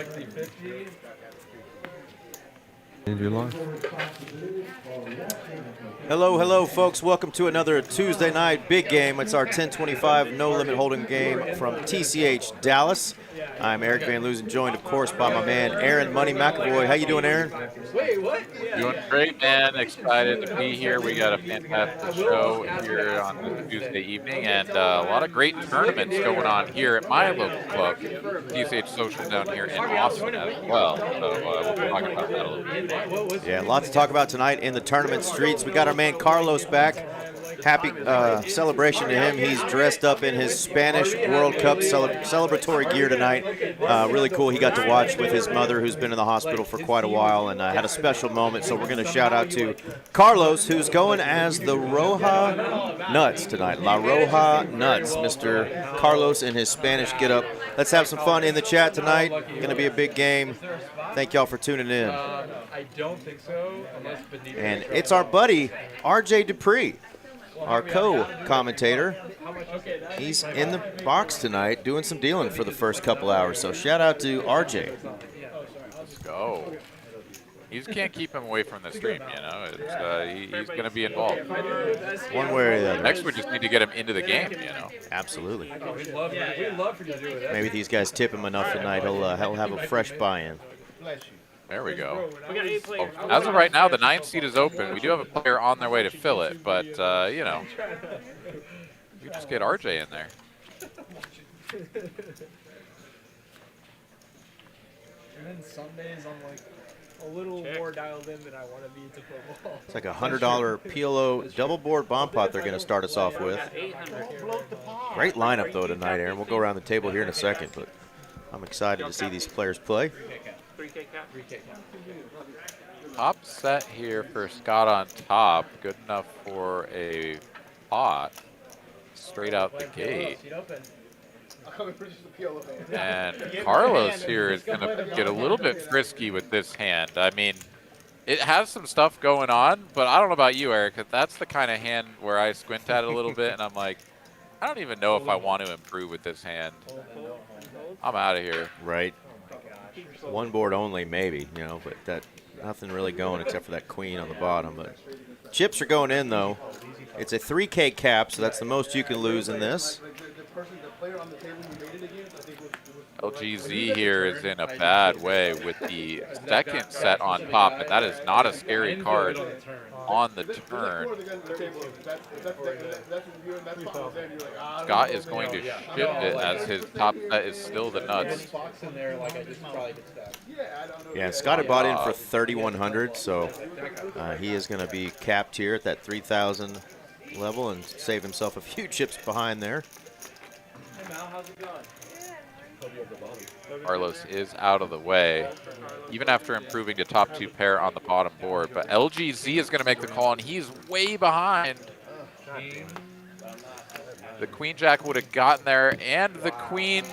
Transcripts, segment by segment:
50-50. Hello, folks. Welcome to another Tuesday night big game. It's our 1025 no limit hold'em game from TCH Dallas. I'm Eric Van Loosen, joined, of course, by my man Aaron Money McAvoy. How you doing, Aaron? Wait, what? Doing great, man. Excited to be here. We got a fantastic show here on this Tuesday evening, and a lot of great tournaments going on here at my local club, TCH Social down here in Austin as well. So we'll be talking about that a little bit. Yeah, a lot to talk about tonight in the tournament streets. We got our man Carlos back. Happy celebration to him. He's dressed up in his Spanish World Cup celebratory gear tonight. Really cool. He got to watch with his mother, who's been in the hospital for quite a while, and had a special moment. So we're going to shout out to Carlos, who's going as the Roja Nuts tonight. La Roja Nuts, Mr. Carlos in his Spanish getup. Let's have some fun in the chat tonight. Going to be a big game. Thank y'all for tuning in. I don't think so. And it's our buddy, RJ Dupree, our co-commentator. He's in the box tonight doing some dealing for the first couple hours. So shout out to RJ. Let's go. You just can't keep him away from the stream, you know. He's going to be involved. One way or the other. Next, we just need to get him into the game, you know. Absolutely. We'd love for you to do it. Maybe these guys tip him enough tonight, he'll have a fresh buy-in. There we go. Well, as of right now, the 9th seat is open. We do have a player on their way to fill it, but, you know, you just get RJ in there. And then some days I'm like a little more dialed in than I want to be to football. It's like a $100 PLO double board bomb pot they're going to start us off with. Great lineup, though, tonight, Aaron. We'll go around the table here in a second, but I'm excited to see these players play. Top set here for Scott on top. Good enough for a pot straight out the gate. And Carlos here is going to get a little bit frisky with this hand. I mean, it has some stuff going on, but I don't know about you, Eric. That's the kind of hand where I squint at it a little bit, and I'm like, I don't even know if I want to improve with this hand. I'm out of here. Right. One board only, maybe, you know, but that nothing really going except for that queen on the bottom. But chips are going in, though. It's a 3K cap, so that's the most you can lose in this. LGZ here is in a bad way with the second set on top, and that is not a scary card on the turn. Scott is going to shift it as his top set is still the nuts. Yeah, Scott had bought in for 3,100, so he is going to be capped here at that 3,000 level and save himself a few chips behind there. Hey Mal, how's it going? Carlos is out of the way, even after improving to top 2 pair on the bottom board. But LGZ is going to make the call, and he's way behind. The queen jack would have gotten there, and the queens,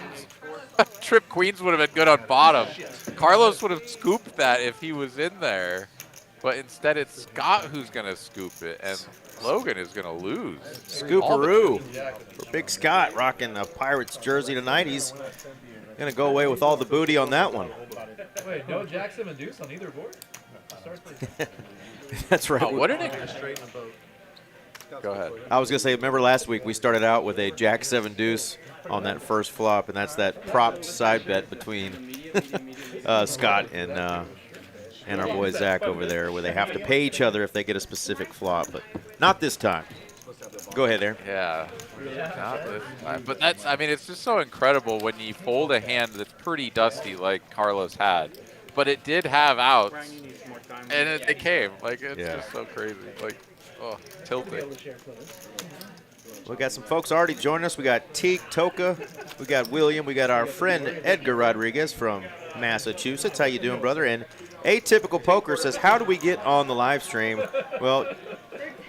trip queens would have been good on bottom. Carlos would have scooped that if he was in there, but instead it's Scott who's going to scoop it, and Logan is going to lose. Scooperoo for Big Scott, rocking a Pirates jersey tonight. He's going to go away with all the booty on that one. Wait, no Jack 7 deuce on either board? That's right. Oh, what an Go ahead. I was going to say, remember last week we started out with a Jack 7 deuce on that first flop, and that's that propped side bet between Scott and our boy Zach over there, where they have to pay each other if they get a specific flop, but not this time. Go ahead, Aaron. Yeah, not this time. But that's, I mean, it's just so incredible when you fold a hand that's pretty dusty like Carlos had, but it did have outs, and it came. Like, it's just so crazy. Like, oh, tilting. We got some folks already joining us. We got Teak, Toka, we got William, we got our friend Edgar Rodriguez from Massachusetts. How you doing, brother? And Atypical Poker says, how do we get on the live stream? Well,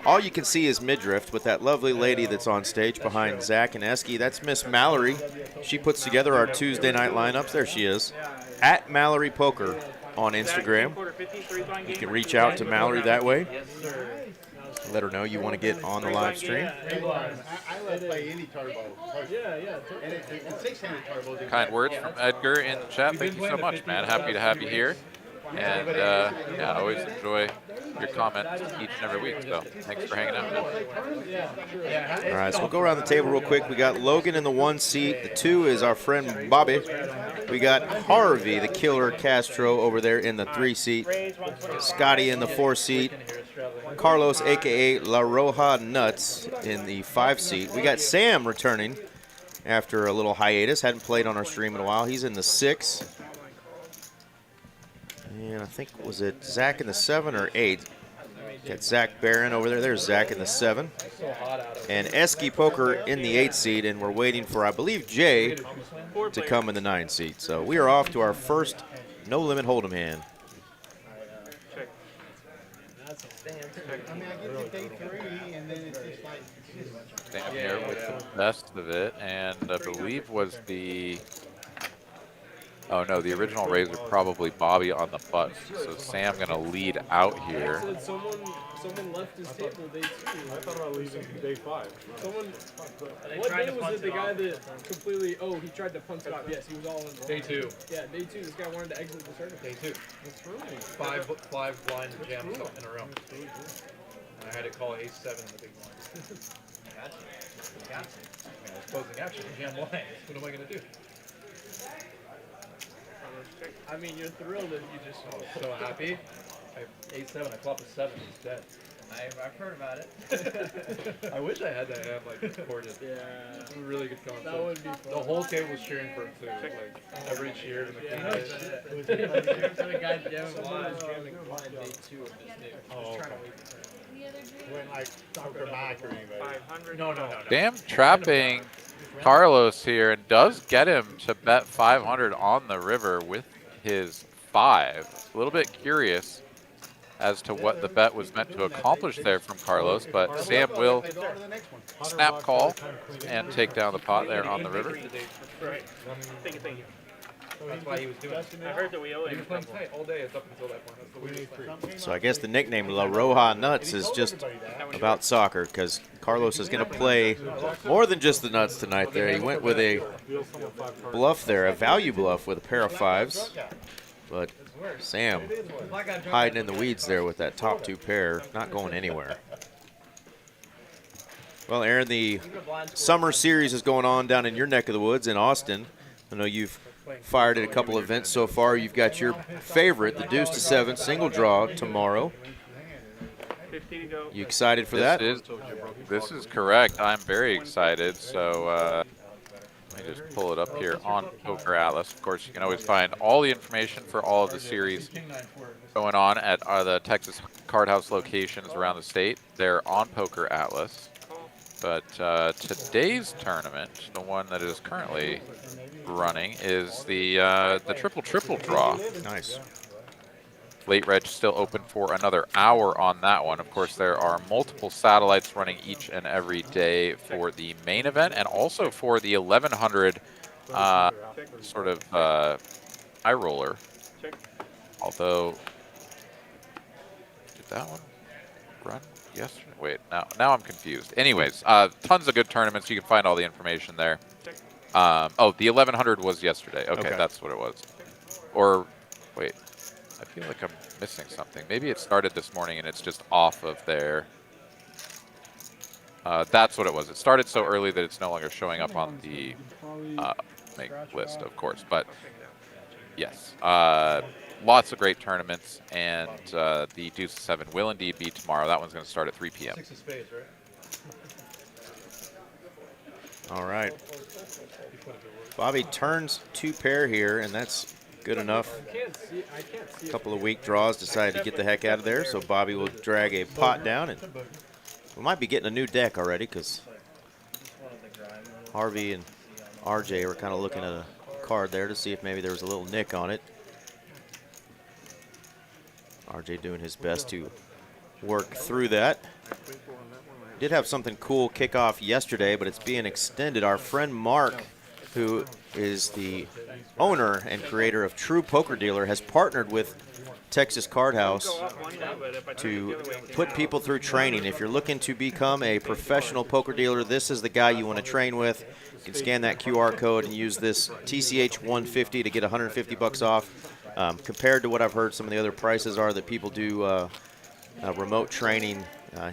all you can see is midriff with that lovely lady that's on stage behind Zach and Esky. That's Miss Mallory. She puts together our Tuesday night lineups. There she is. At Mallory Poker on Instagram. You can reach out to Mallory that way. let her know you want to get on the live stream. I love play any turbo. Yeah. And it's 600 turbos. Kind words from Edgar in the chat. Thank you so much, man. Happy to have you here. And yeah, I always enjoy your comments each and every week. So thanks for hanging out. All right, so we'll go around the table real quick. We got Logan in the 1 seat. The 2 is our friend Bobby. We got Harvey, the killer Castro, over there in the 3 seat. Scotty in the 4 seat. Carlos, a.k.a. La Roja Nuts, in the 5 seat. We got Sam returning after a little hiatus. Hadn't played on our stream in a while. He's in the 6. And I think, was it Zach in the 7 or 8? Got Zach Barron over there. There's Zach in the 7. And Esky Poker in the 8 seat. And we're waiting for, I believe, Jay to come in the 9 seat. So we are off to our first No Limit Hold'em hand. I mean, I get to day 3, and then it's just like... Sam here with the best of it. And I believe was the... Oh no, the original raiser probably Bobby on the button. So Sam gonna lead out here. Someone left his table day 2. I thought about leaving day 5. What day was it? The guy that completely? Oh, he tried to punt it off. Yes, he was all in. Day 2. Yeah, day 2. This guy wanted to exit the circuit. Day 2. That's right. Five blinds jammed in a row. And I had to call ace 7 in the big blind. I was closing action. Jam blind. What am I gonna do? I mean, you're thrilled that you just. So happy. I ace 7. I flop a 7. He's dead. I've heard about it. I wish I had that hand like recorded. Yeah. It's a really good concept. That would be fun. The whole table was cheering for him too. Like every cheer in the Yeah, community. the guy jamming blind day 2 of this dude. Just trying to wait for him. When like Dr. Mike or anybody. No. Damn, trapping Carlos here and does get him to bet 500 on the river with his 5. A little bit curious as to what the bet was meant to accomplish there from Carlos, but Sam will snap call and take down the pot there on the river. Thank you. That's why he was doing it. I heard that we owe He him. was playing tight all day up until that point. That's the weirdest thing. So I guess the nickname La Roja Nuts is just about soccer, because Carlos is going to play more than just the nuts tonight there. He went with a bluff there, a value bluff with a pair of 5s. But Sam hiding in the weeds there with that top 2 pair, not going anywhere. Well, Aaron, the summer series is going on down in your neck of the woods in Austin. I know you've fired at a couple events so far. You've got your favorite, the deuce to 7 single draw tomorrow. You excited for that? This is correct. I'm very excited. So let me just pull it up here on Poker Atlas. Of course, you can always find all the information for all of the series going on at the Texas Card House locations around the state. They're on Poker Atlas. But today's tournament, the one that is currently running, is the triple draw. Nice. Late Reg still open for another hour on that one. Of course, there are multiple satellites running each and every day for the main event and also for the 1100 sort of high roller. Although, did that one run yesterday? Wait, now I'm confused. Anyways, tons of good tournaments. You can find all the information there. Oh, the 1100 was yesterday. Okay, that's what it was. Or, wait. I feel like I'm missing something. Maybe it started this morning and it's just off of their... that's what it was. It started so early that it's no longer showing up on the list, of course. But yes, lots of great tournaments, and the Deuce 7 will indeed be tomorrow. That one's going to start at 3 p.m. 6 of spades, right? All right. Bobby turns 2 pair here, and that's good enough. A couple of weak draws, decided to get the heck out of there, so Bobby will drag a pot down, and we might be getting a new deck already, because Harvey and RJ were kind of looking at a card there to see if maybe there was a little nick on it. RJ doing his best to work through that. Did have something cool kick off yesterday, but it's being extended. Our friend Mark who is the owner and creator of True Poker Dealer, has partnered with Texas Card House to put people through training. If you're looking to become a professional poker dealer, this is the guy you want to train with. You can scan that QR code and use this TCH 150 to get 150 bucks off. Compared to what I've heard some of the other prices are that people do remote training,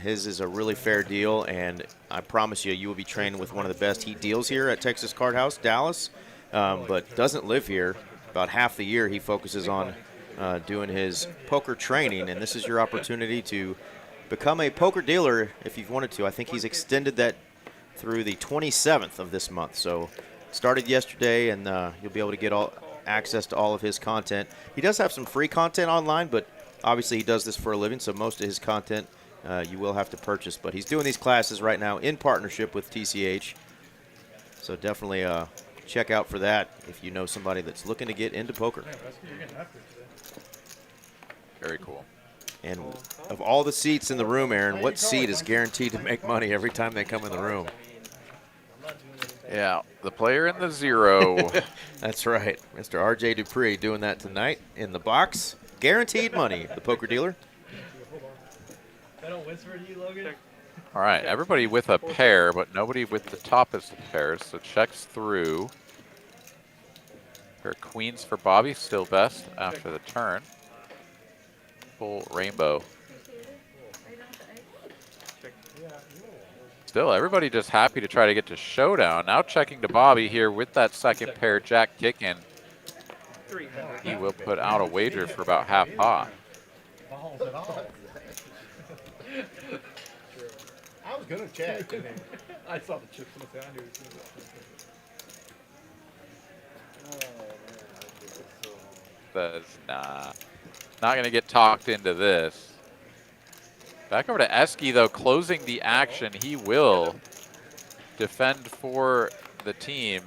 his is a really fair deal, and I promise you, you will be training with one of the best. He deals here at Texas Card House, Dallas, but doesn't live here. About half the year he focuses on doing his poker training, and this is your opportunity to become a poker dealer if you've wanted to. I think he's extended that through the 27th of this month, so started yesterday, and you'll be able to get all access to all of his content. He does have some free content online, but obviously he does this for a living, so most of his content you will have to purchase, but he's doing these classes right now in partnership with TCH, so definitely check out for that if you know somebody that's looking to get into poker. Very cool. And of all the seats in the room, Aaron, what seat is guaranteed to make money every time they come in the room? Yeah, the player in the zero. That's right. Mr. R.J. Dupree doing that tonight in the box. Guaranteed money, the poker dealer. They don't whisper to you, Logan? All right, everybody with a pair, but nobody with the toppest of pairs, so checks through. Pair of queens for Bobby, still best after the turn. Full rainbow. Still, everybody just happy to try to get to showdown. Now checking to Bobby here with that second pair, jack kicking. He will put out a wager for about half pot. I was gonna check. I saw the chips in the sound. Says, nah, not going to get talked into this. Back over to Esky, though, closing the action. He will defend for the team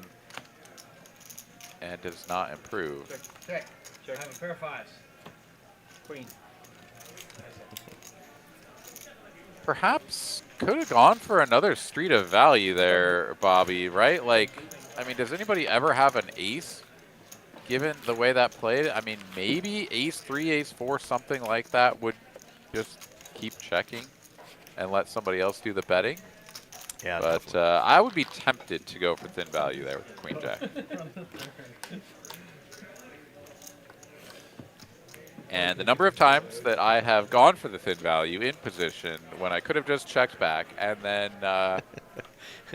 and does not improve. Check. I have a pair of fives. Queen. Perhaps could have gone for another street of value there, Bobby, right? Like, I mean, does anybody ever have an ace? Given the way that played, I mean, maybe ace 3, ace 4, something like that would just keep checking and let somebody else do the betting. Yeah, but I would be tempted to go for thin value there with the queen jack. And the number of times that I have gone for the thin value in position when I could have just checked back and then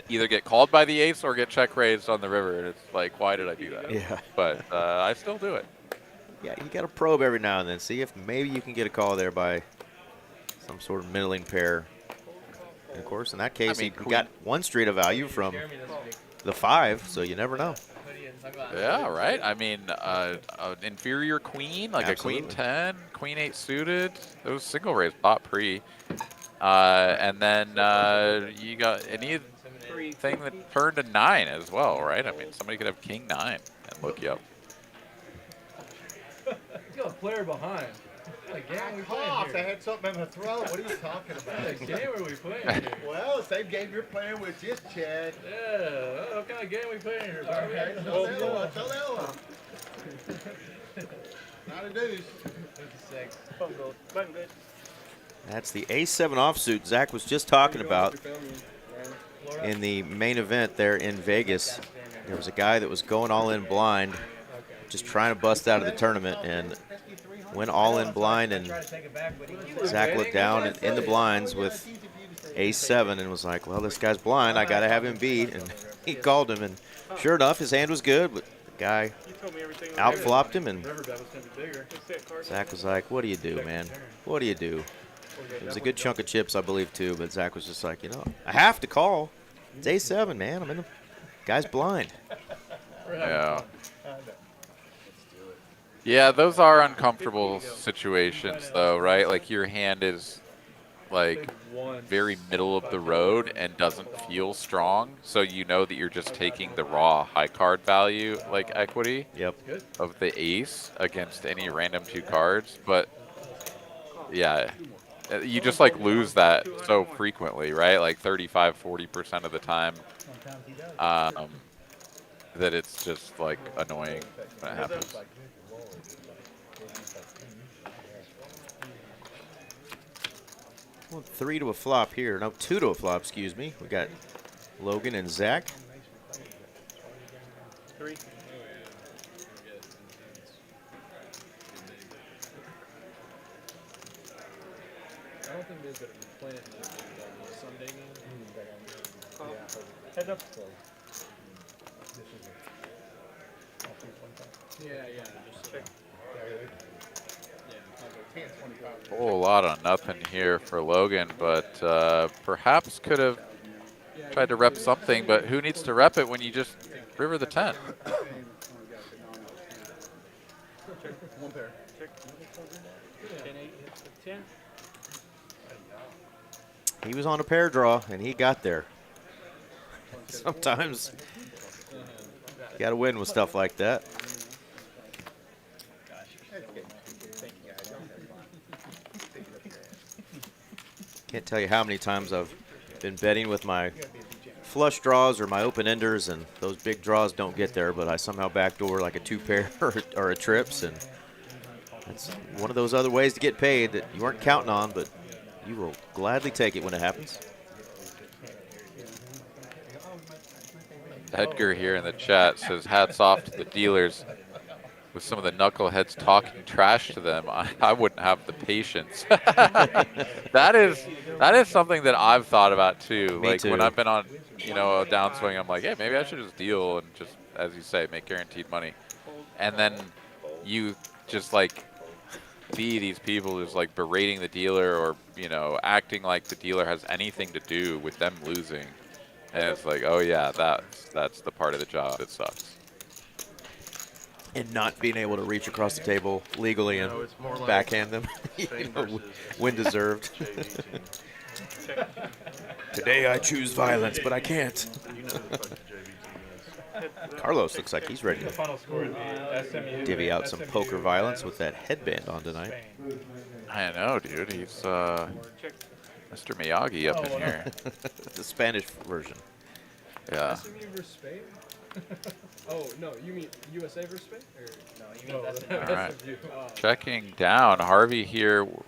either get called by the ace or get check raised on the river. And it's like, why did I do that? Yeah. But I still do it. Yeah, you got to probe every now and then. See if maybe you can get a call there by some sort of middling pair. And of course, in that case, I mean, he got one street of value from the 5, so you never know. Yeah, right. I mean, an inferior queen, like Absolutely. a queen 10, queen 8 suited. Those single raise pop pre. And then you got anything that turned a 9 as well, right? I mean, somebody could have king 9 and look you up. He's got a player behind. What game are we playing Off, here? they had something in the throat. What are you talking about? What game are we playing here? Well, same game you're playing with, just check. Yeah, what kind of game are we playing here? Okay, tell that one. Not a deuce. 56. That's the A7 offsuit Zach was just talking about in the main event there in Vegas. There was a guy that was going all in blind, just trying to bust out of the tournament, and went all in blind, and Zach looked down in the blinds with A7 and was like, well, this guy's blind. I got to have him beat. And he called him, and sure enough, his hand was good, but the guy outflopped him, and Zach was like, what do you do, man? What do you do? It was a good chunk of chips, I believe, too, but Zach was just like, you know, I have to call. It's A7, man. I'm in the guy's blind. Yeah. Yeah, those are uncomfortable situations, though, right? Like your hand is like very middle of the road and doesn't feel strong, so you know that you're just taking the raw high card value, like equity of the ace against any random 2 cards. But yeah, you just like lose that so frequently, right? Like 35–40% of the time. that it's just like annoying when it happens. Well, 3 to a flop here. No, 2 to a flop, excuse me. We got Logan and Zach. 3. I don't think there's a plan to the Sunday game. Heads up. Yeah, just check. Whole lot on nothing here for Logan, but perhaps could have tried to rep something, but who needs to rep it when you just river the 10? One pair. Check. 10. He was on a pair draw, and he got there. Sometimes you got to win with stuff like that. Can't tell you how many times I've been betting with my flush draws or my open enders, and those big draws don't get there, but I somehow backdoor like a 2-pair or a trips, and that's one of those other ways to get paid that you weren't counting on, but you will gladly take it when it happens. Edgar here in the chat says, hats off to the dealers with some of the knuckleheads talking trash to them. I wouldn't have the patience. That is something that I've thought about too. Me like too. when I've been on, you know, a downswing, I'm like, hey, maybe I should just deal and just, as you say, make guaranteed money. And then you just like see these people just like berating the dealer or, you know, acting like the dealer has anything to do with them losing. And it's like, oh yeah, that's the part of the job that sucks. And not being able to reach across the table legally and backhand them. You know, when deserved. Today I choose violence, but I can't. Carlos looks like he's ready The to final score would be SMU. divvy out some SMU, poker violence with that headband on tonight. Spain. I know, dude. He's Mr. Miyagi up in here. The Spanish version. Yeah. SMU versus Spain? Oh, no, you mean USA versus Spain? Or, no, you mean No, All right. SMU. Checking down. Harvey here will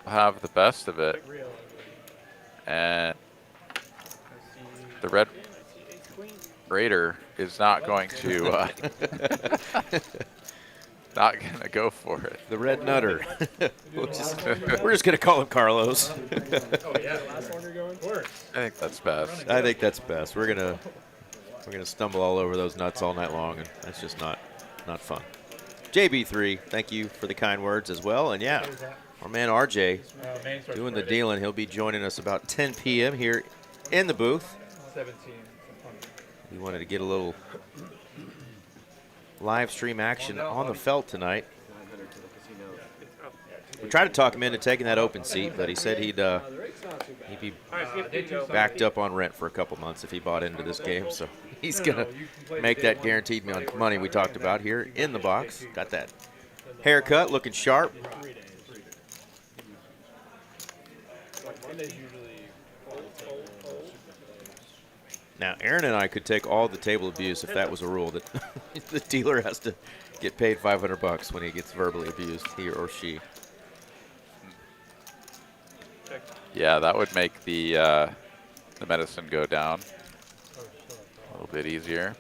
have the best of it. Real. And the Red Raider is not going to not going to go for it. The Red Nutter. We're just going to call him Carlos. Oh, yeah, last one you're going? Of course. I think that's best. I think that's best. We're gonna stumble all over those nuts all night long, and that's just not fun. JB3, thank you for the kind words as well. And yeah, our man RJ Main starts doing the Friday, dealing. He'll be joining us about 10 p.m. here in the booth. 17. We wanted to get a little live stream action on the felt tonight. We tried to talk him into taking that open seat, but he said he'd be backed up on rent for a couple months if he bought into this game. So he's going to make that guaranteed money we talked about here in the box. Got that haircut looking sharp. Monday's usually Now, Aaron and I could take all the table abuse if that was a rule that the dealer has to get paid $500 when he gets verbally abused, he or she. Yeah, that would make the medicine go down a little bit easier.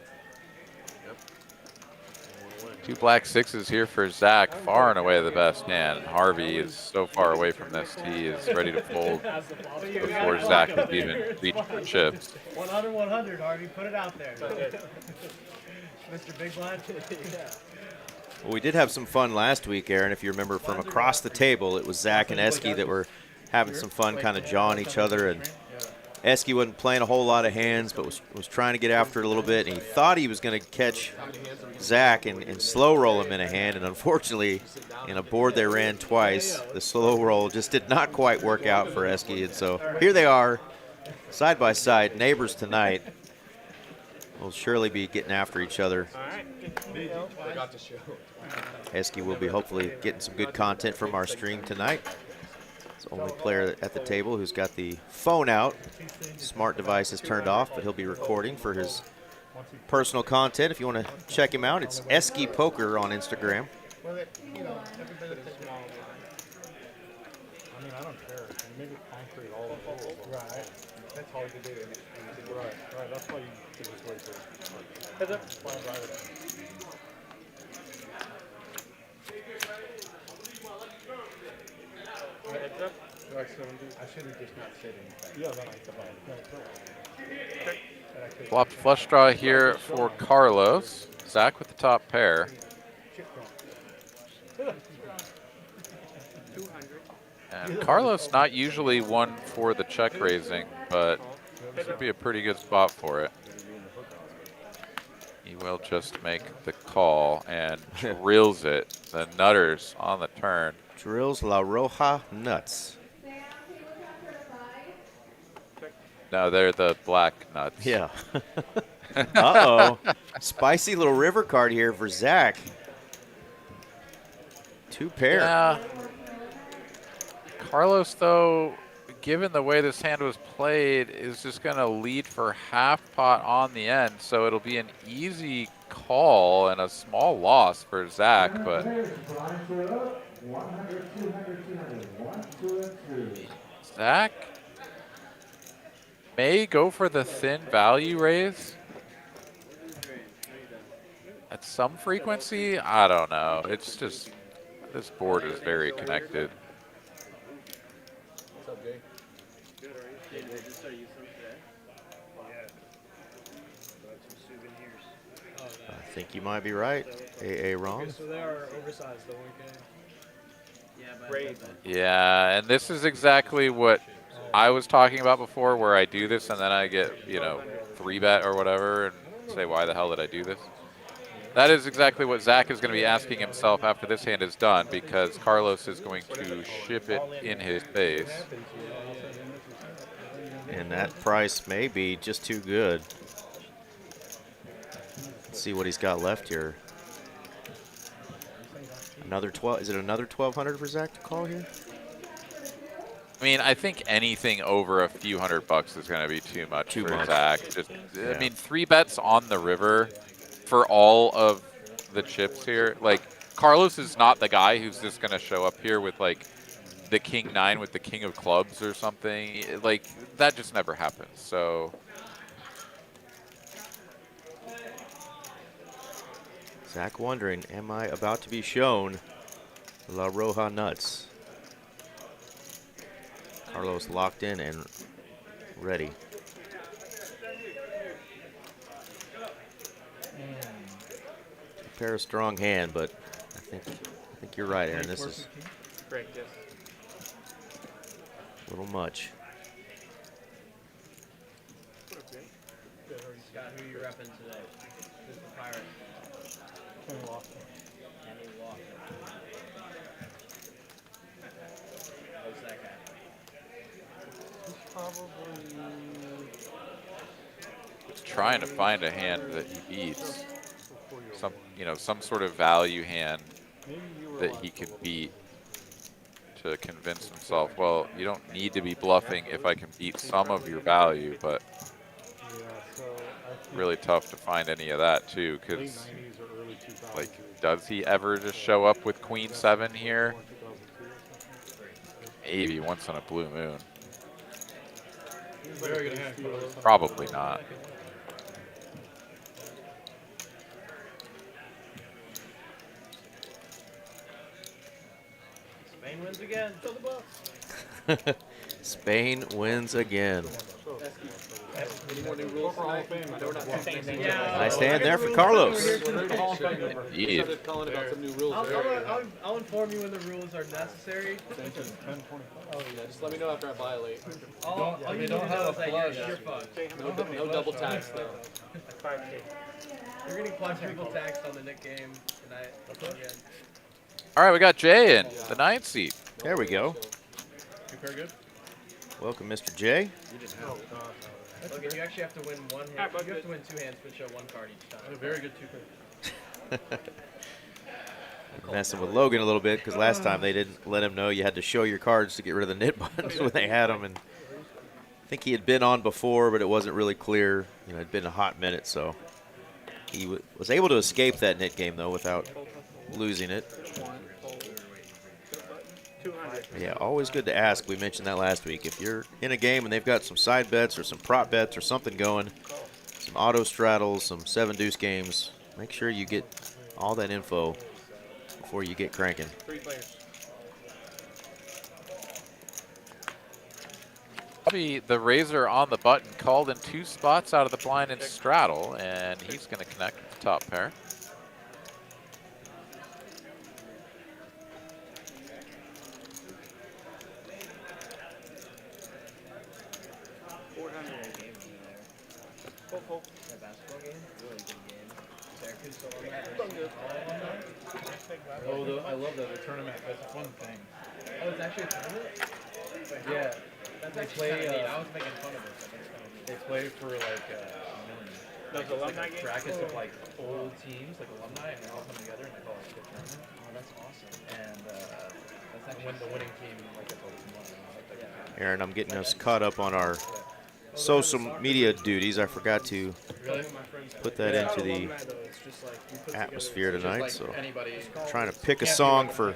2 black sixes here for Zach, far and away the best hand. Harvey is so far away from this, he is ready to fold before Zach has even reached for chips. 100, Harvey. Put it out there. Mr. Big Blind. Well, we did have some fun last week, Aaron. If you remember from across the table, it was Zach and Esky that were having some fun kind of jawing each other. And Esky wasn't playing a whole lot of hands, but was trying to get after it a little bit. And he thought he was going to catch Zach and slow roll him in a hand. And unfortunately, in a board they ran twice, the slow roll just did not quite work out for Esky. And so here they are, side by side, neighbors tonight. Will surely be getting after each other. Esky will be hopefully getting some good content from our stream tonight. It's the only player at the table who's got the phone out. Smart device is turned off, but he'll be recording for his personal content. If you want to check him out, it's Esky Poker on Instagram. Well, everybody takes it all. I mean, I don't care. Maybe concrete all the rules. Right. That's hard to do. Right. That's why you just wait till. Heads up. Why I drive it. Heads up. I should have just not said anything. Yeah, then I survive. Flopped flush draw here for Carlos. Zach with the top pair. And Carlos not usually one for the check raising, but this would be a pretty good spot for it. He will just make the call and drills it. The nutters on the turn. Drills La Roja nuts. No, they're the black nuts. Yeah. Uh-oh. Spicy little river card here for Zach. 2 pair. Yeah. Carlos, though, given the way this hand was played, is just going to lead for half pot on the end. So it'll be an easy call and a small loss for Zach. But Zach may go for the thin value raise at some frequency. I don't know. It's just, this board is very connected. What's up, Jay? I think you might be right. AA wrong. Okay, so they are oversized though, okay? Yeah, and this is exactly what I was talking about before, where I do this and then I get, 3-bet or whatever and say, why the hell did I do this? That is exactly what Zach is going to be asking himself after this hand is done, because Carlos is going to ship it in his face. And that price may be just too good. Let's see what he's got left here. Another 12. Is it another 1,200 for Zach to call here? I mean, I think anything over a few $100 is going to be too much for Zach. Just, Yeah. I mean, 3 bets on the river for all of the chips here. Like, Carlos is not the guy who's just going to show up here with, like, the king 9 with the king of clubs or something. Like, that just never happens. So Zach wondering, am I about to be shown La Roja nuts? Carlos locked in and ready. Pair a strong hand, but I think you're right, Aaron. This is Correct, yes. a little much. Scott, who are you repping today? Who's the pirate? Kenny Walker. What's that guy? trying to find a hand that he beats. Some sort of value hand that he could beat to convince himself, well, you don't need to be bluffing if I can beat some of your value, but really tough to find any of that too, because like, does he ever just show up with Queen 7 here? Maybe once on a blue moon. Very good hand. Probably not. Spain wins again. Show the bluff. Spain wins again. Any more new rules tonight? Nice hand there for Carlos. Yeah. I'll inform you when the rules are necessary. Just let me know after I violate. All you need to know is that you're fucked. No double tax though. You're getting quadruple taxed on the Nick game tonight. Again. All right, we got Jay in the 9th seat. There we go. Very good. Welcome, Mr. J. Logan, you actually have to win one hand. You have to win 2 hands, but show 1 card each time. Very good 2 pair. Messing with Logan a little bit because last time they didn't let him know you had to show your cards to get rid of the nit buttons when they had them. And I think he had been on before, but it wasn't really clear. It'd been a hot minute, so He was able to escape that nit game, though, without losing it. Yeah, always good to ask. We mentioned that last week. If you're in a game and they've got some side bets or some prop bets or something going, some auto straddles, some 7-deuce games, make sure you get all that info before you get cranking. 3 players. Bobby, the razor on the button, called in 2 spots out of the blind and straddle, and he's going to connect with the top pair. Oh, I love the tournament. That's a fun thing. Oh, it's actually a tournament? Yeah. That's They actually play, kind of neat. I was making fun of this. They play for like a million. Those alumni Like games? brackets of like old teams, like alumni, and they all come together and they call it a tournament. Oh, that's awesome. And That's when the winning team like gets all this money. Aaron, I'm getting us caught up on our social media duties. I forgot to put that into the atmosphere tonight, so trying to pick a song for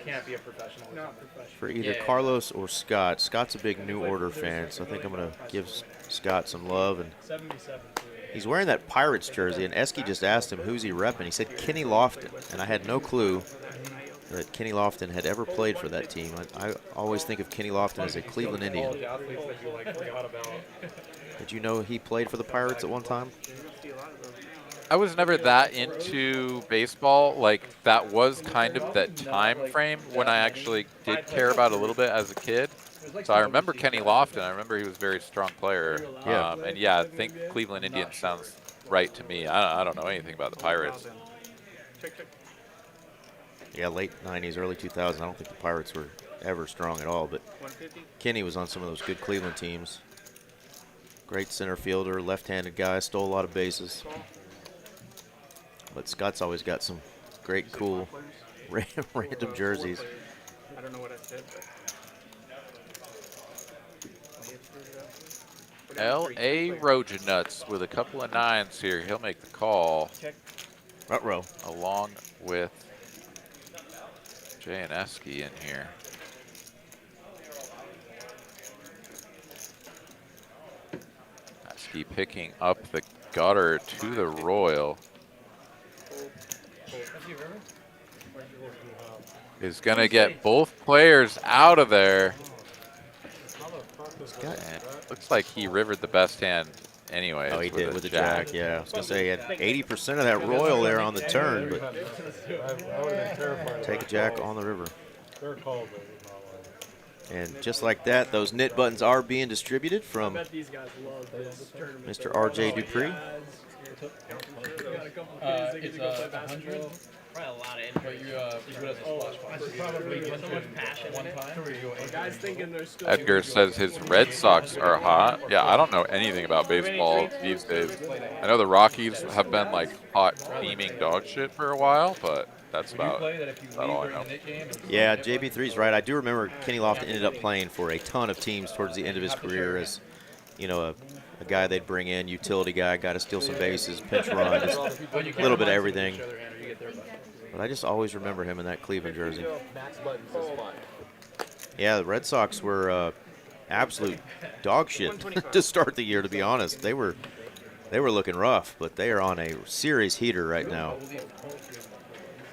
either Carlos or Scott. Scott's a big New Order fan, so I think I'm going to give Scott some love. And he's wearing that Pirates jersey, and Esky just asked him who's he repping. He said Kenny Lofton, and I had no clue that Kenny Lofton had ever played for that team. I always think of Kenny Lofton as a Cleveland Indian. Did you know he played for the Pirates at one time? I was never that into baseball. Like, that was kind of that time frame when I actually did care about it a little bit as a kid. So I remember Kenny Lofton. I remember he was a very strong player. Yeah. And yeah, I think Cleveland Indians sounds right to me. I don't know anything about the Pirates. Yeah, late 90s, early 2000s. I don't think the Pirates were ever strong at all, but Kenny was on some of those good Cleveland teams. Great center fielder, left-handed guy, stole a lot of bases. But Scott's always got some great, cool, random jerseys. I don't know what I said, but L.A. Roja Nuts with a couple of 9s here. He'll make the call. Front row. Along with Jay and Esky in here. Esky picking up the gutter to the Royal. Is going to get both players out of there. And looks like he rivered the best hand anyway. Oh, he did with the jack. Yeah, I was going to say he had 80% of that Royal there on the turn, but I would have been terrified. take a jack on the river. They're called, And just like that, those knit buttons are being distributed from Mr. R.J. Dupree. It's 100. Probably a lot of But you do it as a splash box. probably so much passion One in it. time. Guys thinking they're still Edgar says his Red Sox are hot. Yeah, I don't know anything about baseball these days. I know the Rockies have been like hot teaming dog shit for a while, but that's about all I know. Yeah, JB3's right. I do remember Kenny Lofton ended up playing for a ton of teams towards the end of his career as, you know, a guy they'd bring in, utility guy, got to steal some bases, pinch run, just a little bit of everything. But I just always remember him in that Cleveland jersey. Yeah, the Red Sox were absolute dog shit to start the year, to be honest. They were looking rough, but they are on a serious heater right now.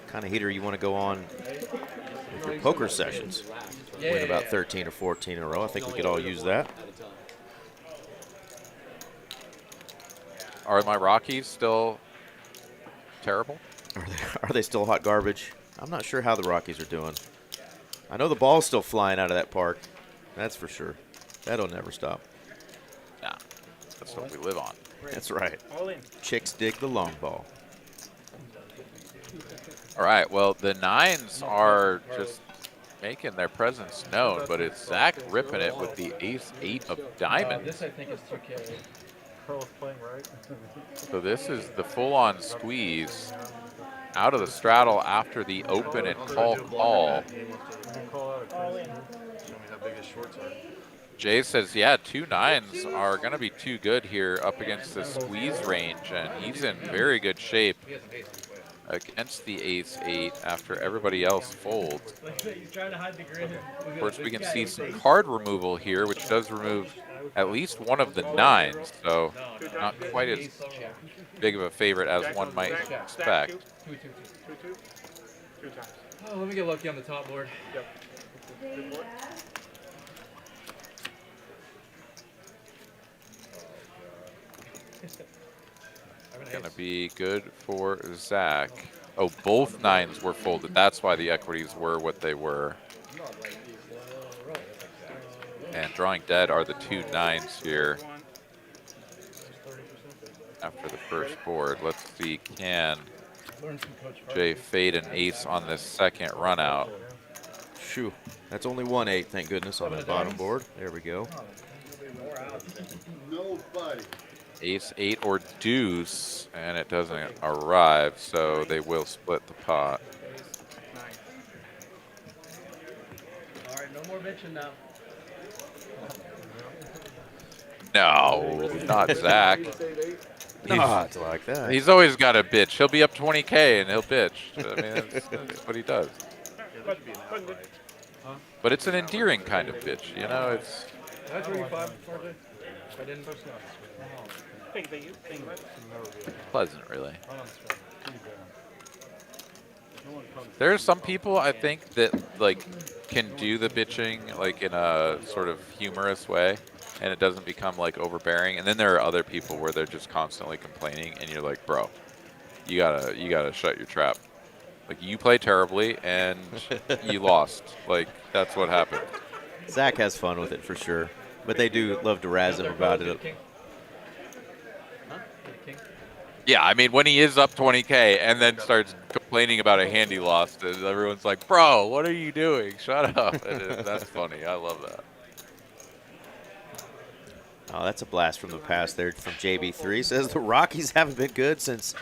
Kind of heater you want to go on with your poker sessions. Win about 13 or 14 in a row. I think we could all use that. Are my Rockies still terrible? Are they still hot garbage? I'm not sure how the Rockies are doing. I know the ball's still flying out of that park. That's for sure. That'll never stop. Nah, that's what we live on. That's right. Chicks dig the long ball. All right, well, the 9s are just making their presence known, but it's Zach ripping it with the ace-8 of diamonds. This, I think, is 2K. Carl's playing right. So this is the full-on squeeze out of the straddle after the open and call. Call out a crazy. Show me how big his shorts are. Jay says, yeah, 2 9s are going to be too good here up against the squeeze range, and he's in very good shape against the ace-8 after everybody else folds. He's trying to hide the grin. Of course, we can see some card removal here, which does remove at least one of the 9s, so not quite as big of a favorite as one might expect. 2-2-2. 2 times. Oh, let me get lucky on the top board. Yep. Good board. Gonna be good for Zach. Oh, both 9s were folded. That's why the equities were what they were. And drawing dead are the 2 9s here after the first board. Let's see, can Jay fade an ace on this second run out? Shoo. That's only 1-8, thank goodness, on the bottom board. There we go. Nobody. Ace-8 or deuce, and it doesn't arrive, so they will split the pot. All right, no more bitching now. No, not Zach. Not like that. He's always got a bitch. He'll be up 20K and he'll bitch. I mean, that's what he does. But it's an endearing kind of bitch, you know. It's That's 35, RJ. I didn't. Thank you. pleasant, really. There are some people I think that like can do the bitching like in a sort of humorous way, and it doesn't become like overbearing. And then there are other people where they're just constantly complaining, and you're like, bro, you gotta shut your trap. Like, you play terribly and you lost. Like, that's what happened. Zach has fun with it for sure, but they do love to razz him about it. Yeah, I mean, when he is up 20K and then starts complaining about a hand he lost, and everyone's like, bro, what are you doing? Shut up. That's funny. I love that. Oh, that's a blast from the past there from JB3. Says the Rockies haven't been good since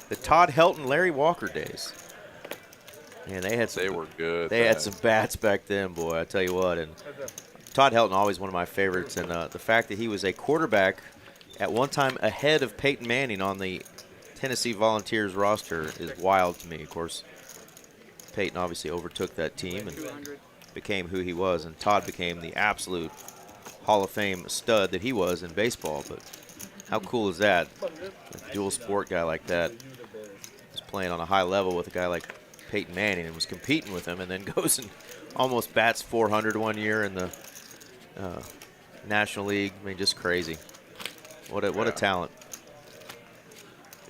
the Todd Helton, Larry Walker days. Man, they had some, they were good. They had some bats back then, boy. I tell you what. And Todd Helton, always one of my favorites. And the fact that he was a quarterback at one time ahead of Peyton Manning on the Tennessee Volunteers roster is wild to me. Of course, Peyton obviously overtook that team and became who he was. And Todd became the absolute Hall of Fame stud that he was in baseball. But how cool is that? A dual sport guy like that is playing on a high level with a guy like Peyton Manning and was competing with him, and then goes and almost bats 400 one year in the National League. I mean, just crazy. What a talent.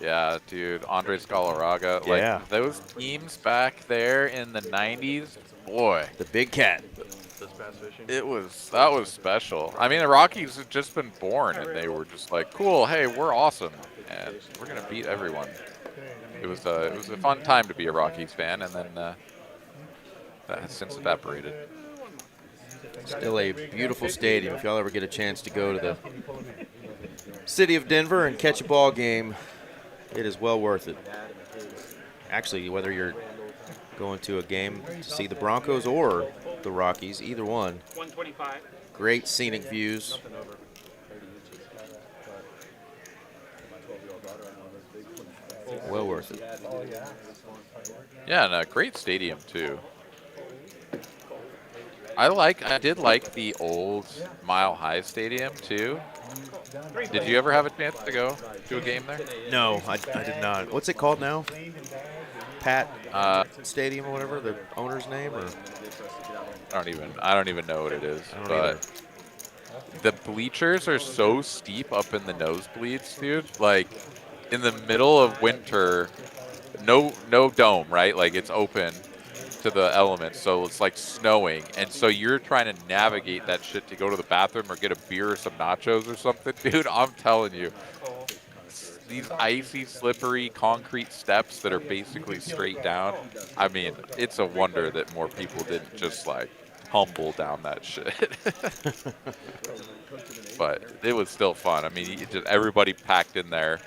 Yeah, dude. Andres Galarraga. Like, yeah. Those teams back there in the 90s, boy. The big cat. That was special. I mean, the Rockies had just been born, and they were just like, cool, hey, we're awesome, and we're going to beat everyone. It was a fun time to be a Rockies fan, and then that has since evaporated. Still a beautiful stadium. If y'all ever get a chance to go to the city of Denver and catch a ball game, it is well worth it. Actually, whether you're going to a game to see the Broncos or the Rockies, either one. 125. Great scenic views. Well worth it. Yeah, and a great stadium too. I did like the old Mile High Stadium too. Did you ever have a chance to go to a game there? No, I did not. What's it called now? Pat Stadium or whatever, the owner's name, or I don't even know what it is. But the bleachers are so steep up in the nosebleeds, dude. Like, in the middle of winter, no dome, right? Like, it's open to the elements, so it's like snowing, and so you're trying to navigate that shit to go to the bathroom or get a beer or some nachos or something. Dude, I'm telling you, these icy, slippery concrete steps that are basically straight down. I mean, it's a wonder that more people didn't just like tumble down that shit. But it was still fun. I mean, just everybody packed in there,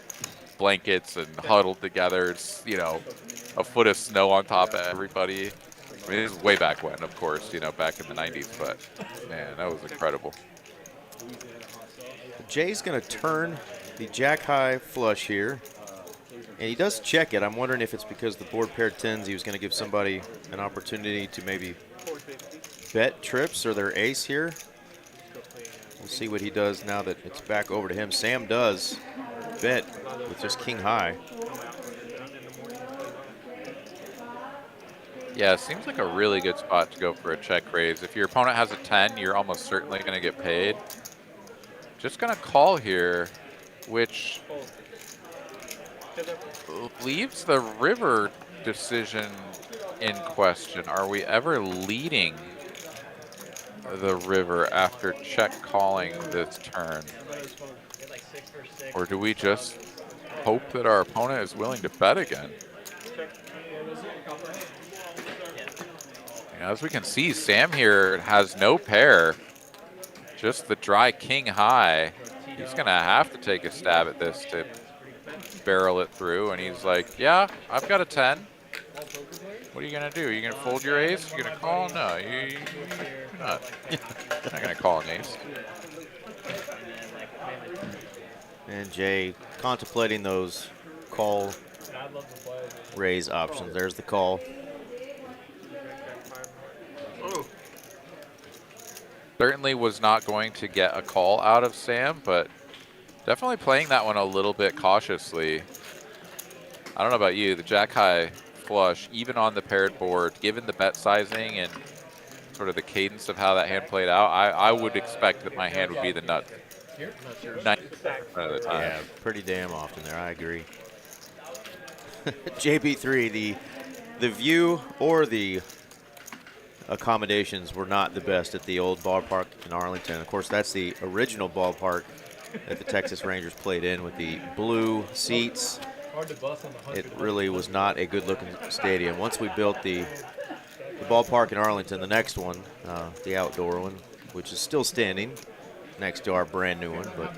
blankets and huddled together. It's, you know, a foot of snow on top of everybody. I mean, this is way back when, of course, you know, back in the 90s, but man, that was incredible. Jay's going to turn the jack high flush here. And he does check it. I'm wondering if it's because the board paired tens, he was going to give somebody an opportunity to maybe bet trips or their ace here. We'll see what he does now that it's back over to him. Sam does bet with just king high. Yeah, it seems like a really good spot to go for a check raise. If your opponent has a 10, you're almost certainly going to get paid. Just going to call here, which leaves the river decision in question. Are we ever leading the river after check calling this turn? Or do we just hope that our opponent is willing to bet again? As we can see, Sam here has no pair, just the dry king high. He's going to have to take a stab at this to barrel it through, and he's like, yeah, I've got a 10. What are you going to do? Are you going to fold your ace? You're going to call? No, you're not. You're not going to call an ace. And Jay contemplating those call raise options. There's the call. Certainly was not going to get a call out of Sam, but definitely playing that one a little bit cautiously. I don't know about you, the jack high flush, even on the paired board, given the bet sizing and sort of the cadence of how that hand played out, I would expect that my hand would be the nut 90% of the time. Yeah, pretty damn often there, I agree. JB3, the view or the accommodations were not the best at the old ballpark in Arlington. Of course, that's the original ballpark that the Texas Rangers played in with the blue seats. It really was not a good-looking stadium. Once we built the ballpark in Arlington, the next one, the outdoor one, which is still standing next to our brand new one. But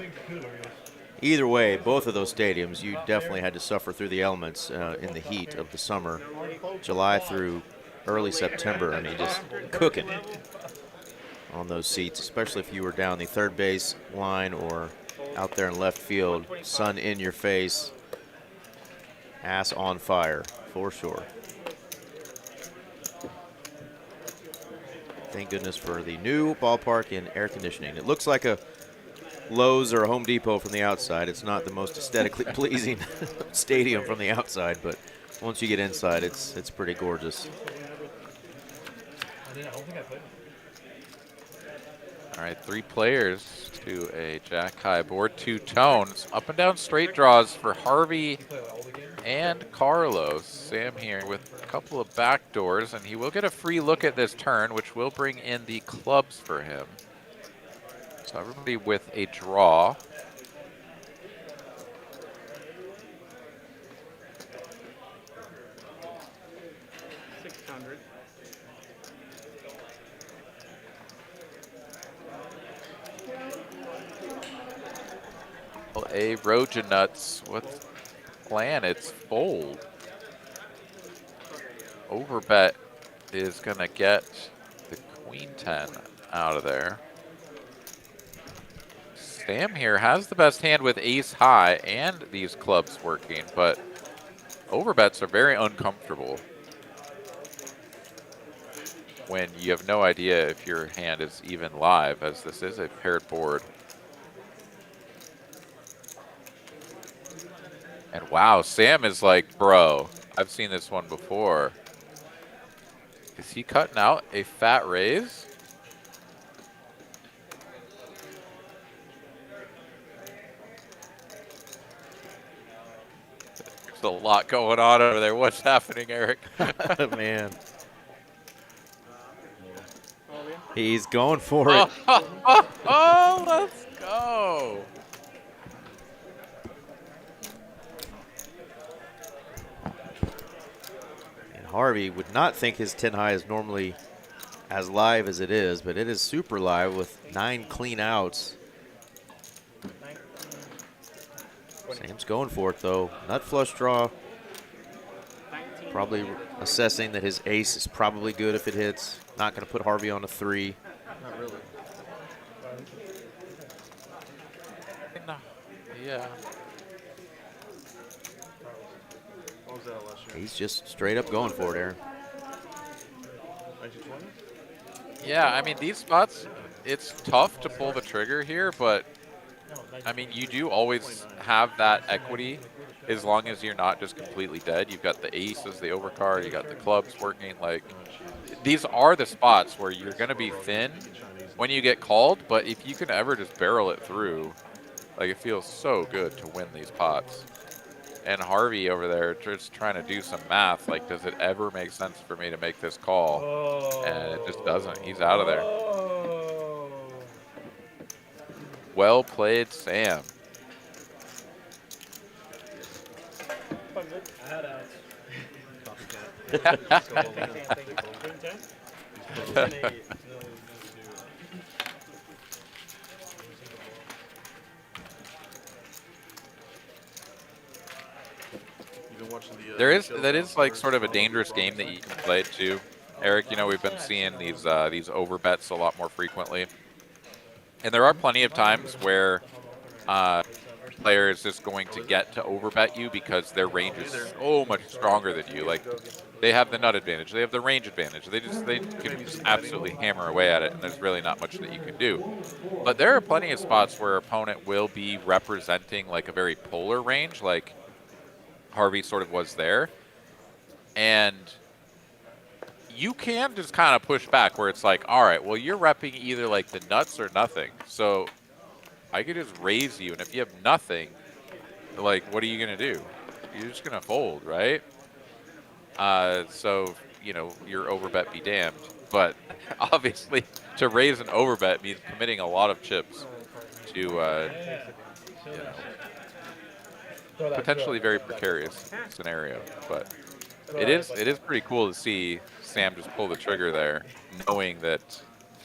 either way, both of those stadiums, you definitely had to suffer through the elements in the heat of the summer, July through early September. I mean, just cooking on those seats, especially if you were down the third base line or out there in left field, sun in your face, ass on fire, for sure. Thank goodness for the new ballpark and air conditioning. It looks like a Lowe's or a Home Depot from the outside. It's not the most aesthetically pleasing stadium from the outside, but once you get inside, it's pretty gorgeous. All right, 3 players to a jack high board, 2 tones. Up and down straight draws for Harvey and Carlos. Sam here with a couple of back doors, and he will get a free look at this turn, which will bring in the clubs for him. So everybody with a draw. A Roja Nuts, what's the plan? It's fold. Overbet is going to get the queen 10 out of there. Sam here has the best hand with ace high and these clubs working, but overbets are very uncomfortable when you have no idea if your hand is even live, as this is a paired board. And wow, Sam is like, bro, I've seen this one before. Is he cutting out a fat raise? There's a lot going on over there. What's happening, Eric? Man. He's going for it. Oh, let's go. Harvey would not think his 10 high is normally as live as it is, but it is super live with 9 clean outs. Sam's going for it though. Nut flush draw. Probably assessing that his ace is probably good if it hits. Not going to put Harvey on a 3. Not really. Yeah. What was that last year? He's just straight up going for it, Aaron. 1920? Yeah, I mean, these spots, it's tough to pull the trigger here, but I mean, you do always have that equity as long as you're not just completely dead. You've got the ace as the overcard, you got the clubs working. Like, these are the spots where you're going to be thin when you get called, but if you can ever just barrel it through, like, it feels so good to win these pots. And Harvey over there just trying to do some math, like, does it ever make sense for me to make this call? And it just doesn't. He's out of there. Well played, Sam. I had outs. That is like sort of a dangerous game that you can play too, Eric. You know, we've been seeing these over bets a lot more frequently, and there are plenty of times where player is just going to get to overbet you because their range is so much stronger than you. Like, they have the nut advantage, they have the range advantage. They can just absolutely hammer away at it, and there's really not much that you can do. But there are plenty of spots where opponent will be representing like a very polar range, like Harvey sort of was there, and you can just kind of push back where it's like, all right, well, you're repping either like the nuts or nothing, so I could just raise you, and if you have nothing, like, what are you gonna do? You're just gonna fold, right? So, you know, your overbet be damned. But obviously, to raise an overbet means committing a lot of chips to, you know, potentially very precarious scenario. But it is pretty cool to see Sam just pull the trigger there, knowing that,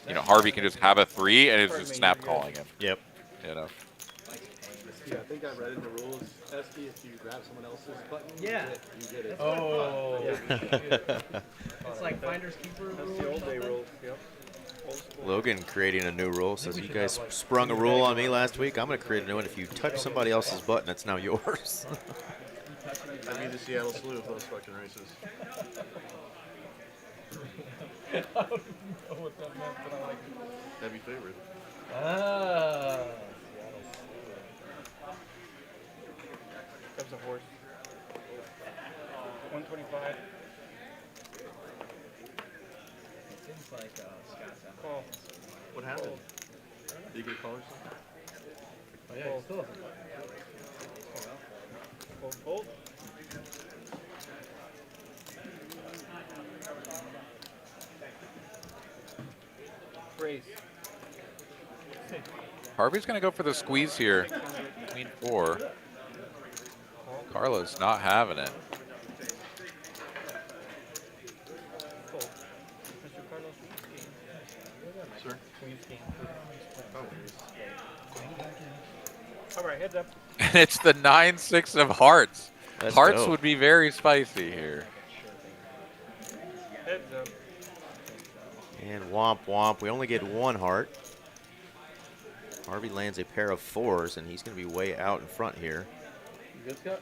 you know, Harvey can just have a 3 and it's just snap calling him. Yep. You know. Yeah, I think I read in the rules, Esky, if you grab someone else's button, Yeah. you get it. Oh. It's like finders keeper rule. That's the old day rule. Yep. Logan creating a new rule. Says, you guys sprung a rule on me last week. I'm going to create a new one. If you touch somebody else's button, it's now yours. I'd be the Seattle Slew of those fucking races. I don't know what that meant, but I like it. Heavy favorite. Ah. Comes a horse. 125. Seems like Scott's out. Call. What happened? Did you get a call or something? Oh yeah, he still doesn't. Fold, fold. Raise. Harvey's going to go for the squeeze here. Queen 4. Carlos not having it. Fold. Mr. Carlos. Sir? All right, heads up. And it's the 9-6 of hearts. Let's Hearts go. would be very spicy here. Heads up. And womp womp. We only get 1 heart. Harvey lands a pair of 4s, and he's going to be way out in front here. You good, Scott?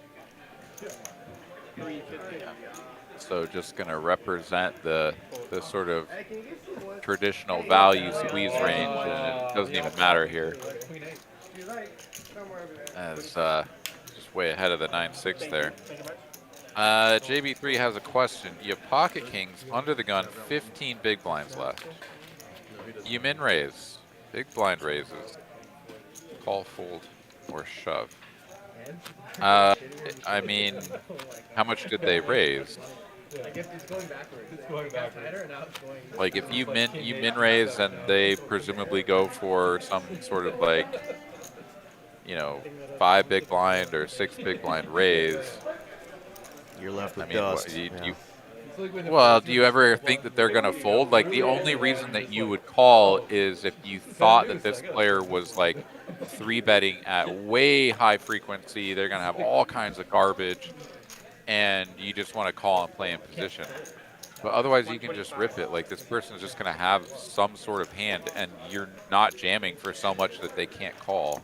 So just going to represent the sort of traditional value squeeze range, and it doesn't even matter here. Queen 8. As just way ahead of the 9-6 there. JB3 has a question. You have pocket kings under the gun, 15 big blinds left. You min raise, big blind raises, call, fold, or shove. I mean, how much did they raise? I guess it's going backwards. It's going It got backwards. tighter, and now it's going. Like, if you min raise and they presumably go for some sort of, like, you know, 5 big blind or 6 big blind raise. You're left I with mean, dust. what, Yeah. well, do you ever think that they're going to fold? Like, the only reason that you would call is if you thought that this player was, like, 3-betting at way high frequency. They're going to have all kinds of garbage, and you just want to call and play in position. But otherwise, you can just rip it. Like, this person's just going to have some sort of hand, and you're not jamming for so much that they can't call.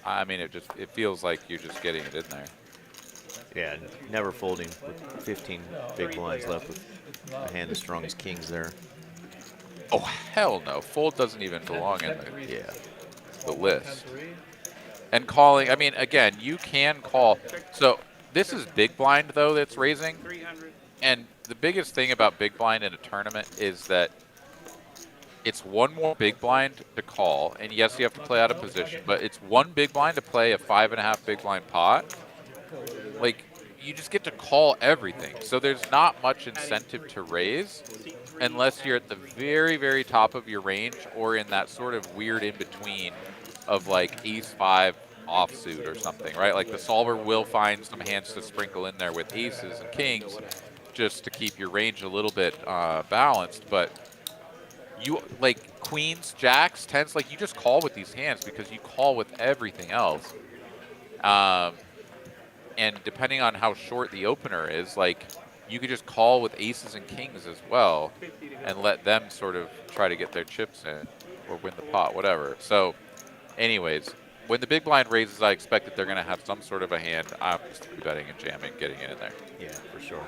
I mean, it feels like you're just getting it in there. Yeah, never folding with 15 big blinds left with a hand as strong as kings there. Oh, hell no. Fold doesn't even belong in the list. And calling, I mean, again, you can call. So this is big blind, though, that's raising. And the biggest thing about big blind in a tournament is that it's one more big blind to call. And yes, you have to play out of position, but it's one big blind to play a 5.5 big blind pot. Like, you just get to call everything. So there's not much incentive to raise unless you're at the very, very top of your range or in that sort of weird in-between of like ace-5 offsuit or something, right? Like the solver will find some hands to sprinkle in there with aces and kings just to keep your range a little bit balanced. But you, like queens, jacks, tens, like you just call with these hands because you call with everything else. And depending on how short the opener is, like you could just call with aces and kings as well and let them sort of try to get their chips in or win the pot, whatever. So anyways, when the big blind raises, I expect that they're going to have some sort of a hand. I'm just betting and jamming, getting it in there. Yeah, for sure.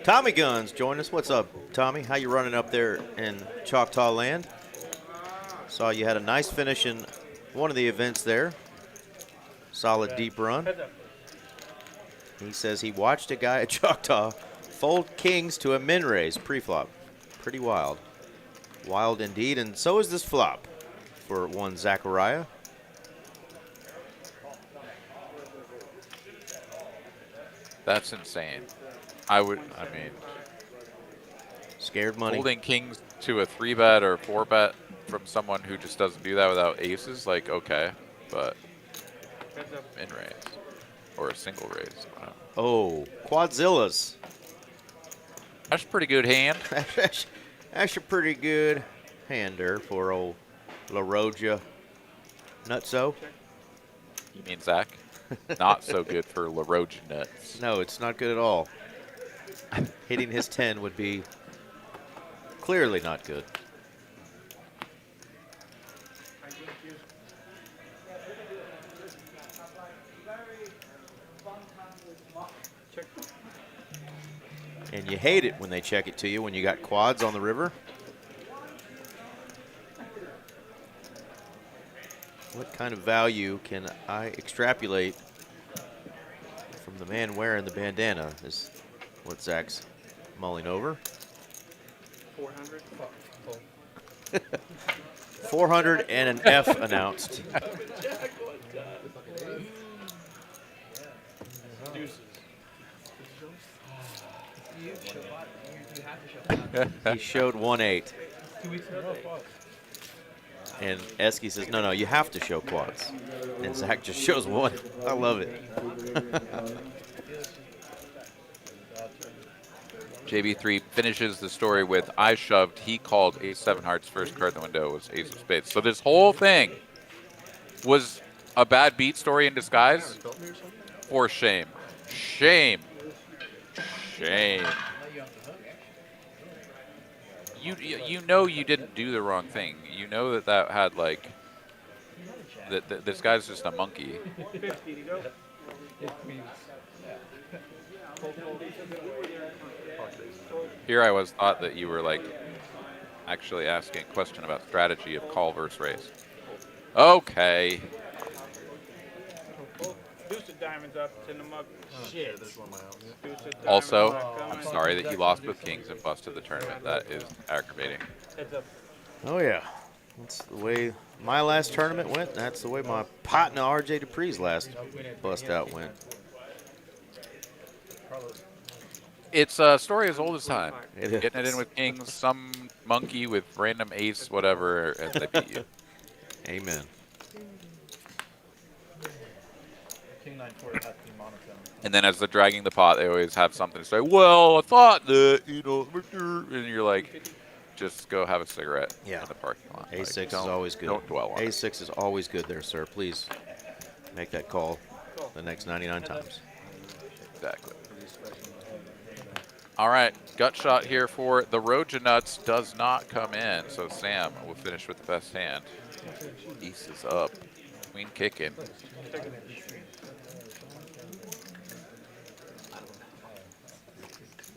Tommy Guns, join us. What's up, Tommy? How you running up there in Choctaw land? Saw you had a nice finish in one of the events there. Solid deep run. He says he watched a guy at Choctaw fold kings to a min raise pre-flop. Pretty wild. Wild indeed, and so is this flop for one Zachariah. That's insane. I mean, scared money. Holding kings to a 3-bet or 4-bet from someone who just doesn't do that without aces, like, okay, but min raise or a single raise. Wow. Oh, quadzillas. That's a pretty good hand. That's a pretty good hander for old La Roja Nutso. You mean Zach? Not so good for La Roja nuts. No, it's not good at all. Hitting his 10 would be clearly not good. And you hate it when they check it to you when you got quads on the river. What kind of value can I extrapolate from the man wearing the bandana is what Zach's mulling over. 400. 400 and an F announced. He showed 1-8. 2 weeks ago. And Esky says, no, you have to show quads. And Zach just shows 1. I love it. JB3 finishes the story with, I shoved, he called ace-7 hearts, first card in the window was ace of spades. So this whole thing was a bad beat story in disguise. For shame. Shame. Shame. You know you didn't do the wrong thing. You know that had like that this guy's just a monkey. 50 to go. Here I was thought that you were like actually asking a question about strategy of call versus raise. Okay. Deuce of diamonds up, send them up. Shit. There's one of my own. Deuce of diamonds Also, up, I'm coming. sorry that you lost with kings and busted the tournament. That is aggravating. Heads up. Oh, yeah. That's the way my last tournament went. That's the way my partner RJ Dupree's last bust out went. It's a story as old as time. It Getting it is. in with kings, some monkey with random ace, whatever, and they beat you. Amen. King 9-4 has to be monotone. And then as they're dragging the pot, they always have something to say, well, I thought that, you know, and you're like, just go have a cigarette Yeah. in the parking lot. A6 Like, is always good. Don't dwell on it. A6 is always good there, sir. Please make that call the next 99 times. Exactly. All right, gut shot here for the Roja Nuts does not come in, so Sam will finish with the best hand. Ace is up. Queen kicking.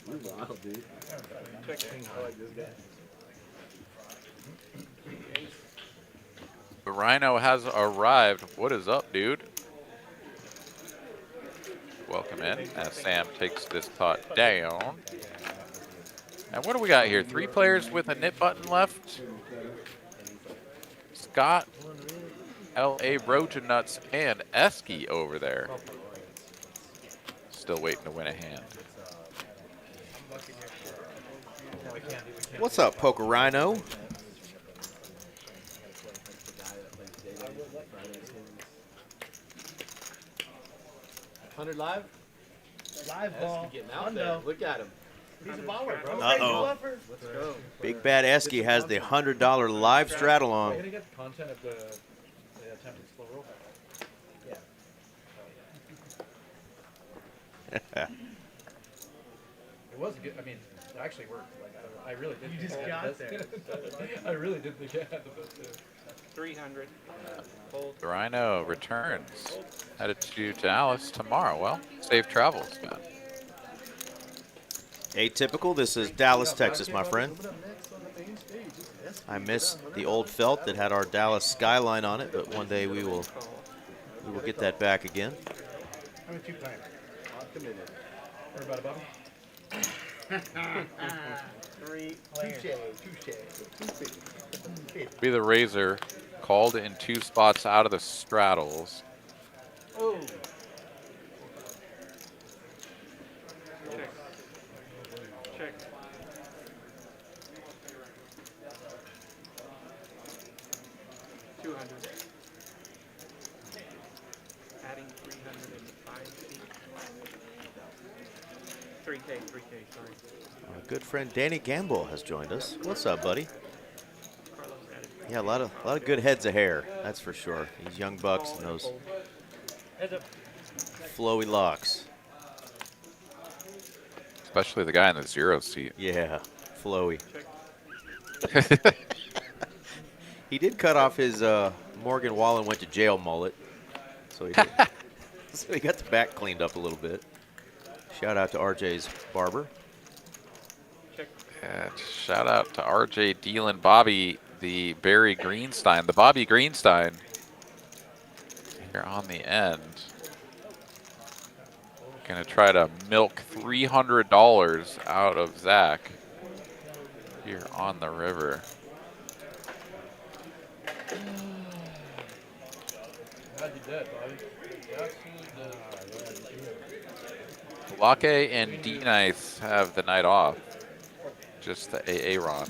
Wow, dude. I like this guy. The Rhino has arrived. What is up, dude? Welcome in as Sam takes this pot down. And what do we got here? 3 players with a nip button left. Scott, L.A. Brogen Nuts, and Esky over there. Still waiting to win a hand. What's up, Poker Rhino? $100 live? Live ball. Getting out there. Look at him. He's a baller, bro. Uh-oh. Let's go. Big Bad Esky has the $100 live straddle Are you on. gonna get the content of the attempted slow roll? Yeah. It was good. I mean, it actually worked. Like, I really did. You just think I got had the best. I really did think I had the best. 300. Hold. The Rhino returns. Headed to Dallas tomorrow. Well, safe travels, man. Atypical, this is Dallas, Texas, my friend. I miss the old felt that had our Dallas skyline on it, but one day we will get that back again. How much you playing? What about it, Bobby? 3 players. Be the Razor called in 2 spots out of the straddles. Oh. Check. 200. Adding 305 feet. 3K, sorry. Our good friend Danny Gamble has joined us. What's up, buddy? Carlos added 3K. Yeah, a lot of good heads of hair, that's for sure. These young bucks and those Heads up. flowy locks. Especially the guy in the 0 seat. Yeah, flowy. Check. He did cut off his Morgan Wallen went to jail mullet, so he so he got the back cleaned up a little bit. Shout out to RJ's barber. Check. And shout out to RJ Dealin Bobby, the Barry Greenstein, the Bobby Greenstein here on the end. Gonna try to milk $300 out of Zach here on the river. Glad you did, Bobby. Lake and D-Nice have the night off. Just the AA Ron.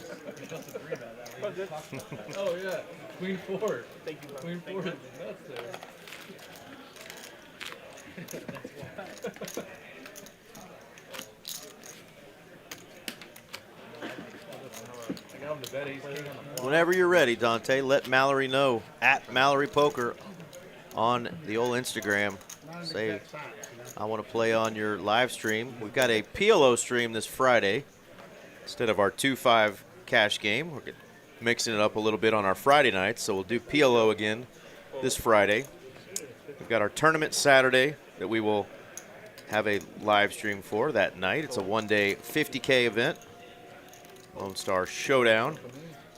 Oh yeah, Queen 4. Thank you, bro. Queen 4 is nuts there. I got him to bet ace king on the flop. Whenever you're ready, Dante, let Mallory know at Mallory Poker on the old Instagram. Say, I want to play on your live stream. We've got a PLO stream this Friday instead of our 2-5 cash game. We're mixing it up a little bit on our Friday nights, so we'll do PLO again this Friday. We've got our tournament Saturday that we will have a live stream for that night. It's a one-day 50K event, Lone Star Showdown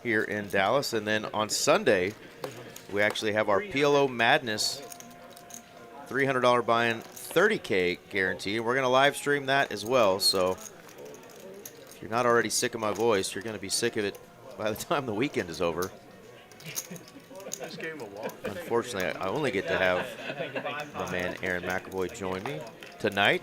here in Dallas. And then on Sunday, we actually have our PLO Madness $300 buy-in, 30K guarantee. We're going to live stream that as well. So if you're not already sick of my voice, you're going to be sick of it by the time the weekend is over. Unfortunately, I only get to have my man Aaron McAvoy join me tonight.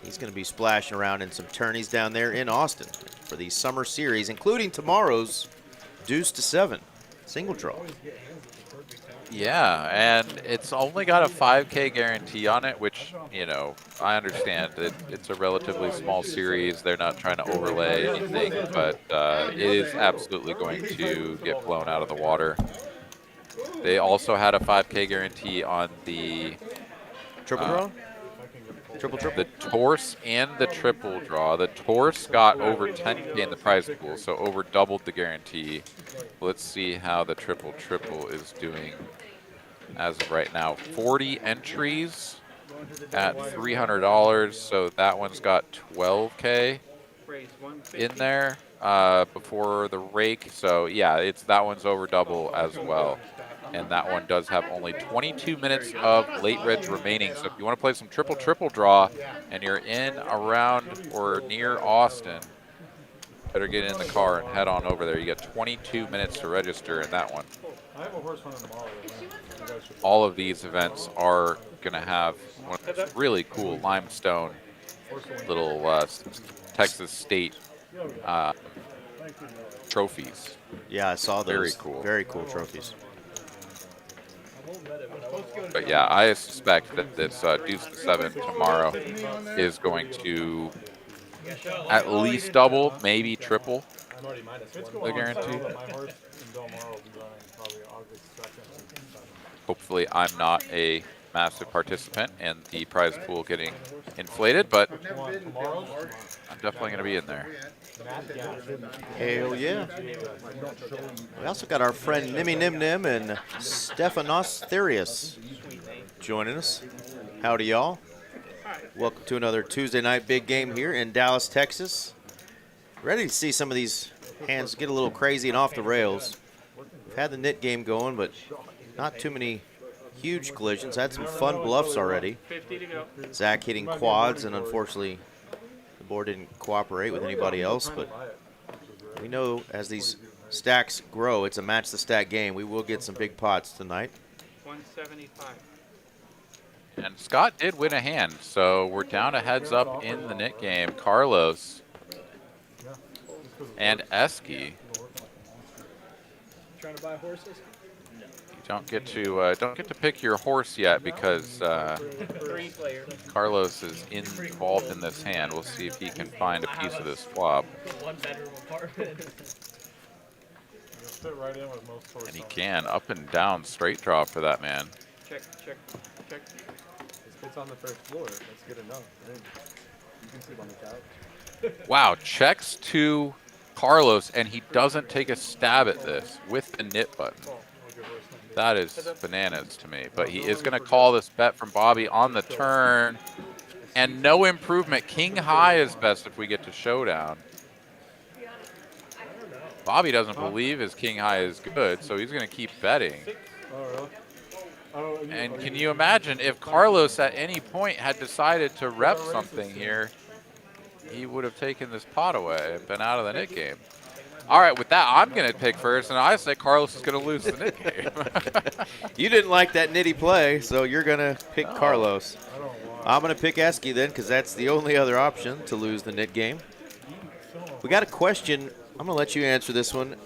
He's going to be splashing around in some tourneys down there in Austin for the summer series, including tomorrow's Deuce to 7 single draw. Yeah, and it's only got a 5K guarantee on it, which, you know, I understand that it's a relatively small series. They're not trying to overlay anything, but it is absolutely going to get blown out of the water. They also had a 5K guarantee on the Triple draw? Triple, triple. The torse and the triple draw. The torse got over 10K in the prize pool, so over doubled the guarantee. Let's see how the triple is doing as of right now. 40 entries at $300, so that one's got 12K in there before the rake. So yeah, that one's over double as well. And that one does have only 22 minutes of late reg remaining. So if you want to play some triple draw and you're in, around, or near Austin, better get in the car and head on over there. You get 22 minutes to register in that one. I have a horse running tomorrow. All of these events are going to have one of those really cool limestone little Texas State trophies. Yeah, I saw those. Very cool. Very cool trophies. But yeah, I suspect that this Deuce to 7 tomorrow is going to at least double, maybe triple the guarantee. Hopefully I'm not a massive participant and the prize pool getting inflated, but I'm definitely going to be in there. Hell yeah. We also got our friend Nimmy Nim Nim and Stefanos Therius joining us. Howdy, y'all. Welcome to another Tuesday night big game here in Dallas, Texas. Ready to see some of these hands get a little crazy and off the rails. We've had the nit game going, but not too many huge collisions. Had some fun bluffs already. Zach hitting quads, and unfortunately the board didn't cooperate with anybody else, but we know as these stacks grow, it's a match the stack game. We will get some big pots tonight. 175. And Scott did win a hand, so we're down a heads up in the nit game. Carlos and Eski. Trying to buy horses? Don't get to pick your horse yet because Carlos is involved in this hand. We'll see if he can find a piece of this flop. One-bedroom apartment. And he can. Up and down straight draw for that man. Check. It's on the first floor. That's good enough. You can sleep on the couch. Wow, checks to Carlos, and he doesn't take a stab at this with the nit button. That is bananas to me. But he is going to call this bet from Bobby on the turn. And no improvement. King high is best if we get to showdown. Bobby doesn't believe his king high is good, so he's going to keep betting. And can you imagine if Carlos at any point had decided to rep something here, he would have taken this pot away and been out of the nit game. All right, with that, I'm going to pick first, and I say Carlos is going to lose the nit game. You didn't like that nitty play, so you're going to pick Carlos. I'm going to pick Eski then, because that's the only other option to lose the nit game. We got a question. I'm going to let you answer this one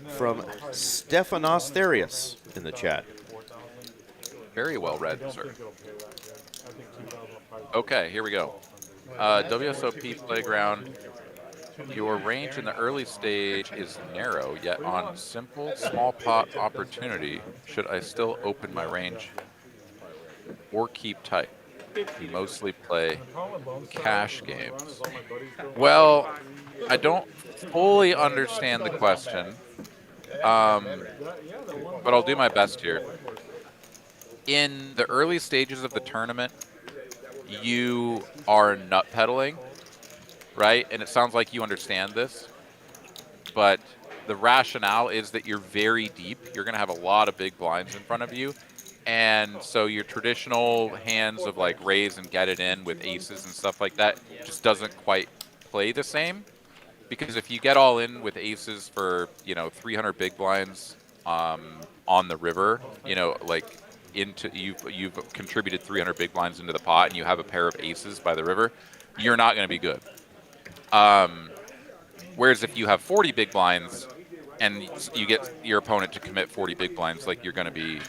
from Stefanos Therius in the chat. Very well read, sir. Okay, here we go. WSOP Playground. Your range in the early stage is narrow, yet on simple small pot opportunity, should I still open my range or keep tight? You mostly play cash games. Well, I don't fully understand the question, but I'll do my best here. In the early stages of the tournament, you are nut peddling, right? And it sounds like you understand this, but the rationale is that you're very deep. You're going to have a lot of big blinds in front of you. And so your traditional hands of like raise and get it in with aces and stuff like that just doesn't quite play the same. Because if you get all in with aces for, 300 big blinds on the river, like you've contributed 300 big blinds into the pot and you have a pair of aces by the river, you're not going to be good. Whereas if you have 40 big blinds and you get your opponent to commit 40 big blinds, like you're going to be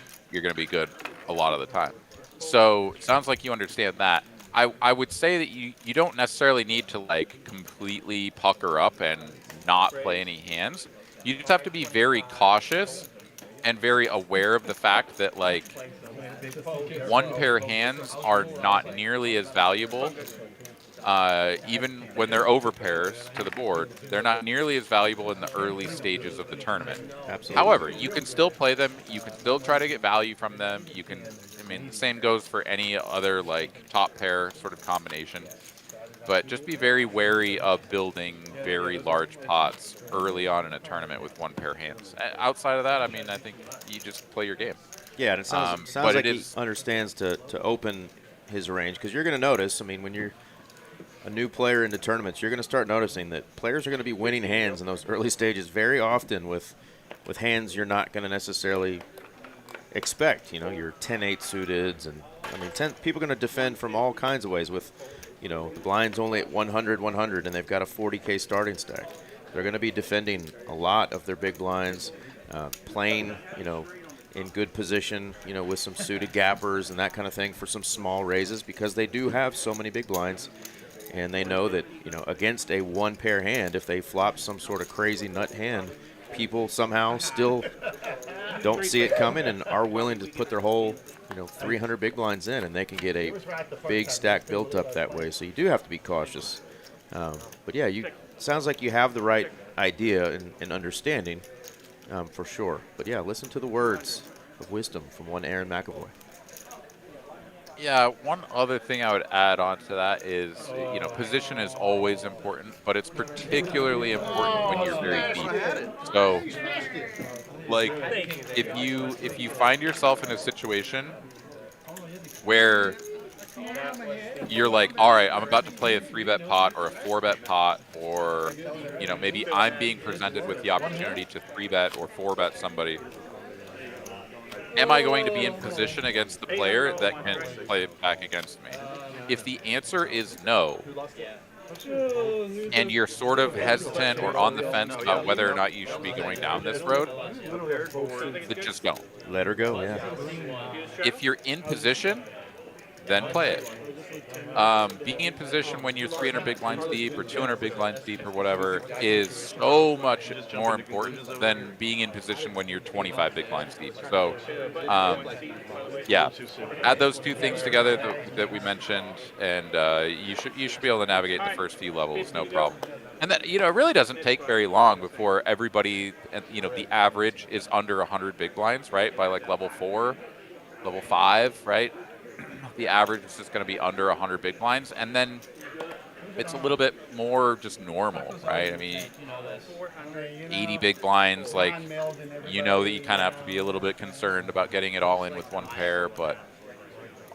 good a lot of the time. So it sounds like you understand that. I would say that you don't necessarily need to like completely pucker up and not play any hands. You just have to be very cautious and very aware of the fact that like one pair hands are not nearly as valuable. Even when they're over pairs to the board, they're not nearly as valuable in the early stages of the tournament. Absolutely. However, you can still play them. You can still try to get value from them. You can, I mean, the same goes for any other like top pair sort of combination. But just be very wary of building very large pots early on in a tournament with one pair hands. Outside of that, I mean, I think you just play your game. Yeah, and it sounds like he understands to open his range, because you're going to notice, I mean, when you're a new player into tournaments, you're going to start noticing that players are going to be winning hands in those early stages very often with hands you're not going to necessarily expect. You know, your 10-8 suited, and I mean, people are going to defend from all kinds of ways with, you know, the blind's only at 100, and they've got a 40K starting stack. They're going to be defending a lot of their big blinds, playing, you know, in good position, you know, with some suited gappers and that kind of thing for some small raises, because they do have so many big blinds. And they know that, you know, against a one-pair hand, if they flop some sort of crazy nut hand, people somehow still don't see it coming and are willing to put their whole, you know, 300 big blinds in, and they can get a big stack built up that way. So you do have to be cautious. But yeah, sounds like you have the right idea and understanding for sure. But yeah, listen to the words of wisdom from one Aaron McAvoy. Yeah, one other thing I would add on to that is, you know, position is always important, but it's particularly important when you're very deep. So, like, if you find yourself in a situation where you're like, all right, I'm about to play a 3-bet pot or a 4-bet pot, or, you know, maybe I'm being presented with the opportunity to 3-bet or 4-bet somebody. Am I going to be in position against the player that can play back against me? If the answer is no, and you're sort of hesitant or on the fence about whether or not you should be going down this road, then just don't. Let her go, yeah. If you're in position, then play it. Being in position when you're 300 big blinds deep or 200 big blinds deep or whatever is so much more important than being in position when you're 25 big blinds deep. So, yeah, add those two things together that we mentioned, and you should be able to navigate the first few levels, no problem. And that, you know, it really doesn't take very long before everybody, you know, the average is under 100 big blinds, right? By like level 4, level 5, right? The average is just going to be under 100 big blinds, and then it's a little bit more just normal, right? I mean, 80 big blinds, like, you know that you kind of have to be a little bit concerned about getting it all in with one pair, but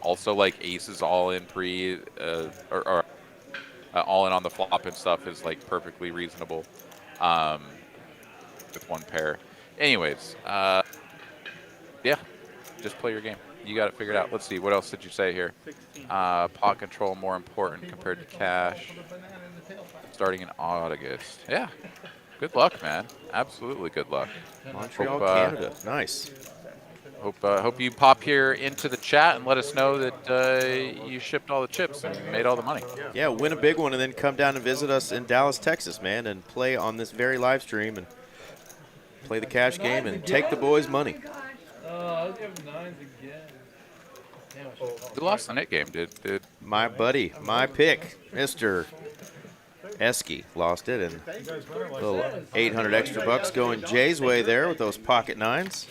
also like aces all in pre or all in on the flop and stuff is like perfectly reasonable with one pair. Anyways, yeah, just play your game. You got it figured out. Let's see. What else did you say here? Pot control more important compared to cash. Starting in August. Yeah. Good luck, man. Absolutely good luck. Montreal, Canada. Nice. Hope you pop here into the chat and let us know that you shipped all the chips and made all the money. Yeah, win a big one and then come down and visit us in Dallas, Texas, man, and play on this very live stream and play the cash game and take the boys' money. I was giving 9s again. Who lost the net game, dude? My buddy, my pick, Mr. Esky, lost it, and a little 800 extra bucks going Jay's way there with those pocket 9s.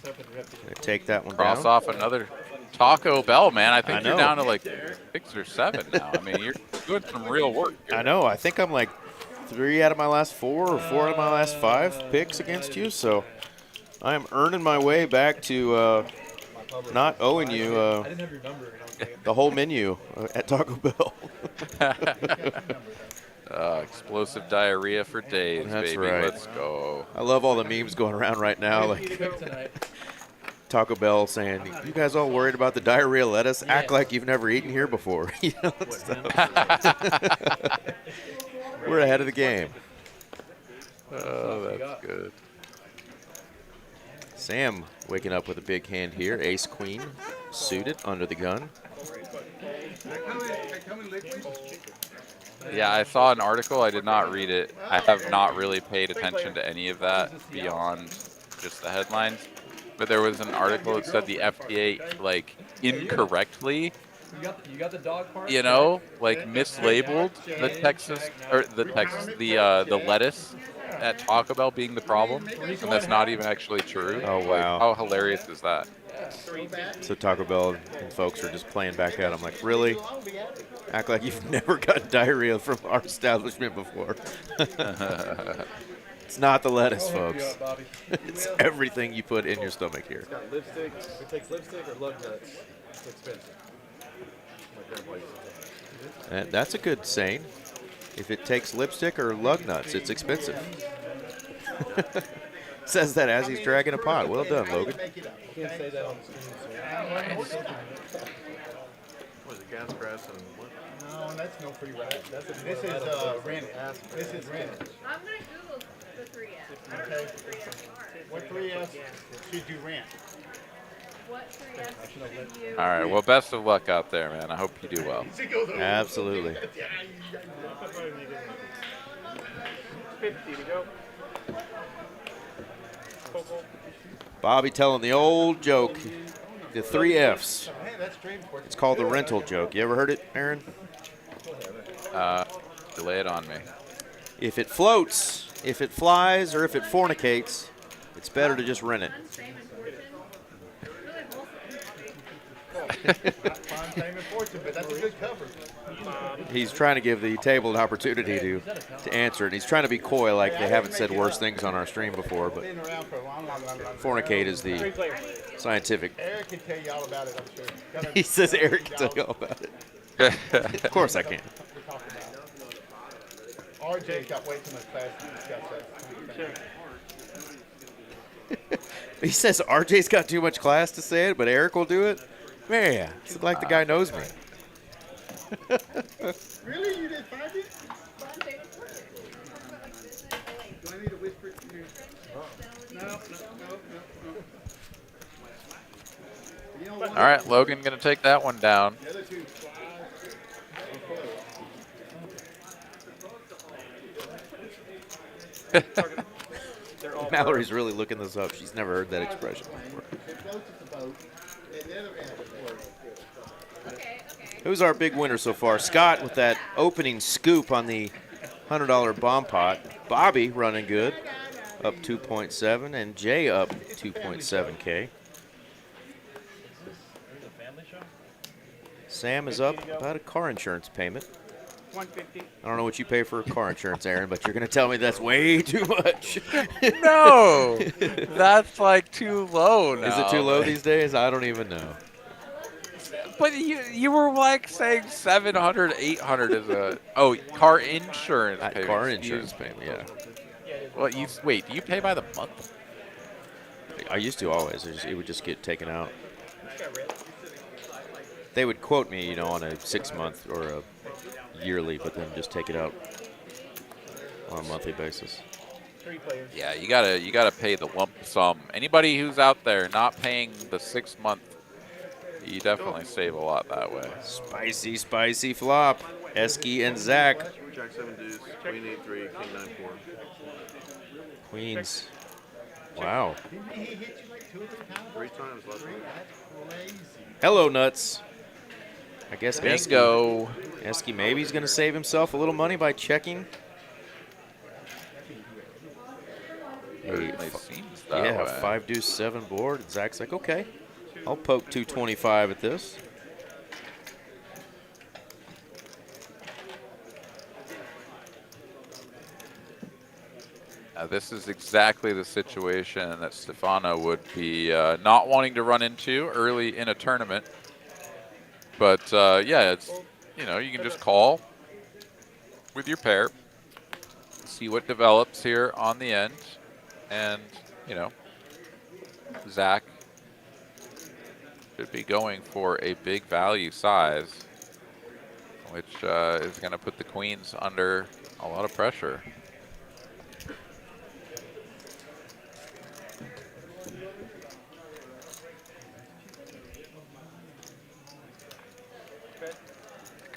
Gonna take that one Cross down. off another Taco Bell, man. I think you're down to like 6 or 7 now. I mean, you're doing some real work here. I know. I think I'm like 3 out of my last 4 or 4 out of my last 5 picks against you, so I am earning my way back to not owing you the whole menu at Taco Bell. Explosive diarrhea for days, That's baby. right. Let's go. I love all the memes going around right now, like Taco Bell saying, "You guys all worried about the diarrhea lettuce? Act like you've never eaten here before." You know, we're ahead of the game. Oh, that's good. Sam waking up with a big hand here. Ace Queen suited under the gun. Yeah, I saw an article. I did not read it. I have not really paid attention to any of that beyond just the headlines. but there was an article that said the FTA like incorrectly, You got the dog part. you know, like mislabeled the the lettuce at Taco Bell being the problem, and that's not even actually true. Oh, Like, wow. how hilarious is that? So Taco Bell and folks are just playing back at him like, really? Act like you've never gotten diarrhea from our establishment before. It's not the lettuce, folks. It's everything you put in your stomach here. It's got lipstick. If it takes lipstick or lug nuts, it's expensive. My grandpa used to say. And that's a good saying. If it takes lipstick or lug nuts, it's expensive. Says that as he's dragging a pot. Well done, Logan. Can't say that on the screen. What is it, gas grass and what? No, that's no free ride. This is rented. This is rented. I'm gonna Google the 3S. Okay. What 3S should you rent? What 3S should you? All right, well, best of luck out there, man. I hope you do well. Absolutely. 50 to go. Focal. Bobby telling the old joke, the 3 Fs. Hey, that's Dreamport. It's called the rental joke. You ever heard it, Aaron? Lay it on me. If it floats, if it flies, or if it fornicates, it's better to just rent it. Fame and fortune. Really wholesome. Fine, fame, and fortune, but that's a good cover. He's trying to give the table an opportunity to answer it. He's trying to be coy, like they haven't said worse things on our stream before, but Been around for a long, long, long, long fornicate is the scientific. Eric can tell you all about it, I'm sure. He says Eric can tell you all about it. Of course I can. RJ's got way too much class to discuss that. He says RJ's got too much class to say it, but Eric will do it? Man, it's like the guy knows me. Really? You didn't find it? Fame and fortune. Talk about like business, like Do I need to whisper it to you? No. You know what? All right, Logan gonna take that one down. The other two Mallory's really looking this up. She's never heard that expression before. It floats at the boat, and the other end of it works. okay. Who's our big winner so far? Scott with that opening scoop on the $100 bomb pot. Bobby running good, up 2.7, and Jay up 2.7K. Sam is up about a car insurance payment. 150. I don't know what you pay for car insurance, Aaron, but you're going to tell me that's way too much. No, that's like too low now. Is it too low these days? I don't even know. But you were like saying 700, 800 is a car insurance payment. Car insurance payment, yeah. Well, wait, do you pay by the month? I used to always. It would just get taken out. They would quote me, on a 6-month or a yearly, but then just take it out on a monthly basis. Yeah, you gotta pay the lump sum. Anybody who's out there not paying the 6-month, you definitely save a lot that way. Spicy flop. Esky and Zach. Jack 7 deuce, queen 8-3, king 9-4. Queens. Wow. Didn't he hit you like 2 or 3 times? 3 times last week. That's crazy. Hello, Nuts. I guess Bingo. Esky maybe he's going to save himself a little money by checking. Certainly seems that Yeah, way. 5 deuce 7 board. And Zach's like, okay, I'll poke 225 at this. This is exactly the situation that Stefano would be not wanting to run into early in a tournament. But yeah, it's you can just call with your pair, see what develops here on the end, and Zach should be going for a big value size, which is going to put the queens under a lot of pressure.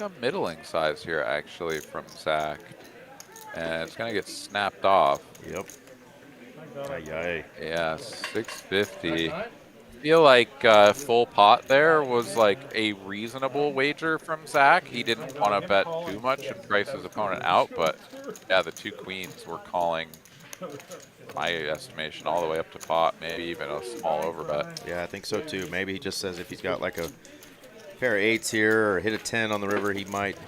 A middling size here actually from Zach, and it's gonna get snapped off. Yep. Aye, Yeah, 650. Feel like full pot there was like a reasonable wager from Zach. He didn't want to bet too much and price his opponent out, but yeah, the 2 queens were calling, my estimation, all the way up to pot, maybe even a small overbet. Yeah, I think so too. Maybe he just says if he's got like a pair of 8s here or hit a 10 on the river, he might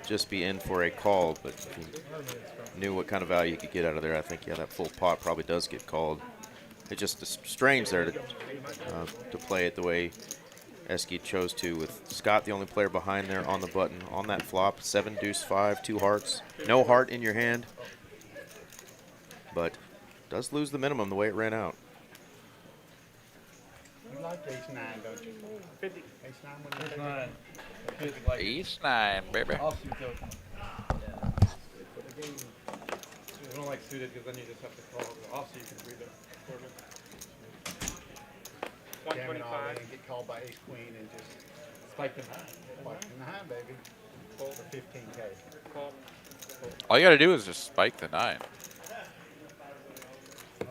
just be in for a call. But if he knew what kind of value he could get out of there, I think, yeah, that full pot probably does get called. It's just strange there to play it the way Eski chose to, with Scott the only player behind there on the button on that flop. 7 deuce 5, 2 hearts, no heart in your hand, but does lose the minimum the way it ran out. You like ace-9, don't you? 50. Ace-9 when you Ace-9. take it. Ace-9, baby. Offsuit token. We don't like suited because then you just have to call the offsuit. You can read it. Jam it all 125. in, get called by ace-queen and just Spike the 9. spike in the hand, baby. For 15K. Call. All you got to do is just spike the 9. I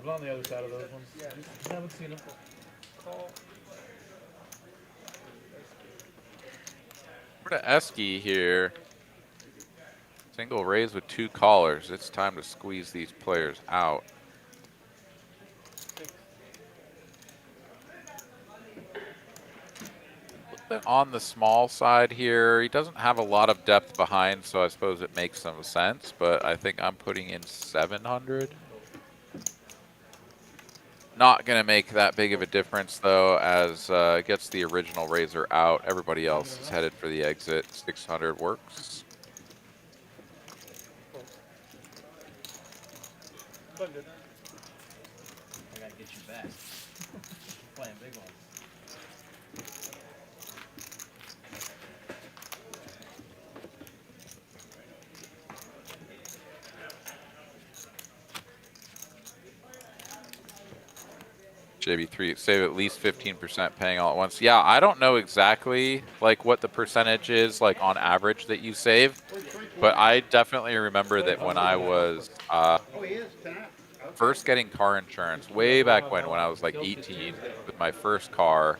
was on the other side of those ones. Yeah, I haven't seen them. Call. Over to Eski here. Single raise with 2 callers. It's time to squeeze these players out. A little bit on the small side here. He doesn't have a lot of depth behind, so I suppose it makes some sense, but I think I'm putting in 700. Not going to make that big of a difference, though, as gets the original raiser out. Everybody else is headed for the exit. 600 works. I gotta get you back. Playing big ones. JB3, save at least 15% paying all at once. Yeah, I don't know exactly like what the percentage is like on average that you save, but I definitely remember that when I was first getting car insurance way back when I was like 18 with my first car,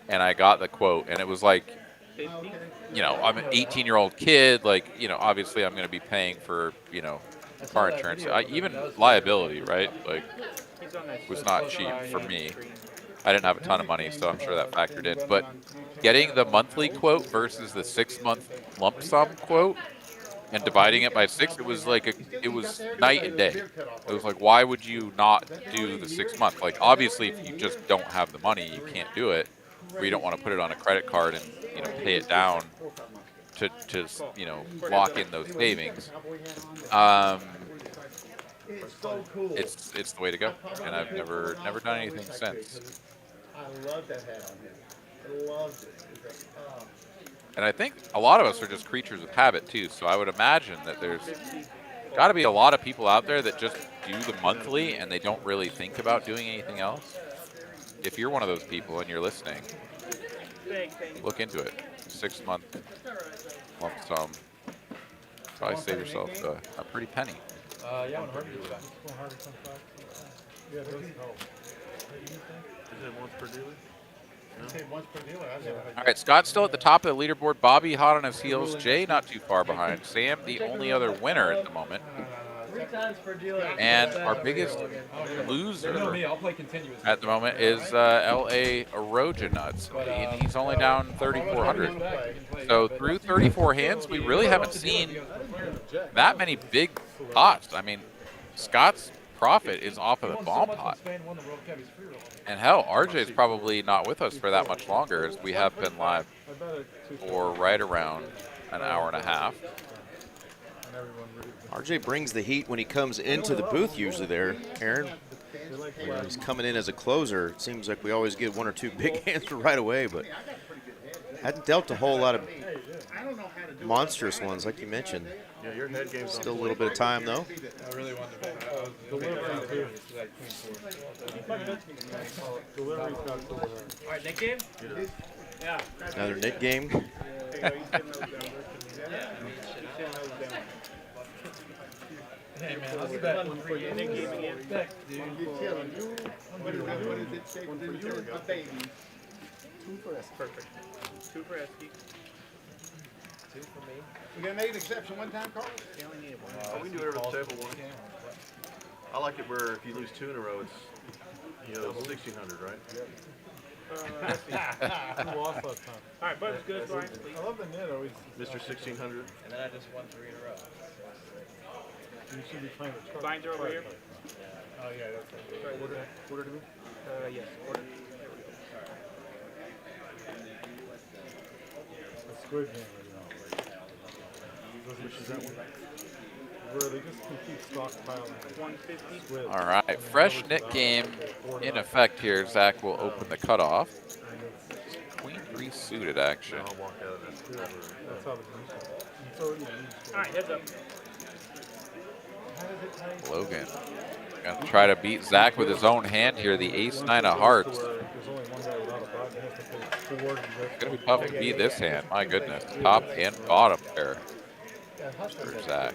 and I got the quote, and it was like, you know, I'm an 18-year-old kid, like, you know, obviously I'm going to be paying for, you know, car insurance, even liability, right? Like, was not cheap for me. I didn't have a ton of money, so I'm sure that factored in. But getting the monthly quote versus the 6-month lump sum quote and dividing it by 6, it was like it was night and day. It was like, why would you not do the 6-month? Like, obviously, if you just don't have the money, you can't do it, or you don't want to put it on a credit card and, you know, pay it down to you know, lock in those savings. It's so cool. It's the way to go, and I've never done anything since. I love that hat on him. I loved it. It's like, And I think a lot of us are just creatures of habit too. So I would imagine that there's got to be a lot of people out there that just do the monthly and they don't really think about doing anything else. If you're one of those people and you're listening, look into it. 6-month lump sum. Probably save yourself a pretty penny. Yeah, when Harvey gets back. When Harvey comes back. Yeah, it doesn't help. Is it once per dealer? once per dealer. I've never heard All right, Scott's still at the top of the leaderboard. Bobby hot on his heels. Jay not too far behind. Sam, the only other winner at the moment. 3 times per dealer. And our biggest loser No, me. I'll play continuous. at the moment is LA Erogen Nuts. He's only down 3,400. So through 34 hands, we really haven't seen that many big pots. I mean, Scott's profit is off of the bomb pot. And hell, RJ's probably not with us for that much longer, as we have been live for right around an hour and a half. RJ brings the heat when he comes into the booth usually there, Aaron. When he's coming in as a closer, it seems like we always get 1 or 2 big hands right away, but hadn't dealt a whole lot of monstrous ones like you mentioned. Yeah, your head game's Still a little bit of time though. I really wanted to Alright, Nick game? Another knit game. Hey man, let's bet. Nick game again. You're telling you, what is it take to do a baby? Perfect. 2 for Esky. 2 for me. You gonna make an exception one time, Carlos? You only need one. We can do whatever the table wants. I like it where if you lose 2 in a row, it's, you know, 1,600, right? Let's see. Who lost last time? All right, Bud's good, Brian. I love the net always. Mr. 1,600. And then I just won 3 in a row. You should be playing the truck. Blinds are over here. Oh yeah, that's right. Quarter to me? Yes, quarter. The squid game right now. Which is that one? Where they just can keep stockpiling 150. squid. All right, fresh Nick game in effect here. Zach will open the cutoff. Queen 3 suited action. I'll walk out of this. That's how the beach. It's already used. All right, heads up. Logan gonna try to beat Zach with his own hand here. The ace-9 of hearts. There's only one guy without a button. He has to play 4 to It's gonna be tough to beat this hand. My goodness, top and bottom pair for Zach.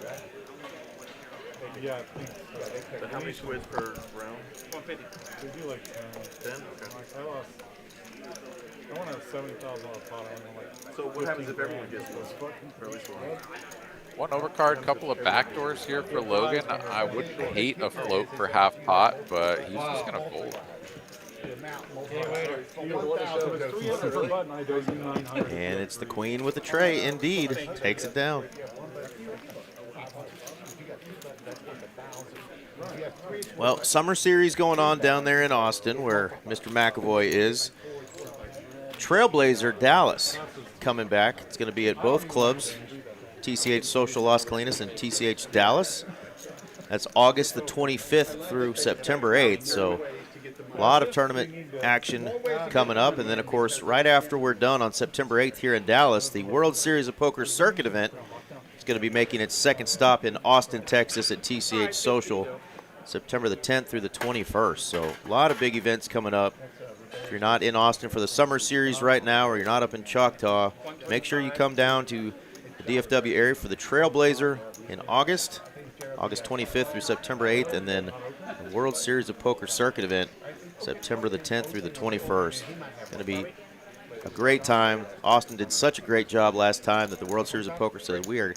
Yeah, I think But how many squids per round? 150. they do like 10? Okay. I lost. I want to have $70,000 pot. I like. So what happens if everyone gets one? Or at least one? One overcard, couple of backdoors here for Logan. I wouldn't hate a float for half pot, but he's just gonna fold. And it's the queen with the tray, indeed. Takes it down. Well, summer series going on down there in Austin where Mr. McAvoy is. Trailblazer Dallas coming back. It's going to be at both clubs, TCH Social Las Colinas and TCH Dallas. That's August the 25th through September 8th, so a lot of tournament action coming up. And then, of course, right after we're done on September 8th here in Dallas, the World Series of Poker Circuit event is going to be making its second stop in Austin, Texas at TCH Social, September the 10th through the 21st. So a lot of big events coming up. If you're not in Austin for the summer series right now, or you're not up in Choctaw, make sure you come down to the DFW area for the Trailblazer in August 25th through September 8th, and then the World Series of Poker Circuit event, September the 10th through the 21st. Going to be a great time. Austin did such a great job last time that the World Series of Poker said we are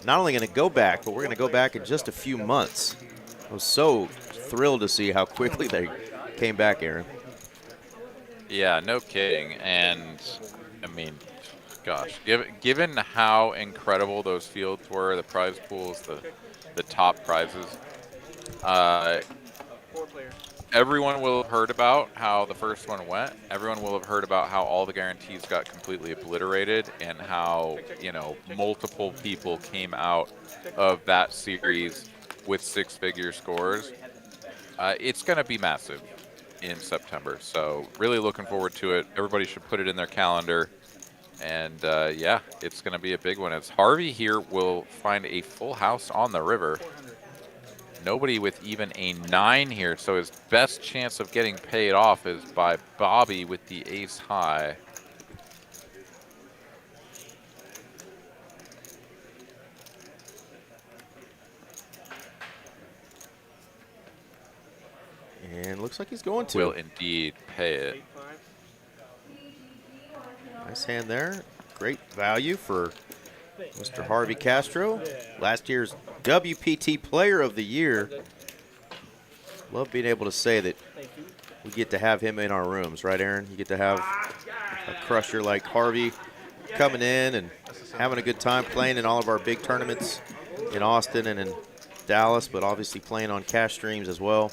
not only going to go back, but we're going to go back in just a few months. I was so thrilled to see how quickly they came back, Aaron. Yeah, no kidding. And, I mean, gosh, given how incredible those fields were, the prize pools, the top prizes, everyone will have heard about how the first one went. Everyone will have heard about how all the guarantees got completely obliterated and how, you know, multiple people came out of that series with 6-figure scores. It's going to be massive in September, so really looking forward to it. Everybody should put it in their calendar, and yeah, it's going to be a big one. As Harvey here will find a full house on the river. Nobody with even a 9 here, so his best chance of getting paid off is by Bobby with the ace high. And looks like he's going to. Will indeed pay it. Nice hand there. Great value for Mr. Harvey Castro. Last year's WPT Player of the Year. Love being able to say that we get to have him in our rooms, right, Aaron? You get to have a crusher like Harvey coming in and having a good time playing in all of our big tournaments in Austin and in Dallas, but obviously playing on cash streams as well.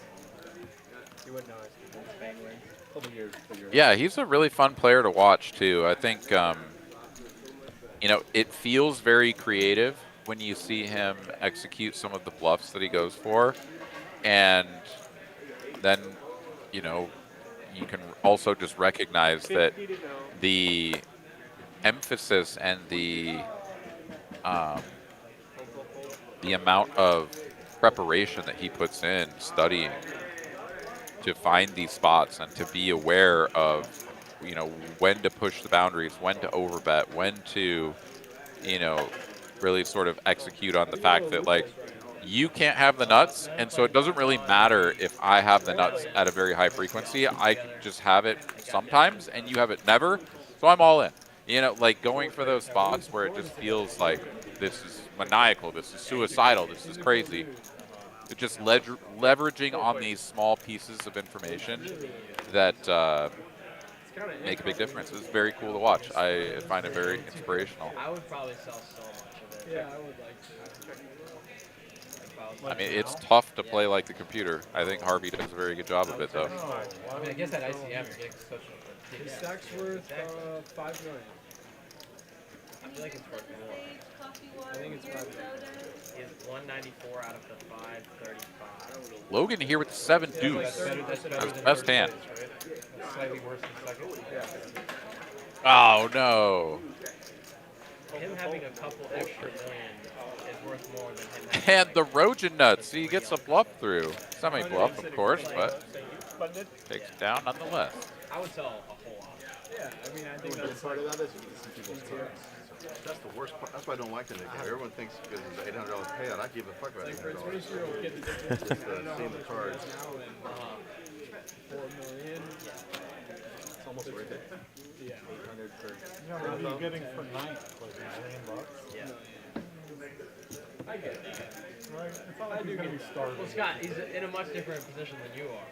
Yeah, he's a really fun player to watch, too. I think, you know, it feels very creative when you see him execute some of the bluffs that he goes for. And then, you know, you can also just recognize that the emphasis and the amount of preparation that he puts in studying to find these spots and to be aware of, you know, when to push the boundaries, when to overbet, when to, you know, really sort of execute on the fact that like you can't have the nuts, and so it doesn't really matter if I have the nuts at a very high frequency. I can just have it sometimes, and you have it never. So I'm all in. You know, like going for those spots where it just feels like this is maniacal, this is suicidal, this is crazy. It's just leveraging on these small pieces of information that make a big difference. It's very cool to watch. I find it very inspirational. I would probably sell so much of it. Yeah, I would like to. I mean, it's tough to play like the computer. I think Harvey does a very good job of it, though. I mean, I guess at ICM, you're getting such a His stack's worth $5 million. I feel like it's worth more. I think it's $5 million. He has 194 out of the 535. Logan here with 7 deuce. That's That's better than best first hand. place, right? That's slightly worse than second. Oh, no. Him having a couple extra million is worth more than him having And the Rojan nuts. He gets a bluff through. Semi-bluff, of course, but takes it down nonetheless. I would sell a whole lot. Yeah, I mean, I think The that's part like, of that is you see people's cards. That's the worst part. That's why I don't like the Nick. Everyone thinks because it's an $800 payout, I give a fuck about like for $800. 20-year-old kid, the difference is, I don't know how Seeing the much he cards. has now and $4 million. It's almost worth it. Yeah. 800 for. You know, what are you getting for ninth? Like $1 million? Yeah. I get it. Right? It's not like he's going to be starving. Well, Scott, he's in a much different position than you are.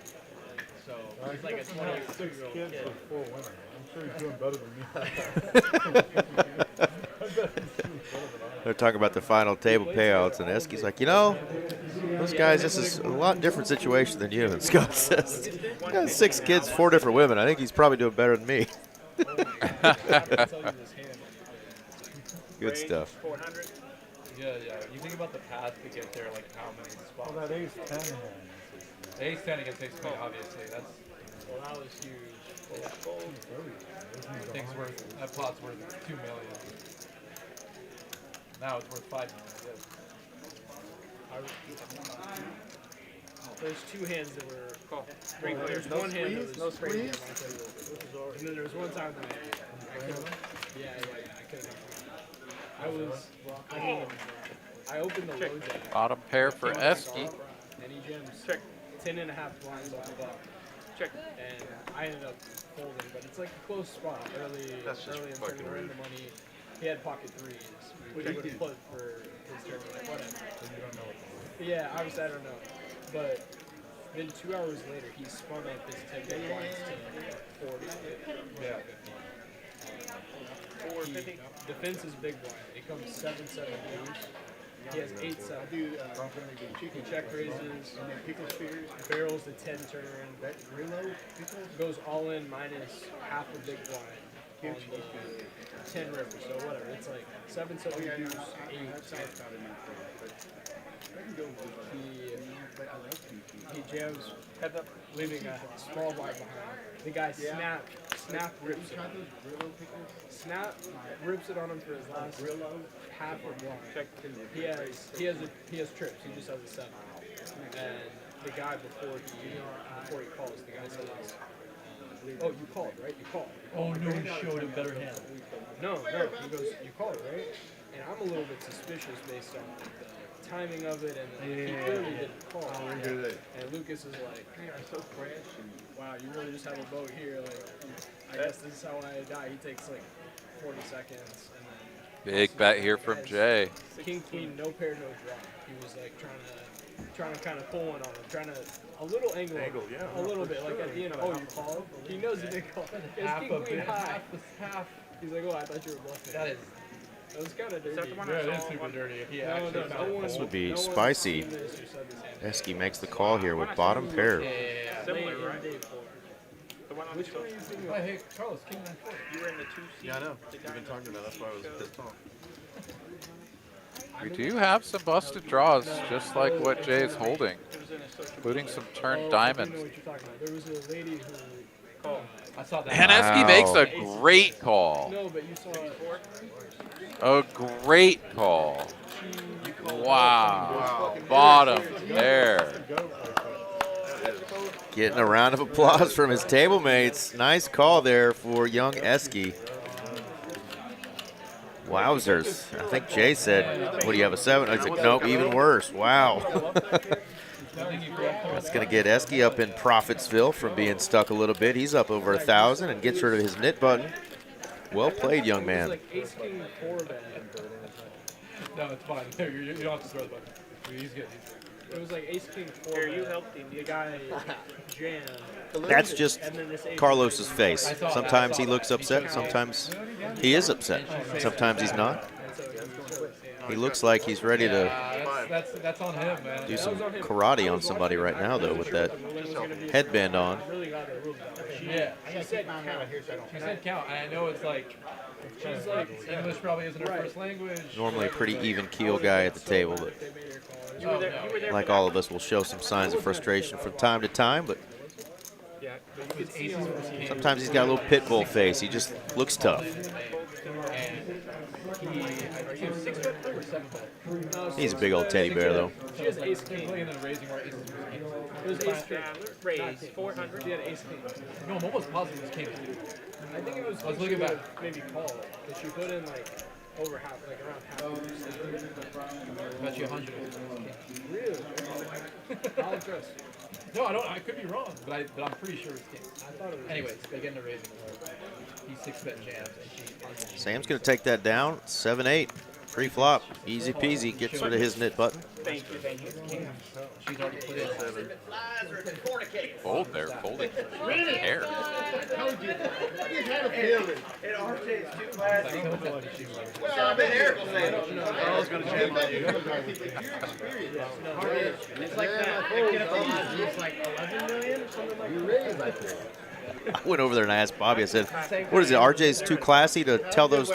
So he's like a He doesn't have 6 22-year-old kids kid. with 4 women. I'm sure he's doing better than me. I bet he's doing better than I They're talking about the final table payouts, and Eski's like, you know, those guys, this is a lot different situation than you. And Scott says, he got 6 kids, 4 different women. I think he's probably doing better than me. Good stuff. 400. Yeah, yeah. You think about the path to get there, like how many spots. Well, that ace 10 hand. Ace 10 against ace queen, obviously. That's Well, that was huge. thing's worth. That pot's worth $2 million. Now it's worth $5 million. There's 2 hands that were straight players. One hand that was straight players on the table. And then there was one time that I couldn't. Yeah, I couldn't. I opened the low jack. Bottom pair for Eski. And he jams 10.5 blinds off the bottom. Check. And I ended up folding, but it's like a close spot early in the tournament. We're in the money. He had pocket 3s, which he would have put for his tournament. Like, whatever. Yeah, obviously I don't know. But then 2 hours later, he spun up his 10 big blinds to 40. Yeah. 450. Defense is big blind. It comes 7-7 deuce. He has 8-7. He check raises, barrels the 10 turn, goes all in minus half a big blind on the 10 river. So whatever. It's like 7-7 deuce, 8. He jams, leaving a small blind behind. The guy snap rips it. Snap rips it on him for his last half a blind. He has trips. He just has a 7. And the guy before he calls, the guy says, "Oh, you called, right? You called." Oh no, he showed a better hand. No. He goes, "You called, right?" And I'm a little bit suspicious based on the timing of it, and he clearly didn't call. And Lucas is like, "Hey, I'm so fresh, and wow, you really just have a boat here. Like, I guess this is how I die." He takes like 40 seconds, and then Big bet here from Jay. King Queen, no pair, no draw. He was like trying to kind of pull one on him, a little angle, a little bit, like at the end. Oh, you called? He knows he didn't call. It's King Queen high. Half. He's like, "Oh, I thought you were bluffing." That was kind of dirty. Yeah, it is super dirty. He actually found no it. one- This would be no one's spicy. seen this or said this hand. Eski makes the call here with bottom pair. Yeah. Similar, Late in right? day 4. The one on Which the one are you thinking Oh, of? hey, Carlos, King 9-4. You were in the 2 seat. Yeah, I know. We've been talking about. That's why I was pissed off. We do have some busted draws, just like what Jay is holding, It was in a social. including some Oh, turned I do diamonds. know what you're talking about. There was a lady who. I saw that. And Eski makes a great call. No, but you saw it. A great call. Wow. Bottom there. Getting a round of applause from his table mates. Nice call there for young Eski. Wowzers. I think Jay said, what do you have, a 7? I said, nope, even worse. Wow. That's going to get Esky up in Profitsville from being stuck a little bit. He's up over 1,000 and gets rid of his knit button. Well played, young man. Like ace king 4 bet. No, it's fine. You don't have to throw the button. He's good. It was like ace king 4. Here, you helped him. The guy jammed. That's just Carlos's face. Sometimes he looks upset. Sometimes he is upset. Sometimes he's not. He looks like he's ready to That's on him, man. do some karate on somebody right now, though, with that headband on. Yeah. She said count. And I know it's like, she's like, English probably isn't her first language. Normally a pretty even keel guy at the table, but like all of us, will show some signs of frustration from time to time, but sometimes he's got a little pit bull face. He just looks tough. He's a big old teddy bear, though. She has ace king. Playing and raising right aces. It was ace king. Raise 400. She had ace king. No, I'm almost positive this came to I think it was. I was looking back. Maybe call. But she put in like over half, like around half. Bet you 100. Really? I'll address. No, I don't. I could be wrong, but I'm pretty sure it's king. I thought it was. Anyways, they get into raising. He's 6-bet jams, and she. Sam's going to take that down. 7-8. Pre-flop. Easy peasy. Gets rid of his knit button. Thank you, thank you. She's already put in 7. Fold there, folding. Hair. I just had a feeling. Well, I bet Eric will say it. I was going to jam on you. It's like that. It's like 11 million or something like that. You raised like that. I went over there and I asked Bobby, I said, what is it, RJ's too classy to tell those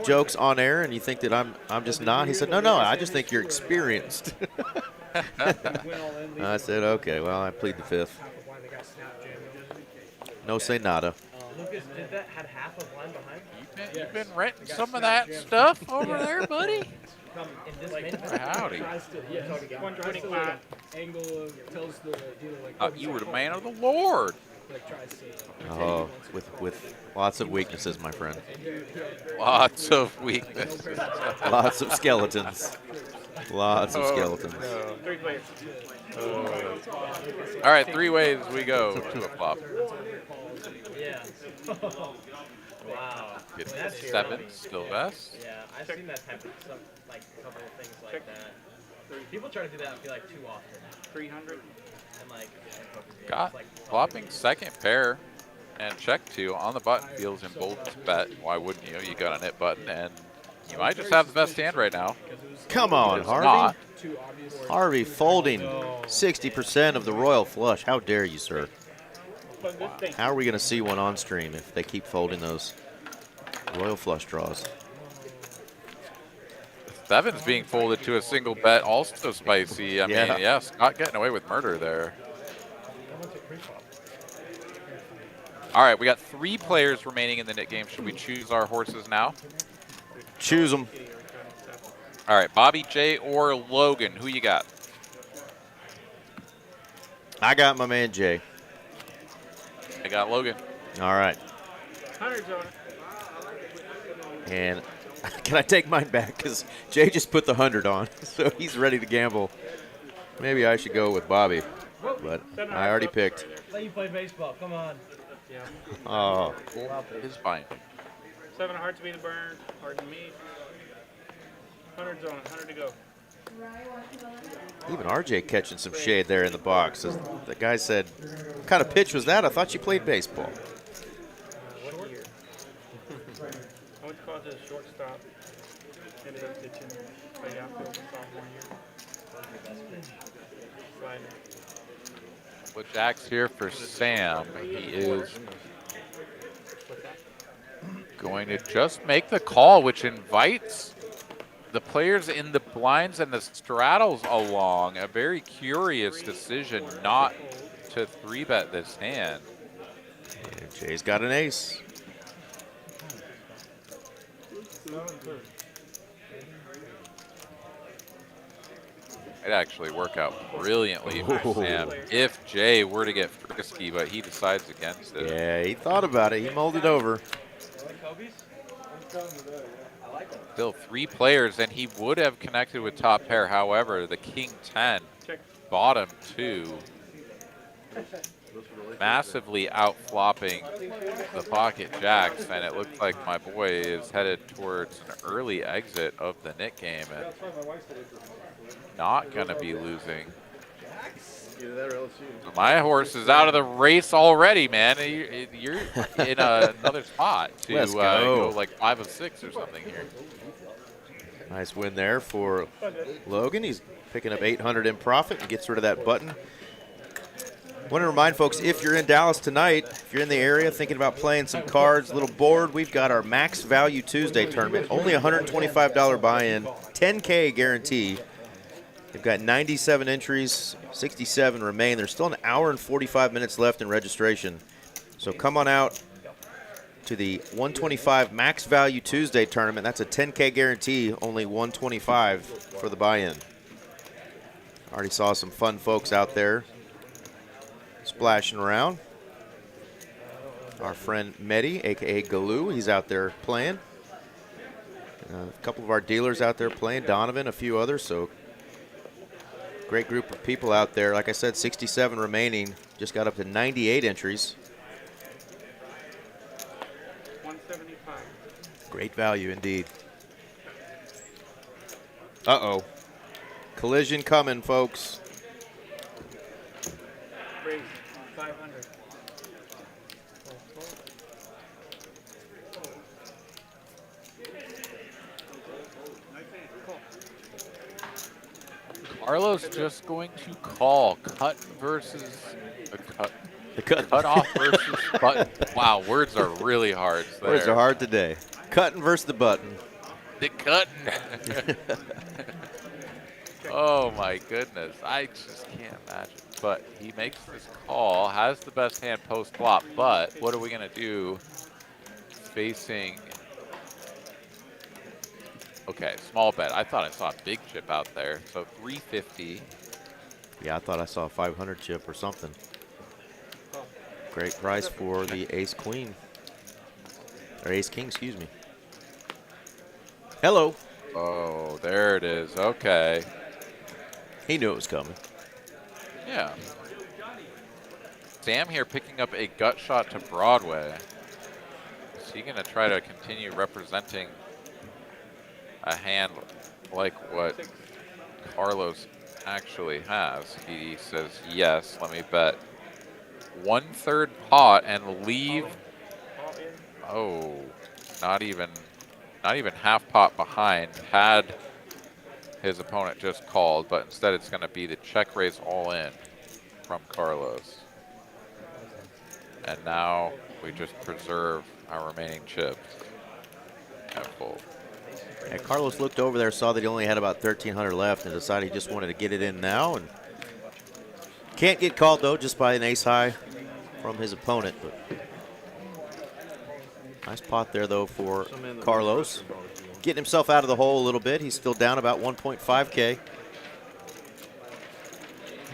jokes on air and you think that I'm just not? He said, no, I just think you're experienced. I said, okay, well, I plead the fifth. No say nada. Lucas did that, had half a blind behind. You've been renting some of that stuff over there, buddy? In this main Howdy. Yeah, 125 angle tells the dealer like. You were the man of the Lord. Like tries to. Oh, with lots of weaknesses, my friend. Lots of weaknesses. Lots of skeletons. Lots of skeletons. 3 players. All right, 3 ways we go to a flop. Yeah. Wow. Get That's 7, still best. Yeah, I've seen that type of some, like a couple of things like that. People try to do that, I feel like, too often. 300. And like, Got flopping second pair and check 2 on the button feels emboldened to bet. Why wouldn't you? You got a knit button and you might just have the best hand right now. Come on, It's Harvey. not. Harvey folding 60% of the royal flush. How dare you, sir? How are we going to see one on stream if they keep folding those royal flush draws? 7's being folded to a single bet, also spicy. I mean, yeah, Scott getting away with murder there. All right, we got 3 players remaining in the knit game. Should we choose our horses now? Choose them. All right, Bobby, Jay, or Logan. Who you got? I got my man Jay. I got Logan. All right. 100's on it. And can I take mine back? Because Jay just put the 100 on, so he's ready to gamble. Maybe I should go with Bobby, but I already picked. let you play baseball. Come on. Yeah. Oh, It's fine. 7 of hearts being burned. Hard to meet. 100's on it. 100 to go. even RJ catching some shade there in the box. The guy said, what kind of pitch was that? I thought you played baseball. What year? I went to college as a shortstop. Ended up pitching. Played outfield sophomore year. Sliding. Well, Jack's here for Sam. He is going to just make the call, which invites the players in the blinds and the straddles along. A very curious decision not to 3-bet this hand. And Jay's got an ace. It actually worked out brilliantly for Sam if Jay were to get frisky, but he decides against it. Yeah, he thought about it. He mulled it over. Still 3 players, and he would have connected with top pair. However, the king 10 bottom 2, massively out-flopping the pocket jacks, and it looks like my boy is headed towards an early exit of the Nick game and not going to be losing. My horse is out of the race already, man. You're in another spot to Let's go like 5 of 6 or something here. Nice win there for Logan. He's picking up 800 in profit and gets rid of that button. Want to remind folks, if you're in Dallas tonight, if you're in the area thinking about playing some cards, a little bored, we've got our Max Value Tuesday tournament. Only $125 buy-in, 10K guarantee. They've got 97 entries, 67 remain. There's still an hour and 45 minutes left in registration. So come on out to the 125 Max Value Tuesday tournament. That's a 10K guarantee, only 125 for the buy-in. Already saw some fun folks out there splashing around. Our friend Mehdi, aka Galoo, he's out there playing. A couple of our dealers out there playing, Donovan, a few others, so great group of people out there. Like I said, 67 remaining, just got up to 98 entries. 175. Great value indeed. Uh-oh. Collision coming, folks. Raise 500. Carlos just going to call cut versus cut. The cut. Cut off versus button. Wow, words are really hard. There. Words are hard today. Cutting versus the button. The cutting. Oh my goodness, I just can't imagine. But he makes this call, has the best hand post flop, but what are we gonna do facing? Okay, small bet. I thought I saw a big chip out there, so 350. Yeah, I thought I saw a 500 chip or something. Great price for the ace-queen. Or ace-king, excuse me. Hello. Oh, there it is. Okay. He knew it was coming. Yeah. Sam here picking up a gut shot to Broadway. Is he going to try to continue representing a hand like what Carlos actually has? He says, yes, let me bet 1/3 pot and leave. Oh, not even half pot behind. Had his opponent just called, but instead it's going to be the check raise all in from Carlos. And now we just preserve our remaining chips and fold. Yeah, Carlos looked over there, saw that he only had about 1,300 left, and decided he just wanted to get it in now. And can't get called, though, just by an ace high from his opponent. But nice pot there, though, for Carlos. Getting himself out of the hole a little bit. He's still down about 1.5K.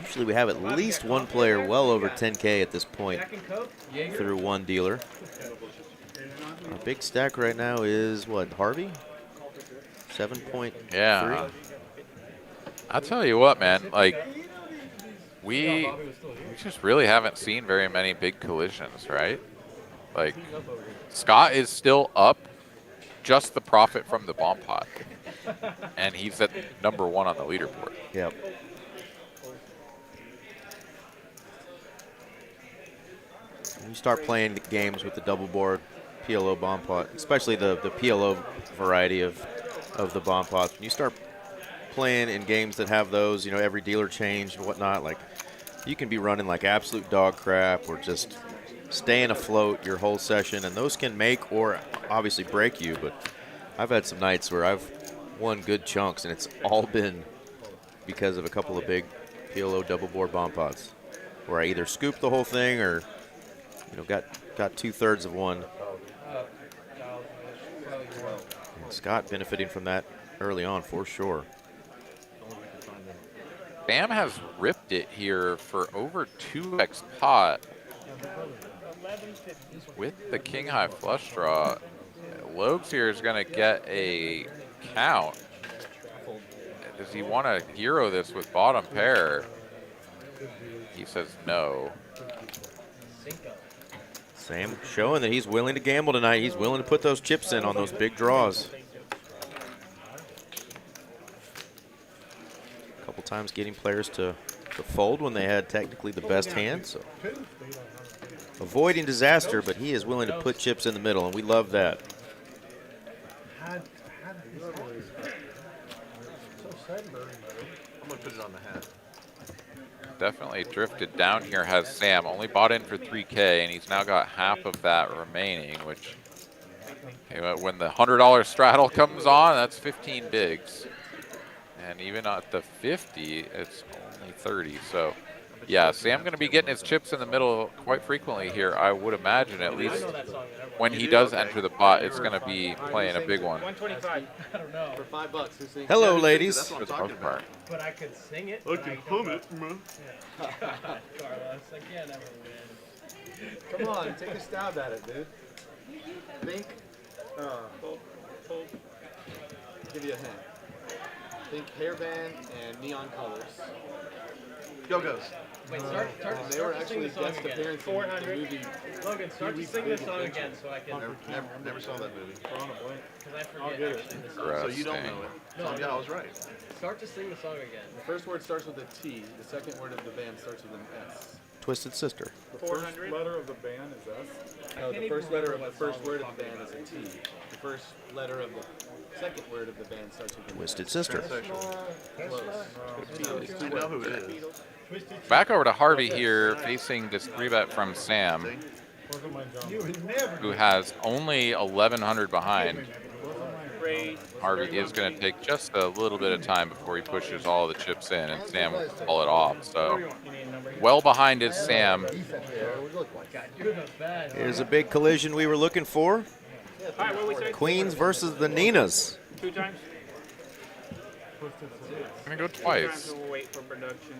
Usually we have at least one player well over 10K at this point through one dealer. Our big stack right now is, what, Harvey? 7.3? Yeah. I'll tell you what, man. Like, we just really haven't seen very many big collisions, right? Like, Scott is still up just the profit from the bomb pot. And he's at #1 on the leaderboard. Yep. When you start playing games with the double board PLO bomb pot, especially the PLO variety of the bomb pots, when you start playing in games that have those, you know, every dealer change and whatnot, like, you can be running like absolute dog crap or just staying afloat your whole session, and those can make or obviously break you. But I've had some nights where I've won good chunks, and it's all been because of a couple of big PLO double board bomb pots where I either scooped the whole thing or, you know, got 2/3 of one. And Scott benefiting from that early on for sure. Bam has ripped it here for over 2x pot with the king high flush draw. Logs here is going to get a count. Does he want to hero this with bottom pair? He says no. Sam showing that he's willing to gamble tonight. He's willing to put those chips in on those big draws. A couple times getting players to fold when they had technically the best hand. So avoiding disaster, but he is willing to put chips in the middle, and we love that. I'm gonna put it on the hat. Definitely drifted down here, has Sam. Only bought in for 3K, and he's now got half of that remaining, which when the $100 straddle comes on, that's 15 bigs. And even at the 50, it's only 30. So, yeah, Sam going to be getting his chips in the middle quite frequently here, I would imagine, at least when he does enter the pot, it's going to be playing a big one. 125. I don't know. For $5. Hello, ladies. That's what I'm For the talking most about. part. But I could sing it. I can hum it, man. Carlos, I can't ever win. Come on, take a stab at it, dude. Think. Give you a hint. Think hairband and neon colors. Go-Go's. Wait, start They were to sing actually the song guest again. appearance in the movie. Logan, start to sing the song again so I can. Never saw that movie. Because I forget actually the song. So you don't know it. No, Yeah, I was right. Start to sing the song again. The first word starts with a T. The second word of the band starts with an S. Twisted Sister. The first letter of the band is S. No, the first letter of the first word of the band is a T. The first letter of the second word of the band starts with an Twisted S. Sister. Close. I know who it is. Back over to Harvey here, facing this 3-bet from Sam, who has only 1,100 behind. Harvey is going to take just a little bit of time before he pushes all the chips in, and Sam will call it off. So, well behind is Sam. Here's a big collision we were looking for. Queens versus the Ninas. 2 times. I'm going to go twice. We'll wait for production.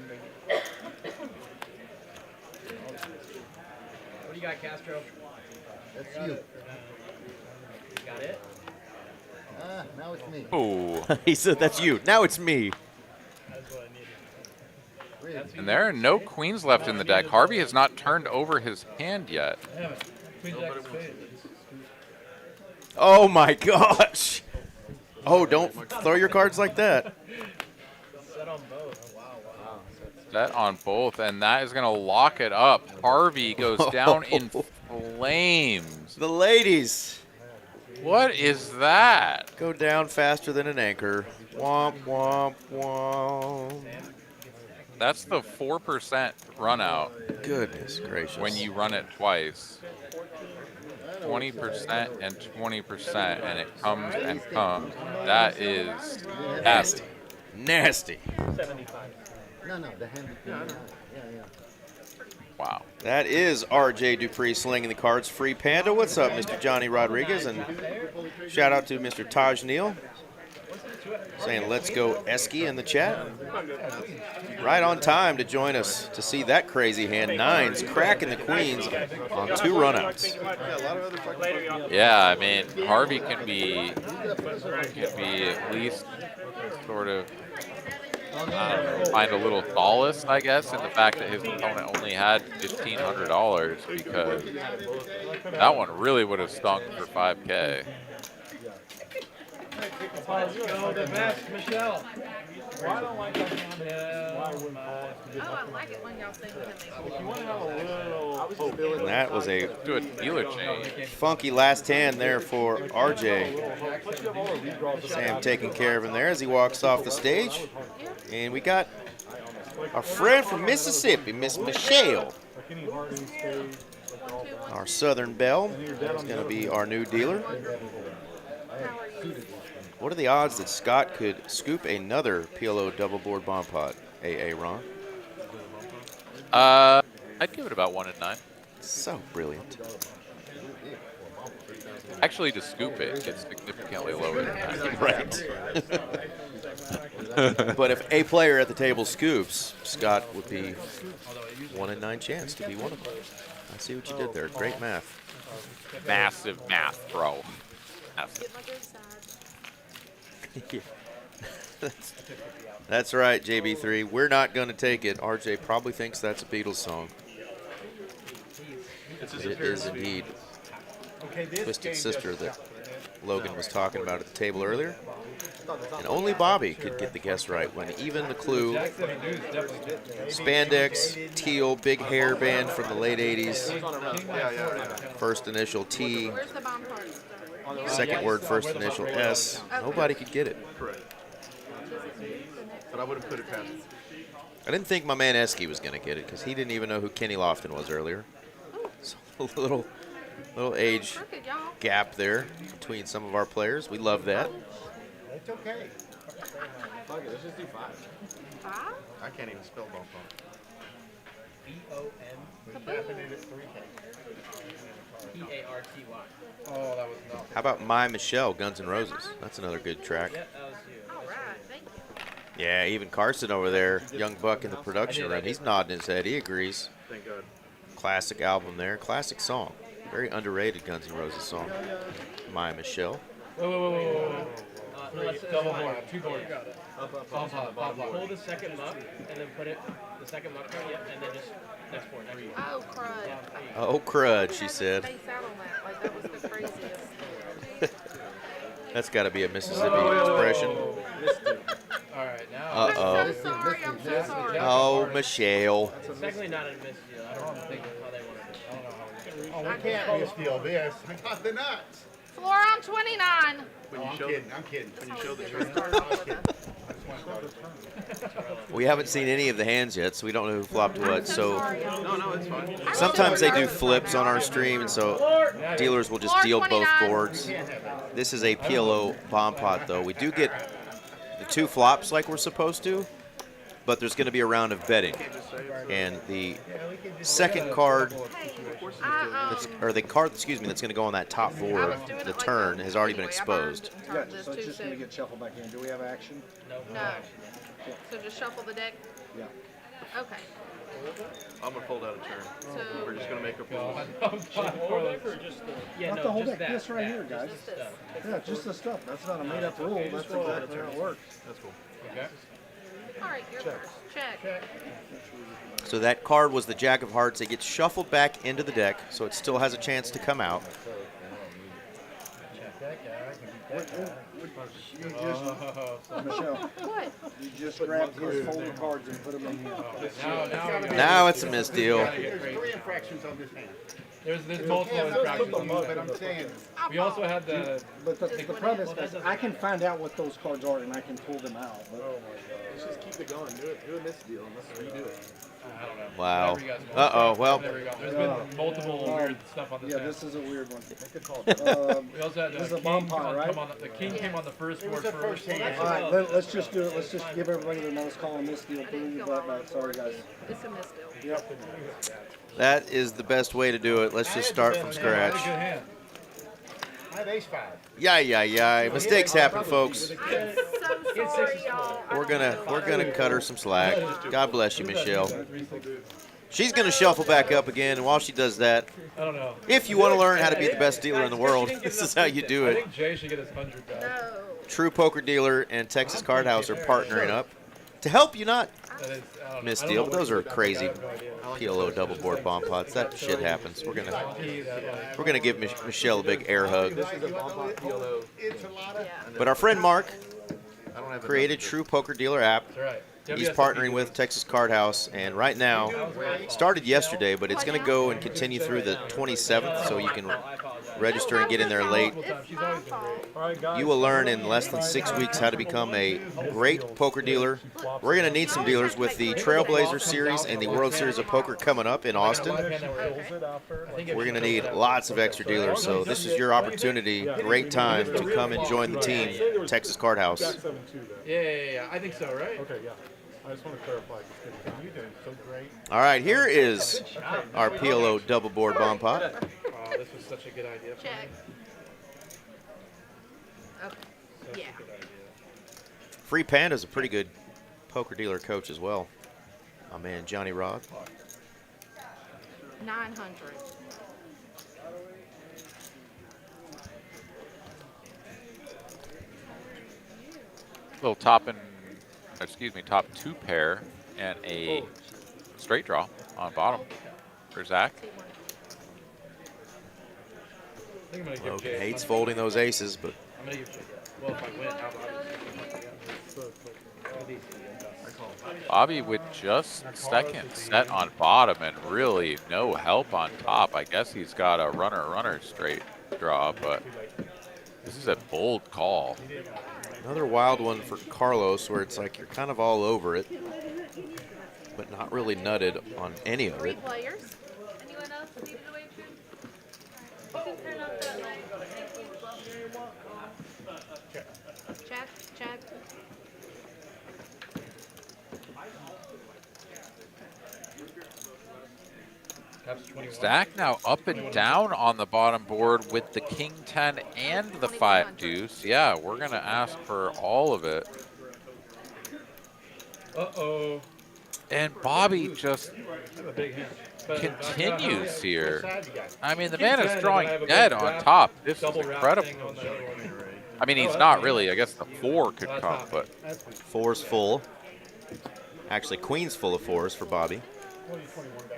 What do you got, Castro? That's you. Got it? Now it's me. Ooh. He said, that's you. Now it's me. That's what I needed. And there are no queens left in the deck. Harvey has not turned over his hand yet. Damn it. Queen Jack of spades. Oh my gosh. Oh, don't throw your cards like that. Set on both. Wow, wow. Set on both, and that is going to lock it up. Harvey goes down in flames. The ladies What is that? go down faster than an anchor. Womp, womp, womp. That's the 4% run out Goodness gracious. when you run it twice. 20% and 20%, and it comes and comes. That is nasty. Nasty. 75. No, the hand. Yeah. Wow. That is RJ Dupree slinging the cards. Free Panda. What's up, Mr. Johnny Rodriguez? And shout out to Mr. Taj Neal saying, let's go Esky in the chat. Right on time to join us to see that crazy hand. Nines cracking the queens on 2 runouts. Yeah, I mean, Harvey can be at least sort of find a little solace, I guess, in the fact that his opponent only had $1,500 because that one really would have stunk for 5K. Let's go the best, Michelle. Oh, I like it when y'all sing with him. And that was a Do a dealer change. funky last hand there for RJ. Sam taking care of him there as he walks off the stage. And we got our friend from Mississippi, Miss Michelle. Our Southern Belle is going to be our new dealer. What are the odds that Scott could scoop another PLO double board bomb pot, AA Ron? I'd give it about 1 in 9. So brilliant. Actually, to scoop it, it's significantly lower than that. Right. But if a player at the table scoops, Scott would be 1 in 9 chance to be one of them. I see what you did there. Great math. Massive math, bro. Massive. Get my good side. That's right, JB3. We're not going to take it. RJ probably thinks that's a Beatles song. It is indeed. Twisted Sister that Logan was talking about at the table earlier. And only Bobby could get the guess right when even the clue, spandex, teal, big hair band from the late 80s, first initial T, Where's the bomb parts? second word, first initial S. Nobody could get it. Correct. But I would have put it past. I didn't think my man Esky was going to get it because he didn't even know who Kenny Lofton was earlier. So a little age gap there between some of our players. We love that. It's okay. Fuck it, let's just do 5. 5? I can't even spell bump bump. B-O-M-P-A-R-T-Y. Oh, that was not. How about My Michelle, Guns N' Roses? That's another good track. Yeah, that was you. All right, thank you. Yeah, even Carson over there, young buck in the production room, he's nodding his head. He agrees. Thank God. Classic album there, classic song. Very underrated Guns N' Roses song. My Michelle. Whoa. No, let's Double board, 2 boards. Hold the second muck and then put it, the second muck card, yep, and then just next board. Next board. Oh, crud. Oh, crud, she said. Face out on that. Like, that was the craziest. That's got to be a Mississippi expression. All right, now. Uh-oh. I'm so sorry. I'm so sorry. Oh, Michelle. It's technically not a miss deal. I don't think how they want to do it. Oh, we can't misdeal this. I got the nuts. Floor on 29. When you I'm show kidding. I'm kidding. when you show the Let's turn. start off with a- We haven't seen any of the hands yet, so we don't know who flopped what. So Sorry, y'all. No, it's fine. sometimes they do flips on our stream, and so dealers will just Floor deal both 29. boards. This is a PLO bomb pot, though. We do get the 2 flops like we're supposed to, but there's going to be a round of betting. And the second card, or the card, excuse me, that's going to go on that top board, the turn, has already been exposed. So it's just going to get shuffled back in. Do we have action? No. So just shuffle the deck? Yeah. Okay. I'm gonna fold out a turn. So We're just gonna make our pulls. Yeah, Not no, the whole just deck. that. This right here, guys. just this. Yeah, just the stuff. That's not a made-up rule. That's exactly how it works. That's cool. Okay. All right, you're first. Check. So that card was the Jack of Hearts. It gets shuffled back into the deck, so it still has a chance to come out. You just, Michelle, What? you just grabbed his folder cards and put them in here. Now it's a misdeal. There's 3 infractions on this hand. There's multiple infractions. But I'm saying, We also had the. but the premise is, I can find out what those cards are and I can pull them out. But Let's just keep it going. Do a miss deal and let's redo it. I don't know. Wow. Whatever you guys want. Uh-oh, well. There we go. There's been multiple weird stuff on this yeah, hand. this is a weird one. We also had This is the a bomb king pot, come right? on the king came on the first board first. All right, let's just do it. Let's just give everybody the nose call on this deal. Put in your butt back. Sorry, guys. It's a misdeal. Yep. That is the best way to do it. Let's just start from scratch. Good hand. I have ace 5. Yeah. Mistakes happen, folks. I'm so sorry, y'all. I We're don't know. gonna cut her some slack. God bless you, Michelle. She's gonna shuffle back up again, and while she does that, I don't know. if you want to learn how to be the best dealer in the world, this is how you do I it. think Jay should get his 100 back. No. True Poker Dealer and Texas Card House are partnering up to help you not That is, I don't know. miss I don't deal. know But those are what you- crazy I have no idea. PLO double board bomb pots. That shit happens. We're gonna give Michelle a big air hug. This is a bomb pot PLO. Yeah. But our friend Mark I don't have a created True Poker Dealer app. That's right. He's partnering with Texas Card House, and right now, started yesterday, but it's going to go and continue through the 27th, so you can register and get in there late. It's my fault. You will learn in less than 6 weeks how to become a great poker dealer. We're going to need some dealers with the Trailblazer Series and the World Series of Poker coming up in Austin. We're going to need lots of extra dealers, so this is your opportunity. Great time to come and join the team, Texas Card House. Yeah. I think so, right? Okay, yeah. I just want to clarify. You're doing so great. All right, here is our PLO double board bomb pot. Oh, this was such a good idea. Check. Okay. Yeah. Free Panda's a pretty good poker dealer coach as well. My man Johnny Rod. 900. little top two pair and a straight draw on bottom for Zach. I think I'm gonna give Logan Jay. hates folding those aces, but I'm gonna give Jay. Well, if I win, how about Bobby with just second set on bottom and really no help on top. I guess he's got a runner straight draw, but this is a bold call. another wild one for Carlos where it's like you're kind of all over it, but not really nutted on any of 3 it. players. Anyone else need to wait too? You can turn off that light. Check, check. Caps 21. Zach now up and down on the bottom board with the king 10 and the 5 deuce. Yeah, we're gonna ask for all of it. Uh-oh. And Bobby just That's a big hand. continues here. I mean, the King man 10, is and drawing I have a dead good on wrap, top. This is double wrap incredible. thing on the other one. I mean, he's Oh, not that's really. I guess the 4 could That's come, not- but Four's full. Actually, queen's full of 4s for Bobby.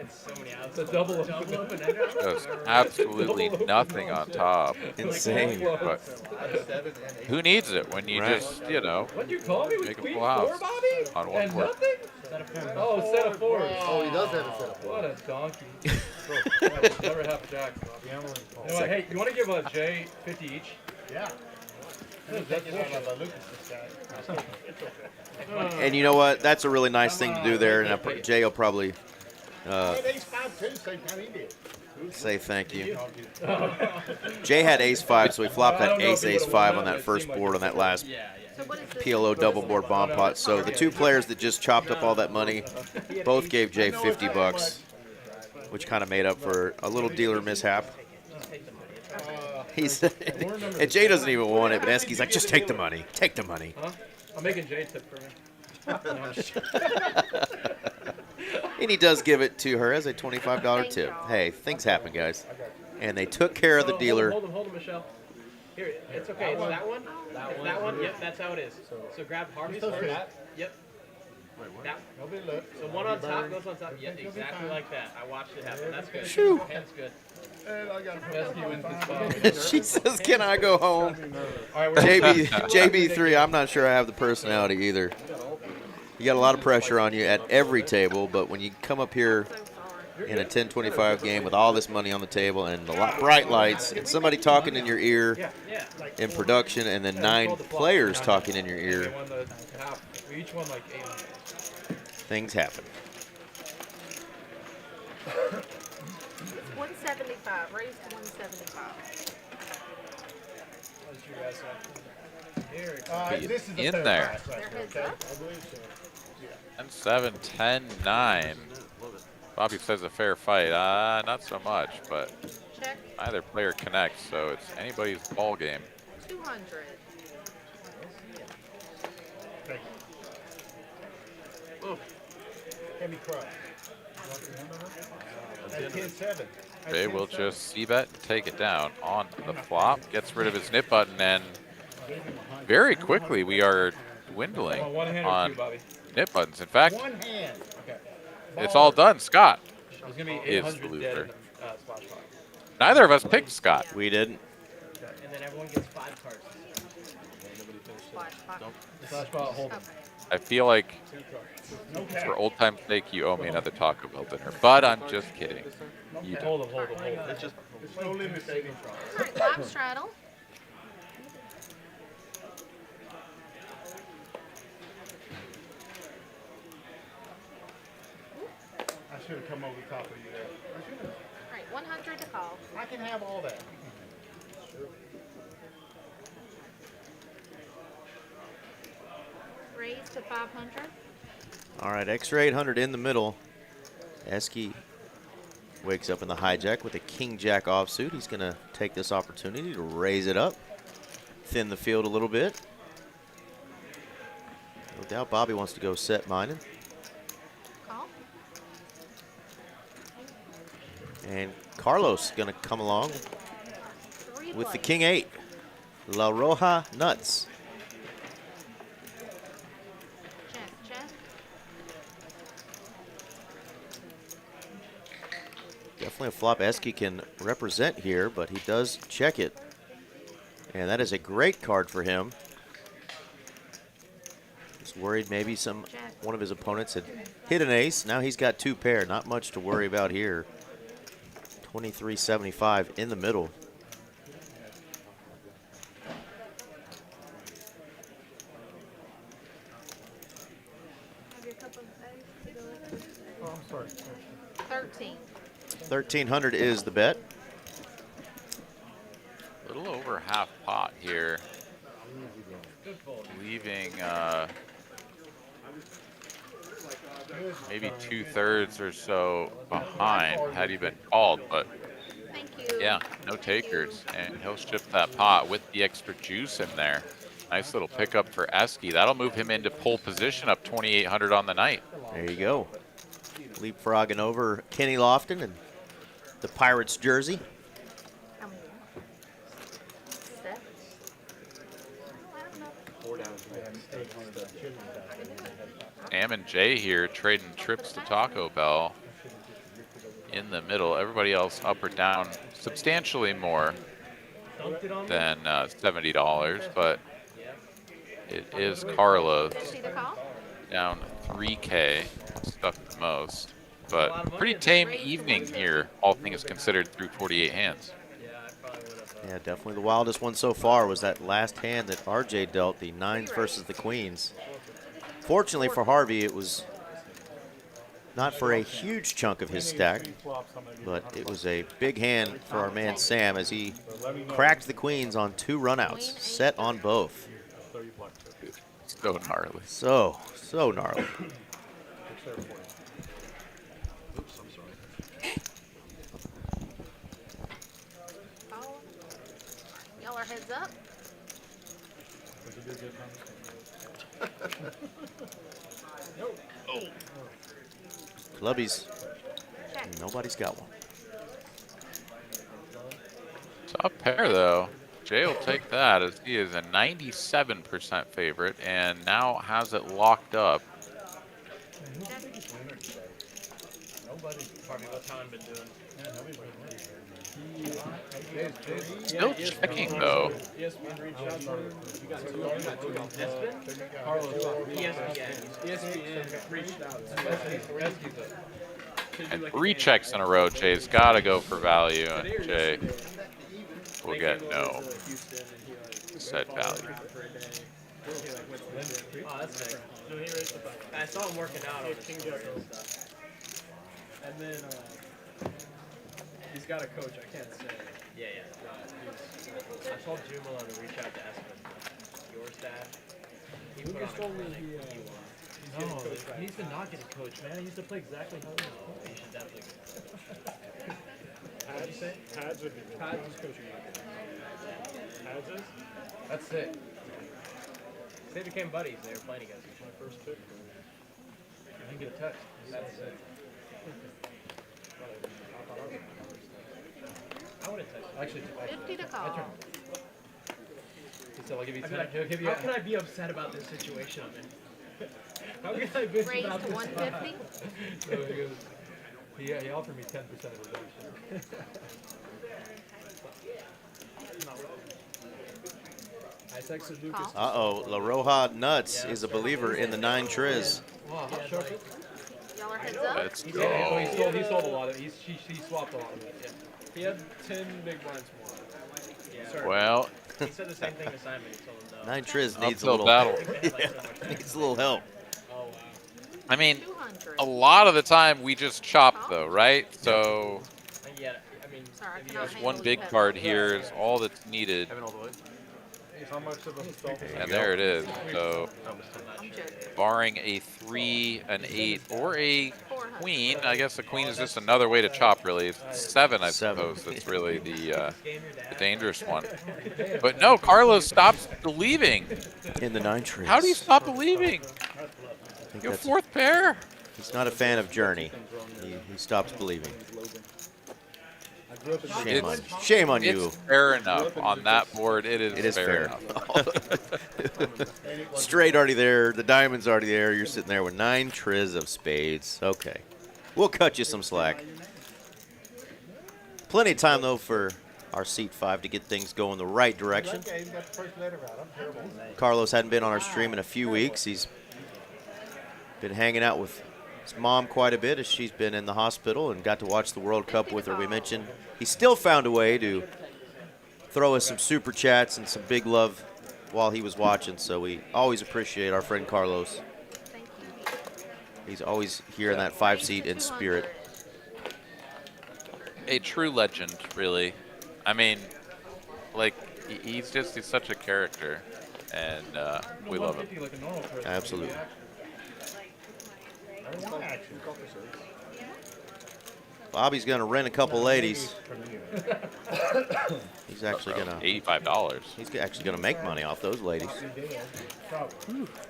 It's a double open. just absolutely nothing on top. Insane. But who needs it when you Right. just, you know, What'd you call me with make a queen full 4, house Bobby? on one And board? nothing? Oh, set of 4s. Oh, he does have a set of 4s. What a donkey. Never have jack. You know what, hey, you want to give Jay 50 each? Yeah. And you know what? That's a really nice thing to do there, and Jay will probably Ace 5 too, same time he did. say thank you. Jay had ace 5, so he flopped that ace 5 on that first board on that last So what is this? PLO double board bomb pot. So the two players that just chopped up all that money both gave Jay 50 bucks, which kind of made up for a little dealer mishap. He said, and Jay doesn't even want it, but Esky's like, just take the money. Take the money. Huh? I'm making Jay tip for me. And he does give it to her as a $25 tip. Hey, things happen, guys. And they took care of the dealer. Hold him, Michelle. Here, it's okay. It's that one. It's that one. Yep, that's how it is. So grab Harvey's first. Yep. That. So one on top goes on top. Yep, exactly like that. I watched it happen. That's good. Shoo. That's good. Rescue wins this ball. She says, can I go home? All right, we're JB3, I'm not sure I have the personality either. You got a lot of pressure on you at every table, but when you come up here in a 10-25 game with all this money on the table and a lot bright lights and somebody talking in your ear in production and then 9 players talking in your ear, won the half. We each won like 800. things happen. 175. Raised to 175. This is the In third there. class right Their here, heads okay? up. 10-7, 10-9. Bobby says a fair fight. Not so much, but Check. either player connects, so it's anybody's ball game. 200. Heavy cry. That's 10-7. Jay will just c-bet and take it down on the flop. Gets rid of his nip button, and very quickly we are dwindling Oh, one hand or on two, Bobby. nip buttons. In fact, One hand. it's all done. Scott It was gonna be is 800 the dead loser. in the splash box. Neither of us picked Scott. We didn't. And then everyone gets 5 cards. Splash pot. Splash bot, hold him. Okay. I feel like for old time's sake, you owe me another Taco Bell dinner, but I'm just kidding. You don't. Hold him, hold him, hold him. It's no limit saving. All right, top straddle. I should have come over the top of you there. I should have. All right, 100 to call. I can have all that. Raised to 500. All right, extra 800 in the middle. Esky wakes up in the hijack with a king-jack offsuit. He's going to take this opportunity to raise it up, thin the field a little bit. No doubt Bobby wants to go set mining. Call. And Carlos going to come along 3 with the players. king 8. La Roja nuts. Definitely a flop Esky can represent here, but he does check it. And that is a great card for him. Just worried maybe one of his opponents had hit an ace. Now he's got 2 pair. Not much to worry about here. 23.75 in the middle. Have your cup of ice. Oh, I'm sorry. 13. 1,300 is the bet. A little over half pot here. Leaving maybe 2/3 or so behind had he been called, but Thank you. yeah, no takers. And he'll ship that pot with the extra juice in there. Nice little pickup for Esky. That'll move him into pole position, up 2,800 on the night. There you go. Leapfrogging over Kenny Lofton and the Pirates jersey. How many? 7? I don't know. 4 down. Am and Jay here trading trips to Taco Bell in the middle. Everybody else up or down substantially more than $70, but it is Carlos See the call? down 3K, stuck the most. But pretty tame evening here, all things considered, through 48 hands. Yeah, definitely the wildest one so far was that last hand that RJ dealt, the 9s versus the queens. Fortunately for Harvey, it was not for a huge chunk of his stack, but it was a big hand for our man Sam as he cracked the queens on 2 runouts, set on both. So gnarly. So gnarly. Oh. Y'all are heads up. Clubbies. Nobody's got one. Top pair, though. Jay will take that as he is a 97% favorite and now has it locked up. Still checking, though. And 3 checks in a row. Jay's got to go for value, and Jay will get no said value. Oh, that's sick. I saw him working out on his stuff. And then he's got a coach. I can't say. Yeah. I told Jumala to reach out to Espen. Your staff. He put on a clinic. No, he needs to not get a coach, man. He needs to play exactly how he wants. He should definitely get What did you say? Pads would be good. Pads is coaching. Pads is? That's it. They became buddies. They were playing against each other. First pick. I didn't get a text. That's it. I would have texted. Actually, 50 to I call. turned. He said, I'll give you I'd be 10. like, He'll give you how can I be upset about this situation I'm in? How can I be Raised about to this? 150. So he goes, he offered me 10% of his donation. I texted Lucas. Call. Uh-oh, La Roja Nuts is a believer in the 9 Triz. Wow, how sharp is Y'all are heads up. Let's he go. sold a lot of it. He swapped a lot of it. Yeah. He had 10 big blinds more. Yeah. Well, He said the same thing to Simon. He told him no. 9 Triz needs a uphill little battle. needs a little help. Oh, wow. I mean, 200. a lot of the time we just chop, though, right? So Yeah, I mean, Sorry, I if you cannot guys handle one big you. card here is all that's needed, Having all the way. How much of them fell? and there it is. So I'm joking. barring a 3, an 8, or a 400. queen, I guess a queen is just another way to chop, really. It's 7, I 7. suppose. That's really the dangerous one. But no, Carlos stops believing. In the 9 Triz. How do you stop believing? I think Your that's- 4th pair? He's not a fan of Journey. He stops believing. Shame on you. It's fair enough on that board. It is fair. enough. Straight already there. The diamond's already there. You're sitting there with 9 Triz of spades. Okay. We'll cut you some slack. Plenty of time, though, for our seat 5 to get things going the right direction. Carlos hadn't been on our stream in a few weeks. He's been hanging out with his mom quite a bit as she's been in the hospital and got to watch the World Cup with her. We mentioned he still found a way to throw us some super chats and some big love while he was watching, so we always appreciate our friend Carlos. He's always here in that 5 seat in spirit. A true legend, really. I mean, like, he's such a character, and we love him. Absolutely. Bobby's going to rent a couple ladies. He's actually going to $85. He's actually going to make money off those ladies.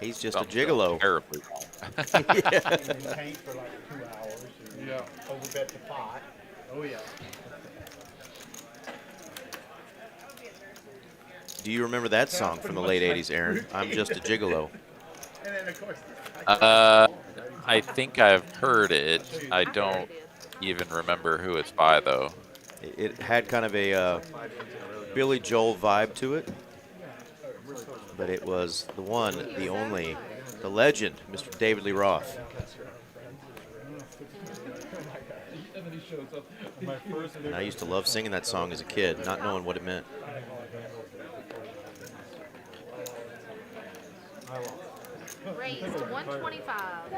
He's just a gigolo. Terribly wrong. Paint for like 2 hours. Yeah. Overbet the pot. Oh yeah. Do you remember that song from the late 80s, Aaron? I'm just a gigolo. And then of course. I think I've heard it. I don't even remember who it's by, though. It had kind of a Billy Joel vibe to it, but it was the one, the only, the legend, Mr. David Lee Roth. And I used to love singing that song as a kid, not knowing what it meant. Raised 125.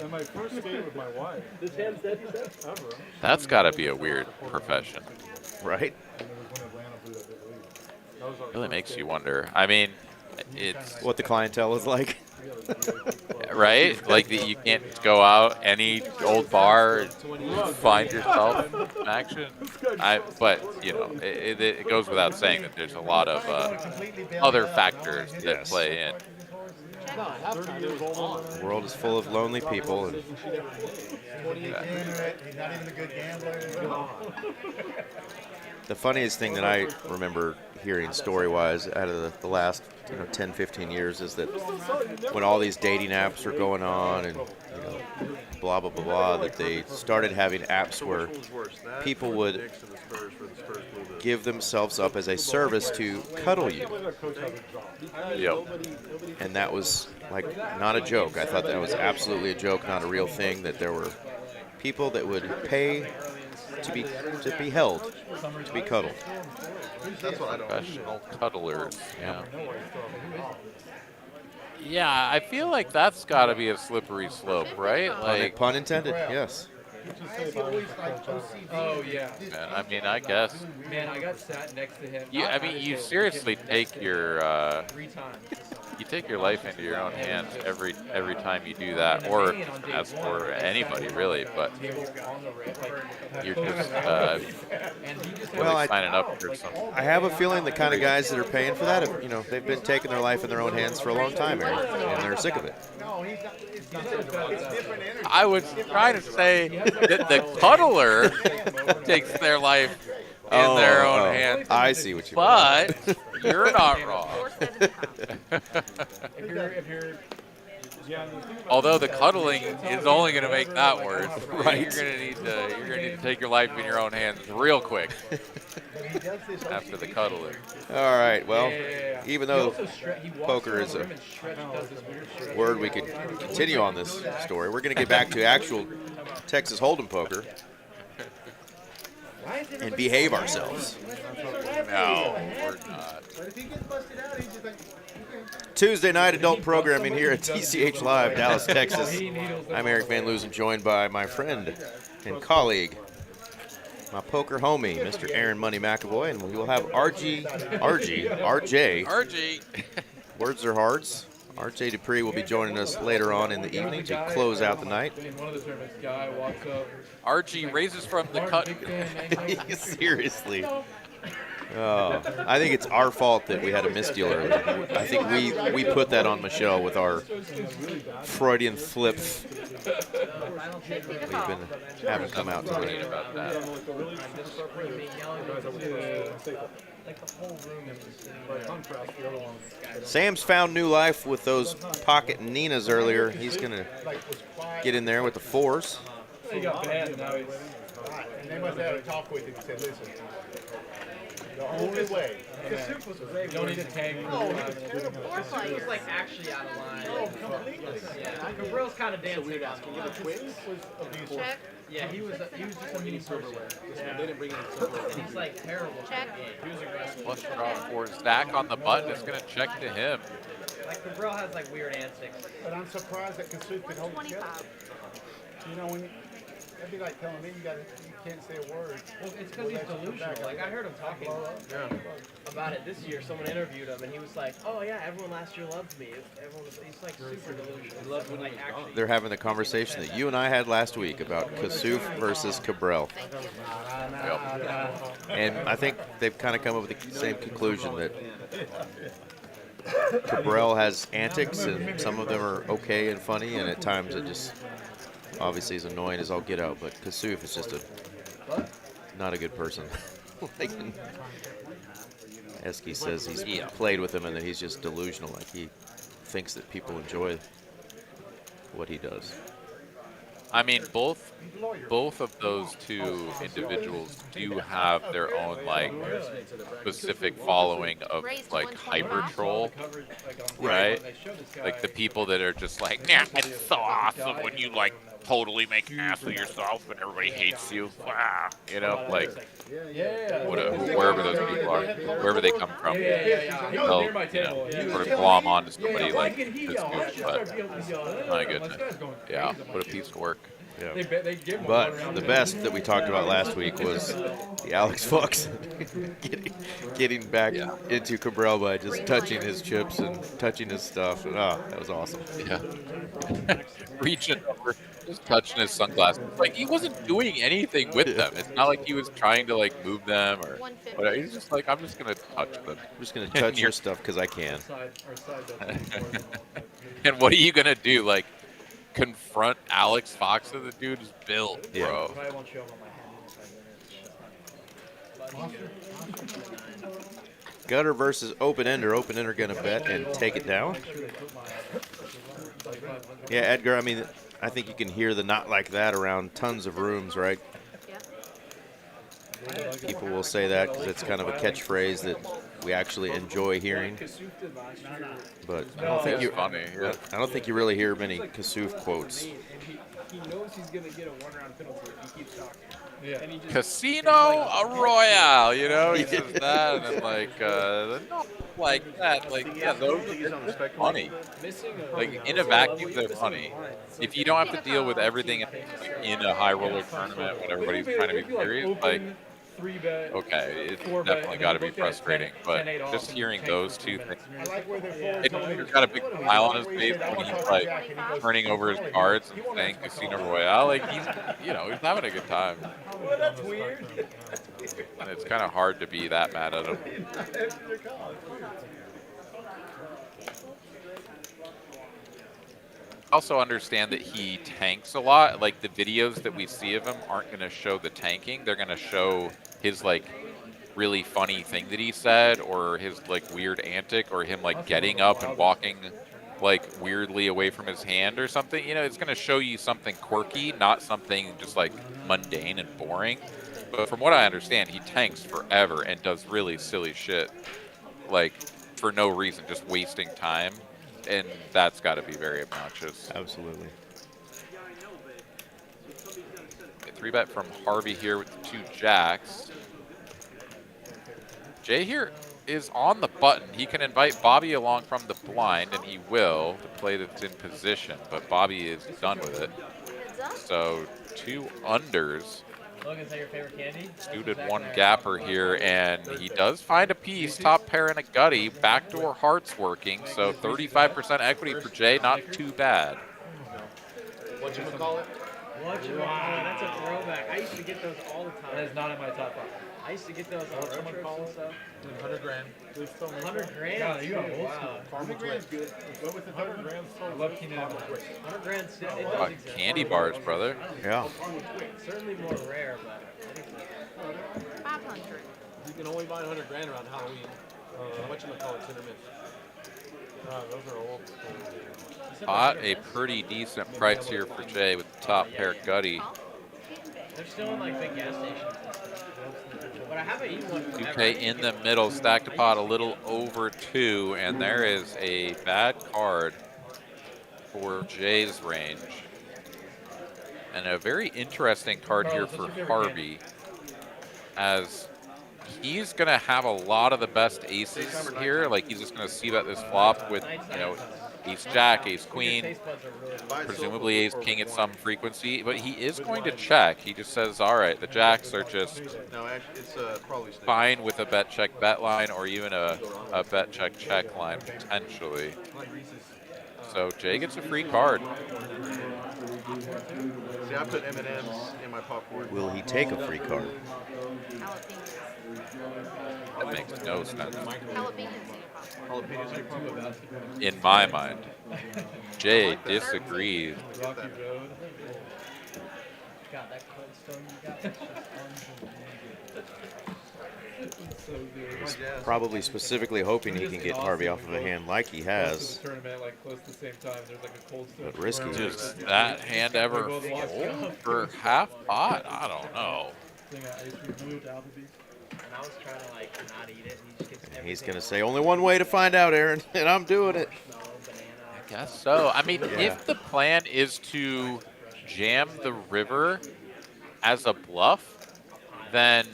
And my first date with my wife. Ever. That's got to be a weird profession. Right? Really makes you wonder. I mean, it's what the clientele is like. Right? Like, you can't go out any old bar and find yourself in action. But, you know, it goes without saying that there's a lot of other factors that play in. The world is full of lonely people. And the funniest thing that I remember hearing story-wise out of the last 10, 15 years is that when all these dating apps were going on and blah, blah, blah, blah, that they started having apps where people would give themselves up as a service to cuddle you. Yep. And that was, like, not a joke. I thought that was absolutely a joke, not a real thing, that there were people that would pay to be held, to be cuddled. Professional cuddlers. Yeah. Yeah, I feel like that's got to be a slippery slope, right? Like, pun intended, yes. Oh yeah. Man, I mean, I guess. Man, I got sat next to him. I mean, you seriously take your 3 times. you take your life into your own hands every time you do that, or as for anybody really. But you're just really signing up for something. I have a feeling the kind of guys that are paying for that, they've been taking their life in their own hands for a long time, Aaron, and they're sick of it. I was trying to say that the cuddler takes their life in their own hands. I see what you mean. But you're not wrong. Although the cuddling is only going to make that worse. Right. You're going to need to take your life in your own hands real quick after the cuddling. All right. Well, even though poker is a word we could continue on this story, we're going to get back to actual Texas Hold'em poker and behave ourselves. No, we're not. Tuesday night adult programming here at TCH Live, Dallas, Texas. I'm Eric Van Loosen, joined by my friend and colleague, my poker homie, Mr. Aaron Money McAvoy, and we will have RJ. Words are hearts. RJ Dupree will be joining us later on in the evening to close out the night. RG raises from the cut. Seriously. I think it's our fault that we had a misdeal earlier. I think we put that on Michelle with our Freudian flip we've been having come out today. About that. Sam's found new life with those pocket Ninas earlier. He's going to get in there with the 4s. He got banned, now Right. And they must have had a talk with him and said, listen, the only way. Kasuf was way. You don't need a tank. No, he was terrible. Kasuf was like actually out of line. Oh, completely. Yeah. Cabrill's kind of dancing on the line. Twins was abusive. Check. Yeah, he was just a mean person. They didn't bring any silverware. And he's like terrible. Check. He was aggressive. Flush draw for Zach on the button. It's going to check to him. Like Cabrill has like weird antics. But I'm surprised that Kasuf could hold it together. 25. You know, that'd be like telling me you can't say a word. Well, it's because he's delusional. Like I heard him talking about it this year. Someone interviewed him, and he was like, "Oh yeah, everyone last year loved me. He's like super delusional. He loved when like actually." They're having the conversation that you and I had last week about Kasuf versus Cabral. And I think they've kind of come up with the same conclusion that Cabral has antics, and some of them are okay and funny, and at times it just obviously is annoying as all get out. But Kasuf is just not a good person. Like Eski says, he's played with him and that he's just delusional. Like he thinks that people enjoy what he does. I mean, both of those two individuals do have their own like specific following of like hyper troll, right? Like the people that are just like, nah, it's so awesome when you like totally make an ass of yourself and everybody hates you. Wow. You know, like wherever those people are, wherever they come from, they'll sort of glom onto somebody like this dude. But my goodness, yeah, what a piece of work. Yeah. But the best that we talked about last week was the Alex Fox getting back into Cabral by just touching his chips and touching his stuff. And, that was awesome. Yeah. Reaching over, just touching his sunglasses. Like, he wasn't doing anything with them. It's not like he was trying to, like, move them or whatever. He's just like, I'm just going to touch them. I'm just going to touch your stuff because I can. And what are you going to do? Like, confront Alex Fox that the dude is built, bro. Gutter versus open ender. Open ender gonna bet and take it down. Yeah, Edgar. I mean, I think you can hear the "not like that" around tons of rooms, right? People will say that because it's kind of a catchphrase that we actually enjoy hearing. But I don't think I don't think you really hear many Kasuf quotes. He knows he's gonna get a one-round penalty if he keeps talking. Yeah. Casino Royale, you know, he says that, and then like, not like that, like, yeah, those are funny. Like, in a vacuum, they're funny. If you don't have to deal with everything in a high roller tournament when everybody's trying to be serious, like, okay, it's definitely got to be frustrating, but just hearing those two things, it's got a big smile on his face when he's like turning over his cards and saying Casino Royale, like he's having a good time. Well, that's weird. And it's kind of hard to be that mad at him. Also understand that he tanks a lot. Like the videos that we see of him aren't going to show the tanking. They're going to show his like really funny thing that he said, or his like weird antic, or him like getting up and walking like weirdly away from his hand or something. You know, it's going to show you something quirky, not something just like mundane and boring. But from what I understand, he tanks forever and does really silly shit, like for no reason, just wasting time. And that's got to be very obnoxious. Absolutely. A 3-bet from Harvey here with the 2 jacks. Jay here is on the button. He can invite Bobby along from the blind, and he will, the play that's in position. But Bobby is done with it. So 2 unders. Logan, is that your favorite candy? Suited 1 gapper here, and he does find a piece. Top pair and a gutty. Backdoor hearts working, so 35% equity for Jay. Not too bad. Whatchamacallit? That's a throwback. I used to get those all the time. That is not in my top 5. I used to get those on road trips and stuff. 100 grand. 100 grand. Yeah, you are old Wow. school. 100 grand's good. What was the 100 grand? I love Keenan Allen. 100 grand. It does exist. Candy bars, brother. Yeah. Certainly more rare, but it exists. 500. You can only buy 100 grand around Halloween. Whatchamacallit's in a minute. Those are old school. Bought a pretty decent price here for Jay with the top pair gutty. They're still in like big gas stations and stuff. But I haven't eaten one forever. 2K in the middle, stacked a pot a little over 2, and there is a bad card for Jay's range. And a very interesting card here for Harvey, as he's going to have a lot of the best aces here. Like, he's just going to see that this flop with, you know, ace jack, ace queen, presumably ace king at some frequency, but he is going to check. He just says, all right, the jacks are just fine with a bet check bet line, or even a bet check check line potentially. So Jay gets a free card. See, I put M&Ms in my popcorn. Will he take a free card? That makes no sense. Jalapenos in your popcorn. In my mind. Jay disagrees. Rocky Road. God, that cold stone you got. It's so good. Probably specifically hoping he can get Harvey off of a hand like he has. Tournament like close to the same time. There's like a cold stone. But risky. Does that hand ever fold for half pot? I don't know. And I was trying to like not eat it, and he just gets And he's going to say, only one way to find out, Aaron, and I'm doing it. I guess so. I mean, if the plan is to jam the river as a bluff, then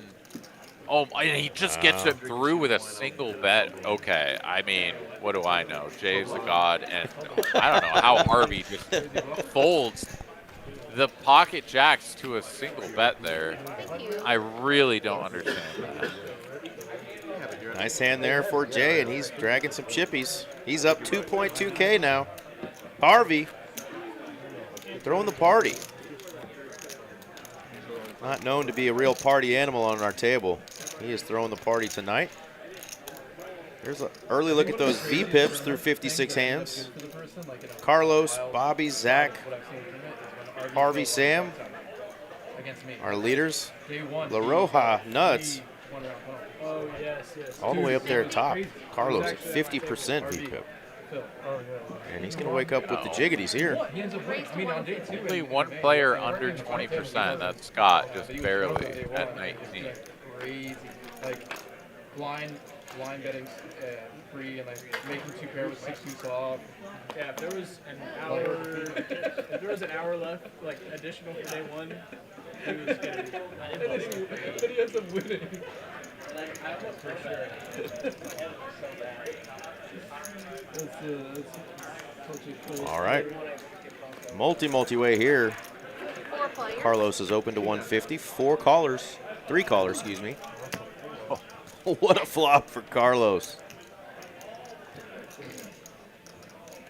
oh, and he just gets it through with a single bet. Okay, I mean, what do I know? Jay's the god, and I don't know how Harvey just folds the pocket jacks to a single bet there. I really don't understand that. Nice hand there for Jay, and he's dragging some chippies. He's up 2.2K now. Harvey throwing the party. Not known to be a real party animal on our table. He is throwing the party tonight. Here's an early look at those V-pips through 56 hands. Carlos, Bobby, Zach, Harvey, Sam, our leaders. La Roja, nuts. Oh, yes, yes. All the way up there at top. Carlos at 50% V-pip. And he's going to wake up with the jiggities here. Only one player under 20%. That's Scott, just barely at 19. Crazy. Like blind betting free and like making two pair with 6-2 off. Yeah, if there was an hour left, like additional for day one, he was gonna be. But he ends up winning. All right. Multi-way here. Carlos is open to 150. Three callers, excuse me. Oh, what a flop for Carlos.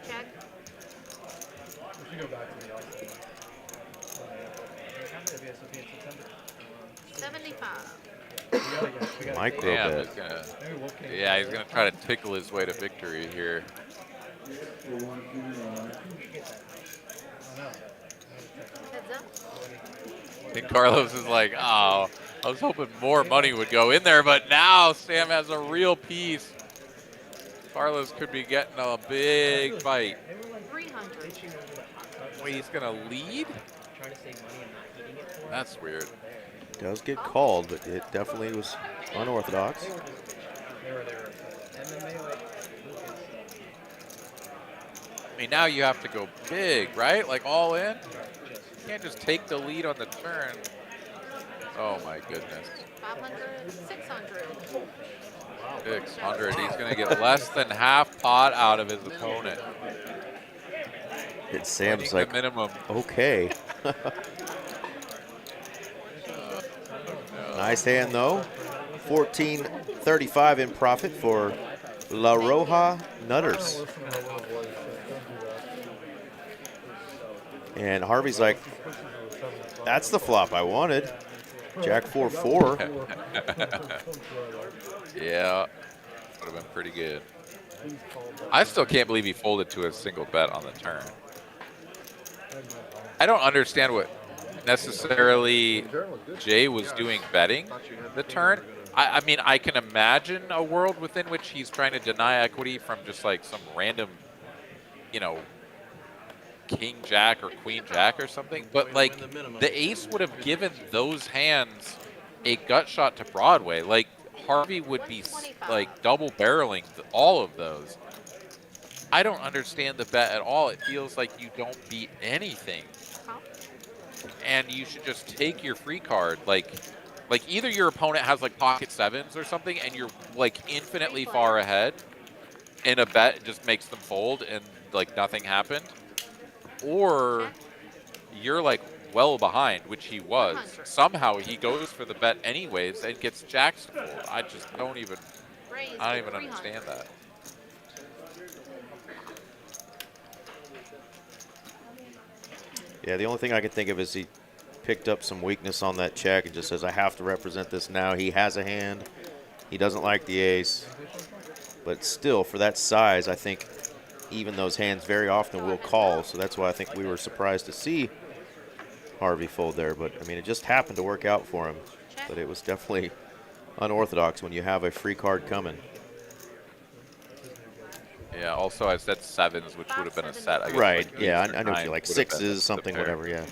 Check. 75. Micro Damn, bet. he's gonna try to tickle his way to victory here. Heads up. I think Carlos is like, oh, I was hoping more money would go in there, but now Sam has a real piece. Carlos could be getting a big bite. 300. Wait, he's gonna lead? That's weird. Does get called, but it definitely was unorthodox. I mean, now you have to go big, right? Like all in? You can't just take the lead on the turn. Oh my goodness. 500. 600. 600. He's gonna get less than half pot out of his opponent. It Sam's Winning like, the minimum. okay. Nice hand though. 14.35 in profit for La Roja Nutters. And Harvey's like, that's the flop I wanted. Jack 4-4. Yeah, would have been pretty good. I still can't believe he folded to a single bet on the turn. I don't understand what necessarily Jay was doing betting the turn. I mean, I can imagine a world within which he's trying to deny equity from just like some random, you know, king jack or queen jack or something. But like the ace would have given those hands a gut shot to Broadway. Like Harvey would be like double barreling all of those. I don't understand the bet at all. It feels like you don't beat anything. And you should just take your free card. Like either your opponent has like pocket sevens or something and you're like infinitely far ahead and a bet just makes them fold and like nothing happened, or you're like well behind, which he was. Somehow he goes for the bet anyways and gets jacks to fold. I don't even understand that. Yeah, the only thing I can think of is he picked up some weakness on that check and just says, I have to represent this now. He has a hand. He doesn't like the ace. But still, for that size, I think even those hands very often will call. So that's why I think we were surprised to see Harvey fold there. But, I mean, it just happened to work out for him. But it was definitely unorthodox when you have a free card coming. Yeah, also I said sevens, which would have been a set. I guess, right, like yeah, I know what you like. would have been Sixes, something, the pair. whatever, yeah.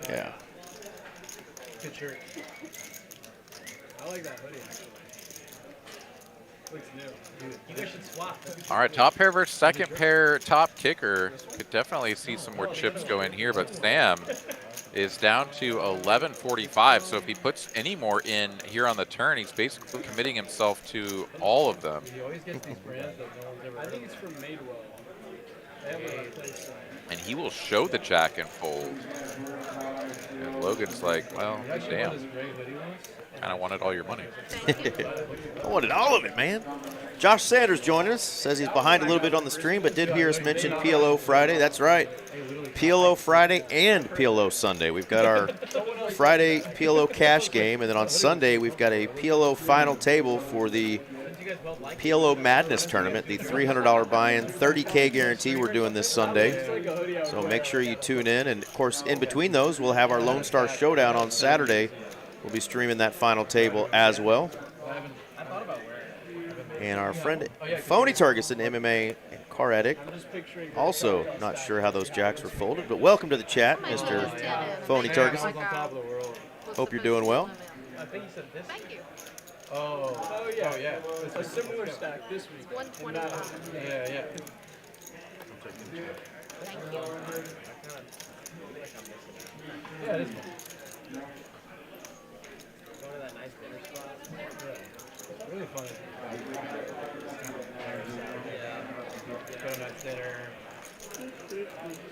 Yeah. Good shirt. I like that hoodie, actually. Looks new. You guys should swap. All right, top pair versus second pair, top kicker. Could definitely see some more chips go in here, but Sam is down to 1145. So if he puts any more in here on the turn, he's basically committing himself to all of them. He always gets these brands that no one's ever heard I think of. it's from Madewell. They have a place. And he will show the jack and fold. And Logan's like, well, damn. Kind of wanted all your money. I wanted all of it, man. Josh Sanders joining us. Says he's behind a little bit on the stream, but did hear us mention PLO Friday. That's right. PLO Friday and PLO Sunday. We've got our Friday PLO cash game, and then on Sunday we've got a PLO final table for the PLO Madness tournament, the $300 buy-in, 30K guarantee we're doing this Sunday. So make sure you tune in. And, of course, in between those, we'll have our Lone Star Showdown on Saturday. We'll be streaming that final table as well. And our friend Phony Targus, an MMA and car addict, also not sure how those jacks were folded, but welcome to the chat, Mr. Phony Targus. Hope you're doing well. I think you said this. Thank you. Oh yeah. It's a similar stack this week. 125. Yeah. Thank you. Yeah, it is. Go to that nice dinner spot. It's really fun. Yeah. Go to nice dinner.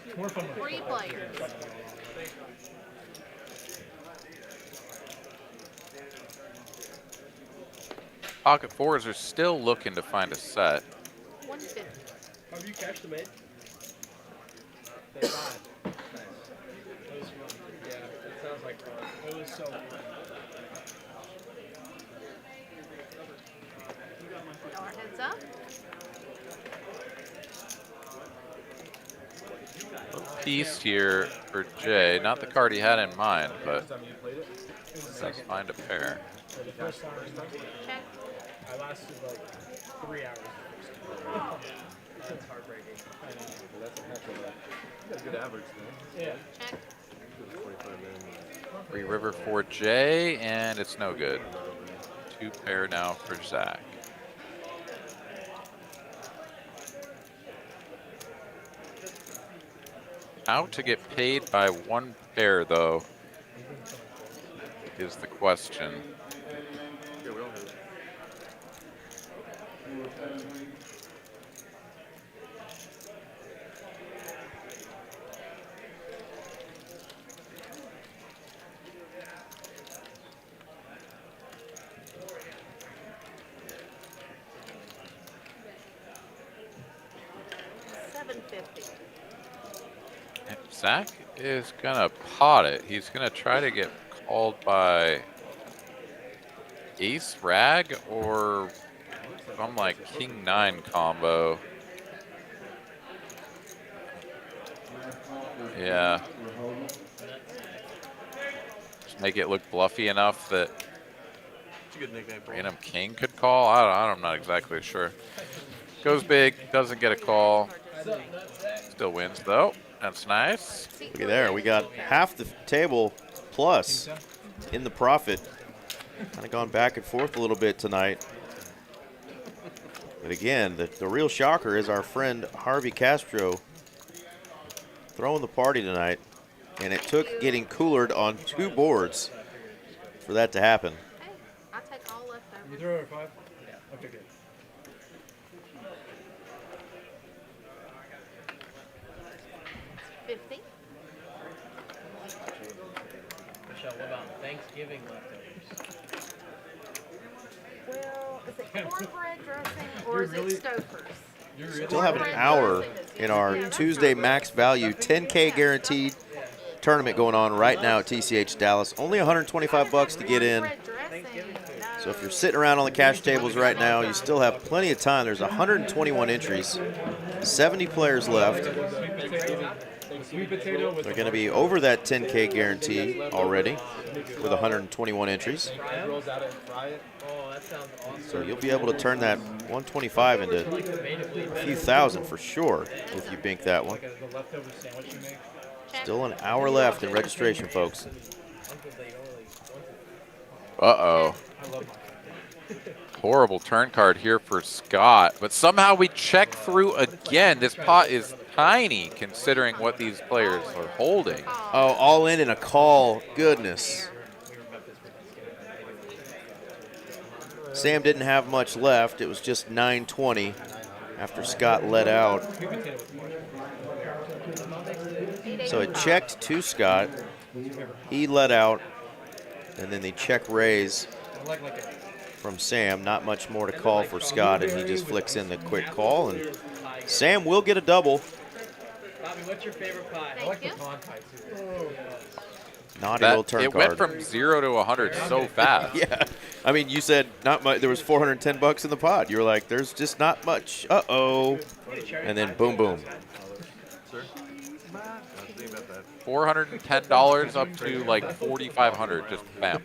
It's more fun with 3 players. Pocket fours are still looking to find a set. 150. Have you cashed the maid? They five. Nice. It was fun. Yeah, it sounds like fun. It was so fun. Our heads up. Piece here for Jay. Not the card he had in mind, but let's find a pair. First time. Check. I lasted like 3 hours. That's heartbreaking. I know. That's a heck of a good average, though. Yeah. Check. 45 minutes. Free river for Jay, and it's no good. 2 pair now for Zach. How to get paid by 1 pair, though, is the question. Yeah, we don't have it. $750. Zach is gonna pot it. He's gonna try to get called by ace rag or some like king 9 combo. Yeah. Just make it look bluffy enough that It's a good nickname for him. random king could call. I'm not exactly sure. Goes big, doesn't get a call. still wins, though. That's nice. Look at there. We got half the table plus in the profit. Kind of gone back and forth a little bit tonight. But again, the real shocker is our friend Harvey Castro throwing the party tonight. And it took getting coolered on 2 boards for that to happen. Hey, I'll take all leftovers. You throw it 5? Yeah. Okay, good. 50. Michelle, what about Thanksgiving leftovers? Well, is it cornbread dressing or is it Stouffer's? Still have an hour in our Tuesday max value 10K guaranteed tournament going on right now at TCH Dallas. Only 125 bucks to get in. So if you're sitting around on the cash tables right now, you still have plenty of time. There's 121 entries, 70 players left. They're going to be over that 10K guarantee already with 121 entries. So you'll be able to turn that 125 into a few thousand for sure if you bink that one. Still an hour left in registration, folks. Uh-oh. Horrible turn card here for Scott, but somehow we check through again. This pot is tiny considering what these players are holding. Oh, all in a call. Goodness. Sam didn't have much left. It was just 920 after Scott let out. So it checked to Scott. He let out, and then the check raise from Sam. Not much more to call for Scott, and he just flicks in the quick call, and Sam will get a double. Bobby, what's your favorite pie? I like the pie too. Naughty little turn it card. went from 0 to 100 so fast. Yeah, I mean, you said not much. There was 410 bucks in the pot. You were like, "There's just not much." And then boom, boom. $410 up to like $4,500, just bam.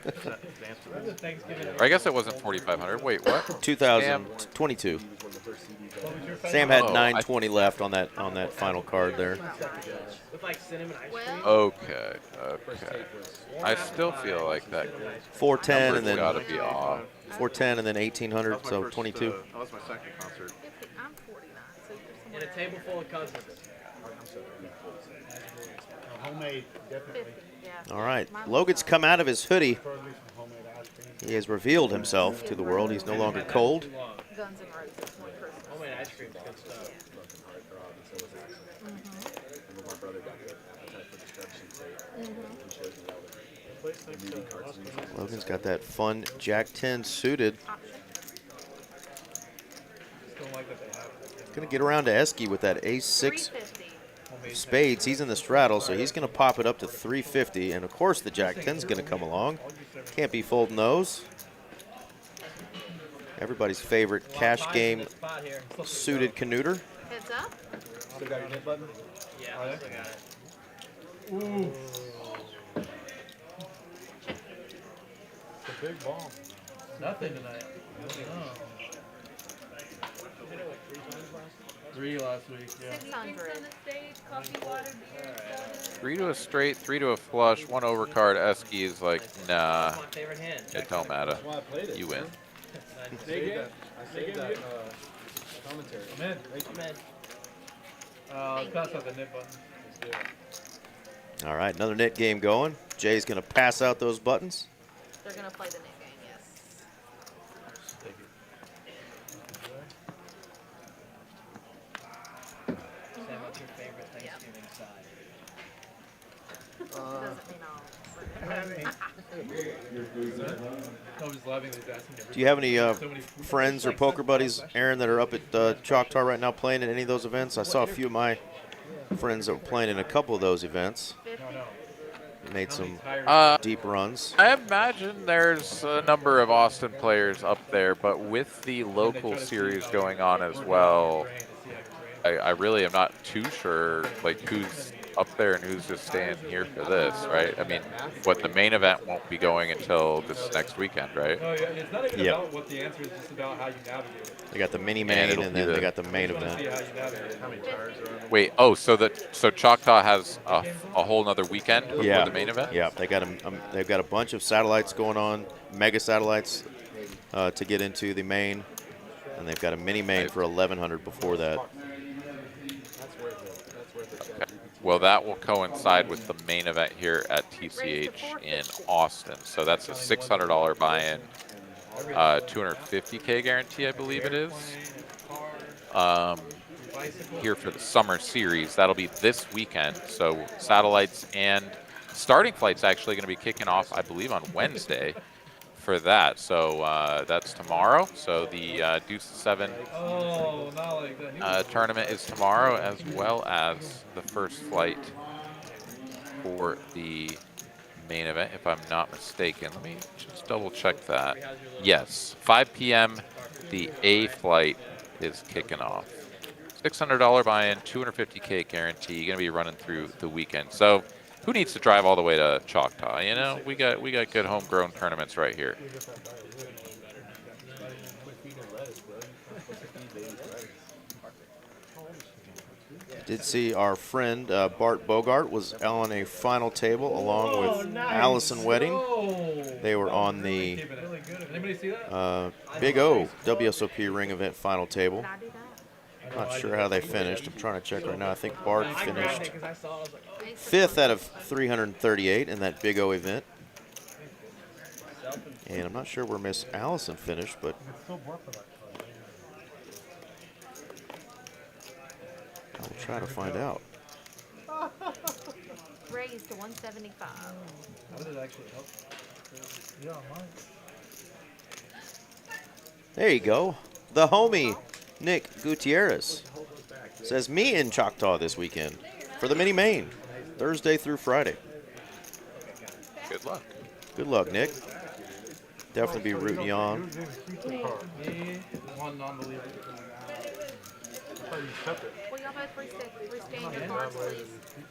Or I guess it wasn't $4,500. Wait, what? 2022. Sam had 920 left on that final card there. With like cinnamon ice cream? Okay. I still feel like that 410 and then gotta be off. 410 and then 1800, so 22. That was my second concert. 50. I'm 49, so you're In a table full of cousins. Homemade, definitely. 50. Yeah. All right, Logan's come out of his hoodie. He has revealed himself to the world. He's no longer cold. Guns N' Roses, one Christmas. Homemade ice cream is good stuff. Logan's got that fun Jack 10 suited. Gonna get around to Esky with that ace-6 spades. He's in the straddle, so he's gonna pop it up to 350. And of course the Jack 10's gonna come along. Can't be folding those. Everybody's favorite cash game suited canuter. Heads up. Still got your hit button? Yeah, I still got it. Ooh. It's a big ball. Nothing tonight. No. 3 last week, yeah. 600. On the stage, coffee, water, beer, soda. 3 to a straight, 3 to a flush, 1 overcard. Esky is like, nah, My favorite hand. it don't matter. That's why I played it. You win. I saved that commentary. I'm in. I'm in. Let's pass out the nip button. Let's do it. All right, another net game going. Jay's gonna pass out those buttons. They're going to play the net game, yes. Sam, what's your favorite Thanksgiving side? Doesn't mean I was lovingly asking everybody. Do you have any friends or poker buddies, Aaron, that are up at Choctaw right now playing at any of those events? I saw a few of my friends that were playing in a couple of those events. Made some deep runs. I imagine there's a number of Austin players up there, but with the local series going on as well, I really am not too sure like who's up there and who's just staying here for this, right? I mean, what, the main event won't be going until this next weekend, right? No, yeah, it's not even Yep. about what the answer is, just about how you navigate it. They got the mini And main, it'll and be then they the- got the main I just event. wanna see how you navigate it. How many tires are on it? Wait, oh, so Choctaw has a whole nother weekend before Yeah, the main event? yeah. They've got a bunch of satellites going on, mega satellites, to get into the main, and they've got a mini main for 1100 before that. Okay. Well, that will coincide with the main event here at TCH in Austin. So that's a $600 buy-in, 250K guarantee, I believe it is. Here for the summer series, that'll be this weekend. So satellites and starting flight's actually going to be kicking off, I believe, on Wednesday for that. So that's tomorrow. So the Deuce 7 Oh, not like that. tournament is tomorrow, as well as the first flight for the main event, if I'm not mistaken. Let me just double check that. Yes, 5 p.m. the A flight is kicking off. $600 buy-in, 250K guarantee. You're gonna be running through the weekend. So who needs to drive all the way to Choctaw? You know, we got good homegrown tournaments right here. Did see our friend Bart Bogart was on a final table along with Allison Wedding. They were on the Anybody see that? Big O WSOP ring event final table. Not sure how they finished. I'm trying to check right now. I think Bart finished 5th out of 338 in that Big O event. And I'm not sure where Miss Allison finished, but I'll try to find out. Raised to 175. How did it actually help? Yeah, mine. There you go. The homie, Nick Gutierrez, says me in Choctaw this weekend for the mini main, Thursday through Friday. Good luck. Good luck, Nick. Definitely be rooting you on. One non-believer. Will y'all both restate your cards, please?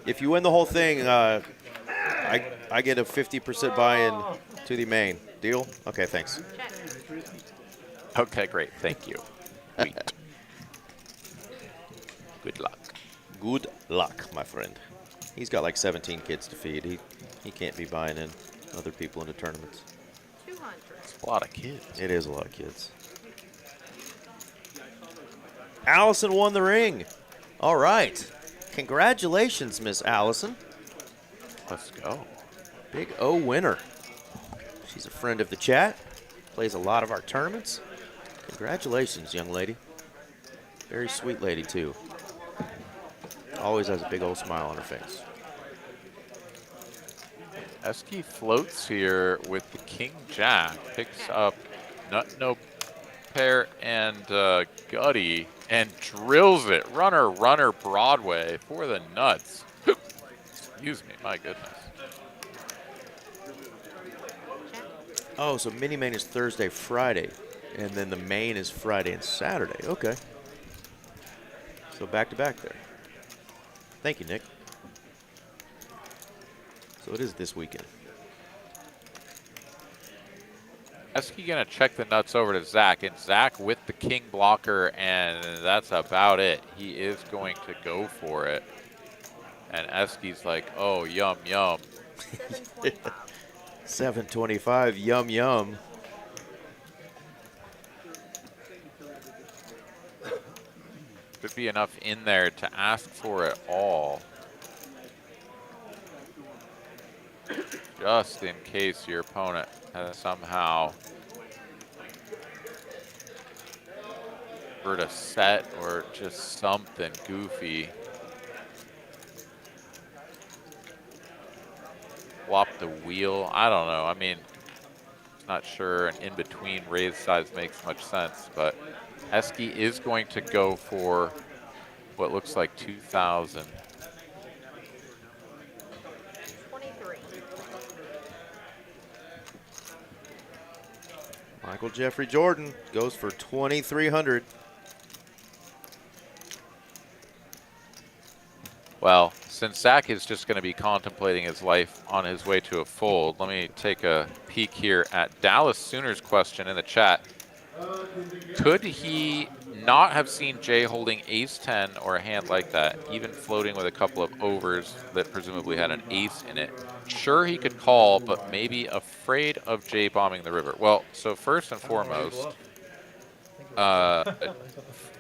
If you win the whole thing, I get a 50% buy-in to the main. Deal? Okay, thanks. Check. Okay, great. Thank you. Sweet. Good luck. Good luck, my friend. He's got like 17 kids to feed. He can't be buying in other people into tournaments. 200. It's a lot of kids. It is a lot of kids. Allison won the ring. All right. Congratulations, Miss Allison. Let's go. Big O winner. She's a friend of the chat. Plays a lot of our tournaments. Congratulations, young lady. Very sweet lady, too. Always has a big old smile on her face. Esky floats here with the King Jack. Picks up Nut No Pair and Gutty and drills it. Runner, runner, Broadway for the nuts. Excuse me, my goodness. Oh, so mini main is Thursday, Friday, and then the main is Friday and Saturday. Okay. So back to back there. Thank you, Nick. So it is this weekend. Esky gonna check the nuts over to Zach, and Zach with the king blocker, and that's about it. He is going to go for it. And Esky's like, oh, yum, yum. 725, yum, yum. Could be enough in there to ask for it all. Just in case your opponent has somehow were to set or just something goofy. Flop the wheel. I don't know. I mean, not sure an in-between raise size makes much sense, but Esky is going to go for what looks like 2,000. 23. Michael Jeffrey Jordan goes for 2,300. Well, Since Zach is just going to be contemplating his life on his way to a fold, let me take a peek here at Dallas Sooners' question in the chat. Could he not have seen Jay holding ace-10 or a hand like that, even floating with a couple of overs that presumably had an ace in it? Sure, he could call, but maybe afraid of Jay bombing the river. Well, so first and foremost,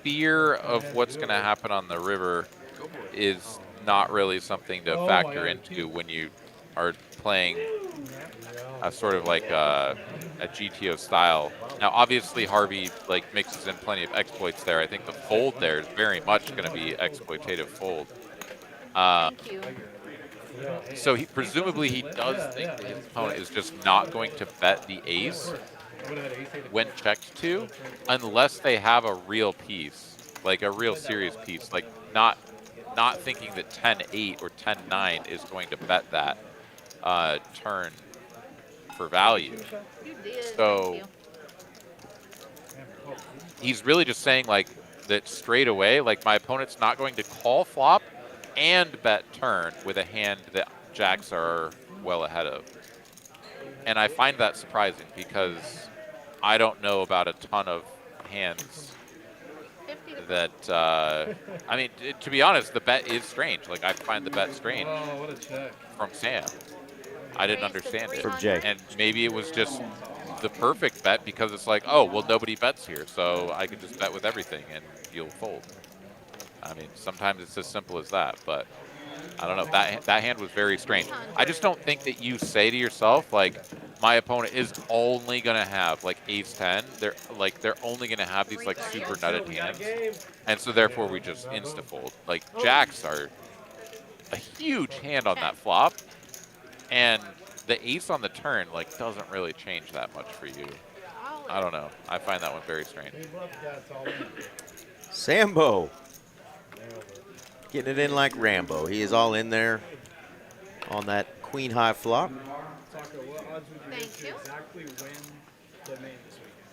fear of what's going to happen on the river is not really something to factor into when you are playing a sort of like a GTO style. Now, obviously, Harvey like mixes in plenty of exploits there. I think the fold there is very much going to be exploitative fold. Thank you. So presumably he does think that his opponent is just not going to bet the ace when checked to, unless they have a real piece, like a real serious piece, like not thinking that 10-8 or 10-9 is going to bet that turn for value. You did. So he's really just saying like that straight away, like my opponent's not going to call flop and bet turn with a hand that jacks are well ahead of. And I find that surprising because I don't know about a ton of hands that, I mean, to be honest, the bet is strange. Like, I find the bet strange from Sam. I didn't understand it. From Jay. And maybe it was just the perfect bet because it's like, oh, well, nobody bets here, so I can just bet with everything and you'll fold. I mean, sometimes it's as simple as that, but I don't know. That hand was very strange. I just don't think that you say to yourself, like, my opponent is only going to have, like, ace-10. They're only going to have these, like, super nutted hands. And so, therefore, we just insta-fold. Like, jacks are a huge hand on that flop. And the ace on the turn, like, doesn't really change that much for you. I don't know. I find that one very strange. Sambo. Getting it in like Rambo. He is all in there on that queen high flop. Taco, what odds would you Thank you. exactly win the main this weekend?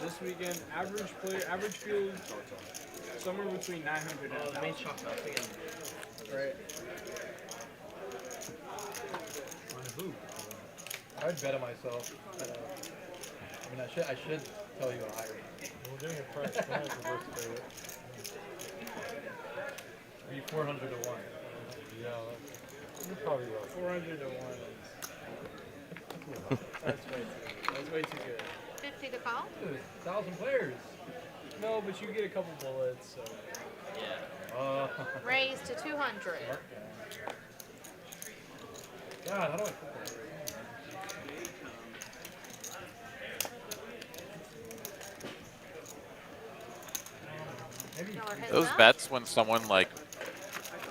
This weekend, average field, somewhere between 900 and The main shot again. right? I'd bet on myself. I mean, I should tell you a higher. We're getting a price tonight for this day. Be 400 to 1. Yeah, you're probably right. 400 to 1. That's way too good. 50 to call. Dude, 1,000 players. No, but you get a couple bullets, so. Raise to 200. God, how do I put that? Y'all are heads Those up. bets when someone, like,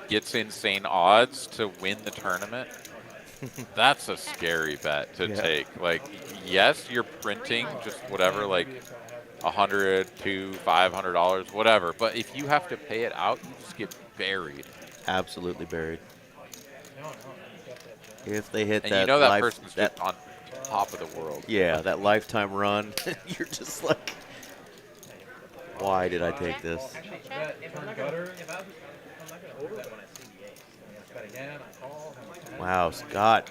gets insane odds to win the tournament, that's a scary bet to take. Like, yes, you're printing just whatever, like $100 to $500, whatever. But if you have to pay it out, you just get buried. Absolutely buried. If they hit And that you know that life, person's just on top of the world. yeah, that lifetime run, you're just like, why did I take this? Wow, Scott.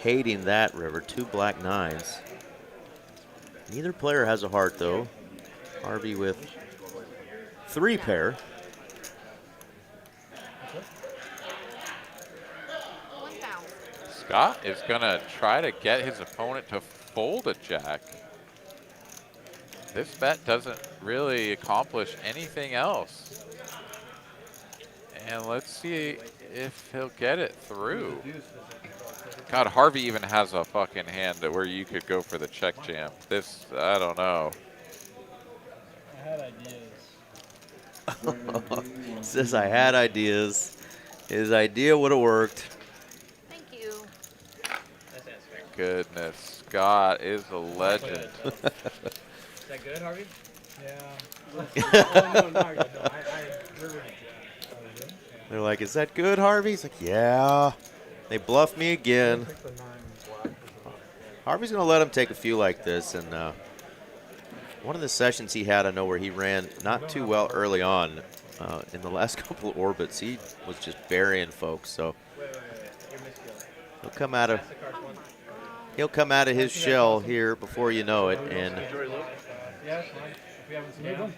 Hating that river. 2 black 9s. Neither player has a heart, though. Harvey with 3 pair. 1,000. Scott is going to try to get his opponent to fold a jack. This bet doesn't really accomplish anything else. And let's see if he'll get it through. God, Harvey even has a fucking hand where you could go for the check jam. This, I don't know. I had ideas. Says I had ideas. His idea would have worked. Thank you. Goodness, Scott is a legend. Is that good, Harvey? Yeah. Oh, no, not good. No, I river They're like, is that good, Harvey? He's like, yeah. They bluffed me again. Harvey's going to let him take a few like this, and one of the sessions he had, I know, where he ran not too well early on. In the last couple of orbits, he was just burying folks. So he'll come out of his shell here before you know it, and Yeah, it's fine. If we haven't scanned. I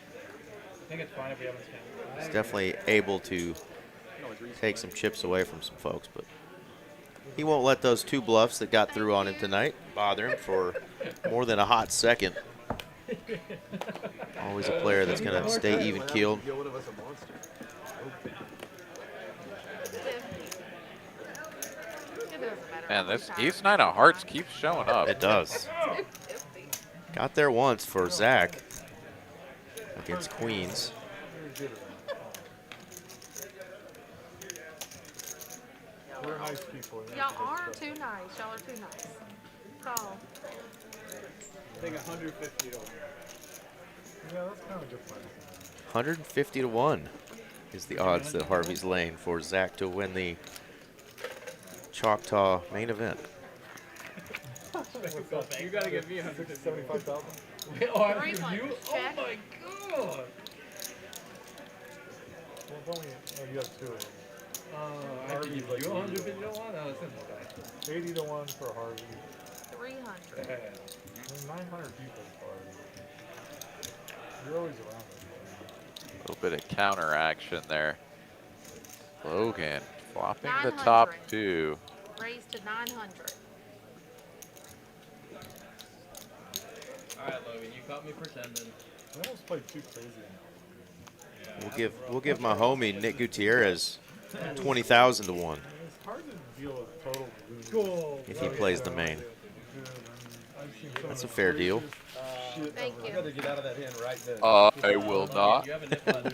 think it's fine if we haven't scanned. he's definitely able to take some chips away from some folks, but he won't let those 2 bluffs that got through on him tonight bother him for more than a hot second. Always a player that's going to stay even keeled. Man, this ace 9 of hearts keeps showing up. It does. Got there once for Zach against queens. We're nice people. Y'all are too nice. Y'all are too nice. Call. I think 150 to 1. Yeah, that's kind of good fun. 150 to 1 is the odds that Harvey's laying for Zach to win the Choctaw main event. You gotta give me 175,000. Wait, oh, I 300. you? Oh Check. my god! Well, it's only, you have 2 of them. I can give you 150 to 1? No, it's in the 80 to 1 for Harvey. 300. guy. 900 people for Harvey. You're always around them. A little bit of counter action there. Logan flopping the 900. top 2. Raised to 900. Alright, Logan, you caught me pretending. I almost played too crazy. We'll give my homie Nick Gutierrez 20,000 to 1 It's hard to deal with total losers. Cool. if he plays the main. That's a fair deal. Thank I you. gotta get out of that hand right then. I will not. You have a nip button.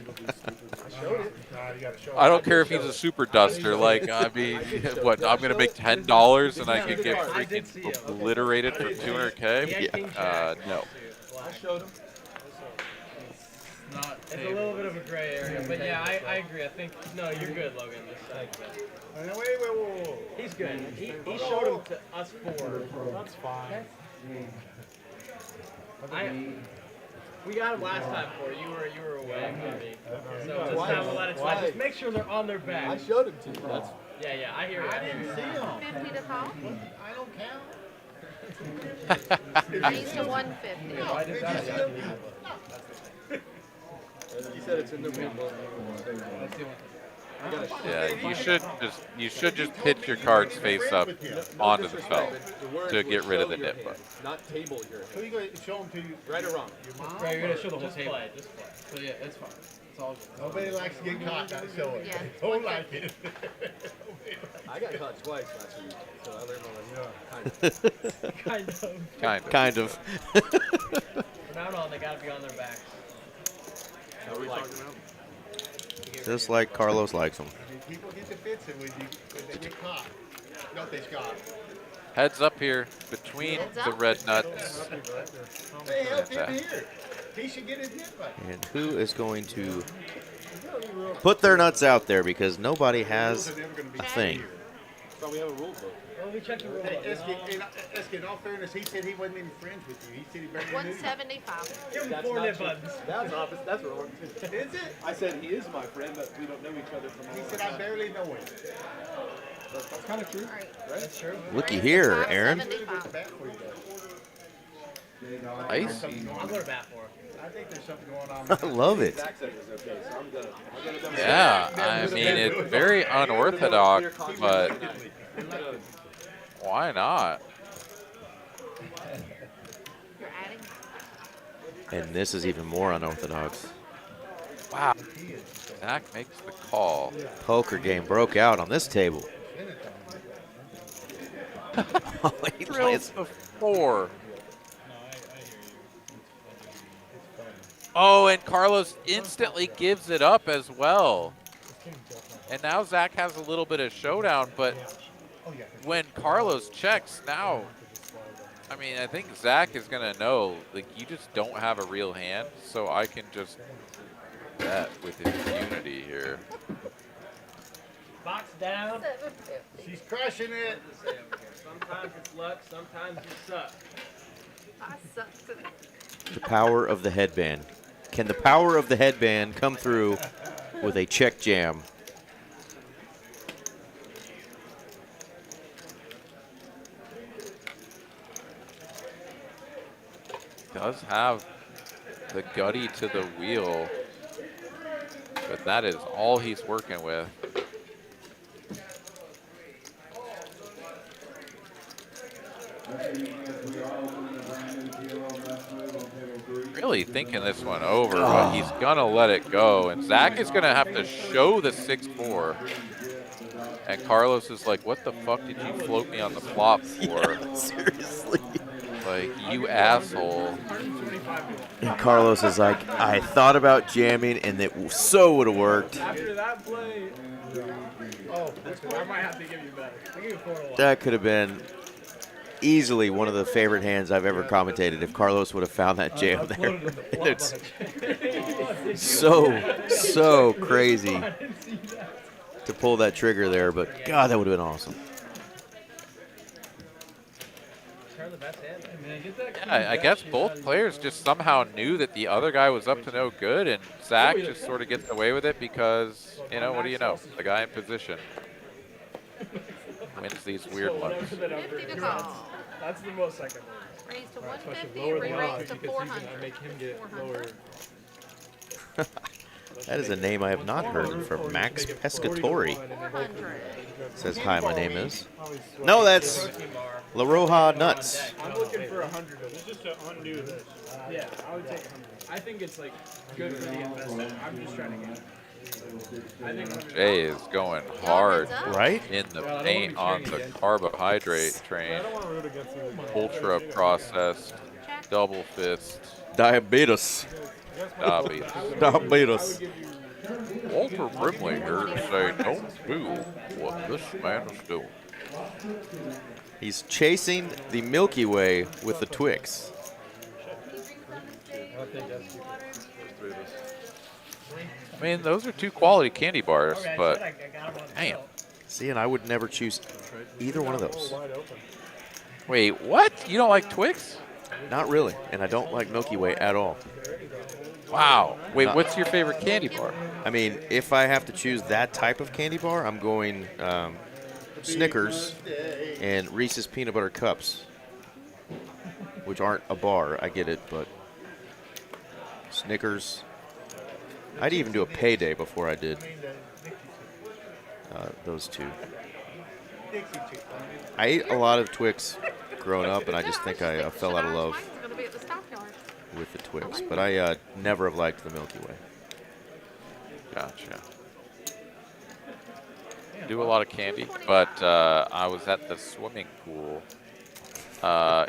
I showed it. Nah, you gotta show I don't care if he's a super duster. Like, I mean, what? I'm gonna make $10 and I can get freaking obliterated for 200K. No. I showed him. It's a little bit of a gray area, but yeah, I agree. I think no, you're good, Logan. Wait. He's good. He showed him to us 4. That's fine. We got him last time 4. You were away from me, so this Why? time we'll let it slide. Why? Just make sure they're on their back. I showed him to you. That's Yeah, I hear you. I didn't see him. 50 to call. I don't count. Raised to 150. Why did that happen? he said it's in the wind. Let's see what. Yeah, you should just pitch your cards face up onto the felt to get rid of the nip button. Not table your Who hand. you going to show them to you? Right or wrong? Right, you're gonna show the whole Just table. play. Just play. So yeah, it's fine. It's all good. Nobody likes to get caught, not show it. Yeah. Don't like it. I got caught twice last week, so I learned my lesson. Kind of. From now on, they gotta be on their backs. What are we talking about? Just like Carlos likes him. People get defensive with you when they get caught. Don't they, Scott? Heads up here between the red nuts. Hey, help him here. He should get his nip button. And who is going to put their nuts out there, because nobody has a thing. So we have a rule book. Let me check the rule. Hey, Eski, in all fairness, he said he wasn't even friends with you. He said he barely knew you. 175. Give him That's 4 not nip true. buttons. That's opposite. That's wrong. Is it? I said he is my friend, but we don't know each other from. He said I barely know him. That's kind of true. All right. That's true. Looky here, Aaron. 575. Bad for you, though. Ice. I'm going to bat for him. I think there's something going on. I love it. Zach said it was okay, so I'm gonna. Yeah, I mean, it's very unorthodox, but why not? You're adding. And this is even more unorthodox. Wow. Zach makes the call. Poker game broke out on this table. He Drills plays- a 4. Oh, and Carlos instantly gives it up as well. And now Zach has a little bit of showdown, but when Carlos checks now, I mean, I think Zach is going to know, like, you just don't have a real hand, so I can just bet with impunity here. Box down. 750. She's crushing it. Sometimes it's luck, sometimes you suck. I suck today. The power of the headband. Can the power of the headband come through with a check jam? Does have the gutty to the wheel, but that is all he's working with. Really thinking this one over, but he's gonna let it go, and Zach is gonna have to show the 6-4. And Carlos is like, "What the fuck did you float me on the flop for?" Yeah, seriously. Like, you asshole. And Carlos is like, I thought about jamming, and it so would have worked. After that play, I might have to give you better. I'll give you 4 to 1. That could have been easily one of the favorite hands I've ever commentated if Carlos would have found that jam there. And it's so crazy to pull that trigger there, but God, that would have been awesome. Yeah, I guess both players just somehow knew that the other guy was up to no good, and Zach just sort of gets away with it because, you know, what do you know? The guy in position wins these weird ones. 50 to call. That's the most I can win. Raise to 150 and re-raise to 400. Make him get lower. That is a name I have not heard from Max Pescatori. 400. Says, hi, my name is. No, that's La Roja Nuts. I'm looking for 100 of this. Just to undo this. Yeah, I would take 100. I think it's like good for the investment. I'm just trying to get it. I think Jay is going hard Right? in the paint on the carbohydrate train. Ultra processed, double fist, Diabetes. diabetes. Diabetes. Walter Brimley here to say, don't do what this man is doing. He's chasing the Milky Way with the Twix. I mean, those are 2 quality candy bars, but damn. See, and I would never choose either one of those. Wait, what? You don't like Twix? Not really, and I don't like Milky Way at all. Wow. Wait, Not- what's your favorite candy bar? I mean, if I have to choose that type of candy bar, I'm going Snickers and Reese's Peanut Butter Cups, which aren't a bar. I get it, but Snickers. I'd even do a payday before I did those 2. I ate a lot of Twix growing up, and I just think I fell out of love Mine's gonna be at the stockyard. with the Twix. But I never have liked the Milky Way. Gotcha. Do a lot of candy, but I was at the swimming pool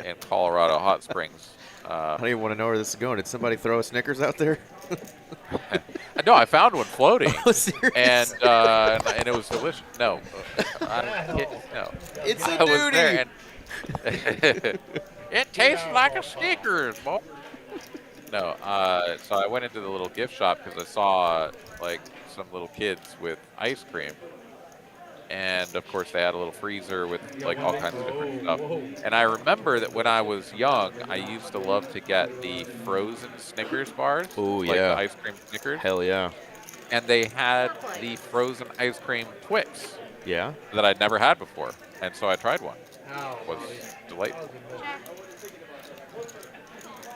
in Colorado Hot Springs. I don't even want to know where this is going. Did somebody throw a Snickers out there? No, I found one floating, Oh, serious? and it was delicious. No, no. It's a I was duty. there, and it tastes like a Snickers, boy. No, so I went into the little gift shop because I saw like some little kids with ice cream. And of course they had a little freezer with like all kinds of different stuff. And I remember that when I was young, I used to love to get the frozen Snickers bars. Oh, like yeah. the ice cream Snickers. Hell yeah. And they had the frozen ice cream Twix Yeah? that I'd never had before. And so I tried one. It was delightful.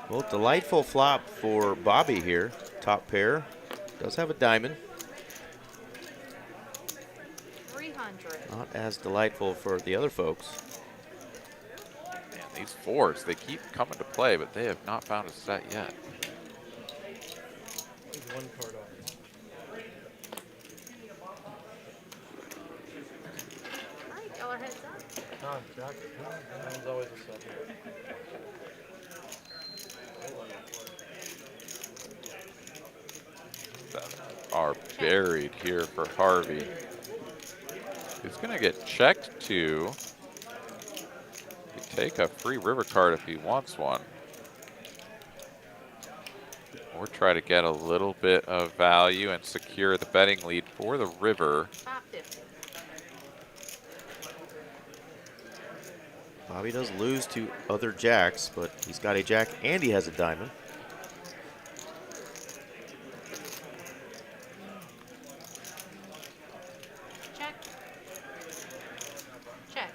Well, delightful flop for Bobby here. Top pair. Does have a diamond. 300. Not as delightful for the other folks. Man, these 4s, they keep coming to play, but they have not found a set yet. One card off. All right, y'all are heads up. Ah, Jack. Mine's always a 7. That are buried here for Harvey. He's going to get checked to take a free river card if he wants one. Or try to get a little bit of value and secure the betting lead for the river. 550. Bobby does lose to other jacks, but he's got a jack and he has a diamond. Check. Check.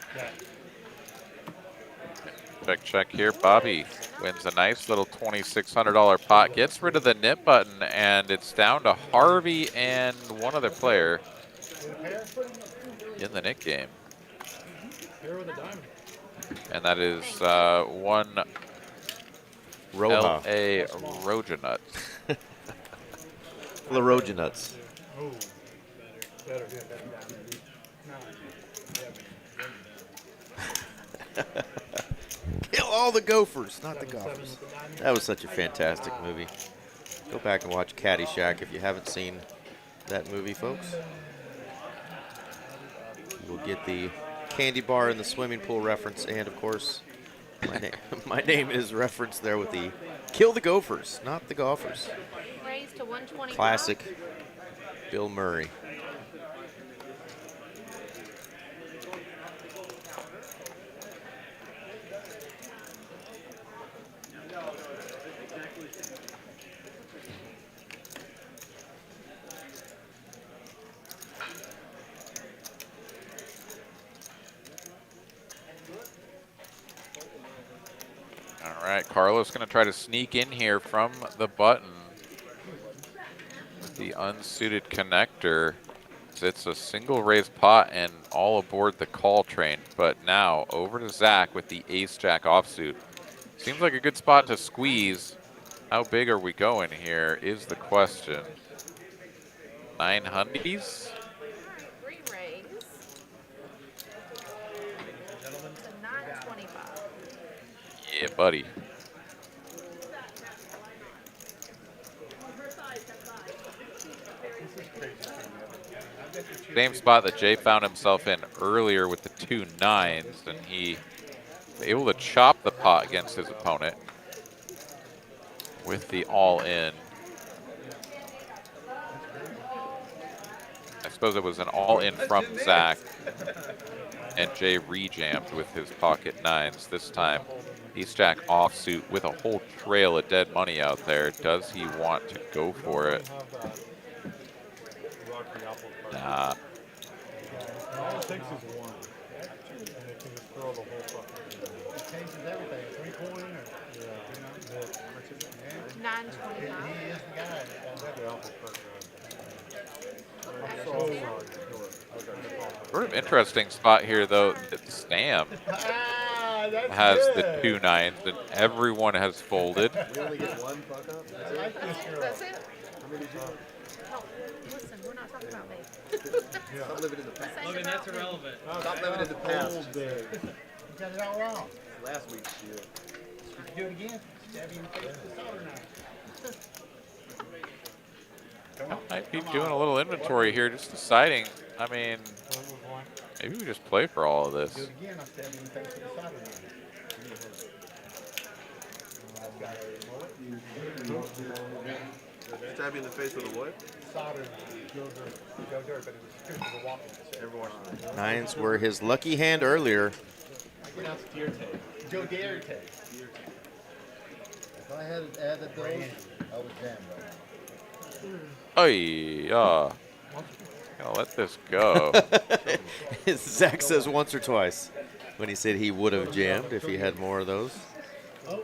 Check, check here. Bobby wins a nice little $2,600 pot. Gets rid of the nip button, and it's down to Harvey and one other player in the Nick game. Pair with a diamond. And that is one Roja. L.A. Rojanut. The Rojanuts. Oh, better. Kill all the gophers, not the golfers. That was such a fantastic movie. Go back and watch Caddyshack if you haven't seen that movie, folks. You will get the candy bar and the swimming pool reference, and of course, my name is referenced there with the kill the gophers, not the golfers. Raise to 125. Classic Bill Murray. All right, Carlos going to try to sneak in here from the button with the unsuited connector. It's a single raise pot and all aboard the call train. But now over to Zach with the ace-jack offsuit. Seems like a good spot to squeeze. How big are we going here is the question. 900s? Re-raise. To 925. Yeah, buddy. Same spot that Jay found himself in earlier with the 2 9s, and he was able to chop the pot against his opponent with the all-in. I suppose it was an all-in from Zach, and Jay re-jammed with his pocket 9s this time. Ace-jack offsuit with a whole trail of dead money out there. Does he want to go for it? Nah. All it takes is one. And it can just throw the whole fucking thing. It changes everything. 3 coin or? Yeah. 925. He is the guy. The alpha perk guy. Okay. Sort of interesting spot here, though. That Sam has the 2 9s, and everyone has folded. You only get one fuck up? That's it. How many did you have? Oh, listen, we're not talking about me. Stop living in the past. Logan, that's irrelevant. Stop living in the past. You got it all wrong. Last week's shit. Do it again. Stab you in the face with a solder knife. Might be doing a little inventory here, just deciding. I mean, maybe we just play for all of Do this. it again. I'll stab you in the face with a solder knife. Stab you in the face with a what? Solder knife. Go dirt, but it was a walking. Everyone. 9s were his lucky hand earlier. That's deer tape. Joe Dare tape. If I had added those, I was jammed. Oh, gonna let this go. Zach says once or twice when he said he would have jammed if he had more of those. Oh.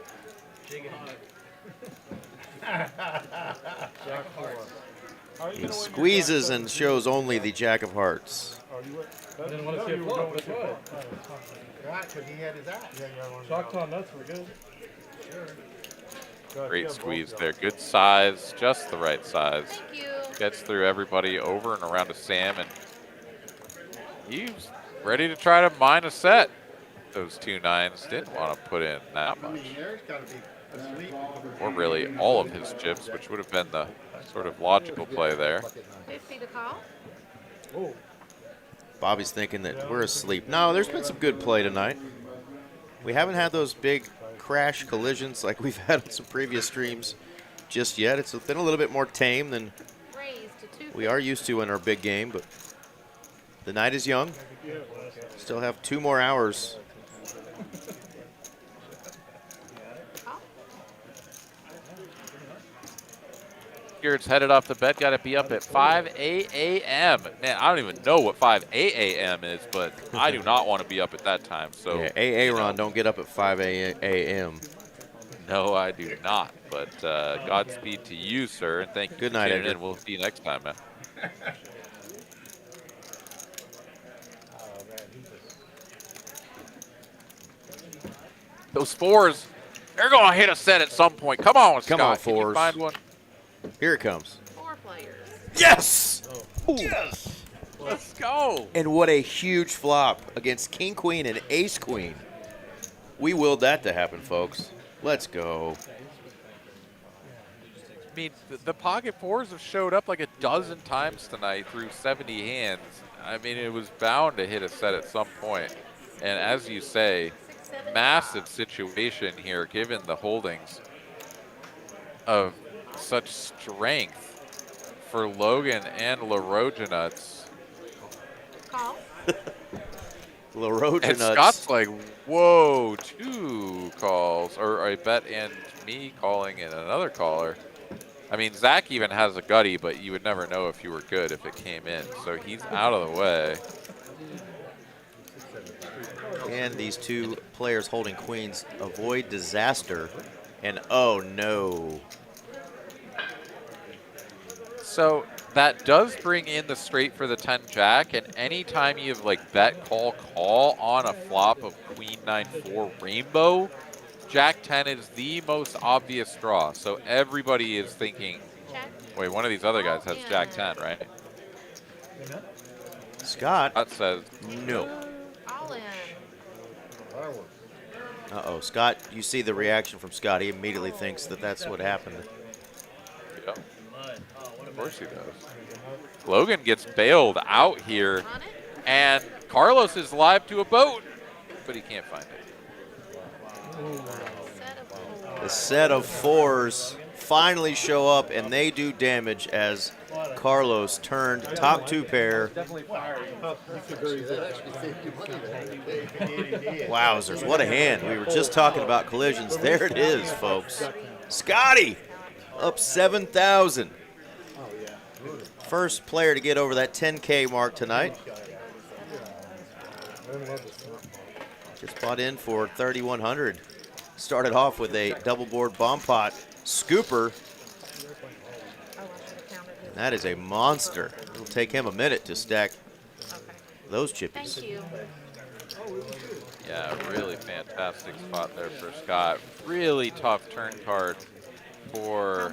He squeezes and shows only the jack of hearts. I didn't want to see a flop, that's why. Right, because he had his eye. Choctaw nuts were good. Great squeeze there. Good size, just the right size. Thank you. Gets through everybody over and around to Sam, and he's ready to try to mine a set. Those 2 9s didn't want to put in that much. Or really all of his chips, which would have been the sort of logical play there. 50 to call. Oh. Bobby's thinking that we're asleep. No, there's been some good play tonight. We haven't had those big crash collisions like we've had on some previous streams just yet. It's been a little bit more tame than we are used to in our big game, but the night is young. Still have 2 more hours Blackbeard's headed off to bed. Got to be up at 5 a.m. Man, I don't even know what 5 a.m. is, but I do not want to be up at that time. So yeah, Aaron, don't get up at 5 a.m. No, I do not. But Godspeed to you, sir, and thank you Good for night, tuning Edgar. in. We'll see you next time, man. Those fours, they're going to hit a set at some point. Come on, Scott. Come on, Can you fours. find one? Here it comes. 4 players. Yes! Ooh. Yes! Let's go. And what a huge flop against King Queen and Ace Queen. We willed that to happen, folks. Let's go. I mean, the pocket fours have showed up like a dozen times tonight through 70 hands. I mean, it was bound to hit a set at some point. And as you say, massive situation here, given the holdings of such strength for Logan and LaRogenuts. Call. LaRogenuts. And Scott's like, whoa, 2 calls, or a bet and me calling and another caller. I mean, Zach even has a gutty, but you would never know if you were good if it came in. So he's out of the way. And these two players holding queens avoid disaster. And oh no. So that does bring in the straight for the 10 jack, and anytime you have like bet call on a flop of queen 9-4 rainbow, jack 10 is the most obvious draw. So everybody is thinking, wait, one of these other guys has jack 10, right? Scott says no. All in. Uh-oh, Scott, you see the reaction from Scott. He immediately thinks that that's what happened. Yeah. Of course he does. Logan gets bailed out here, and Carlos is live to a boat, but he can't find it. The set of fours finally show up, and they do damage as Carlos turned top 2 pair. Wowzers, what a hand. We were just talking about collisions. There it is, folks. Scotty up 7,000. First player to get over that 10K mark tonight. Just bought in for 3,100. Started off with a double board bomb pot scooper. And that is a monster. It'll take him a minute to stack those chippies. Thank you. Yeah, really fantastic spot there for Scott. Really tough turn card for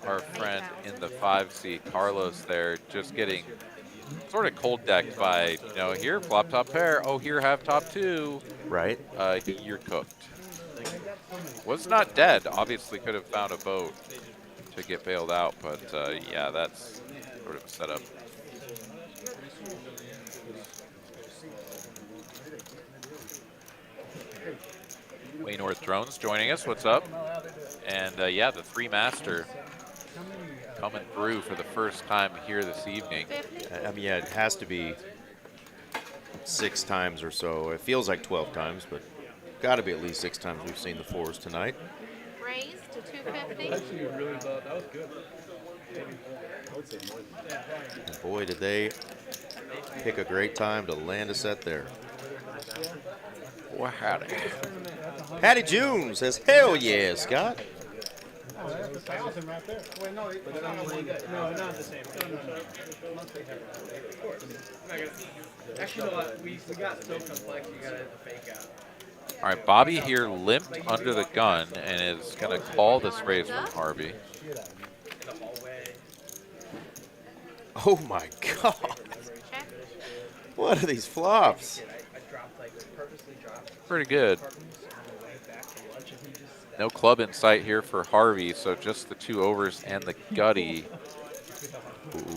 our friend in the 5 seat, Carlos there, just getting sort of cold decked by, you know, here, flop top pair. Oh, here, have top 2. Right. You're cooked. Was not dead. Obviously could have found a boat to get bailed out, but yeah, that's sort of a setup. Way North Drones joining us. What's up? And yeah, the 3 master coming through for the first time here this evening. I mean, yeah, it has to be 6 times or so. It feels like 12 times, but got to be at least 6 times we've seen the 4s tonight. Raise to 250. Actually, really low. That was good. And boy, did they pick a great time to land a set there. Well, howdy. Patty June says, hell yeah, Scott. Oh, that's 1,000 right there. Wait, no, it's not not the same. Of course. Actually, no, we got so complex, you got to fake out. All right, Bobby here limped under the gun and is going to call this raise from Harvey. Oh my God. What are these flops? Pretty good. No club in sight here for Harvey, so just the 2 overs and the gutty.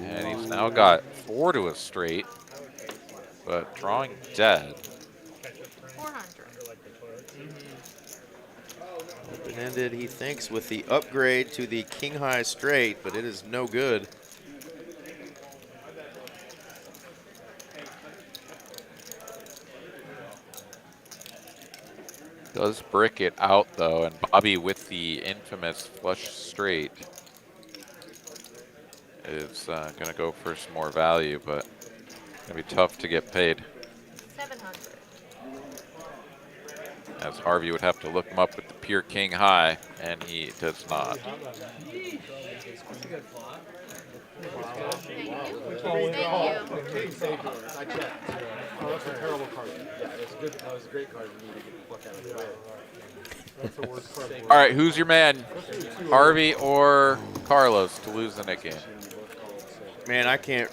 And he's now got 4 to a straight, but drawing dead. 400. Open-ended, he thinks, with the upgrade to the king high straight, but it is no good. Does brick it out though, and Bobby with the infamous flush straight. is going to go for some more value, but it's going to be tough to get paid. 700. As Harvey would have to look him up with the pure king high, and he does not. Thank you. I checked. Oh, that's a terrible card. Yeah, it's good. That was a great card for me to get the fuck out of the way. That's the worst card. All right, who's your man? Harvey or Carlos to lose the Nick game? Man, I can't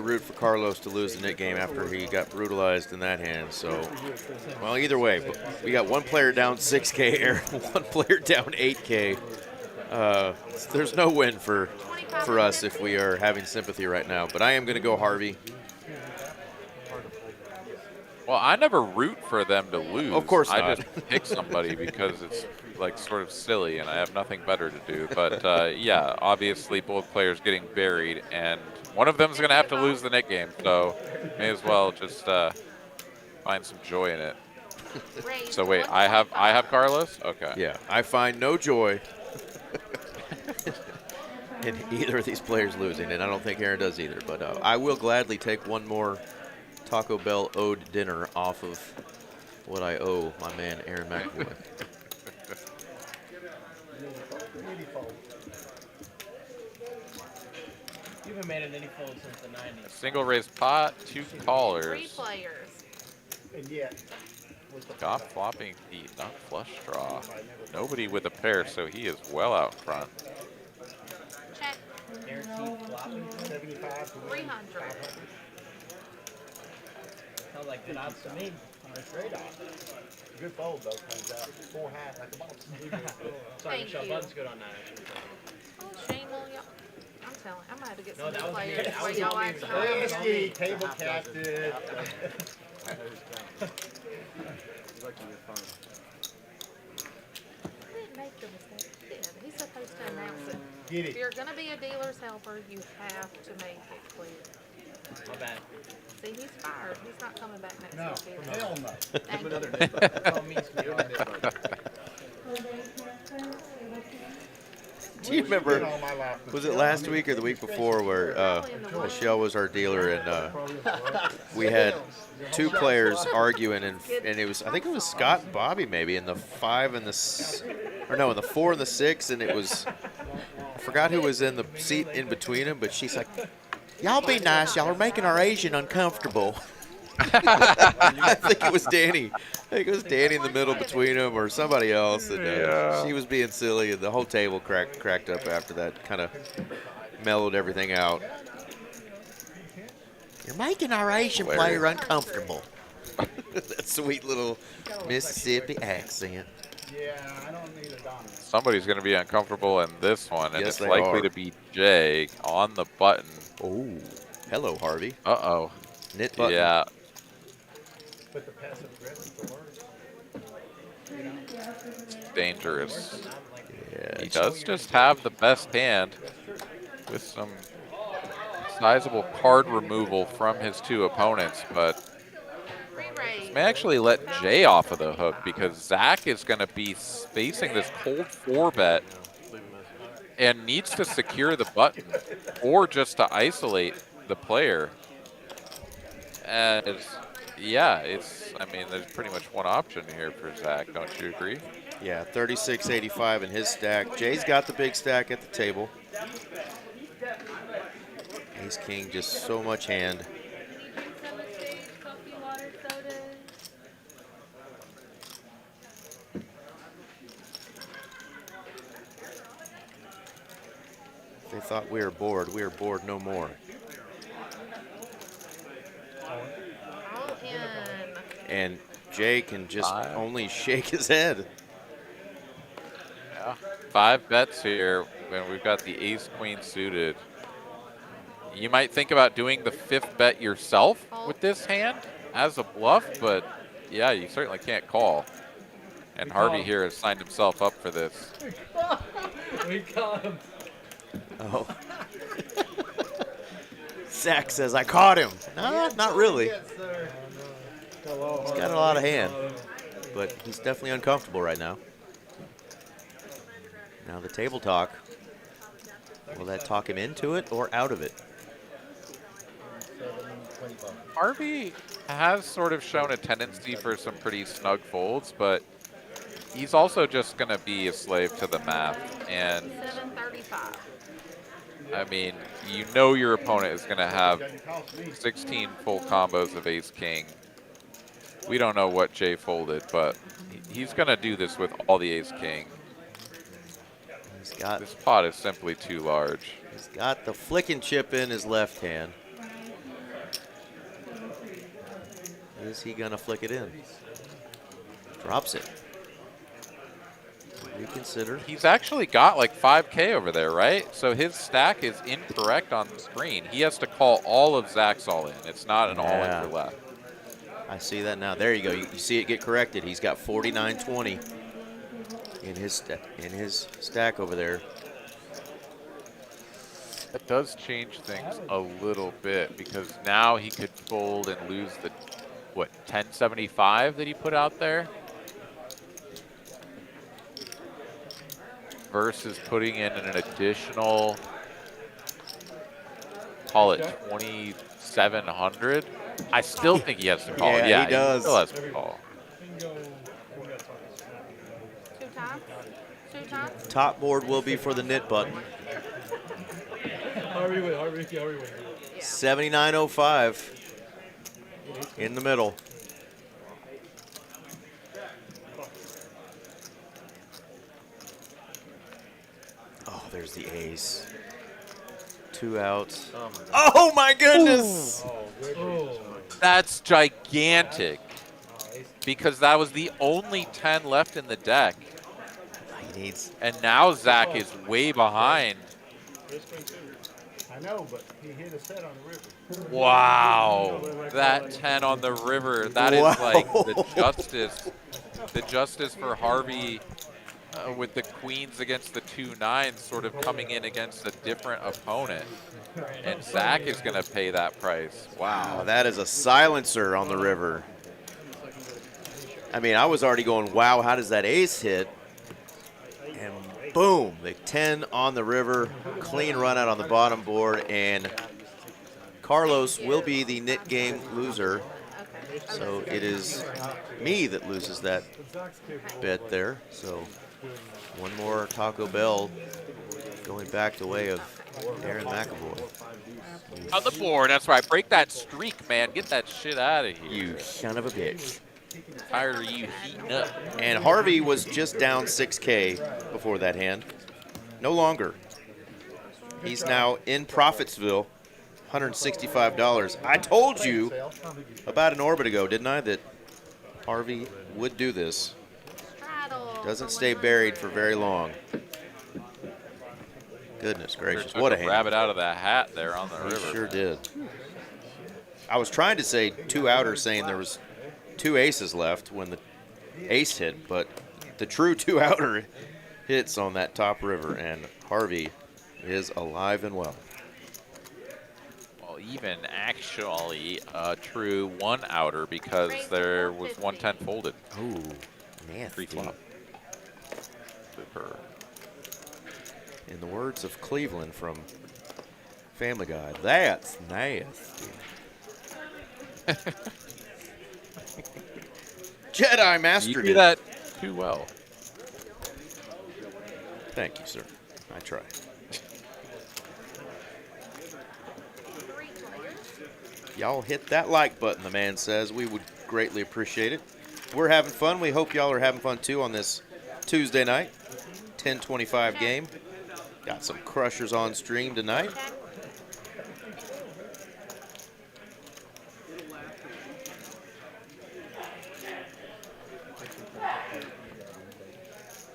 root for Carlos to lose the Nick game after he got brutalized in that hand. So, well, either way, but we got one player down 6K, Aaron, one player down 8K. There's no win for us if we are having sympathy right now. But I am going to go Harvey. Well, I never root for them to lose. Of course not. I just pick somebody because it's like sort of silly and I have nothing better to do. But yeah, obviously both players getting buried, and one of them is going to have to lose the Nick game. So may as well just find some joy in it. So wait, I have Carlos? Okay. Yeah, I find no joy in either of these players losing, and I don't think Aaron does either. But I will gladly take one more Taco Bell owed dinner off of what I owe my man Aaron McAvoy. You haven't made it any fold since the 90s. Single raised pot, 2 callers. 3 players. And yet, Got flopping feet, not flush draw. Nobody with a pair, so he is well out front. Check. Guaranteed flopping. 75 to 300. Sounds like good odds to me. straight off. Good fold though, comes out 4 high like a boss. Sorry, Thank Michelle, you. Bud's good on that. Oh, shame on y'all. I'm telling you, I'm gonna have to get No, some that new was me. players That where was y'all me. act That like. was Whiskey, table captain. I know who's coming. Lucky you're fine. He didn't make the mistake. He did. He's supposed to announce it. Get If it. you're gonna be a dealer's helper, you have to make it clear. My bad. See, he's fired. He's not coming back next No, week. either. hell no. Thank you. Another nib. That's all me, Give him sweetheart. a nib, bud. Do you remember, All my life. was it last week or the week before where Michelle was our dealer and we had 2 players arguing and it was, I think it was Scott and Bobby maybe in the 5 and in the 4 and the 6, and it was, I forgot who was in the seat in between them, but she's like, y'all be nice, y'all are making our Asian uncomfortable. I think it was Danny. I think it was Danny in the middle between them or somebody else. And, she was being silly, and the whole table cracked up after that. Kind of mellowed everything out. You're making our Asian player uncomfortable. That sweet little Mississippi accent. Yeah, I don't need a dominant. Somebody's going to be uncomfortable in this one, and Yes, it's they likely are. to be Jay on the button. Oh, hello, Harvey. Uh-oh. Knit button. Yeah. But the passive aggressive works. Dangerous. Yeah, He does just have the best hand with some sizable card removal from his 2 opponents, but Re-raise. may actually let Jay off of the hook because Zach is going to be facing this cold 4-bet and needs to secure the button or just to isolate the player. And yeah, I mean, there's pretty much one option here for Zach. Don't you agree? Yeah, 36.85 in his stack. Jay's got the big stack at the table. Ace King, just so much hand. Any drinks on the stage? Coffee, water, sodas? They thought we were bored. We are bored no more. All in. And Jay can just 5. only shake his head. Yeah. 5 bets here when we've got the ace queen suited. You might think about doing the 5th bet yourself with this hand as a bluff, but yeah, you certainly can't call. And Harvey here has signed himself up for this. We caught him. Oh. Zach says, I caught him. No, not really. He's got a lot of hand, but he's definitely uncomfortable right now. Now the table talk. Will that talk him into it or out of it? Harvey has sort of shown a tendency for some pretty snug folds, but he's also just going to be a slave to the math. And 735. I mean, you know your opponent is going to have 16 full combos of ace-king. We don't know what Jay folded, but he's going to do this with all the ace-king. This pot is simply too large. He's got the flicking chip in his left hand. Is he gonna flick it in? Drops it. Reconsider. He's actually got like 5K over there, right? So his stack is incorrect on the screen. He has to call all of Zach's all in. It's not an all in for left. I see that now. There you go. You see it get corrected. He's got 49-20 in his stack over there. That does change things a little bit because now he could fold and lose the, what, 1075 that he put out there? Versus putting in an additional, call it 2,700. I still think he has to call. Yeah, he does. Still has to call. Two times? Two times? Top board will be for the knit button. Harvey win. 79.05 in the middle. Oh, there's the ace. 2 outs. Oh my goodness! That's gigantic. Because that was the only 10 left in the deck. He needs. And now Zach is way behind. I know, but he hit a set on the river. Wow. That 10 on the river. That is like the justice for Harvey with the queens against the 2-9s sort of coming in against a different opponent. And Zach is going to pay that price. Wow, that is a silencer on the river. I mean, I was already going, wow, how does that ace hit? And boom, the 10 on the river, clean run out on the bottom board, and Carlos will be the knit game loser. So it is me that loses that bet there. So one more Taco Bell going back the way of Aaron McAvoy. On the board, that's right. Break that streak, man. Get that shit out of here. You son of a bitch. Tired of you heating up. And Harvey was just down 6K before that hand. No longer. He's now in Profitsville, $165. I told you about an orbit ago, didn't I, that Harvey would do this. Doesn't stay buried for very long. Goodness gracious, what a hand. Rabbit out of that hat there on the river. He sure did. I was trying to say 2 outers, saying there was 2 aces left when the ace hit, but the true 2 outer hits on that top river, and Harvey is alive and well. Well, even actually a true 1 outer because there was 110 folded. Ooh, nasty. Pre-flop. Super. In the words of Cleveland from Family Guy, that's nasty. Jedi mastered you it. do that too well. Thank you, sir. I try. Y'all hit that like button, the man says. We would greatly appreciate it. We're having fun. We hope y'all are having fun, too, on this Tuesday night, 10:25 game. Got some crushers on stream tonight.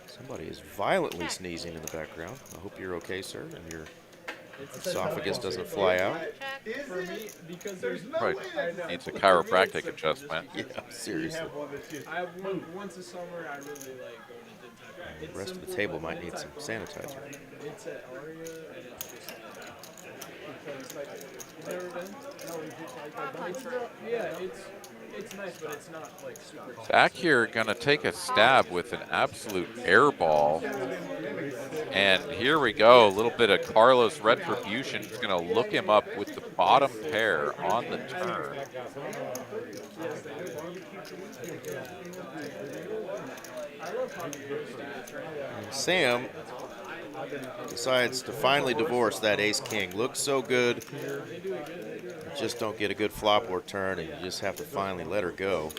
Somebody is violently sneezing in the background. I hope you're okay, sir, and your esophagus doesn't fly out. For me, because there's no Right. way that Needs a chiropractic adjustment. Yeah, seriously. I have one once a summer. I really like going to Denver. The rest of the table might need some sanitizer. It's at Aria, and it's just It's like, you've never been? $500. Yeah, it's nice, but it's not like super. Zach here gonna take a stab with an absolute air ball. And here we go, a little bit of Carlos Retribution. He's gonna look him up with the bottom pair on the turn. Sam decides to finally divorce that ace-king. Looks so good. Just don't get a good flop or turn, and you just have to finally let her go.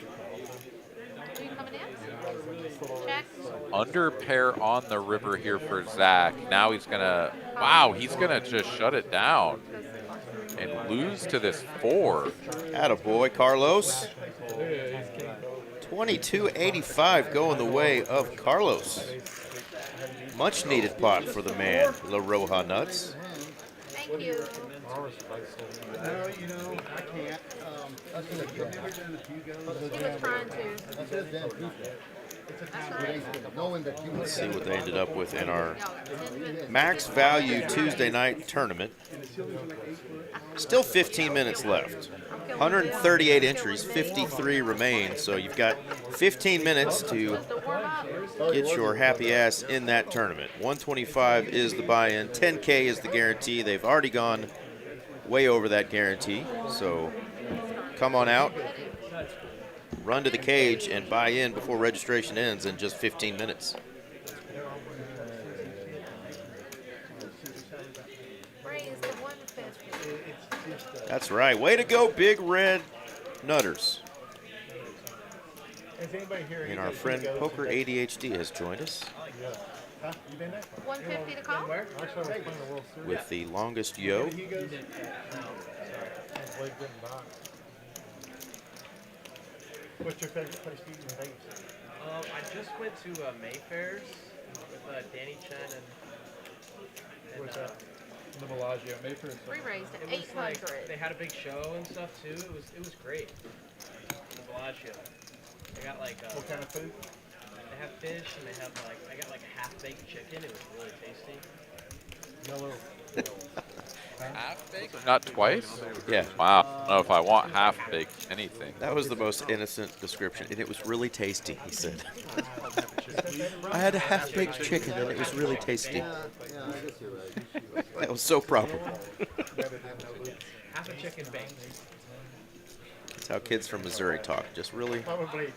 Are you coming in? Check. Under pair on the river here for Zach. Now he's gonna, wow, he's gonna just shut it down and lose to this 4. Attaboy, Carlos. 22.85 going the way of Carlos. Much needed pot for the man, La Roja Nuts. Thank you. No, you know, I can't. You've never done a few goes. He was trying to. That's his damn people. That's right. Knowing that you Let's see what they ended up with in our Y'all, 10 minutes. max value Tuesday night tournament. Still 15 minutes left. 138 entries, 53 remain. So you've got 15 minutes to To warm up. get your happy ass in that tournament. 125 is the buy-in, 10K is the guarantee. They've already gone way over that guarantee. So come on out, run to the cage, and buy in before registration ends in just 15 minutes. Raise the 150. That's right. Way to go, Big Red Nutters. Is anybody here? And our friend Poker ADHD has joined us Huh? You been there? 150 to call? Actually, I was playing the World Series. with the longest yo. He goes. His leg didn't box. What's your favorite place to eat in Vegas? I just went to Mayfair's with Danny Chen and What's that? The Bellagio, Mayfair. We raised it at was like 800. they had a big show and stuff too. It was great. The Bellagio. They got like What kind of food? they have fish and they have like I got like a half baked chicken. It was really tasty. Yellow. Half-baked? Not twice? Yeah, Wow, I don't know if I want half-baked anything. that was the most innocent description, and it was really tasty, he said. I had a half-baked chicken, and it was really tasty. That was so proper. Half a chicken baked. That's how kids from Missouri talk. Just really, Probably.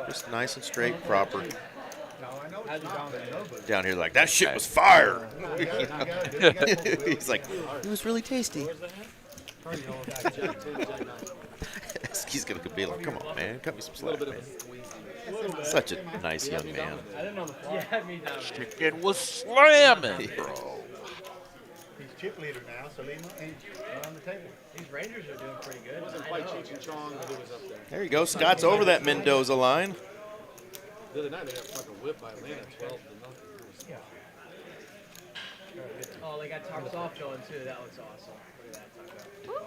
just nice and straight, proper. No, I know what you're doing. Down here, like, that shit was fire. He's He's like, it was really tasty. He's gonna be like, come on, man, cut me some slack, man. Such a nice young man. I didn't know the fly. Yeah, me down. Chicken was slamming, bro. He's chip leader now, so leave him on the table. These Rangers are doing pretty good. It wasn't quite Cheech and Chong, but it was up there. There you go. Scott's over that Mendoza line. The other night they got fucking whipped by Atlanta 12-0. Oh, they got Tarp Soft going too. That looks awesome. Look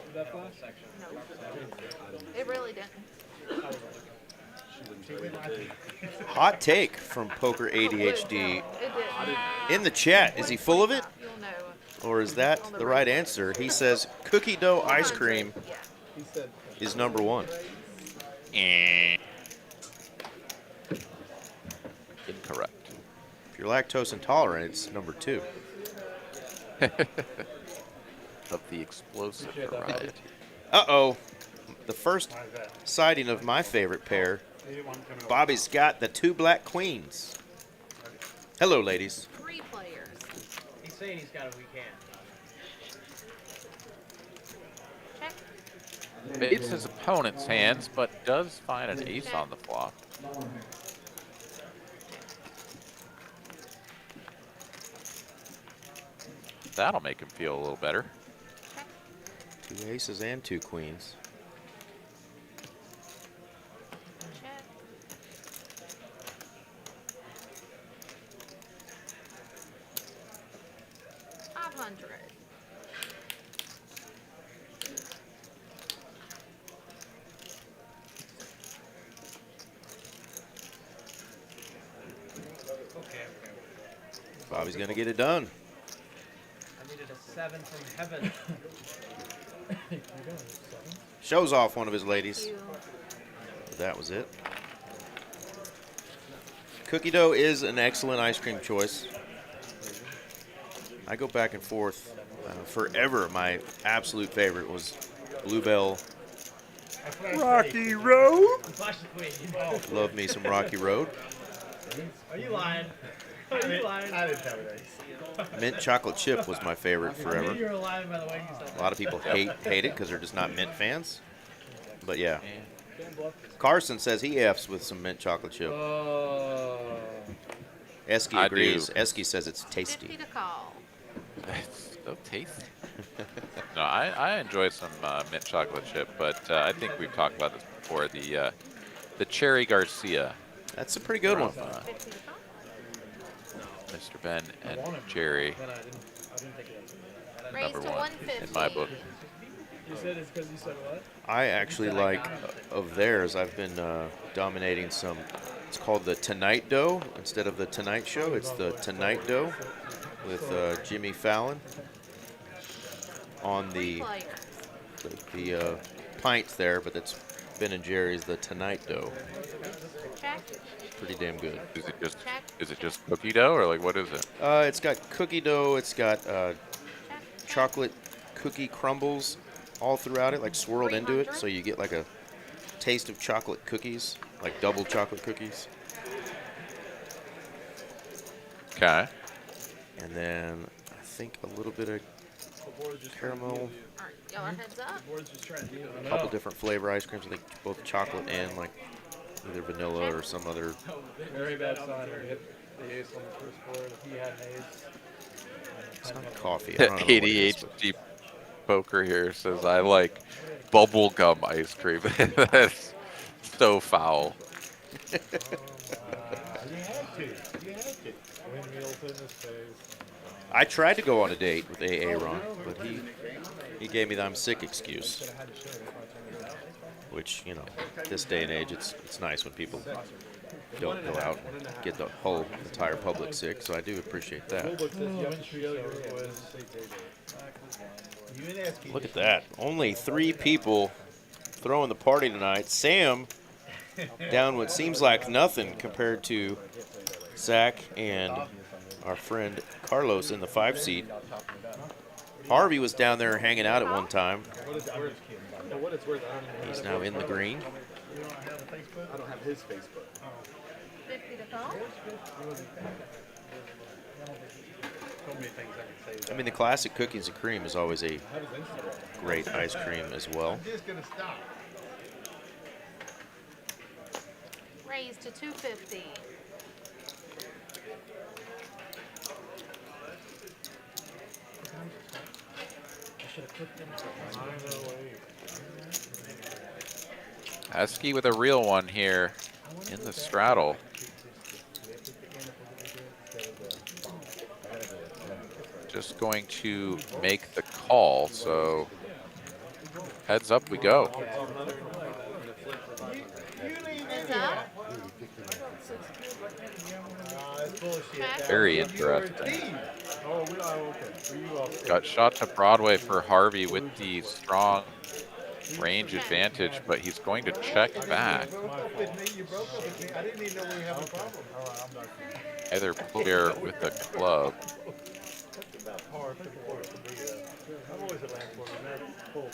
at that Tarp Soft. Section. No. It really didn't. Hot take from Poker ADHD. It didn't. In the chat, is he full of it? You'll know. Or is that the right answer? He says cookie dough ice cream Yeah. is number 1. Incorrect. If you're lactose intolerant, it's number 2. Of the explosive variety. Uh-oh. The first sighting of my favorite pair. Bobby's got the 2 black queens. Hello, ladies. 3 players. He's saying he's got a weak hand. Check. It's his opponent's hands, but does find an ace on the flop. That'll make him feel a little better. 2 aces and 2 queens. Check. $500. Bobby's going to get it done. I needed a 7 from heaven. Shows off one of his ladies. Thank you. That was it. Cookie dough is an excellent ice cream choice. I go back and forth. Forever, my absolute favorite was Bluebell Rocky Road. Flash the queen. Love me some Rocky Road. Are you lying? Are you lying? I didn't tell you that. Mint chocolate chip was my favorite I forever. knew you were lying by the way you said A lot of people hate it because they're just not mint fans. But yeah. Carson says he F's with some mint chocolate chip. Esky I agrees. do. Esky says it's tasty. 50 to call. It's so tasty. No, I enjoy some mint chocolate chip, but I think we've talked about this before. The Cherry Garcia, That's a pretty good one. 50 to call. Mr. Ben and Jerry, Then I didn't think of that. Raise number to one 150. in my book. You said it's because you said what? I actually like of theirs. I've been dominating some. It's called the Tonight Dough instead of the Tonight Show. It's the Tonight Dough with Jimmy Fallon on the pint there, but it's Ben and Jerry's the Tonight Dough. Check. Pretty damn good. Is it just cookie dough or like what is it? It's got cookie dough. It's got chocolate cookie crumbles all throughout it, like swirled into it, so you get like a taste of chocolate cookies, like double chocolate cookies. Okay. And then I think a little bit of caramel, Alright, y'all are heads up. a couple different flavor ice creams. I think both chocolate and like either vanilla or some other. Very bad sign. We hit the ace on the first board. He had an ace. It's not coffee. I don't know what it is, but- ADHD poker here says I like bubble gum ice cream. That's so foul. You had to. You had to. Windmills in his face. I tried to go on a date with AA Ron, but he gave me the I'm sick excuse. Which, you know, this day and age, it's nice when people don't go out and get the whole entire public sick, so I do appreciate that. Look at that. Only 3 people throwing the party tonight. Sam down what seems like nothing compared to Zach and our friend Carlos in the 5 seed. Harvey was down there hanging out at one time. For what it's worth, I don't even He's now in the green. I don't have his Facebook. 50 to call. So many things I can say. I mean, the classic cookies and cream is always a great ice cream as well. I'm just gonna stop. Raise to 250. Esky with a real one here in the straddle. Just going to make the call, so heads up we go. Heads up. Check. Very interesting. Oh, okay. Were you off? Got shot to Broadway for Harvey with the strong range advantage, but he's going to check back. You broke up with me. I didn't even know we were having a problem. All right, I'm done. Either player with a club. That's about par for the course to be. I'm always a landlord, and that's full.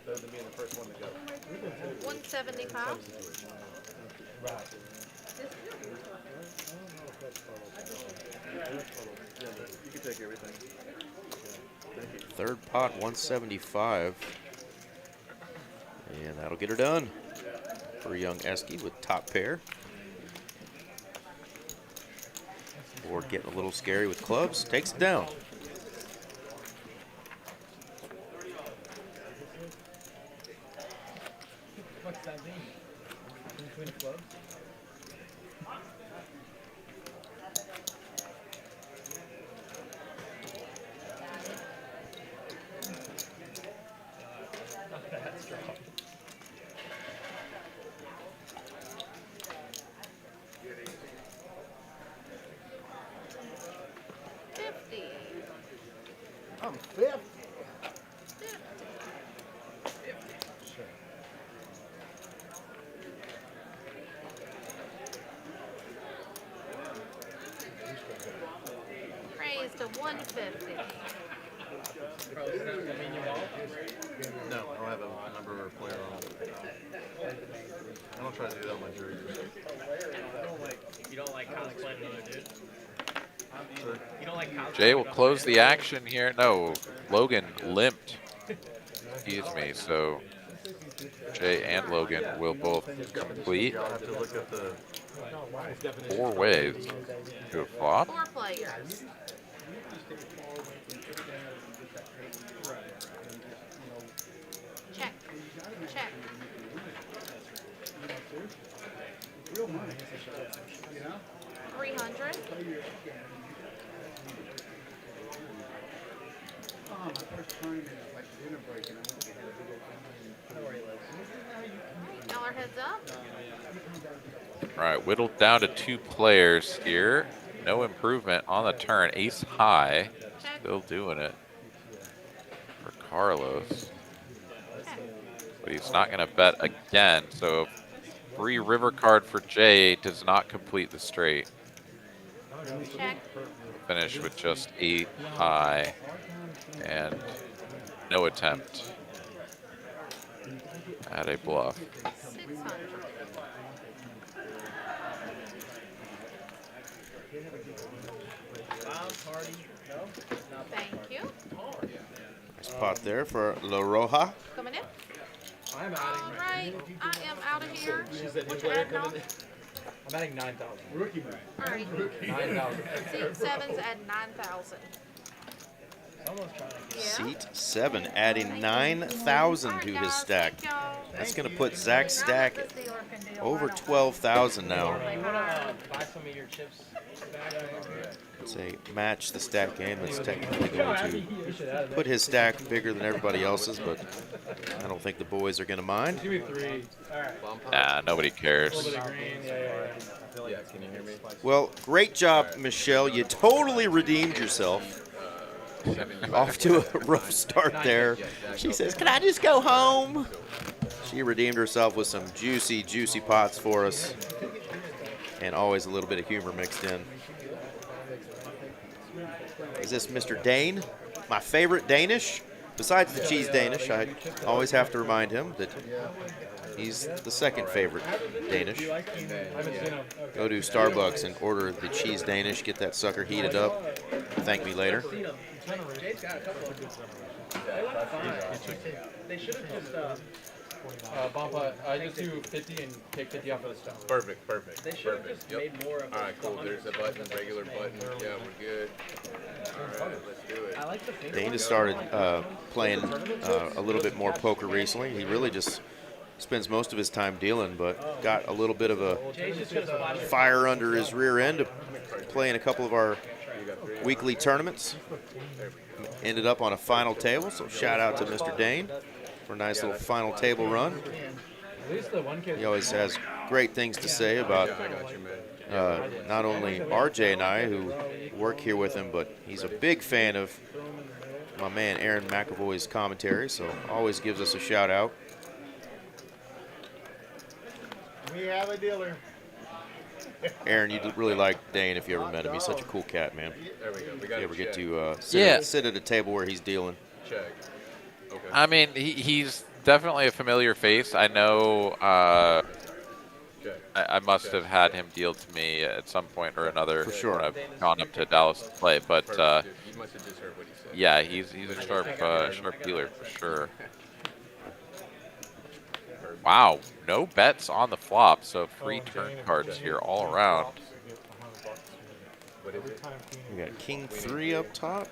Better than being the first one to go. 175. You can take everything. Third pot, 175. And that'll get her done for young Esky with top pair. Board getting a little scary with clubs. Takes it down. What's that mean? Between clubs? I'm 50. Raised to 150. No, I don't have a number or player on. I don't try to do that on my jersey. You don't like cosplaying another dude? You don't like cosplaying? Jay will close the action here. No, Logan limped. Excuse me. So Jay and Logan will both complete I'll have to look at the 4 ways to a flop. 4 players. Check. Check. Real money. You know? 300. Oh, my first tournament, like dinner break, and I went to Dollar heads up. All right, whittled down to 2 players here. No improvement on the turn. Ace high. Check. Still doing it for Carlos. Check. But he's not going to bet again. So free river card for Jay does not complete the straight. Check. Finish with just 8 high and no attempt at a bluff. 600. Thank you. Nice pot there for La Roja. Coming in. I'm All adding. right. I am out of here. She's a new What you player adding on? coming in. I'm adding 9,000. rookie man. All right. 9,000. Seat 7's at 9,000. Someone's trying to get. Yeah. Seat 7 adding 9,000 All to right, his guys, stack. thank y'all. That's going to put Zach's stack This dealer can deal over right on. 12,000 now. You want to buy some of your chips back? It's a match the stack game that's technically going to You should add it. put his stack bigger than everybody else's, but I don't think the boys are going to mind. Give me 3. All right. Nah, nobody A cares. little bit of green. Yeah. Yeah, can you hear me? Well, great job, Michelle. You totally redeemed yourself. Off to a rough start there. She says, "Can I just go home?" She redeemed herself with some juicy, juicy pots for us. And always a little bit of humor mixed in. Is this Mr. Dane? My favorite Danish? Besides the cheese Danish, I always have to remind him that he's the second favorite Danish. I haven't seen him. Okay. Go to Starbucks and order the cheese Danish. Get that sucker heated up. Thank me later. Jay's got a couple of good They went fine. They should have just. Bumpa, I just do 50 and take 50 off of the stuff. Perfect. They should have just made more of. All right, cool. There's a button, regular button. Yeah, we're good. All right, let's do it. I like the finger. Dane has started playing a little bit more poker recently. He really just spends most of his time dealing, but got a little bit of a Jay's just gonna splash it. fire under his rear end to play in a couple of our weekly tournaments. Ended up on a final table, so shout out to Mr. Dane for a nice little final table run. At least the one kid. He always has great things to say about I got you, man. not only RJ and I, who work here with him, but he's a big fan of my man Aaron McAvoy's commentary, so always gives us a shout out. We have a dealer. Aaron, you'd really like Dane if you ever met him. He's such a cool cat, man. There we go. We If got you ever it get checked. to sit at a table where he's dealing. Check. Okay. I mean, he's definitely a familiar face. I know Check. I must have had him deal to me at some point or another For sure. when I've gone up to Dallas to play. But Perfect, dude. You must have just heard what he said. yeah, he's a sharp dealer for sure. Wow, no bets on the flop, so free turn cards here all around. What is it? We got King 3 up top.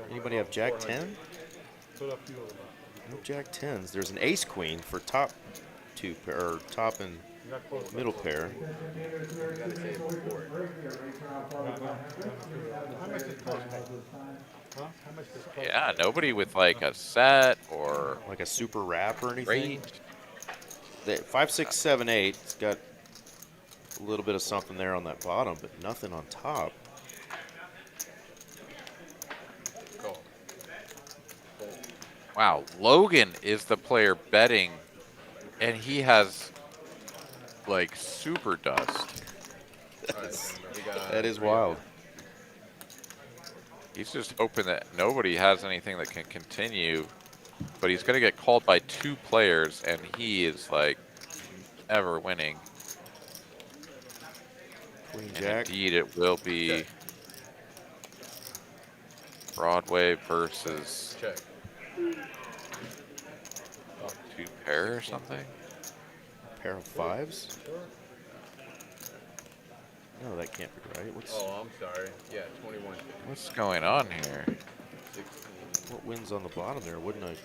Anybody have Jack 10? No Jack 10s. There's an Ace Queen for top two pair, or top and middle pair. Yeah, nobody with like a set or Like a super wrap or anything. range. The 5, 6, 7, 8. It's got a little bit of something there on that bottom, but nothing on top. Call. Wow, Logan is the player betting, and he has like super dust. That is wild. He's just hoping that nobody has anything that can continue, but he's going to get called by 2 players, and he is like ever winning. Queen And Jack. indeed, it will be Broadway versus 2 pair or something. Pair of 5s. No, that can't be right. What's Oh, I'm sorry. Yeah, 21. What's going on here? 16. what wins on the bottom there? Wouldn't I?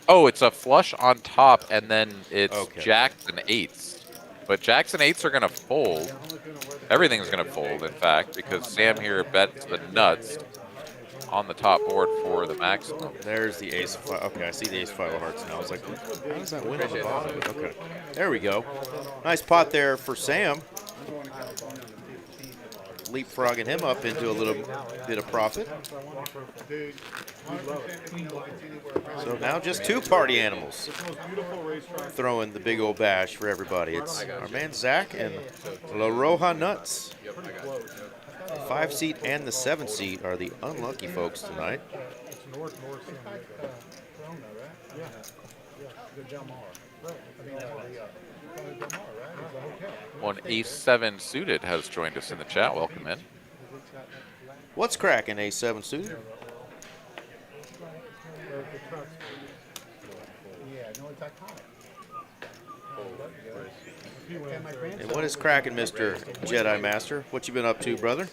Oh, it's a flush on top, and then it's Okay. jacks and 8s. But jacks and 8s are going to fold. Everything's going to fold, in fact, because Sam here bets the nuts on the top board for the maximum. There's the ace of 5. Okay, I see the ace of 5 of hearts now. I was like, how does that win on the bottom? Okay, there we go. Nice pot there for Sam. Leapfrogging him up into a little bit of profit. So now just 2 party animals throwing the big old bash for everybody. It's our man Zach and La Roja Nuts. The 5 seat and the 7 seat are the unlucky folks tonight. One ace-7 suited has joined us in the chat. Welcome in. What's cracking, A7 suited? And what is cracking, Mr. Jedi Master? What you been up to, brother?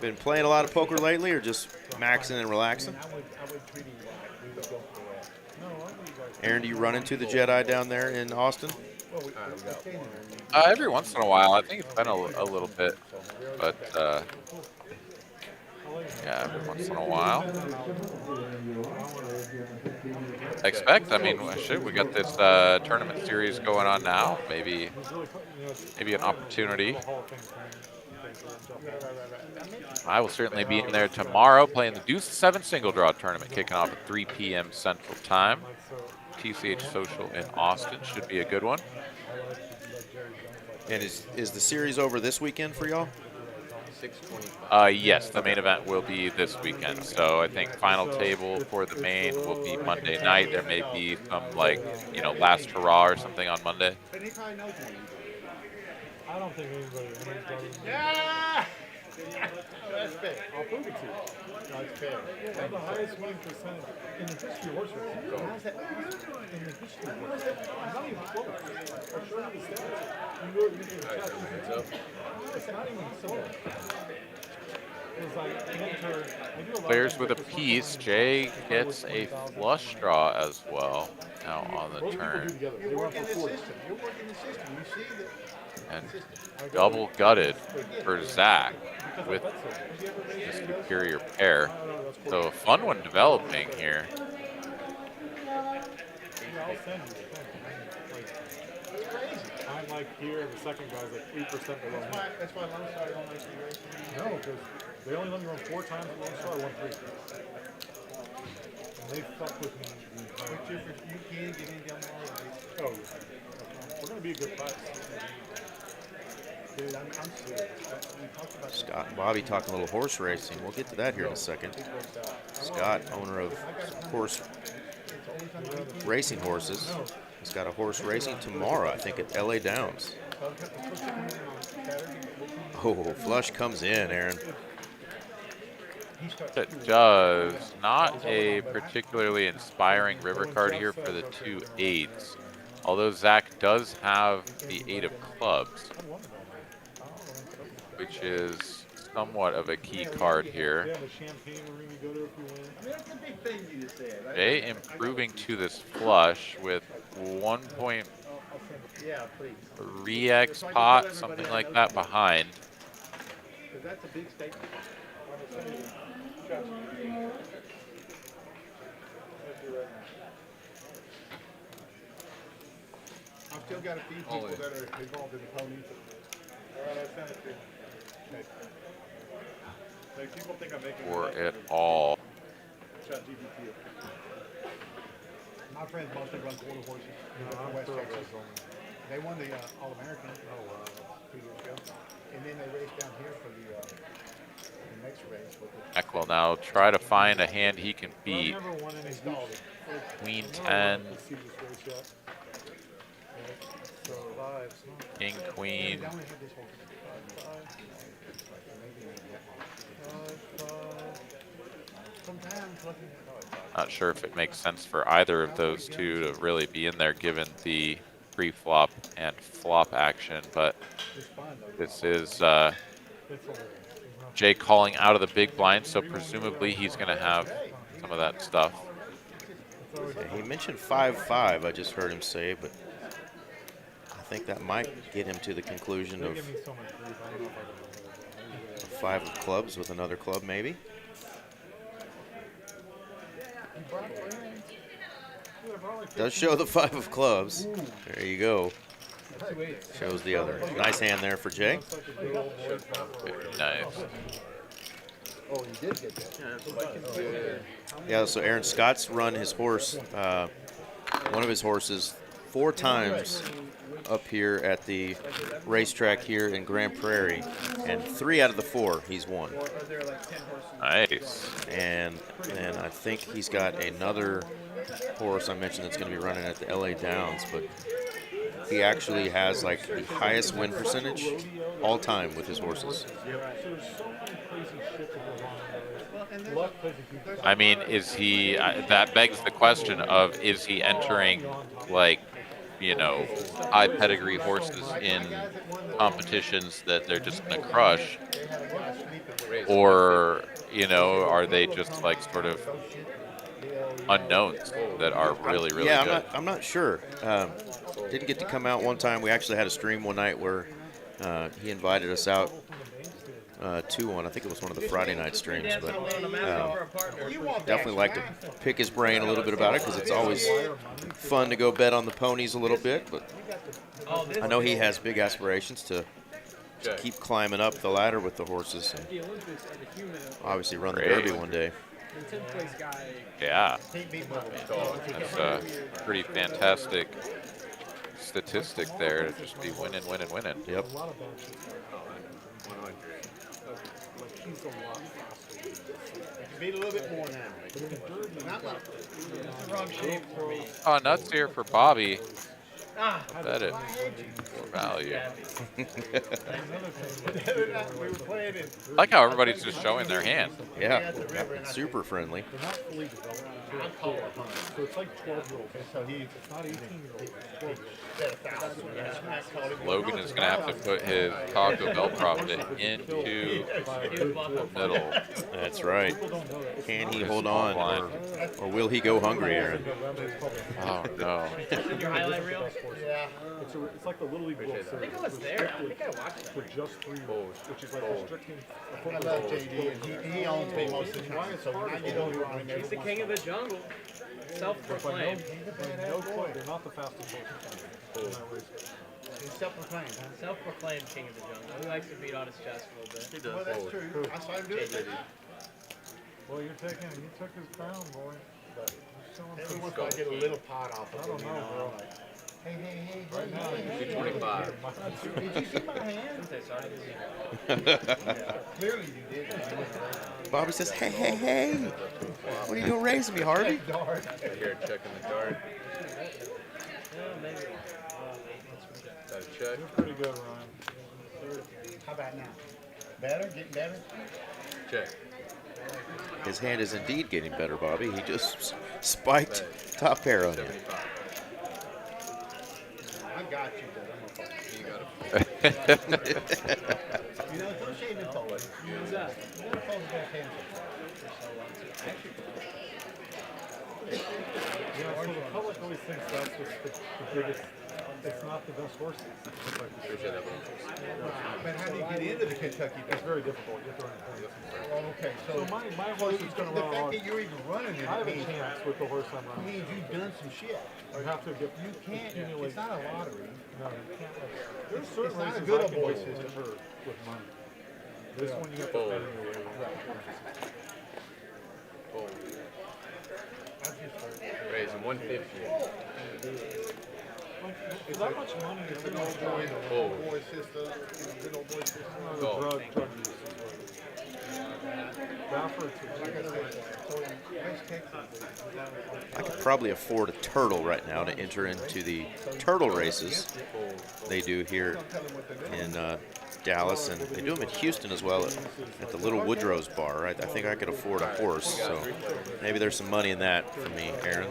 Been playing a lot of poker lately, or just maxing and relaxing? Aaron, do you run into the Jedi down there in Austin? Every once in a while. I think it's been a little bit, but yeah, every once in a while. I expect. I mean, shit, we got this tournament series going on now. Maybe an opportunity. I will certainly be in there tomorrow playing the Deuce 7 single draw tournament, kicking off at 3 p.m. Central Time. TCH Social in Austin should be a good one. And is the series over this weekend for y'all? 625. Yes, the main event will be this weekend. So I think final table for the main will be Monday night. There may be some, like, last hurrah or something on Monday. I don't think anybody knows. Yeah! That's fair. I'll prove it to you. That's fair. They have the highest winning percentage in the history of horse racing. How's that possible? In the history of horse racing. It's not even close. I'll show you the stats. You know, you can check. It's not even close. It's like enter. Players with a piece. Jay gets a flush draw as well now on the turn. You're working the system. You're working the system. You see that. And double gutted for Zach with the superior pair. So a fun one developing here. I'm like here, and the second guy's like 8% below me. That's why Lone Star don't like you racing. No, because they only let me run 4 times at Lone Star, I won 3. And they fuck with me. You can't get in Del Mar. Oh, we're going to be a good fight. Dude, I'm serious. We talked about Scott and Bobby talking a little horse racing. We'll get to that here in a second. Scott, owner of horse racing horses, has got a horse racing tomorrow, I think, at LA Downs. Oh, flush comes in, Aaron. It does. Not a particularly inspiring river card here for the 2 8s. Although Zach does have the 8 of clubs, which is somewhat of a key card here. Jay improving to this flush with 1.3x pot, something like that behind. that's a big statement. I've still got a few people that are involved in the ponies. For it all. My friends mostly run quarter horses. From West Texas. They won the All-American 2 years ago. And then they raced down here for the next race. Eck will now try to find a hand he can beat. Queen 10. King, queen. Not sure if it makes sense for either of those two to really be in there given the pre-flop and flop action, but this is Jay calling out of the big blind, so presumably he's going to have some of that stuff. Yeah, he mentioned 5-5, I just heard him say, but I think that might get him to the conclusion of 5 of clubs with another club, maybe. Does show the 5 of clubs. There you go. Shows the other. Nice hand there for Jay. Nice. Oh, you did get that. Yeah, so Aaron Scott's run his horse, one of his horses, 4 times up here at the racetrack here in Grand Prairie, and 3 out of the 4 he's won. Nice. And I think he's got another horse I mentioned that's going to be running at the LA Downs, but he actually has like the highest win percentage all time with his horses. I mean, is he, that begs the question of, is he entering like, you know, high pedigree horses in competitions that they're just going to crush? Or, you know, are they just like sort of unknowns that are really, really good? I'm not sure. Didn't get to come out one time. We actually had a stream one night where he invited us out to one. I think it was one of the Friday night streams, but definitely like to pick his brain a little bit about it because it's always fun to go bet on the ponies a little bit. But I know he has big aspirations to keep climbing up the ladder with the horses and obviously run the Derby one day. Yeah, that's a pretty fantastic statistic there to just be winning, winning, winning. Yep. Beat a little bit more now. Not like Wrong shape for me. Oh, nuts here for Bobby. I bet it for value. I like how everybody's just showing their hand. Yeah, super friendly. So it's like 12-year-old. So it's not 18-year-old. Logan is going to have to put his Taco Bell profit into the middle. That's right. Can he hold on, or will he go hungry, Aaron? Oh, no. Your highlight reel? Yeah. It's like the Little League World Series. I think I was there. I think I watched it. For just 3 balls, which is like restricting. I love JD, and he owns me most of the time. So when I get over on him, He's the king of the jungle. Self-proclaimed. no play. They're not the fastest horse. He's self-proclaimed, huh? Self-proclaimed king of the jungle. He likes to beat on his chest a little bit. Well, that's true. I saw him do it. Well, you took his crown, boy. Every once in a while I get a little pot off of him, you know. I'm like, hey. Right now, hey. 25. Did you see my hand? Clearly you did. Bobby says, hey. What are you going to raise me, Harvey? Right here, checking the card. Got a check. pretty good, Ryan. How about now? Better? Getting better? Check. His hand is indeed getting better, Bobby. He just spiked top pair on you. 75. I got you, but I'm gonna fuck You got it. you. You know, don't shave it forward. What's that? You never told me to pay him Yeah, so the public always thinks that's the biggest. It's not the best horses. Appreciate that, bro. But how do you get into the Kentucky? It's very difficult. You have to run it. Oh, okay. So my horse is going to the run fact hard. that you're even running it I have a means, chance with the horse I'm running. means you've done some shit. I have to get. You can't. accumulate. It's not a lottery. No, you can't. There's certain It's not a races good I can boy just system. enter with money. This one you have to bet your way. Fold. 150. For that much money, it's an old boy, boy system, good old boy system. Drug use is what Bradford's, like I said, I could probably afford a turtle right now to enter into the turtle races they do here in Dallas, and they do them in Houston as well at the Little Woodrow's bar. I think I could afford a horse, so maybe there's some money in that for me, Aaron.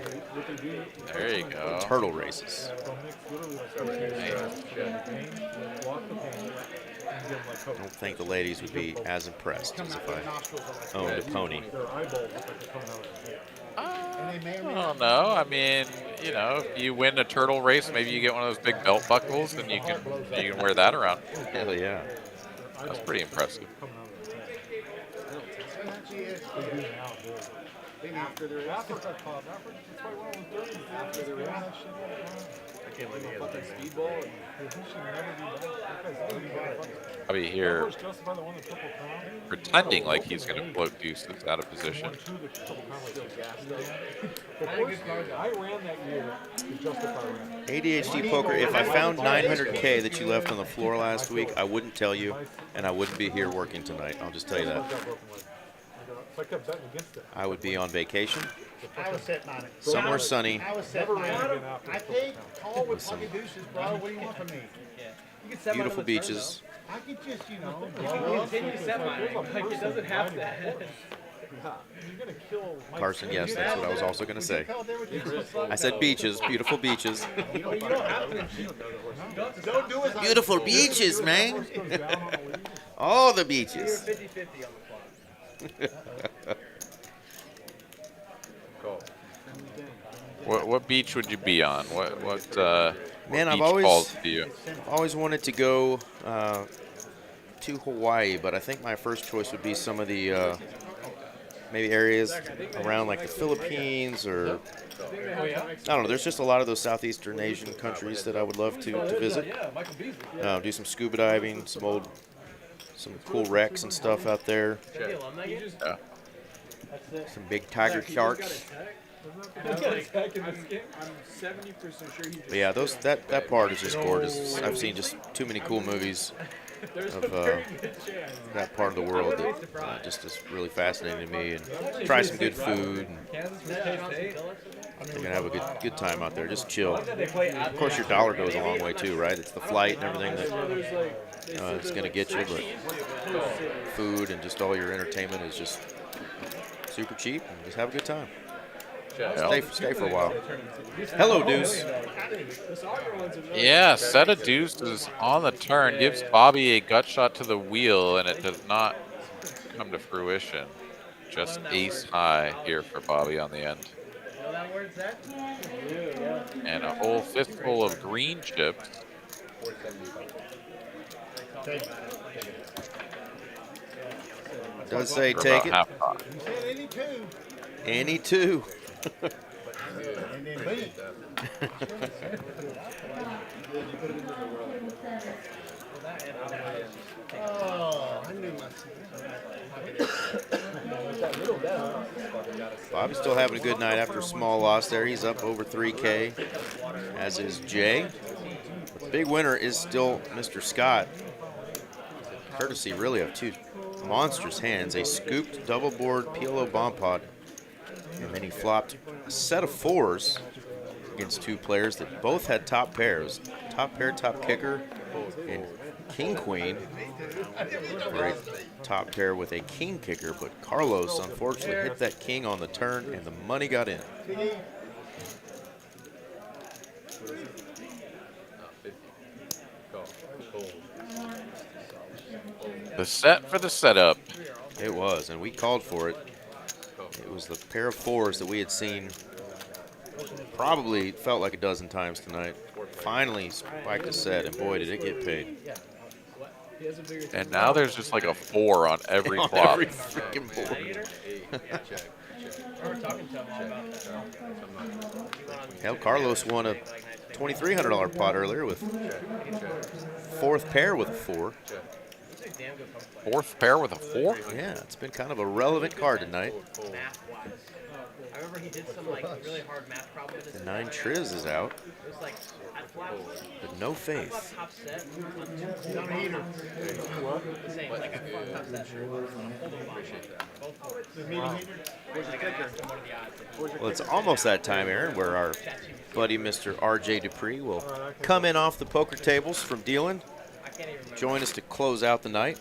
There you go. Turtle races. I don't think the ladies would be as impressed as if I owned a pony. I don't know. I mean, you know, if you win a turtle race, maybe you get one of those big belt buckles, and you can wear that around. Hell yeah. That's pretty impressive. after the race. After the race. I can't believe he has a speedball. I'll be here pretending like he's going to float deuces out of position. I ran that year to justify running. ADHD Poker, if I found 900K that you left on the floor last week, I wouldn't tell you, and I wouldn't be here working tonight. I'll just tell you that. I would be on vacation. I was sitting on it. Somewhere sunny. I was sitting on it. I paid call with pocket deuces, bro. What do you want from me? Beautiful beaches. I could just, you know. It doesn't have to. Carson, yes, that's what I was also going to say. I said beaches, beautiful beaches. Beautiful beaches, man. All the beaches. What beach would you be on? What Man, beach I've always wanted to go to Hawaii, but I think my first choice would be some of the maybe areas around like the Philippines, or I don't know. There's just a lot of those Southeastern Asian countries that I would love to visit. Do some scuba diving, some cool wrecks and stuff out there. Yeah. Some big tiger sharks. I'm 70% sure he But yeah, that part is just gorgeous. I've seen just too many cool movies of that part of the world that just is really fascinating to me. And try some good food. I'm gonna have a good time out there. Just chill. Of course, your dollar goes a long way too, right? It's the flight and everything that it's gonna get you, but food and just all your entertainment is just super cheap. And just have a good time. Stay for a while. Hello, Deuce. Yeah, set of deuces on the turn gives Bobby a gut shot to the wheel, and it does not come to fruition. Just ace high here for Bobby on the end. And a whole fistful of green chips. Does say take it. Any two. And then me. Oh, I knew Bobby's still having a good night after a small loss there. He's up over 3K, as is Jay. But the big winner is still Mr. Scott. Courtesy, really, of two monstrous hands. A scooped double board PLO bomb pot. And then he flopped a set of fours against two players that both had top pairs. Top pair, top kicker, and king queen for a top pair with a king kicker. But Carlos, unfortunately, hit that king on the turn, and the money got in. The set for the setup. It was, and we called for it. It was the pair of fours that we had seen probably felt like a dozen times tonight. Finally spiked a set, and boy, did it get paid. And now there's just like a 4 on every on flop. every freaking board. Hell, Carlos won a $2,300 pot earlier with fourth pair with a 4. Fourth pair with a 4? Yeah, it's been kind of a relevant card tonight. remember he did some like really hard math problem in his 9 Triz is out, It was like at flop. but no faith. Top set on Don't eat her. the same, like a top set. Well, it's almost that time, Aaron, where our buddy Mr. RJ Dupree will come in off the poker tables from dealing, join us to close out the night.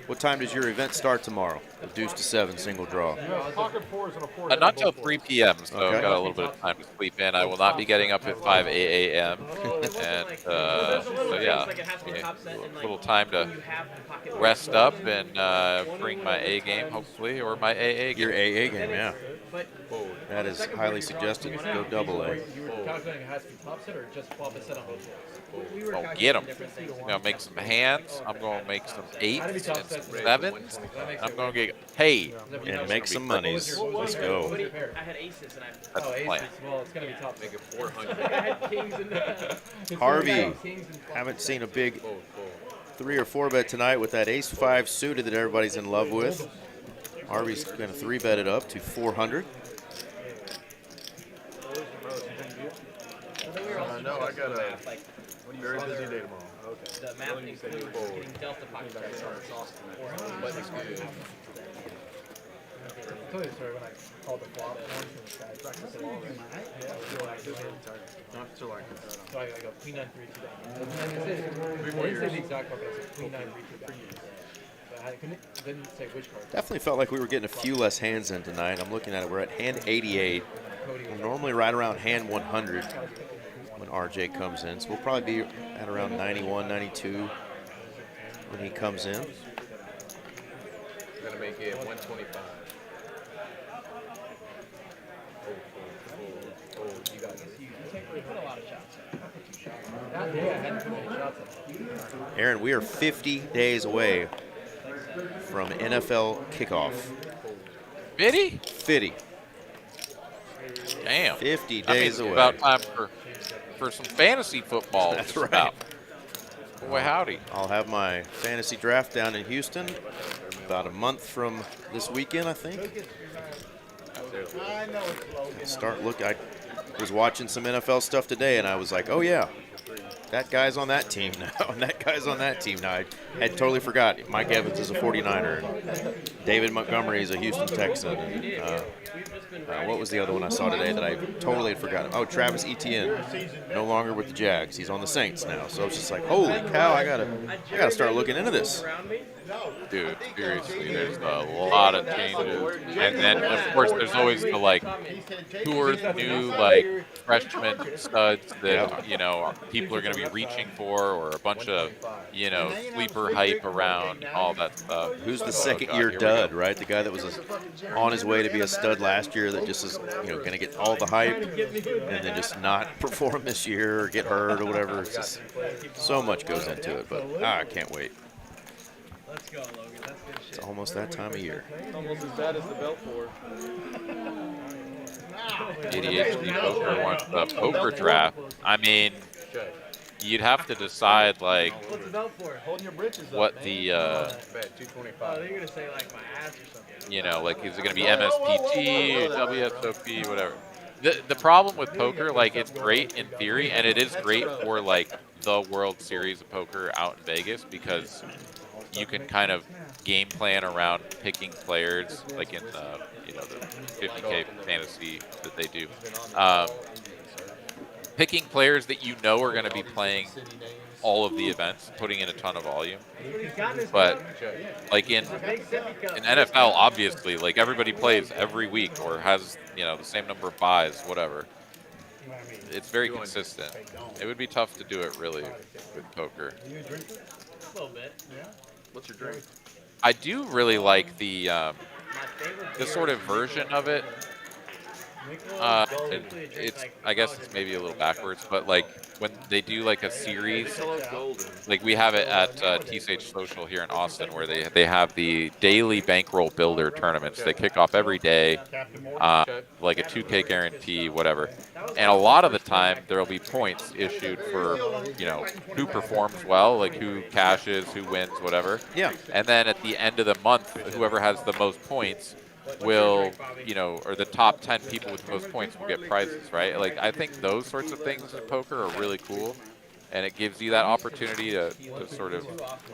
What time does your event start tomorrow? A deuce to 7 single draw. Pocket fours and a four. Not till 3 p.m., so Okay. I've got a little bit of time to sleep in. I will not be getting up at 5 a.m. And so yeah, a little time to rest up and bring my A game, hopefully, or my AA game. Your AA game, yeah. That is highly suggested. Go double A. You were calculating it has to be top set or just flop and set on both sides? I'll get them. I'm going to make some hands. I'm going to make some 8s and some 7s. I'm going to get paid. And make some monies. Let's go. I had aces and I. That's the plan. Well, it's going to be top. Make it 400. I had kings and. Harvey, haven't seen a big 3 or 4 bet tonight with that ace-5 suited that everybody's in love with. Harvey's going to 3-bet it up to 400. No, I got a very busy day tomorrow. Okay. The math includes getting Delta pocket cards. But it's good. I'll tell you a story when I called the flop. Practicing all Not too long. So I go queen 9 3 2. 3 more years. The exact card, but I said queen 9 3 2. So I didn't say which card. Definitely felt like we were getting a few less hands in tonight. I'm looking at it. We're at hand 88. We're normally right around hand 100 when RJ comes in. So we'll probably be at around 91, 92 when he comes in. Gonna make it 125. You got it. You put a lot of shots. Yeah, I hadn't put many shots in. Aaron, we are 50 days away from NFL kickoff. 50? 50. Damn. 50 I mean, days it's away. about time for some fantasy football. That's just right. about. Boy, howdy. I'll have my fantasy draft down in Houston about a month from this weekend, I think. I know it's low. I was watching some NFL stuff today, and I was like, oh, yeah, that guy's on that team now, and that guy's on that team now. I had totally forgot. Mike Evans is a 49er, and David Montgomery is a Houston Texan. And, what was the other one I saw today that I totally had forgotten? Oh, Travis Etienne, no longer with the Jags. He's on the Saints now. So it's just like, holy cow, I gotta start looking into this. Dude, seriously, there's a lot of changes. And then, of course, there's always the, like, who are the new, like, freshman studs that, you know, people are going to be reaching for, or a bunch of, you know, sleeper hype around, all that stuff. Who's the second-year dud, right? The guy that was on his way to be a stud last year that just is, you know, going to get all the hype and then just not perform this year or get hurt or whatever. It's just so much goes into it, but I can't wait. Let's go, Logan. That's good shit. It's almost that time of year. Almost as bad as the belt for. ADHD poker wants the poker draft. I mean, you'd have to decide, like, What's the belt for? Holding your britches up, what man. the, Bet 225. Oh, they're gonna say like my ass or something. you know, like, is it going to be MSPT, WSOP, whatever. The problem with poker, like, it's great in theory, and it is great for, like, the World Series of Poker out in Vegas, because you can kind of game plan around picking players, like in the, you know, the 50K fantasy that they do. Picking players that you know are going to be playing all of the events, putting in a ton of volume. But like in NFL, obviously, like everybody plays every week or has, you know, the same number of buys, whatever. It's very consistent. It would be tough to do it really with poker. A little bit. Yeah. What's your drink? I do really like the sort of version of it. It's I guess it's maybe a little backwards, but like when they do like a series, like we have it at TCH Social here in Austin, where they have the daily bankroll builder tournaments. They kick off every day, like a 2K guarantee, whatever. And a lot of the time there will be points issued for, you know, who performs well, like who cashes, who wins, whatever. Yeah. And then at the end of the month, whoever has the most points will, you know, or the top 10 people with the most points will get prizes, right? Like, I think those sorts of things in poker are really cool, and it gives you that opportunity to sort of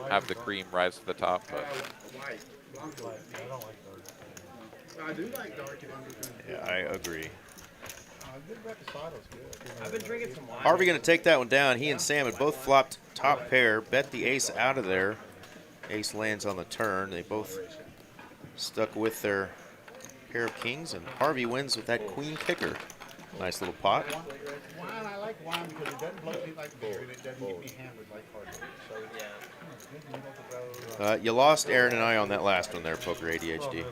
have the cream rise to the top. But I do like dark. Yeah, I agree. I've been drinking some wine. Harvey going to take that one down. He and Sam had both flopped top pair, bet the ace out of there. Ace lands on the turn. They both stuck with their pair of kings, and Harvey wins with that queen kicker. Nice little pot. Wine, I like wine because it doesn't bloat me like beer and it doesn't get me hammered like hard. So, You lost Aaron and I on that last one there, Poker ADHD.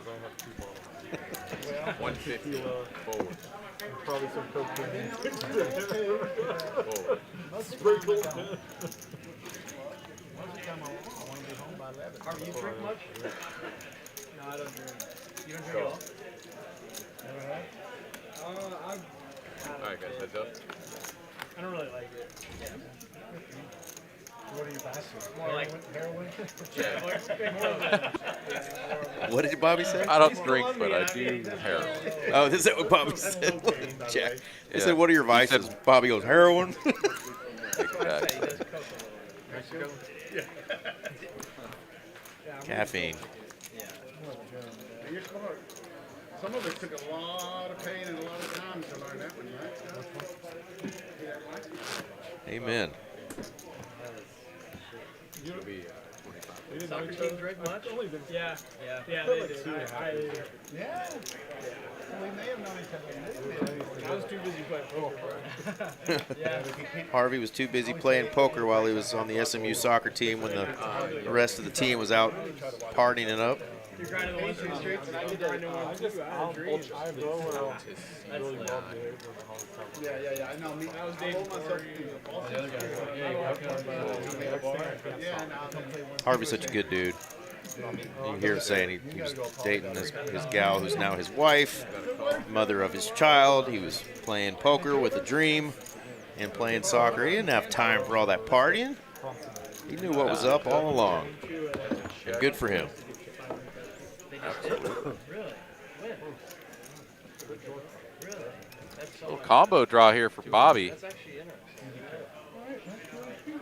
150 forward. Probably some cocaine. Forward. Sprinkled. most of the time I want to be home by 11. Harvey, you drink much? No, I don't drink. You don't drink at all? Alright, guys, heads up. I don't really like it. What are you passing? More like Heroin? What did Bobby say? I don't drink, but I do heroin. Oh, is that what Bobby said? Jack. He Yeah. said, what are your vices? Bobby goes, heroin. Exactly. Caffeine. You're smart. Some of us took a lot of pain and a lot of time to learn that one, right? Amen. soccer team drink much? Yeah, Yeah. yeah, they did. Yeah. We may have known each other. I was too busy playing poker. Harvey was too busy playing poker while he was on the SMU soccer team when the rest of the team was out partying it up. You're grinding the 1, 2 streets, and I was grinding 1, 2. I had a dream. Yeah. I know. Me, I was dating myself. Harvey's such a good dude. You hear him saying he was dating his gal who's now his wife, mother of his child. He was playing poker with a dream and playing soccer. He didn't have time for all that partying. He knew what was up all along. And good for him. Little combo draw here for Bobby That's actually interesting.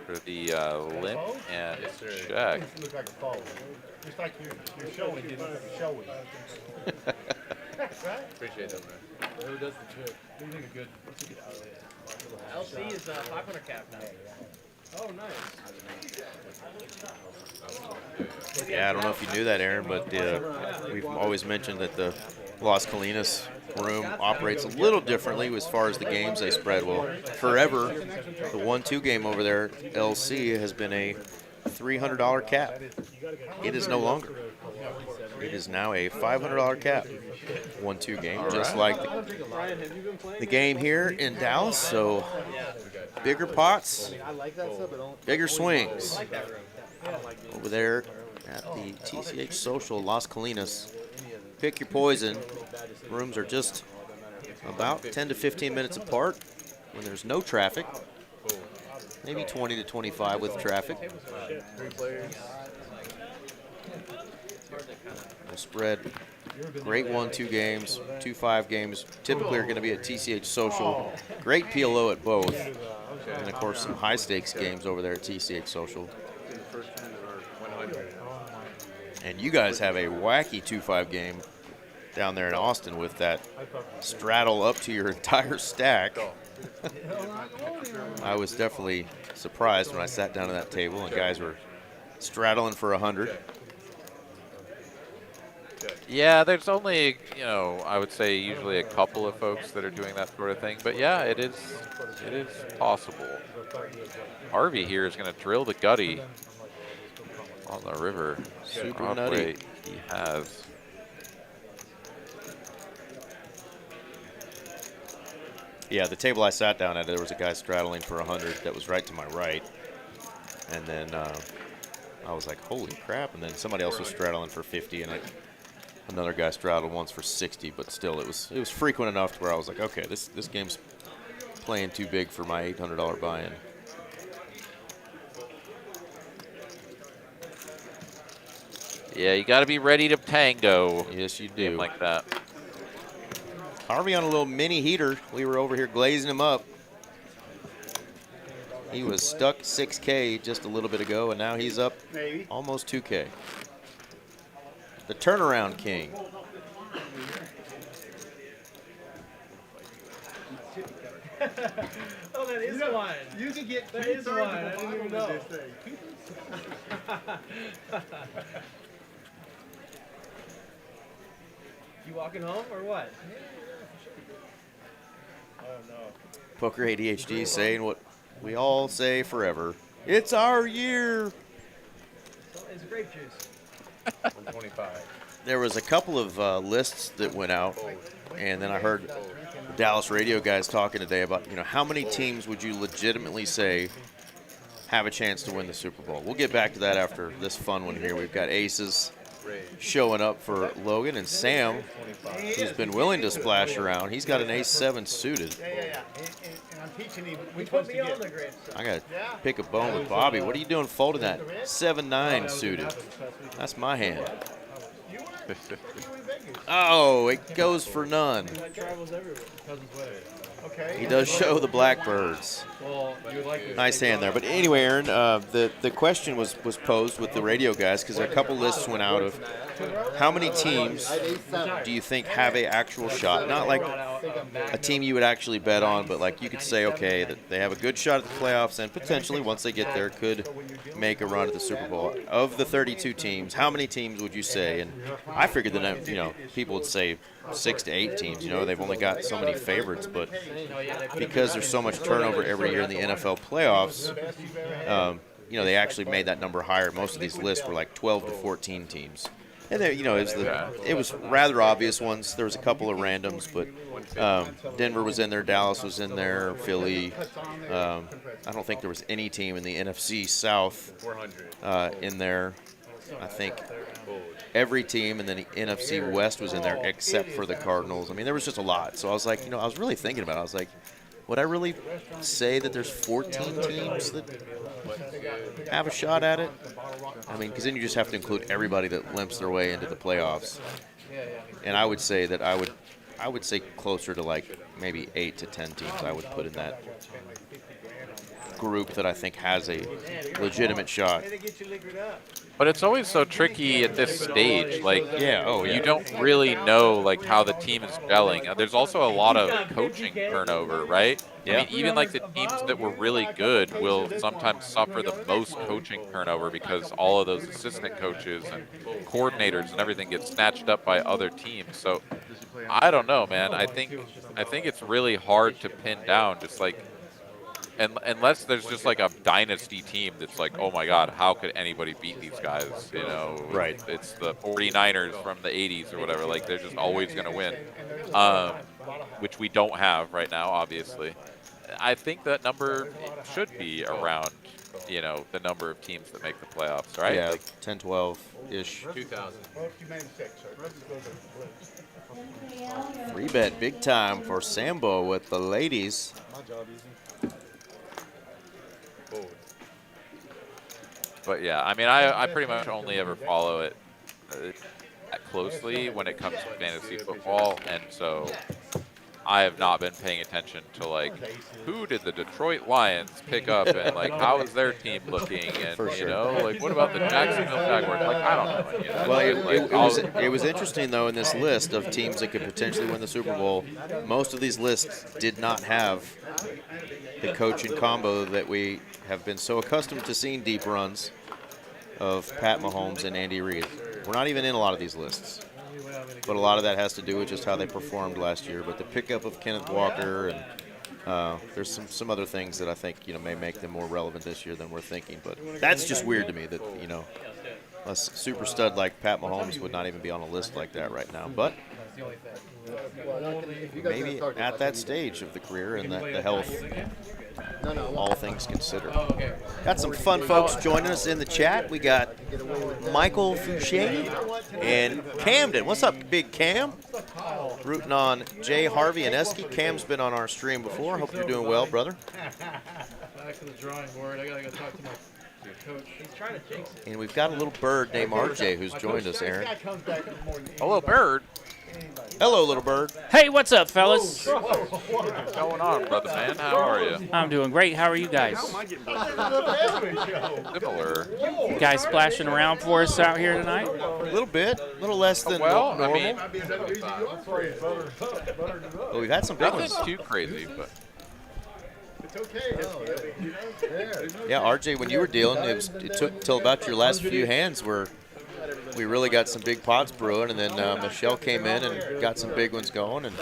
for the limp and check. You look like a follower. Just like you're showing, you look like a showing. Right? Appreciate that, man. Who does the trick? What do you think is good? What's a good LC is 500 cap now. Oh, nice. Yeah, I don't know if you knew that, Aaron, but we've always mentioned that the Las Colinas room operates a little differently as far as the games they spread. Well, forever, the 1-2 game over there, LC, has been a $300 cap. It is no longer. It is now a $500 cap 1-2 game, just like the game here in Dallas. So bigger pots, bigger swings. Over there at the TCH Social Las Colinas. Pick your poison. Rooms are just about 10 to 15 minutes apart when there's no traffic. Maybe 20 to 25 with traffic. We'll spread great 1-2 games, 2-5 games. Typically are going to be at TCH Social. Great PLO at both. And of course some high stakes games over there at TCH Social. And you guys have a wacky 2-5 game down there in Austin with that straddle up to your entire stack. I was definitely surprised when I sat down at that table and guys were straddling for 100. Yeah, there's only, you know, I would say usually a couple of folks that are doing that sort of thing. But yeah, it is possible. Harvey here is going to drill the gutty on the river. Super nutty. He has. Yeah, the table I sat down at, there was a guy straddling for 100 that was right to my right. And then I was like, holy crap. And then somebody else was straddling for 50, and another guy straddled once for 60, but still it was frequent enough to where I was like, okay, this game's playing too big for my $800 buy-in. Yeah, you got to be ready to tango. Yes, you do. Like that. Harvey on a little mini heater. We were over here glazing him up. He was stuck 6K just a little bit ago, and now he's up almost 2K. The turnaround king. Oh, that is one. You can get That is one. I didn't even know. You walking home or what? Oh no. Poker ADHD saying what we all say forever. It's our year. It's grape juice. 125. There was a couple of lists that went out, and then I heard the Dallas radio guys talking today about, you know, how many teams would you legitimately say have a chance to win the Super Bowl? We'll get back to that after this fun one here. We've got aces showing up for Logan, and Sam, who's been willing to splash around. He's got an ace-7 suited. Yeah. And I'm teaching him which Put ones to me on get. the grapes. I got to pick a bone with Bobby. What are you doing folding that 7-9 suited? That's my hand. Oh, it goes for none. Travels everywhere. Okay. He does show the Blackbirds. Well, you would like to Nice hand there. But anyway, Aaron, the question was posed with the radio guys because a couple lists went out of how many teams do you think have a actual shot? Not like a team you would actually bet on, but like you could say, okay, that they have a good shot at the playoffs and potentially once they get there could make a run at the Super Bowl. Of the 32 teams, how many teams would you say? And I figured that, you know, people would say 6 to 8 teams. You know, they've only got so many favorites, but because there's so much turnover every year in the NFL playoffs, you know, they actually made that number higher. Most of these lists were like 12 to 14 teams. And there, you know, it was rather obvious ones. There was a couple of randoms, but Denver was in there, Dallas was in there, Philly. I don't think there was any team in the NFC South in there. I think every team in the NFC West was in there except for the Cardinals. I mean, there was just a lot. So I was like, you know, I was really thinking about it. I was like, would I really say that there's 14 teams that have a shot at it? I mean, because then you just have to include everybody that limps their way into the playoffs. And I would say that I would say closer to like maybe 8 to 10 teams I would put in that group that I think has a legitimate shot. But it's always so tricky at this stage. Like, you don't really know like how the team is gelling. There's also a lot of coaching turnover, right? Yeah. I mean, even like the teams that were really good will sometimes suffer the most coaching turnover because all of those assistant coaches and coordinators and everything get snatched up by other teams. So I don't know, man. I think it's really hard to pin down. Just like. And unless there's just like a dynasty team that's like, oh my God, how could anybody beat these guys? You know, right? It's the 49ers from the 80s or whatever. Like they're just always going to win, which we don't have right now, obviously. I think that number should be around, you know, the number of teams that make the playoffs, right? Yeah, like 10, 12-ish. 2,000. 3 bet big time for Sambo with the ladies. But yeah, I mean, I pretty much only ever follow it closely when it comes to fantasy football, and so I have not been paying attention to like who did the Detroit Lions pick up and like how is their team looking, and you know, like what about the Jacksonville Jaguars? Like I don't know. You know? Well, it was interesting though in this list of teams that could potentially win the Super Bowl. Most of these lists did not have the coaching combo that we have been so accustomed to seeing deep runs of Pat Mahomes and Andy Reid. We're not even in a lot of these lists. But a lot of that has to do with just how they performed last year. But the pickup of Kenneth Walker and there's some other things that I think, you know, may make them more relevant this year than we're thinking. But that's just weird to me that, you know, a super stud like Pat Mahomes would not even be on a list like that right now. But maybe at that stage of the career and the health, all things considered. Got some fun folks joining us in the chat. We got Michael Fouché and Camden. What's up, Big Cam? Rooting on Jay, Harvey, and Esky. Cam's been on our stream before. Hope you're doing well, brother. Back to the drawing board. I gotta go talk to my He's trying to jinx it. And we've got a little bird named RJ who's joined us, Aaron. Hello, bird. Hello, little bird. Hey, what's up, fellas? What's going on, brother man? How are you? I'm doing great. How are you guys? Similar. You guys splashing around for us out here tonight? A little bit, a little less than Well, normal. I mean, But we've had some big nothing ones. too crazy, but It's okay. Yeah, RJ, when you were dealing, it took till about your last few hands where we really got some big pots brewing, and then Michelle came in and got some big ones going, and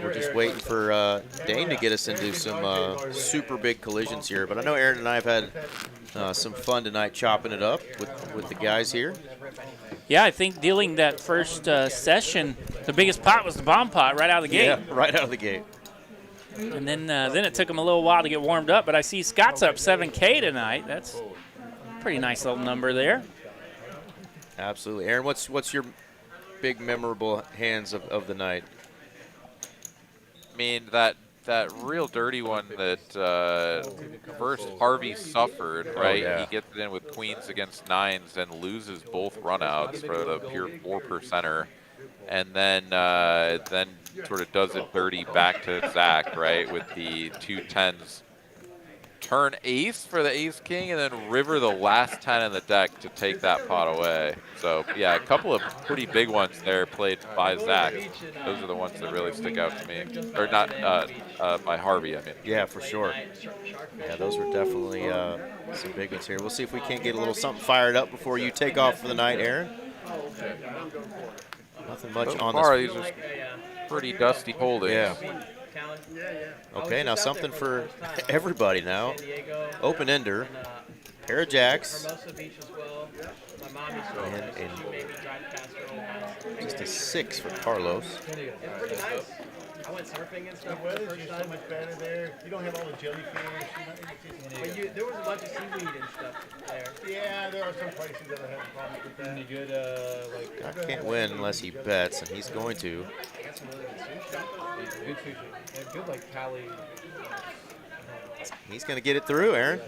we're just waiting for Dane to get us into some super big collisions here. But I know Aaron and I have had some fun tonight chopping it up with the guys here. Yeah, I think dealing that first session, the biggest pot was the bomb pot right out of the gate. Yeah, right out of the gate. And then it took him a little while to get warmed up, but I see Scott's up 7K tonight. That's a pretty nice little number there. Absolutely. Aaron, what's your big memorable hands of the night? I mean, that real dirty one that first Harvey suffered, right? yeah. He gets it in with queens against nines and loses both runouts for the pure 4%er. And then sort of does it dirty back to Zach, right, with the 2 10s. Turn ace for the ace king, and then river the last 10 in the deck to take that pot away. So yeah, a couple of pretty big ones there played by Zach. Those are the ones that really stick out to me, or not by Harvey. I mean. Yeah, for sure. Yeah, those were definitely some big ones here. We'll see if we can't get a little something fired up before you take off for the night, Aaron. Nothing much So on far, this. these are pretty dusty holdings. Yeah. Okay, now something for everybody now. Open ender, pair of jacks, and just a 6 for Carlos. It's pretty nice. I went surfing and stuff. The weather's just so much better there. You don't have all the jellyfish. But there was a bunch of seaweed and stuff there. Yeah, there are some places that are having problems with that. Any good, I can't win unless he bets, and he's going to. good sushi? And good, like, Cali. He's going to get it through, Aaron.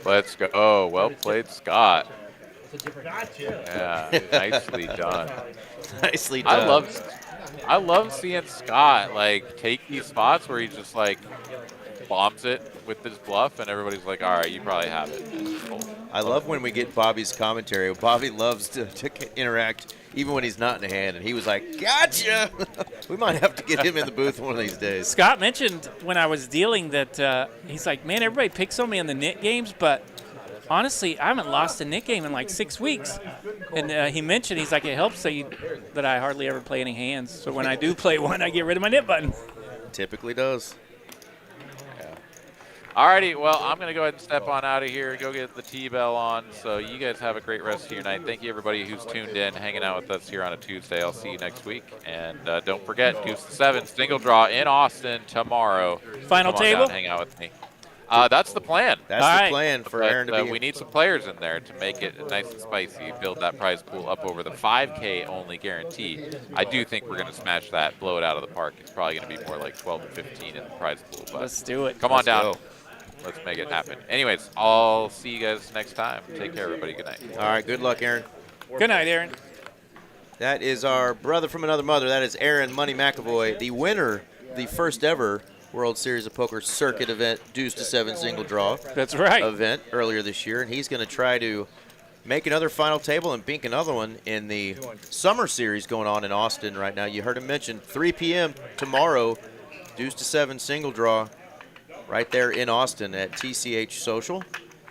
Let's go. Oh, well played, Scott. Gotcha. Yeah, nicely done. Nicely done. I love seeing Scott like take these spots where he just like bombs it with this bluff, and everybody's like, "All right, you probably have it." I love when we get Bobby's commentary. Bobby loves to interact even when he's not in the hand, and he was like, "Gotcha!" We might have to get him in the booth one of these days. Scott mentioned when I was dealing that he's like, man, everybody picks on me in the knit games, but honestly, I haven't lost a knit game in like 6 weeks. And he mentioned, he's like, it helps that I hardly ever play any hands. So when I do play one, I get rid of my knit button. Typically does. Alrighty, well, I'm going to go ahead and step on out of here, go get the T-bell on. So you guys have a great rest of your night. Thank you, everybody who's tuned in, hanging out with us here on a Tuesday. I'll see you next week. And don't forget, Deuce to 7, single draw in Austin tomorrow. Final Come on table? down, hang out with me. That's the plan. That's the plan for Aaron to be. We need some players in there to make it nice and spicy. Build that prize pool up over the 5K only guarantee. I do think we're going to smash that, blow it out of the park. It's probably going to be more like 12 to 15 in the prize pool. But Let's do it. Come on Let's down. go. Let's make it happen. Anyways, I'll see you guys next time. Take care, everybody. Good night. All right, good luck, Aaron. Good night, Aaron. That is our brother from another mother. That is Aaron Money McAvoy, the winner, the first ever World Series of Poker circuit event, Deuce to 7 single draw. That's right. Event earlier this year, and he's going to try to make another final table and bink another one in the summer series going on in Austin right now. You heard him mention 3 p.m. tomorrow, Deuce to 7 single draw right there in Austin at TCH Social.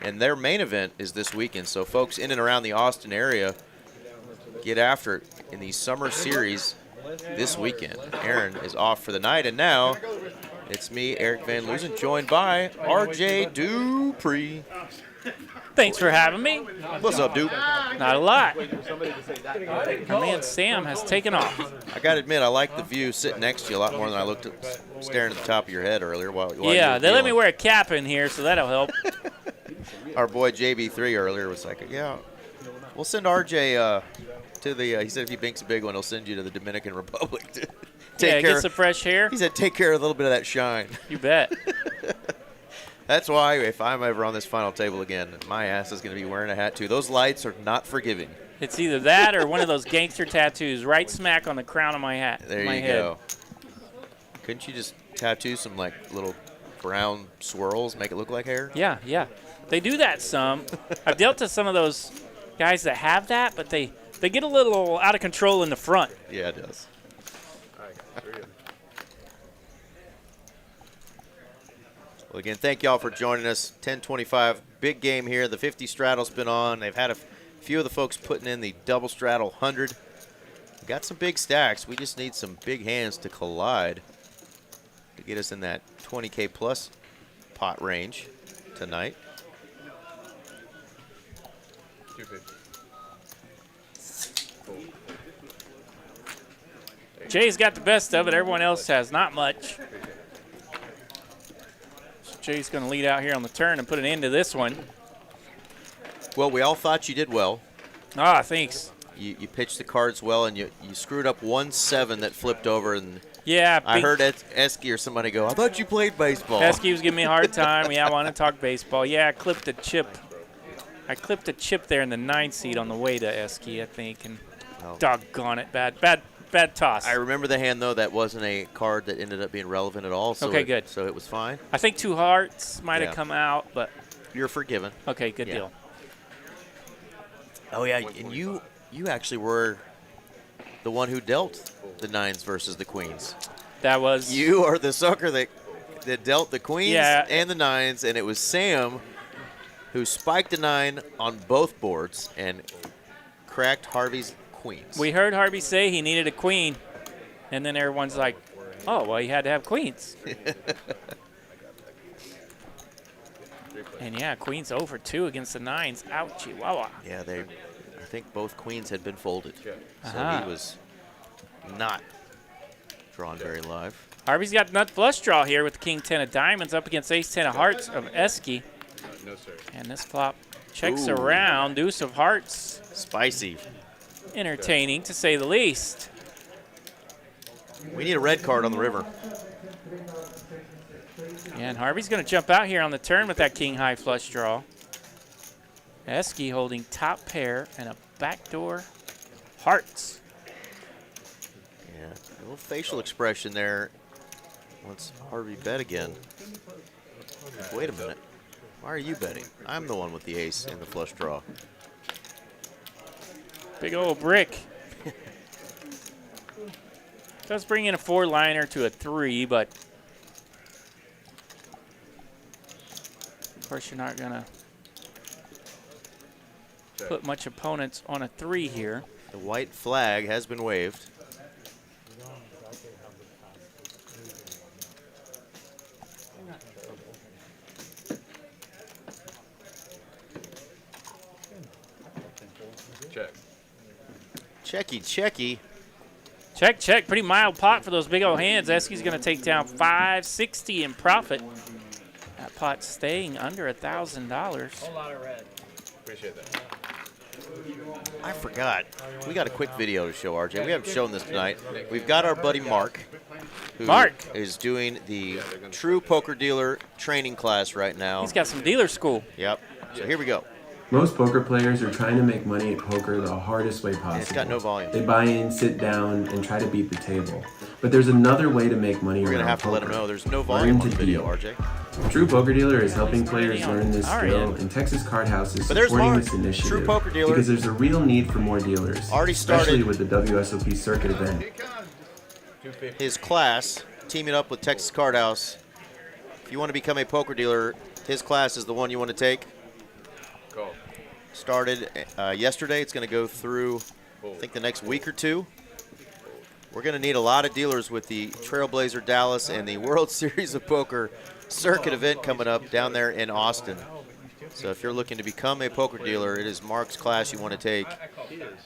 And their main event is this weekend. So folks in and around the Austin area, get after it in the summer series this weekend. Aaron is off for the night, and now it's me, Eric Van Loosen, joined by RJ Dupree. Thanks for having me. What's up, Dupe? Not a lot. My man Sam has taken off. I got to admit, I like the view sitting next to you a lot more than I looked at staring at the top of your head earlier. While you Yeah, were they let me dealing. wear a cap in here, so that'll help. Our boy JB3 earlier was like, yeah, we'll send RJ to the, he said if he binks a big one, he'll send you to the Dominican Republic to take care. Get some fresh hair. He said take care of a little bit of that shine. You bet. That's why if I'm ever on this final table again, my ass is going to be wearing a hat too. Those lights are not forgiving. It's either that or one of those gangster tattoos right smack on the crown of my hat. There my you head. go. Couldn't you just tattoo some like little brown swirls, make it look like hair? Yeah, yeah. They do that some. I've dealt to some of those guys that have that, but they get a little out of control in the front. Yeah, it does. Well, again, thank y'all for joining us. 10:25, big game here. The 50 straddle's been on. They've had a few of the folks putting in the double straddle 100. We got some big stacks. We just need some big hands to collide to get us in that 20K plus pot range tonight. Jay's got the best of it. Everyone else has not much. So Jay's going to lead out here on the turn and put an end to this one. Well, we all thought you did well. Ah, thanks. You pitched the cards well, and you screwed up 1-7 that flipped over. And yeah, I heard Esky or somebody go, I thought you played baseball. Esky was giving me a hard time. Yeah, I want to talk baseball. Yeah, I clipped a chip. I clipped a chip there in the 9 seed on the way to Esky, I think, and doggone it, bad toss. I remember the hand, though. That wasn't a card that ended up being relevant at all. So okay, good. So it was fine. I think 2 hearts might have come out, but you're forgiven. Okay, good deal. Oh, yeah, and you actually were the one who dealt the 9s versus the queens. That was... You are the sucker that dealt the queens and the 9s, and it was Sam who spiked a 9 on both boards and cracked Harvey's queens. We heard Harvey say he needed a queen, and then everyone's like, oh, well, he had to have queens. And, yeah, queens 0 for 2 against the 9s. Ouch, chihuahua. Yeah, I think both queens had been folded. So he was not drawn very live. Harvey's got nut flush draw here with the king 10 of diamonds up against ace 10 of hearts of Esky. No, sir. And this flop checks around, deuce of hearts. Spicy. Entertaining, to say the least. We need a red card on the river. And Harvey's going to jump out here on the turn with that king high flush draw. Esky holding top pair and a backdoor hearts. Yeah, a little facial expression there once Harvey bet again. Wait a minute. Why are you betting? I'm the one with the ace and the flush draw. Big old brick. Does bring in a 4-liner to a 3, but of course you're not going to put much opponents on a 3 here. The white flag has been waved. Check. Checky. Check. Pretty mild pot for those big old hands. Esky's going to take down $560 in profit. That pot staying under $1,000. Whole lot of red. Appreciate that. I forgot. We got a quick video to show, RJ. We haven't shown this tonight. We've got our buddy Mark, who is doing the True Poker Dealer training class right now. He's got some dealer school. Yep. So here we go. Most poker players are trying to make money at poker the hardest way possible. And it's got no volume. They buy in, sit down, and try to beat the table. But there's another way to make money We're around going to have to poker. let him know there's no volume on the video, RJ. True Poker Dealer is helping players learn this skill, and Texas Card House is supporting this initiative True Poker Dealer. because there's a real need for more dealers, Already especially started with the WSOP circuit event. his class, teaming up with Texas Card House. If you want to become a poker dealer, his class is the one you want to take. Call. Started yesterday. It's going to go through, I think, the next week or two. We're going to need a lot of dealers with the Trailblazer Dallas and the World Series of Poker circuit event coming up down there in Austin. So if you're looking to become a poker dealer, it is Mark's class you want to take.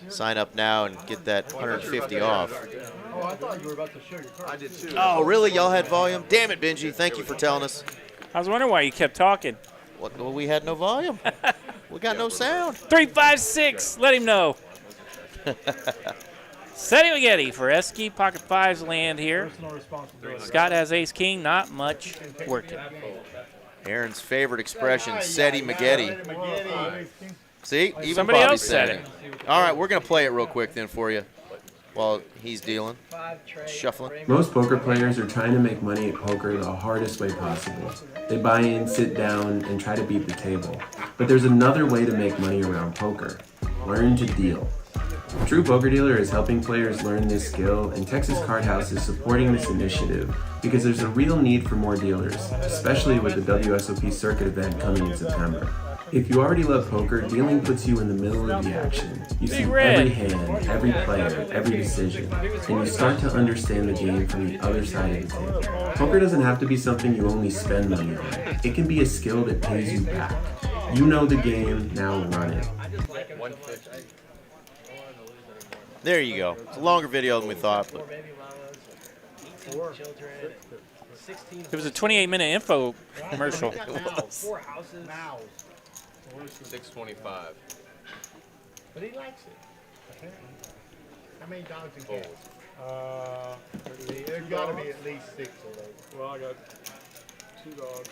Sign up now and get that $150 off. Oh, I thought you were about to show your card. I did too. Oh, really? Y'all had volume? Damn it, Benji. Thank you for telling us. I was wondering why you kept talking. Well, we had no volume. We got no sound. 356. Let him know. Setty McGetty for Esky. Pocket fives land here. Scott has ace king. Not much working. Aaron's favorite expression, Seti Magetti. See, even Somebody Bobby else said it. All right, we're going to play it real quick then for you while he's dealing, shuffling. Most poker players are trying to make money at poker the hardest way possible. They buy in, sit down, and try to beat the table. But there's another way to make money around poker. Learn to deal. True Poker Dealer is helping players learn this skill, and Texas Card House is supporting this initiative because there's a real need for more dealers, especially with the WSOP circuit event coming in September. If you already love poker, dealing puts you in the middle of the action. You see every hand, every player, every decision, and you start to understand the game from the other side of the table. Poker doesn't have to be something you only spend money on. It can be a skill that pays you back. You know the game, now run it. There you go. It's a longer video than we thought. But It was a 28-minute info commercial. 4 houses. 625. But he likes it. How many dogs and cats? There's got to be at least 6 of those. Well, I got 2 dogs.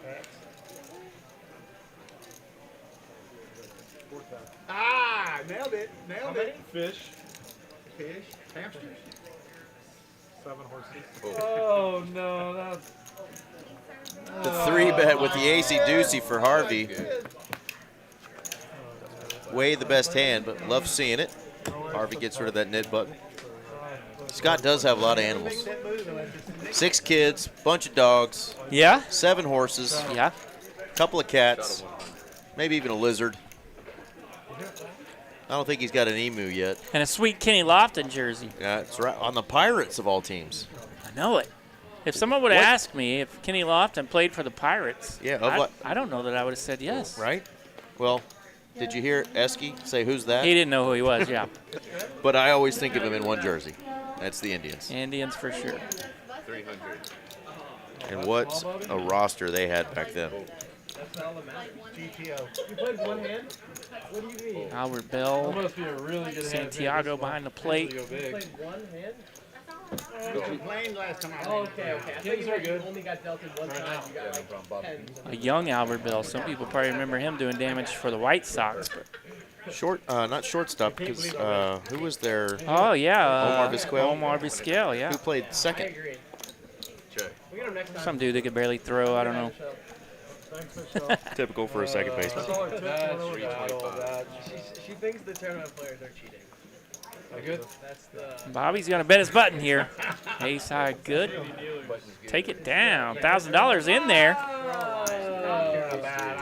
Cats. Ah, nailed it. Nailed it. Fish. Fish. Hamsters. 7 horses. Oh, no. That's... the 3-bet with the AC Deucey for Harvey. Way the best hand, but love seeing it. Harvey gets rid of that knit button. Scott does have a lot of animals. 6 kids, bunch of dogs. Yeah. 7 horses. Yeah. Couple of cats. Maybe even a lizard. I don't think he's got an emu yet. And a sweet Kenny Lofton jersey. Yeah, it's right on the Pirates of all teams. I know it. If someone would have asked me if Kenny Lofton played for the Pirates, Yeah, I don't know that I would have said yes. Right? Well, did you hear Esky say who's that? He didn't know who he was, yeah. But I always think of him in one jersey. That's the Indians. Indians for sure. 300. And what a roster they had back then. GTO. You played one hand? What do you mean? Albert That Bell, must be a really good hand. Santiago behind the plate. Go big. Played one hand? You played last time I Okay. I thought Kings you are good. only got dealt in one time. You got like 10. A young Albert Bell. Some people probably remember him doing damage for the White Sox. But Not shortstop, because who was there? oh, yeah. Omar Vizquel? Omar Vizquel, yeah. Who played second? We get him next time. Some dude that could barely throw, I don't know. Typical for a second baseman. She thinks the tournament players are cheating. Good. That's the. Bobby's going to bet his button here. Ace high, good. Take it down. $1,000 in there.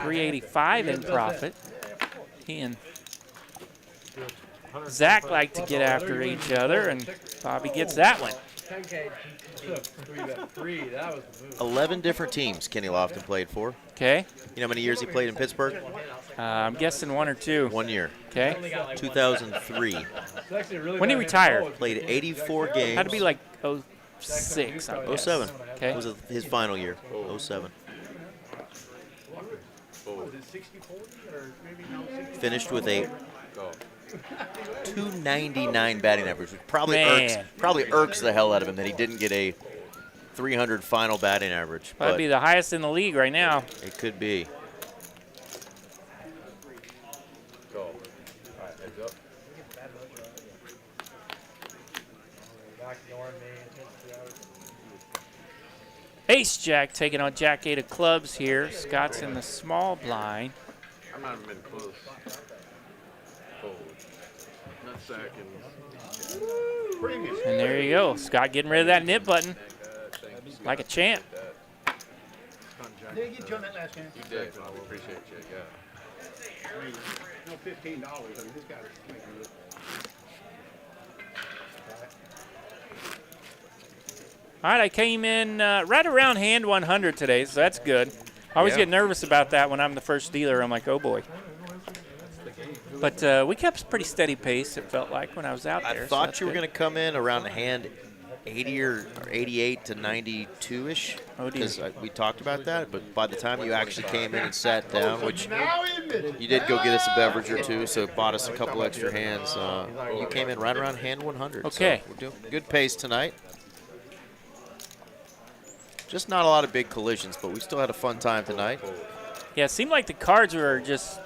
385 in profit. He and Zach like to get after each other, and Bobby gets that one. 10K. 3 that was the move. 11 different teams Kenny Lofton played for. Okay. You know how many years he played in Pittsburgh? I'm guessing 1 or 2. 1 year. Okay. 2003. When did he retire? Played 84 games. Had to be like 06. I guess. 07. Okay. Was his final year. 07. Finished with a 299 batting average, which probably irks the hell out of him that he didn't get a 300 final batting average. That'd be the highest in the league right now. It could be. Go. All right, heads up. Ace Jack taking on Jack 8 of clubs here. Scott's in the small blind. I'm not even close. Fold. Not second. And there you go. Scott getting rid of that knit button like a champ. Did he get you on that last hand? You did. I appreciate you. Yeah. I mean, no $15. I mean, this guy's making it. All right, I came in right around hand 100 today, so that's good. I always get nervous about that when I'm the first dealer. I'm like, oh boy. But we kept a pretty steady pace, it felt like, when I was out there. I thought you were going to come in around hand 80 or 88 to 92-ish. Oh, dear. Because we talked about that, but by the time you actually came in and sat down, which you did go get us a beverage or two, so bought us a couple extra hands, you came in right around hand 100. Okay. So we're doing good pace tonight. Just not a lot of big collisions, but we still had a fun time tonight. Yeah, it seemed like the cards were just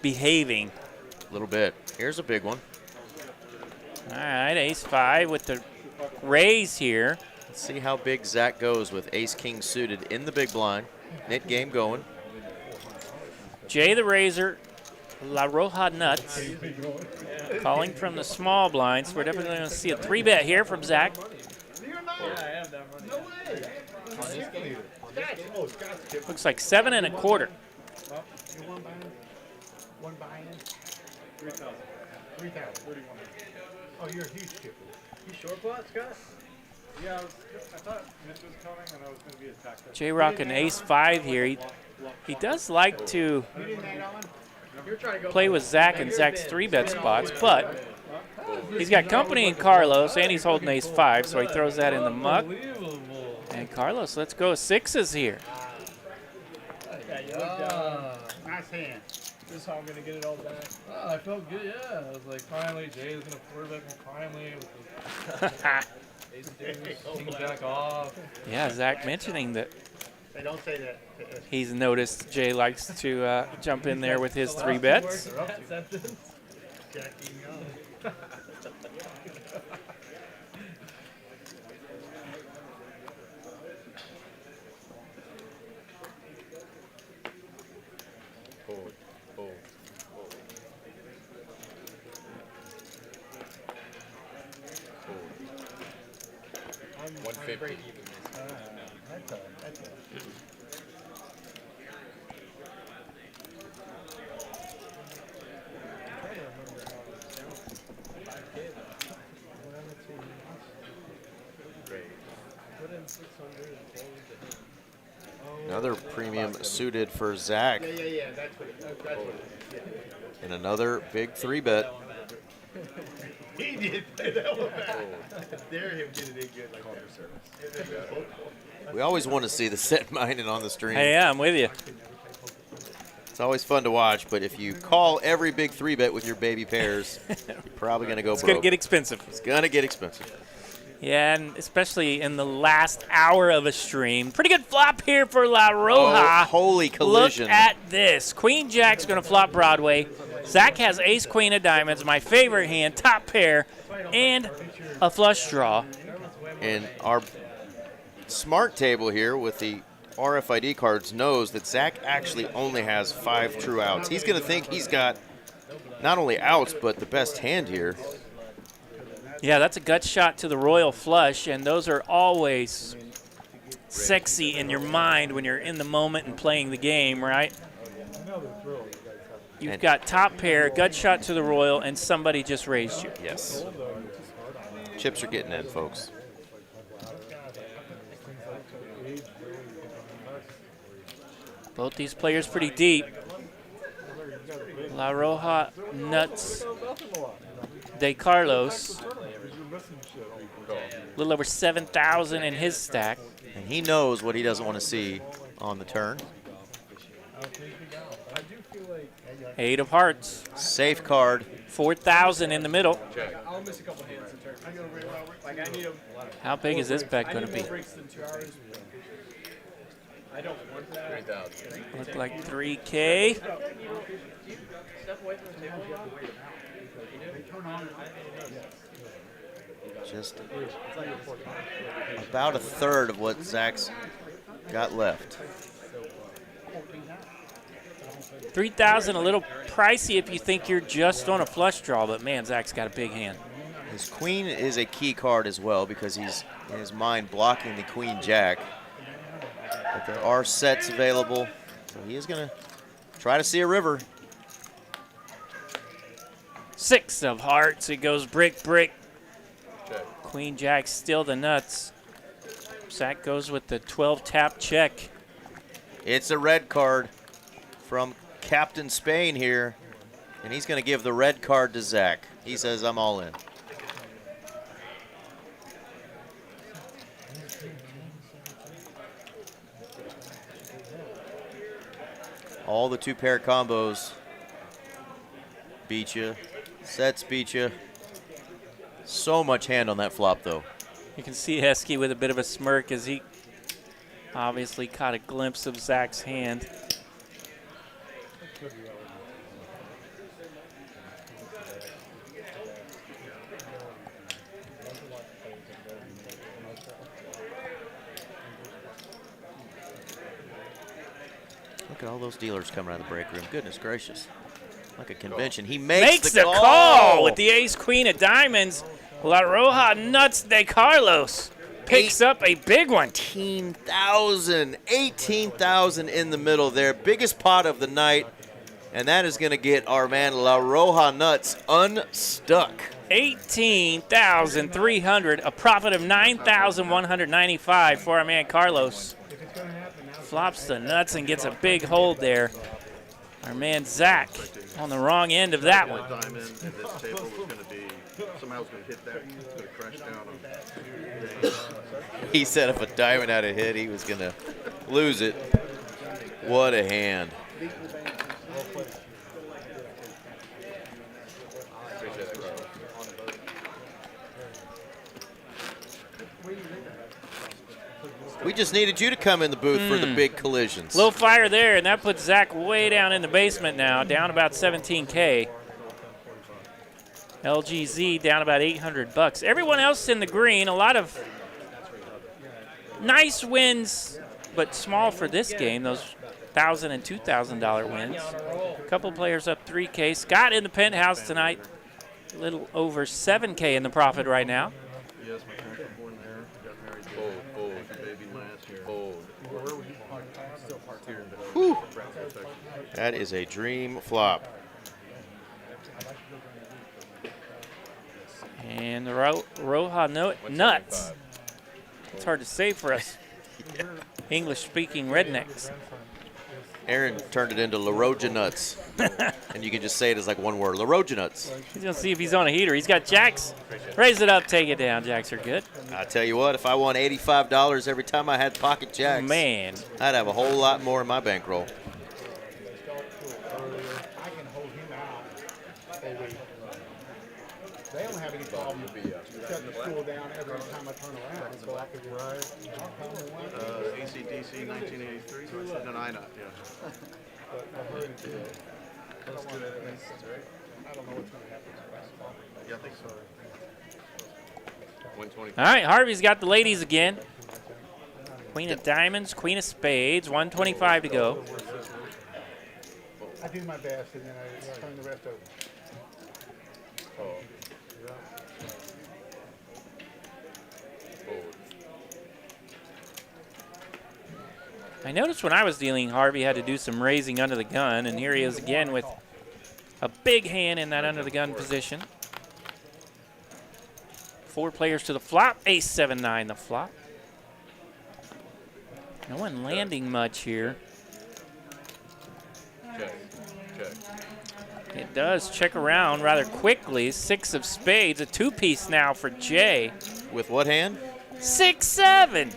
behaving. A little bit. Here's a big one. All right, ace-5 with the raise here. Let's see how big Zach goes with ace-king suited in the big blind. Knit game going. Jay the Razor, La Roja Nuts, calling from the small blinds. We're definitely going to see a 3-bet here from Zach. Looks like 7 1/4. One buy-in? 3,000. 3,000. Oh, you're a huge chipper. You short pot, Scott? Yeah, I thought Mitch was coming and I was going to be attacked. J-Rock an ace-5 here. He does like to play with Zach and Zach's 3-bet spots, but he's got company in Carlos, and he's holding ace-5, so he throws that in the muck. And Carlos, let's go 6s here. Nice hand. This is how I'm gonna get it all back. Oh, I felt good, yeah. I was like, finally, Jay is gonna quarterback me finally. With Jack off. Yeah, Zach mentioning that They don't say that. he's noticed Jay likes to jump in there with his 3-bets. Jacking up. I'm 150. That's a. Another premium suited for Zach. Yeah. That's what it is. And another big 3-bet. He did play that one back. Dare him get it in good like service. We always want to see the set minded on the stream. Hey, yeah, I'm with you. It's always fun to watch, but if you call every big 3-bet with your baby pairs, you're probably going to go broke. It's going to get expensive. It's going to get expensive. Yeah, and especially in the last hour of a stream. Pretty good flop here for La Roja. Oh, holy collision. Look at this. Queen Jack's going to flop Broadway. Zach has ace queen of diamonds, my favorite hand, top pair, and a flush draw. And our smart table here with the RFID cards knows that Zach actually only has 5 true outs. He's going to think he's got not only outs, but the best hand here. Yeah, that's a gut shot to the royal flush, and those are always sexy in your mind when you're in the moment and playing the game, right? You've got top pair, gut shot to the royal, and somebody just raised you. Yes. Chips are getting in, folks. Both these players pretty deep. La Roja Nuts de Carlos. A little over 7,000 in his stack. And he knows what he doesn't want to see on the turn. 8 of hearts. Safe card. 4,000 in the middle. I'll miss a couple hands in turn. Like I need them. How big is this bet going to be? I don't want that. 3,000. Look like 3K. Just about a third of what Zach's got left. 3,000, a little pricey if you think you're just on a flush draw, but man, Zach's got a big hand. His queen is a key card as well because he's in his mind blocking the queen jack. But there are sets available, so he is going to try to see a river. 6 of hearts. It goes brick, brick. Check. Queen jack still the nuts. Zach goes with the 12 tap check. It's a red card from Captain Spain here, and he's going to give the red card to Zach. He says, I'm all in. All the 2-pair combos beat you. Sets beat you. So much hand on that flop, though. You can see Heskey with a bit of a smirk as he obviously caught a glimpse of Zach's hand. Look at all those dealers coming out of the break room. Goodness gracious. Like a convention. He makes the call with the ace-queen of diamonds. La Roja nuts de Carlos picks up a big one. 18,000 in the middle there. Biggest pot of the night. And that is going to get our man La Roja nuts unstuck. 18,300, a profit of 9,195 for our man Carlos. Flops the nuts and gets a big hold there. Our man Zach on the wrong end of that one. Diamond and this table was going to be, somehow it's going to hit that, it's going to crash down on. He said if a diamond had a hit, he was going to lose it. What a hand. We just needed you to come in the booth for the big collisions. Little fire there, and that puts Zach way down in the basement now, down about 17K. LGZ down about 800 bucks. Everyone else in the green, a lot of nice wins, but small for this game, those $1,000 and $2,000 wins. A couple players up 3K. Scott in the penthouse tonight, a little over 7K in the profit right now. Yes, my parents were born there. Got married there. Bold. Baby last year. Bold. Whew. That is a dream flop. And the Roja nuts. It's hard to say for us English-speaking rednecks. Aaron turned it into La Roja nuts. And you can just say it as like one word, La Roja nuts. He's going to see if he's on a heater. He's got jacks. Raise it up, take it down. Jacks are good. I tell you what, if I won $85 every time I had pocket jacks, man, I'd have a whole lot more in my bankroll. They don't have any problem shutting the school down every time I turn around. So I could just ACDC 1983. No, I know. Yeah. I don't know what's going to happen. Yeah, I think so. 120. All right, Harvey's got the ladies again. Queen of diamonds, queen of spades, 125 to go. I do my best, and then I turn the rest over. I noticed when I was dealing, Harvey had to do some raising under the gun, and here he is again with a big hand in that under the gun position. 4 players to the flop, ace 7-9 the flop. No one landing much here. Check. It does check around rather quickly. 6 of spades, a 2-piece now for Jay. With what hand? 6-7.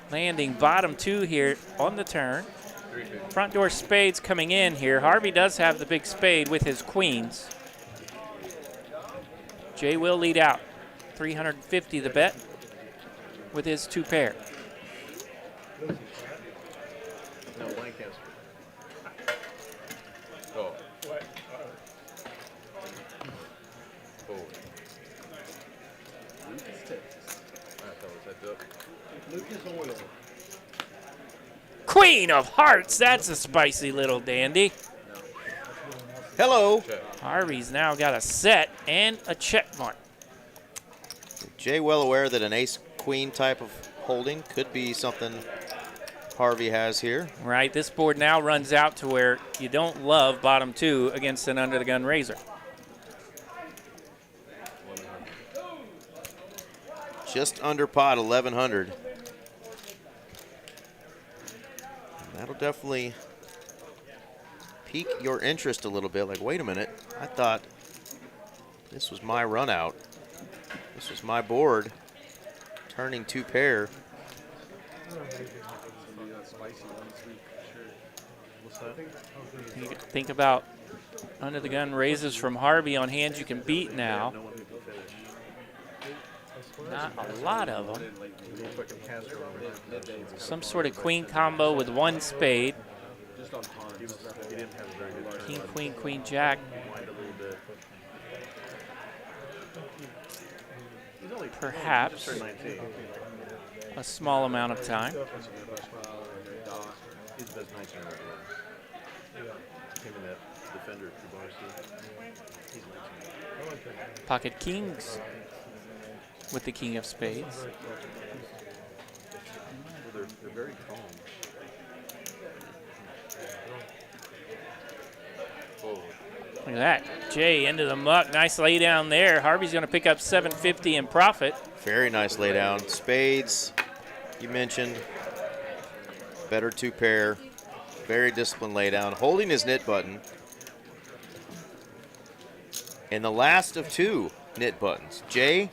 Landing bottom 2 here on the turn. Front door spades coming in here. Harvey does have the big spade with his queens. Jay will lead out. 350 the bet with his 2 pair. No, Lancaster. Oh. Queen of hearts, that's a spicy little dandy. Hello. Harvey's now got a set and a check mark. Jay well aware that an ace-queen type of holding could be something Harvey has here. Right, this board now runs out to where you don't love bottom 2 against an under-the-gun raiser. Just under pot, 1,100. That'll definitely pique your interest a little bit. Like, wait a minute, I thought this was my run out. This was my board, turning 2 pair. You think about under the gun raises from Harvey on hands you can beat now. Not a lot of them. Some sort of queen combo with one spade. King, queen, queen, jack. Perhaps a small amount of time. Pocket kings with the king of spades. They're very calm. Look at that. Jay into the muck. Nice lay down there. Harvey's going to pick up $750 in profit. Very nice lay down. Spades, you mentioned. Better two pair. Very disciplined lay down. Holding his knit button. And the last of two knit buttons, Jay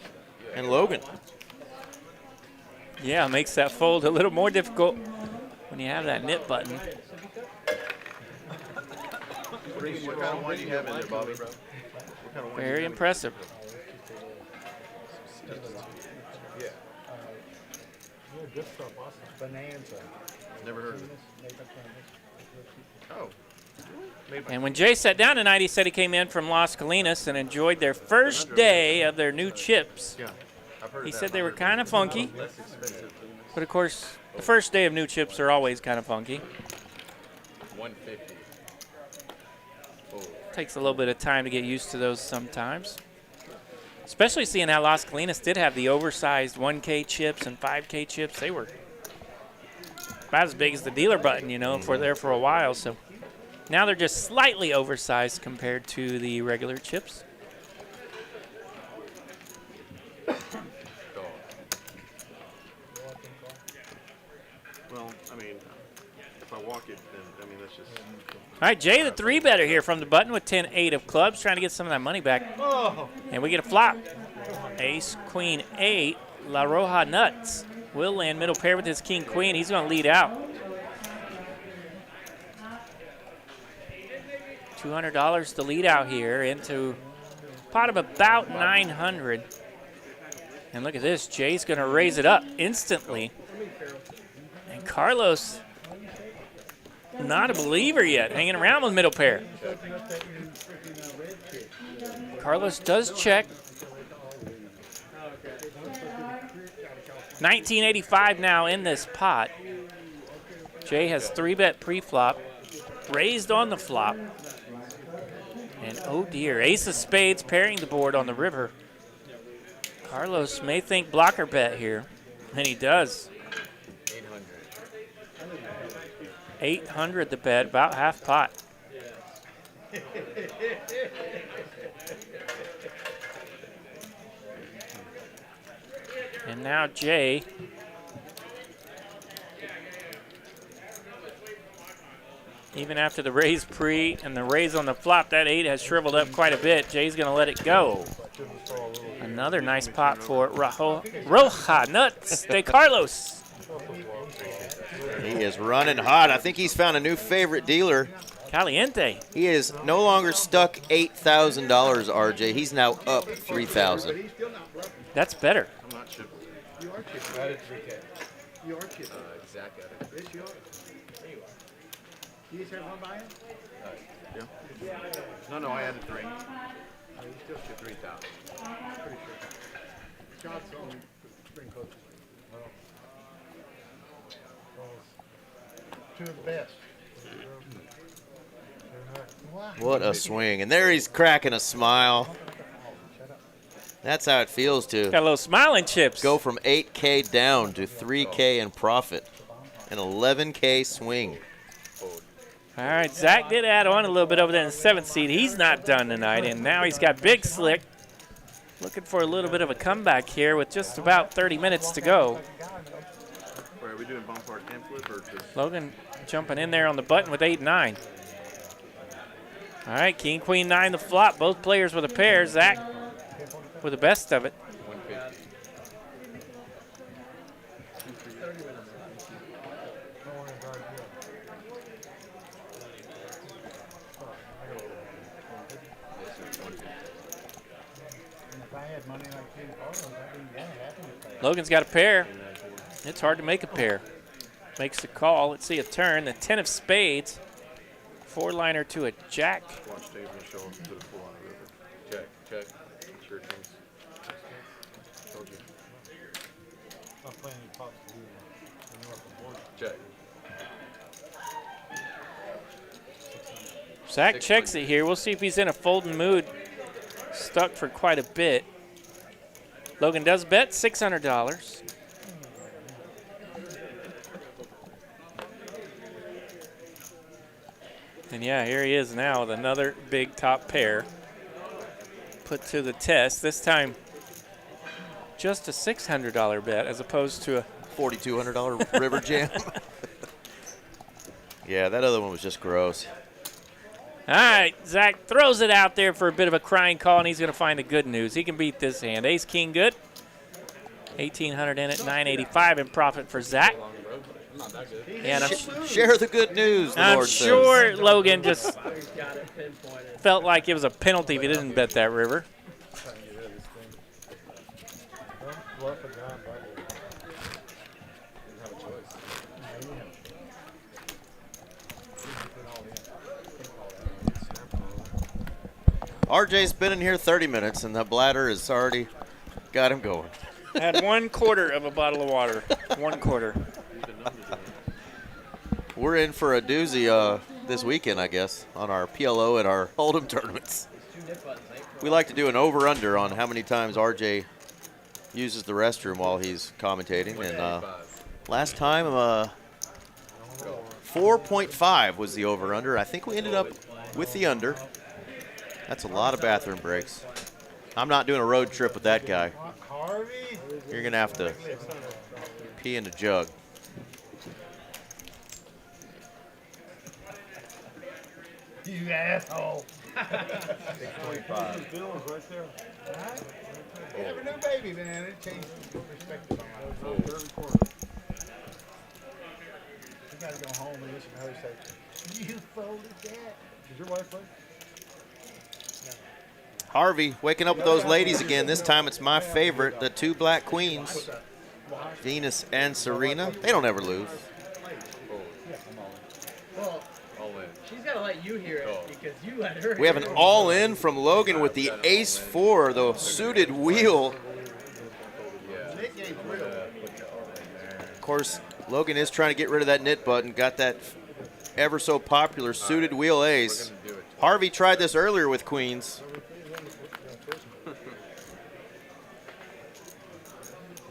and Logan. Yeah, makes that fold a little more difficult when you have that knit button. What kind of wine do you have in there, Bobby? Very impressive. Yeah. Good stuff, awesome. Bonanza. Never heard of it. Oh. And when Jay sat down tonight, he said he came in from Las Colinas and enjoyed their first day of their new chips. He said they were kind of funky. But of course, the first day of new chips are always kind of funky. 150. Takes a little bit of time to get used to those sometimes. Especially seeing how Las Colinas did have the oversized 1K chips and 5K chips. They were about as big as the dealer button, you know, for there for a while. So now they're just slightly oversized compared to the regular chips. Well, I mean, if I walk it, then, I mean, that's just... All right, Jay, the three-better here from the button with 10-8 of clubs, trying to get some of that money back. And we get a flop. Ace, queen, 8, La Roja nuts. Will land middle pair with his king, queen. He's going to lead out. $200 to lead out here into a pot of about 900. And look at this. Jay's going to raise it up instantly. And Carlos, not a believer yet, hanging around with middle pair. Carlos does check. 1985 now in this pot. Jay has 3-bet pre-flop, raised on the flop. And oh dear, ace of spades pairing the board on the river. Carlos may think blocker bet here, and he does. 800 the bet, about half pot. And now Jay. Even after the raise pre and the raise on the flop, that 8 has shriveled up quite a bit. Jay's going to let it go. Another nice pot for Roja Nuts de Carlos. He is running hot. I think he's found a new favorite dealer. Caliente. He is no longer stuck $8,000, RJ. He's now up $3,000. That's better. I'm not sure. You are chipping. I did 3K. You are chipping. Exact at it. Yes, you are. There you are. You just have one buy-in? Yeah. No, I added 3. You still should 3,000. Pretty sure. Shots on spring coach. Two of the best. What a swing. And there he's cracking a smile. That's how it feels to got a little smiling chips. Go from 8K down to 3K in profit. An 11K swing. All right, Zach did add on a little bit over there in the 7th seed. He's not done tonight, and now he's got Big Slick looking for a little bit of a comeback here with just about 30 minutes to go. Are we doing bump part and flip or just... Logan jumping in there on the button with 8-9. All right, king, queen, 9 the flop. Both players with a pair. Zach with the best of it. 150. If I had had money like 10 Carlos, I'd be happy with that. Logan's got a pair. It's hard to make a pair. Makes the call. Let's see a turn. The 10 of spades. 4-liner to a jack. Watch Dave Michelle put a full on the river. Check, check. Sure things. Told you. Not playing any pops to do the north and board. Check. Zach checks it here. We'll see if he's in a folding mood. Stuck for quite a bit. Logan does bet $600. And yeah, here he is now with another big top pair put to the test. This time, just a $600 bet as opposed to a $4,200 river jam. Yeah, that other one was just gross. All right, Zach throws it out there for a bit of a crying call, and he's going to find the good news. He can beat this hand. Ace King good. 1,800 in it, 985 in profit for Zach. And share the good news, the I'm Lord sure says. Logan just felt like it was a penalty if he didn't bet that river. RJ's been in here 30 minutes, and the bladder has already got him going. Had 1/4 of a bottle of water. 1/4. We're in for a doozy this weekend, I guess, on our PLO and our Hold'em tournaments. We like to do an over-under on how many times RJ uses the restroom while he's commentating. And last time, 4.5 was the over-under. I think we ended up with the under. That's a lot of bathroom breaks. I'm not doing a road trip with that guy. You're going to have to pee in a jug. You asshole. 625. You have a new baby, man. It changes perspective on life. You gotta go home and listen to her say, you folded that. Did your wife play? Harvey waking up with those ladies again. This time it's my favorite, the two black queens, Venus and Serena. They don't ever lose. Well, she's got to let you hear it because you let her We have an all-in from Logan with the ace-4, the suited wheel. Of course, Logan is trying to get rid of that knit button. Got that ever so popular suited wheel ace. Harvey tried this earlier with queens.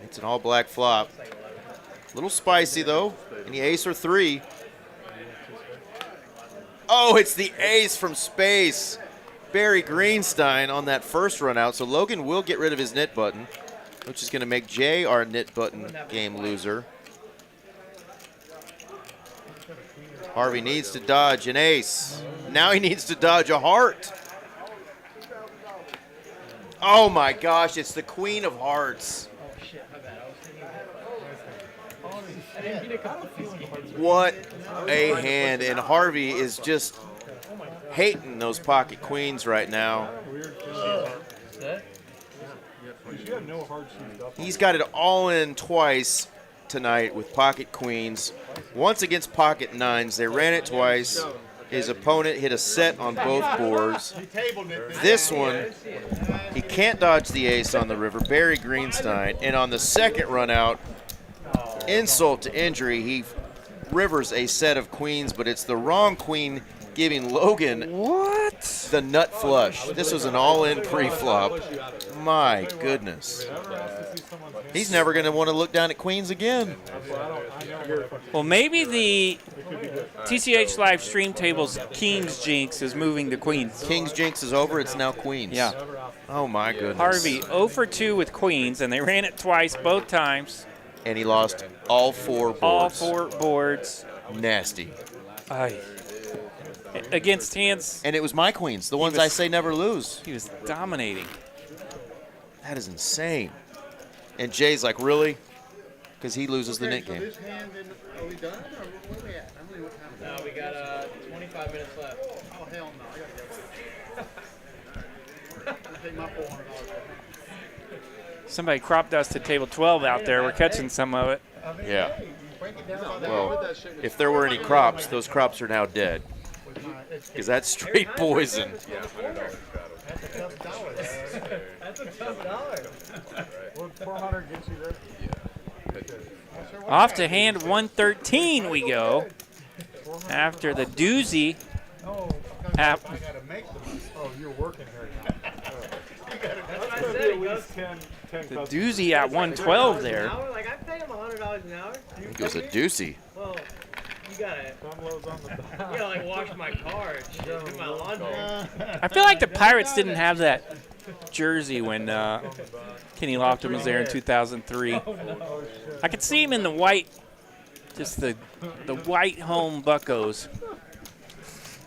It's an all-black flop. A little spicy, though. Any ace or 3. Oh, it's the ace from space. Barry Greenstein on that first run out. So Logan will get rid of his knit button, which is going to make Jay our knit button game loser. Harvey needs to dodge an ace. Now he needs to dodge a heart. Oh my gosh, it's the Queen of Hearts. What a hand, and Harvey is just hating those pocket queens right now. He's got it all in twice tonight with pocket queens. Once against pocket 9s. They ran it twice. His opponent hit a set on both boards. This one, he can't dodge the ace on the river, Barry Greenstein. And on the second run out, insult to injury, he rivers a set of queens, but it's the wrong queen giving Logan the nut flush. This was an all-in pre-flop. My goodness. He's never going to want to look down at queens again. Well, maybe the TCH Live stream table's King's Jinx is moving to queens. King's Jinx is over. It's now queens. Yeah. Oh, my goodness. Harvey 0 for 2 with queens, and they ran it twice, both times. And he lost all 4 boards. All 4 boards. Nasty. Aye. Against hands. And it was my queens, the ones I say never lose. He was dominating. That is insane. And Jay's like, really? Because he loses the knit game. Are we done, or where are we at? I don't know what time it is. No, we got 25 minutes left. Oh, hell no. I gotta go. I'll take my $400 back. Somebody crop dusted table 12 out there. We're catching some of it. Yeah. Well, if there were any crops, those crops are now dead. Because that's straight poison. Yeah, $100 battle. That's a tough dollar. What 400 gets you there? Yeah. Off to hand 113 we go. After the doozy. Oh, I gotta make the money. Oh, you're working here now. That's what I said. He goes, The doozy at 112 there. like, I pay him $100 an hour. I think it was a doozy. Well, you gotta, Some loads on the back. you gotta like wash my car and shit, do my laundry. I feel like the Pirates didn't have that jersey when Kenny Lofton was there in 2003. I could see him in the white, just the white home buckos.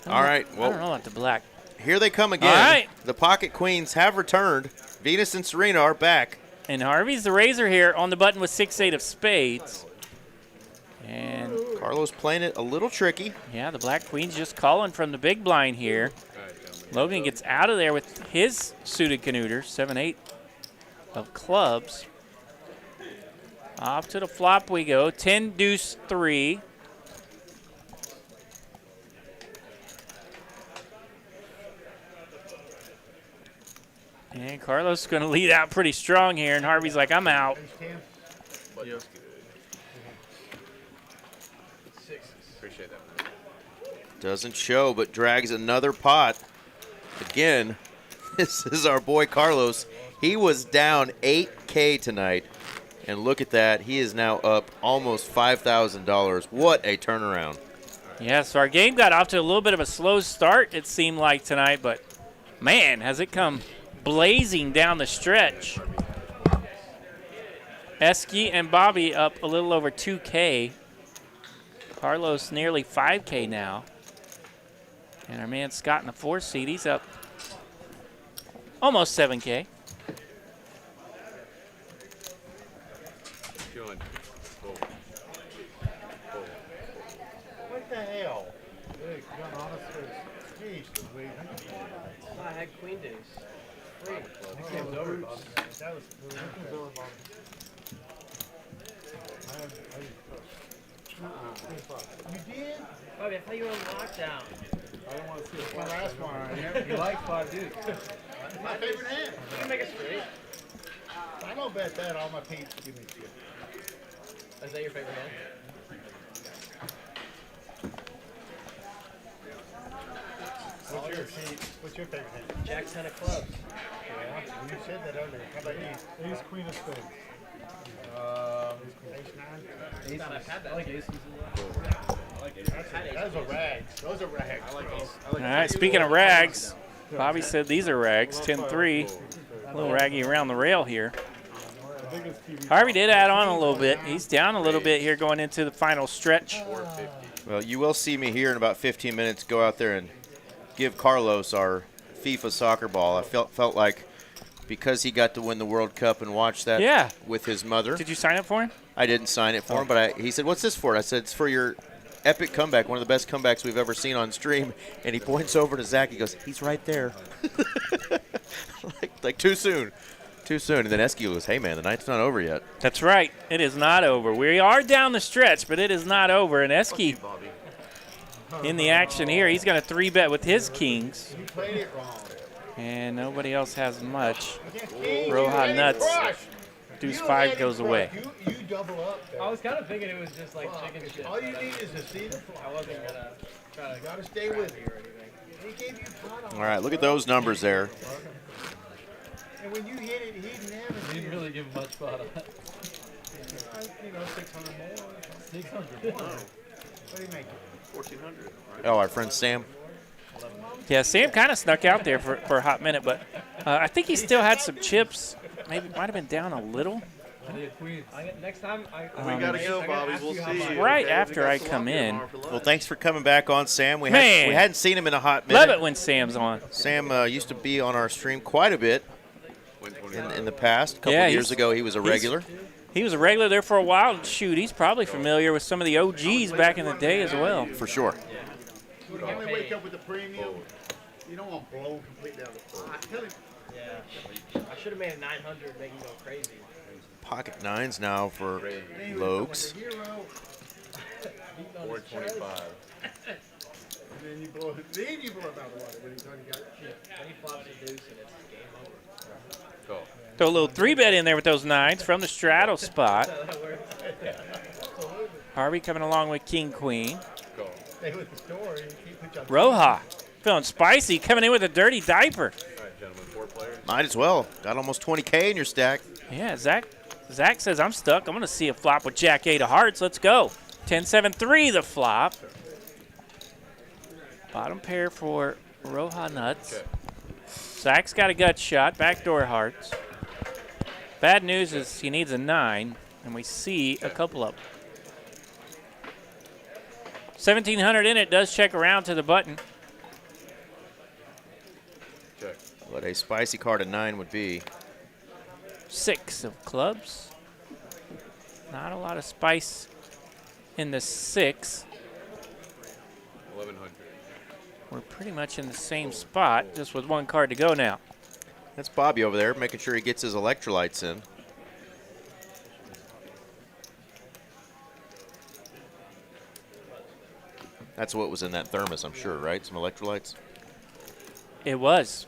All right, I don't know well, about the black. here they come again. All right. The Pocket Queens have returned. Venus and Serena are back. And Harvey's the razor here on the button with 6-8 of spades. And Carlos playing it a little tricky. yeah, the black queen's just calling from the big blind here. Logan gets out of there with his suited canooter, 7-8 of clubs. Off to the flop we go, 10 deuce 3. And Carlos is going to lead out pretty strong here, and Harvey's like, I'm out. Appreciate that. Doesn't show, but drags another pot. Again, this is our boy Carlos. He was down 8K tonight. And look at that. He is now up almost $5,000. What a turnaround. Yeah, so our game got off to a little bit of a slow start, it seemed like tonight, but man, has it come blazing down the stretch. Esky and Bobby up a little over 2K. Carlos nearly 5K now. And our man Scott in the 4th seat, he's up almost 7K. What the hell? Hey, you got honest face. Jeez, Louise. I had queen deuce. Free. That was over, Bob. That was over, Bob. You did? Bobby, I thought you were on lockdown. I don't want to see That's it. my last one. You like 5 deuce. That's my favorite hand. You can make it straight. I don't bet that. All my peeps give me shit. Is that your favorite hand? What's your favorite hand? Jack 10 of clubs. Yeah, you said that earlier. How about you? Ace, queen of spades. Ace nine? I've had that. I like aces. Those are rags. Those are rags. All right, speaking of rags, Bobby said these are rags, 10-3. A little raggy around the rail here. Harvey did add on a little bit. He's down a little bit here going into the final stretch. Well, you will see me here in about 15 minutes go out there and give Carlos our FIFA soccer ball. I felt like because he got to win the World Cup and watch that with his mother. Did you sign up for him? I didn't sign it for him, but he said, what's this for? I said, it's for your epic comeback, one of the best comebacks we've ever seen on stream. And he points over to Zach. He goes, he's right there. like too soon. Too soon. And then Esky goes, hey, man, the night's not over yet. That's right. It is not over. We are down the stretch, but it is not over. And Esky in the action here. He's going to 3-bet with his kings. You played it wrong. And nobody else has much. Roja nuts. Deuce 5 goes away. You double up. I was kind of thinking it was just like chicken shit. All you need is to see the fly. I wasn't going to try to. You got to stay with it. He gave you pot on. All right, look at those numbers there. And when you hit it, he never You didn't really give him much spot on that. You know, 600 more. 600 more. What do you make it? 1,400. Oh, our friend Sam. Yeah, Sam kind of snuck out there for a hot minute, but I think he still had some chips. Maybe might have been down a little. Next time, We got to go, Bobby. We'll see you. Right okay? after We got I some come lobby in. tomorrow for lunch. Well, thanks for coming back on, Sam. We Man. hadn't seen him in a hot minute. Love it when Sam's on. Sam used to be on our stream quite a bit in the past. A couple Yeah, years ago, he was a regular. He was a regular there for a while. Shoot, he's probably familiar with some of the OGs back in the day as well. For sure. You only wake up with the premium. You don't want to blow completely out of the floor. I tell him, Yeah. I should have made a 900, make him go crazy. Pocket nines now for Lokes. 425. Then you blow it. Then you blow it out of the water when he's already got it. Then he flops a deuce and it's game over. Go. Throw a little 3-bet in there with those nines from the straddle spot. Harvey coming along with king queen. Go. Stay with the story. Keep it on. Roja feeling spicy, coming in with a dirty diaper. All right, gentlemen, 4 players. Might as well. Got almost 20K in your stack. Yeah, Zach says I'm stuck. I'm going to see a flop with Jack 8 of hearts. Let's go. 10-7-3 the flop. Bottom pair for Roja nuts. Okay. Zach's got a gut shot. Backdoor hearts. Bad news is he needs a 9, and we see a couple of them. 1,700 in it. Does check around to the button. Check. What a spicy card of 9 would be. 6 of clubs. Not a lot of spice in the 6. 1100. We're pretty much in the same spot, just with one card to go now. That's Bobby over there, making sure he gets his electrolytes in. That's what was in that thermos, I'm sure, right? Some electrolytes? It was.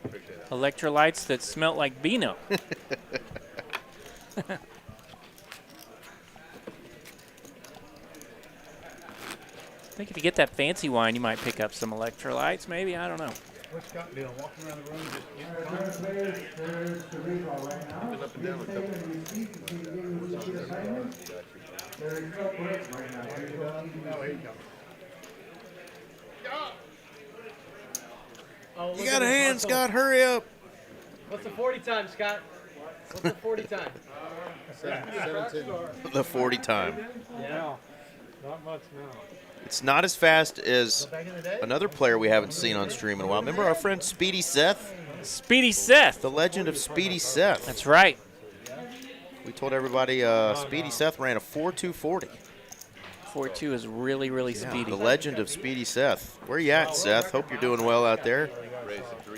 Appreciate it. Electrolytes that smelt like Beano. I think if you get that fancy wine, you might pick up some electrolytes, maybe. I don't know. What's Scott doing? Walking around the room just getting Been up and down a couple. Oh, You got a hand, Scott. Hurry up. What's the 40 time, Scott? What's the 40 time? 17. The 40 time. Yeah. Not much now. It's not as fast as Back in the day? another player we haven't seen on stream in a while. Remember our friend Speedy Seth? Speedy Seth. The legend of Speedy Seth. That's right. We told everybody Speedy Seth ran a 4.240. 4-2 is really, really speedy. The legend of Speedy Seth. Where you at, Seth? Hope you're doing well out there.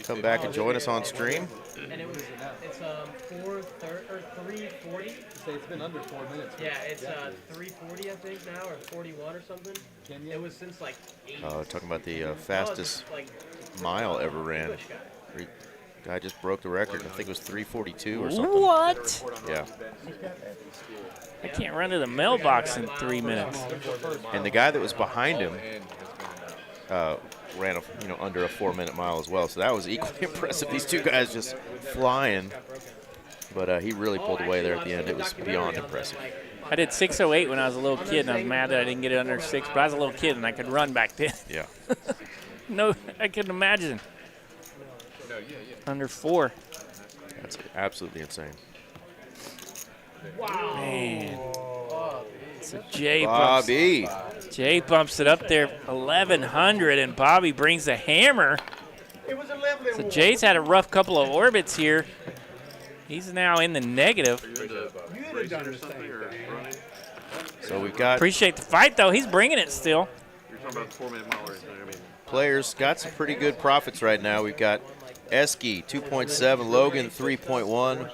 Come back and join us on stream. And it's 3:40. Say it's been under 4 minutes. Yeah, it's 3:40 I think now, or 41 or something. It was since like 8. Talking about the fastest mile ever ran. Guy just broke the record. I think it was 3:42 or something. What? Yeah. I can't run to the mailbox in 3 minutes. And the guy that was behind him ran under a 4-minute mile as well. So that was equally impressive. These two guys just flying. But he really pulled away there at the end. It was beyond impressive. I did 6:08 when I was a little kid, and I was mad that I didn't get it under 6. But I was a little kid, and I could run back then. Yeah. No, I couldn't imagine. Under 4. That's absolutely insane. Wow. Man. So Jay Bobby. Jay bumps it up there, 1,100, and Bobby brings the hammer. It was 11. So Jay's had a rough couple of orbits here. He's now in the negative. You had done the same thing. So we've got Appreciate the fight, though. He's bringing it still. You're talking about the 4-minute mile right there. I mean, players got some pretty good profits right now. We've got Esky 2.7, Logan 3.1,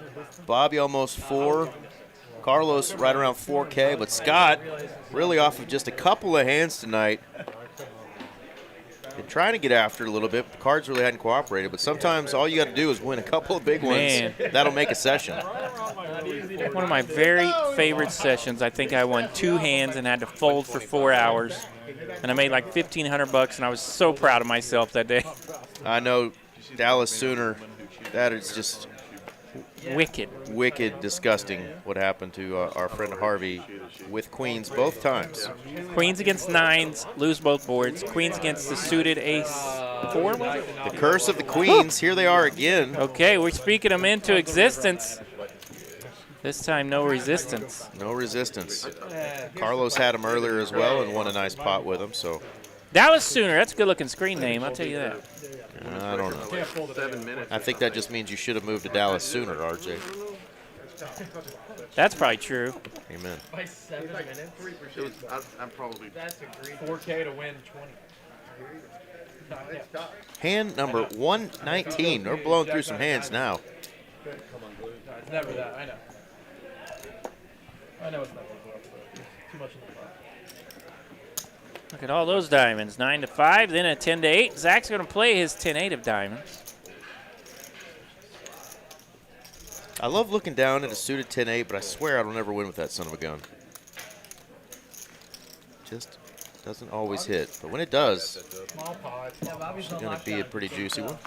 Bobby almost 4, Carlos right around 4K, but Scott really off of just a couple of hands tonight. Been trying to get after it a little bit, but the cards really hadn't cooperated. But sometimes all you got to do is win a couple of big ones. Man. That'll make a session. One of my very favorite sessions. I think I won 2 hands and had to fold for 4 hours. And I made like $1,500, and I was so proud of myself that day. I know Dallas Sooner, that is just wicked, disgusting what happened to our friend Harvey with queens both times. Queens against 9s, lose both boards. Queens against the suited ace-4, was it? The curse of the queens, here they are again. Okay, we're speaking them into existence. This time, no resistance. No resistance. Carlos had him earlier as well and won a nice pot with him, so. Dallas Sooner, that's a good-looking screen name, I'll tell you that. I don't know. 7 minutes. I think that just means you should have moved to Dallas sooner, RJ. That's probably true. Amen. By 7 minutes? I'm probably. That's a great. 4K to win 20. Hand number 119. We're blowing through some hands now. No, it's never that. I know. I know it's not going to bluff, but too much in the pot. Look at all those diamonds. 9 to 5, then a 10 to 8. Zach's going to play his 10-8 of diamonds. I love looking down at a suited 10-8, but I swear I don't ever win with that son of a gun. Just doesn't always hit. But when it does, it's going to be a pretty juicy one.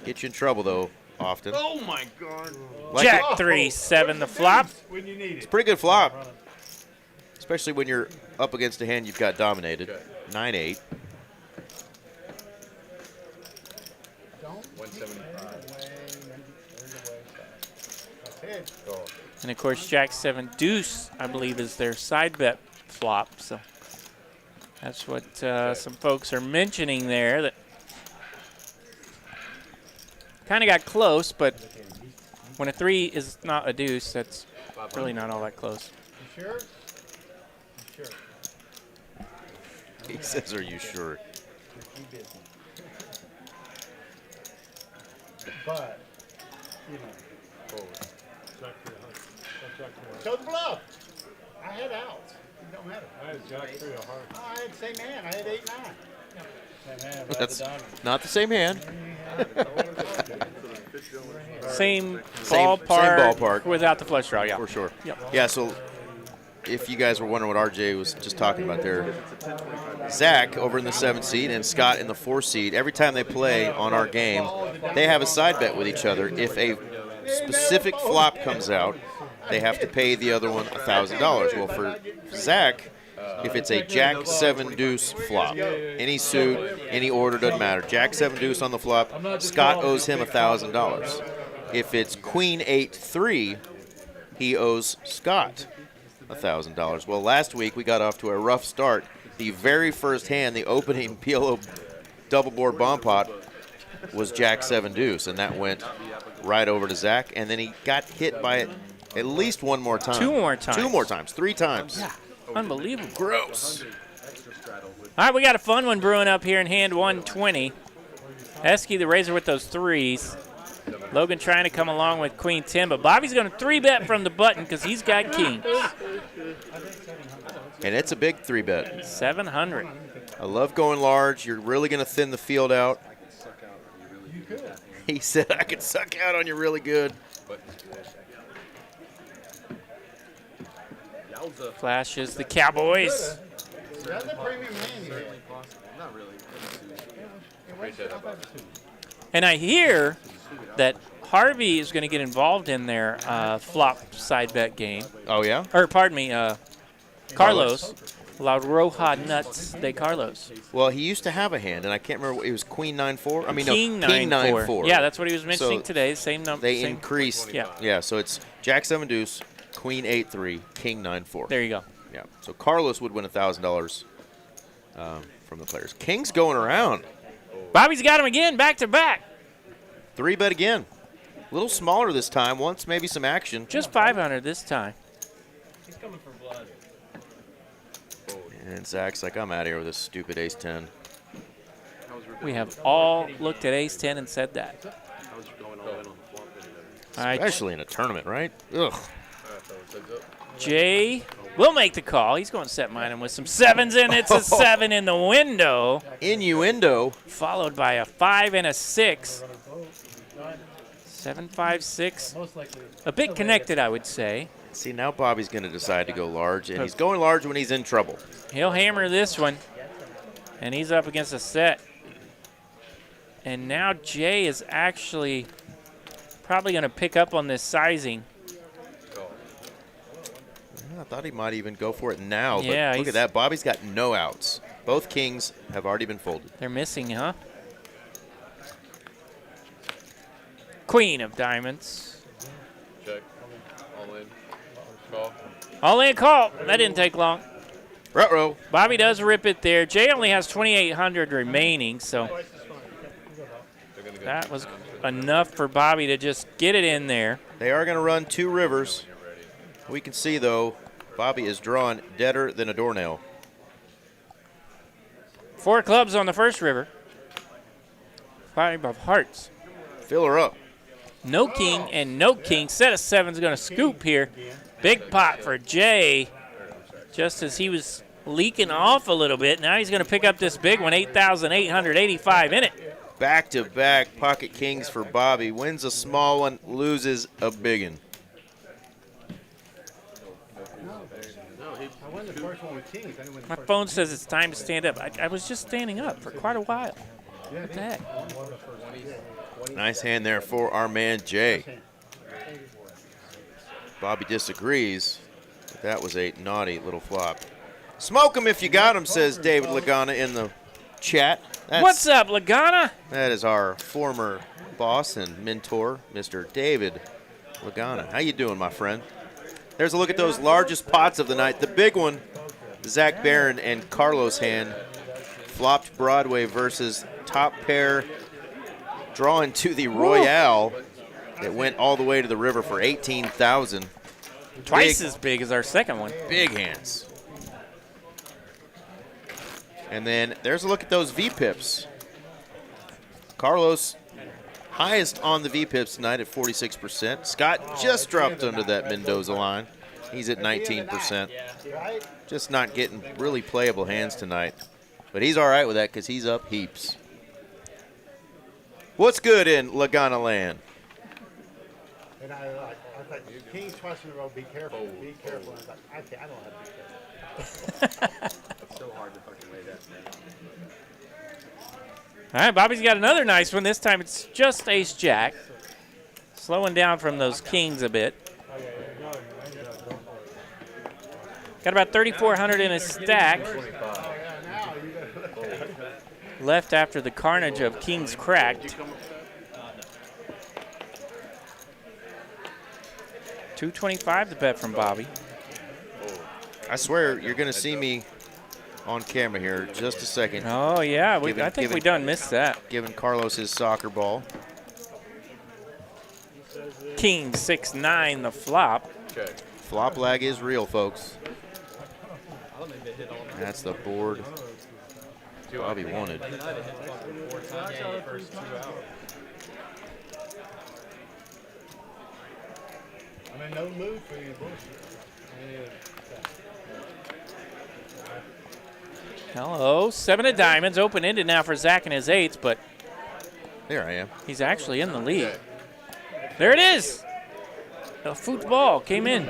Get you in trouble, though, often. Oh, my God. Like Jack 3-7 the flop. It's a pretty good flop, especially when you're up against a hand you've got dominated. 9-8. 175. And, of course, Jack 7 deuce, I believe, is their side bet flop. So that's what some folks are mentioning there. That kind of got close, but when a 3 is not a deuce, that's really not all that close. You sure? You sure? He says, are you sure? But, you know. Show the bluff. I had outs. It don't matter. I had Jack 3 of heart. Oh, I had the same hand. I had 8-9. Same hand, but That's the diamond. not the same hand. Same Same ballpark. without the flush draw, yeah. For sure. Yep. Yeah, so if you guys were wondering what RJ was just talking about there, Zach over in the 7th seed and Scott in the 4th seed, every time they play on our game, they have a side bet with each other. If a specific flop comes out, they have to pay the other one $1,000. Well, for Zach, if it's a Jack 7 deuce flop, any suit, any order, doesn't matter. Jack 7 deuce on the flop, Scott owes him $1,000. If it's Queen 8-3, he owes Scott $1,000. Well, last week we got off to a rough start. The very first hand, the opening PLO double board bomb pot, was Jack 7 deuce, and that went right over to Zach, and then he got hit by it at least one more time. 2 more times. 2 more times. 3 times. Yeah. Unbelievable. Gross. All right, we got a fun one brewing up here in hand 120. Esky the Razor with those 3s. Logan trying to come along with Queen 10, but Bobby's going to 3-bet from the button because he's got kings. And it's a big 3-bet. 700. I love going large. You're really going to thin the field out. He said, I could suck out on you really good. Flashes the Cowboys. That's a premium hand here. Not really. And I hear that Harvey is going to get involved in their flop side bet game. Oh, yeah? Or, pardon me, Carlos. La Roja Nuts de Carlos. Well, he used to have a hand, and I can't remember. It was Queen 9-4? I mean, King no, King 9-4. Yeah, that's what he was mentioning So today. Same number. They same. increased. Yeah. Yeah, so it's Jack 7 deuce, Queen 8-3, King 9-4. There you go. Yeah, so Carlos would win $1,000 from the players. King's going around. Bobby's got him again, back to back. 3-bet again. A little smaller this time. Wants maybe some action. Just 500 this time. He's coming for blood. And Zach's like, I'm out of here with this stupid ace-10. We have all looked at ace-10 and said that. All right. Especially in a tournament, right? Ugh. Jay will make the call. He's going to set mine with some 7s in. It's a 7 in the window. Innuendo. Followed by a 5 and a 6. 7, 5, 6. A bit connected, I would say. See, now Bobby's going to decide to go large, and he's going large when he's in trouble. He'll hammer this one, and he's up against a set. And now Jay is actually probably going to pick up on this sizing. I thought he might even go for it now, but Yeah, look at that. Bobby's got no outs. Both kings have already been folded. They're missing, huh? Queen of diamonds. Check. All in. Call. All in call. That didn't take long. Ruh-roh. Bobby does rip it there. Jay only has 2,800 remaining, so that was enough for Bobby to just get it in there. They are going to run 2 rivers. We can see, though, Bobby is drawn deader than a doornail. 4 clubs on the first river. 5 of hearts. Fill her up. No king and no king. Set of 7's going to scoop here. Big pot for Jay. Just as he was leaking off a little bit, now he's going to pick up this big one, 8,885 in it. Back-to-back pocket kings for Bobby. Wins a small one, loses a big one. I won the first one with kings. I didn't win the My first phone says it's time to stand up. I was just standing up for quite a while. What the heck? Nice hand there for our man Jay. Bobby disagrees, but that was a naughty little flop. Smoke him if you got him, says David Lagana in the chat. What's up, Lagana? That is our former boss and mentor, Mr. David Lagana. How you doing, my friend? There's a look at those largest pots of the night. The big one, Zach Barron and Carlos hand, flopped Broadway versus top pair, drawing to the Royale. It went all the way to the river for 18,000. Twice as big as our second one. Big hands. And then there's a look at those V-pips. Carlos, highest on the V-pips tonight at 46%. Scott just dropped under that Mendoza line. He's at 19%. Just not getting really playable hands tonight. But he's all right with that because he's up heaps. What's good in Lagana land? And I thought, kings twice in a row, be careful, be careful. And I was like, okay, I don't have to be careful. It's so hard to fucking lay that. All right, Bobby's got another nice one. This time it's just ace-jack. Slowing down from those kings a bit. Got about 3,400 in his stack. Left after the carnage of kings cracked. 225 to bet from Bobby. I swear you're going to see me on camera here just a second. Oh, yeah. I think we done missed that. Giving Carlos his soccer ball. King 6-9 the flop. Okay. Flop lag is real, folks. That's the board Bobby wanted. I'm in no mood for you bullshit. Hello, 7 of diamonds, open-ended now for Zach and his 8s, but there I am. He's actually in the lead. There it is. The football came in.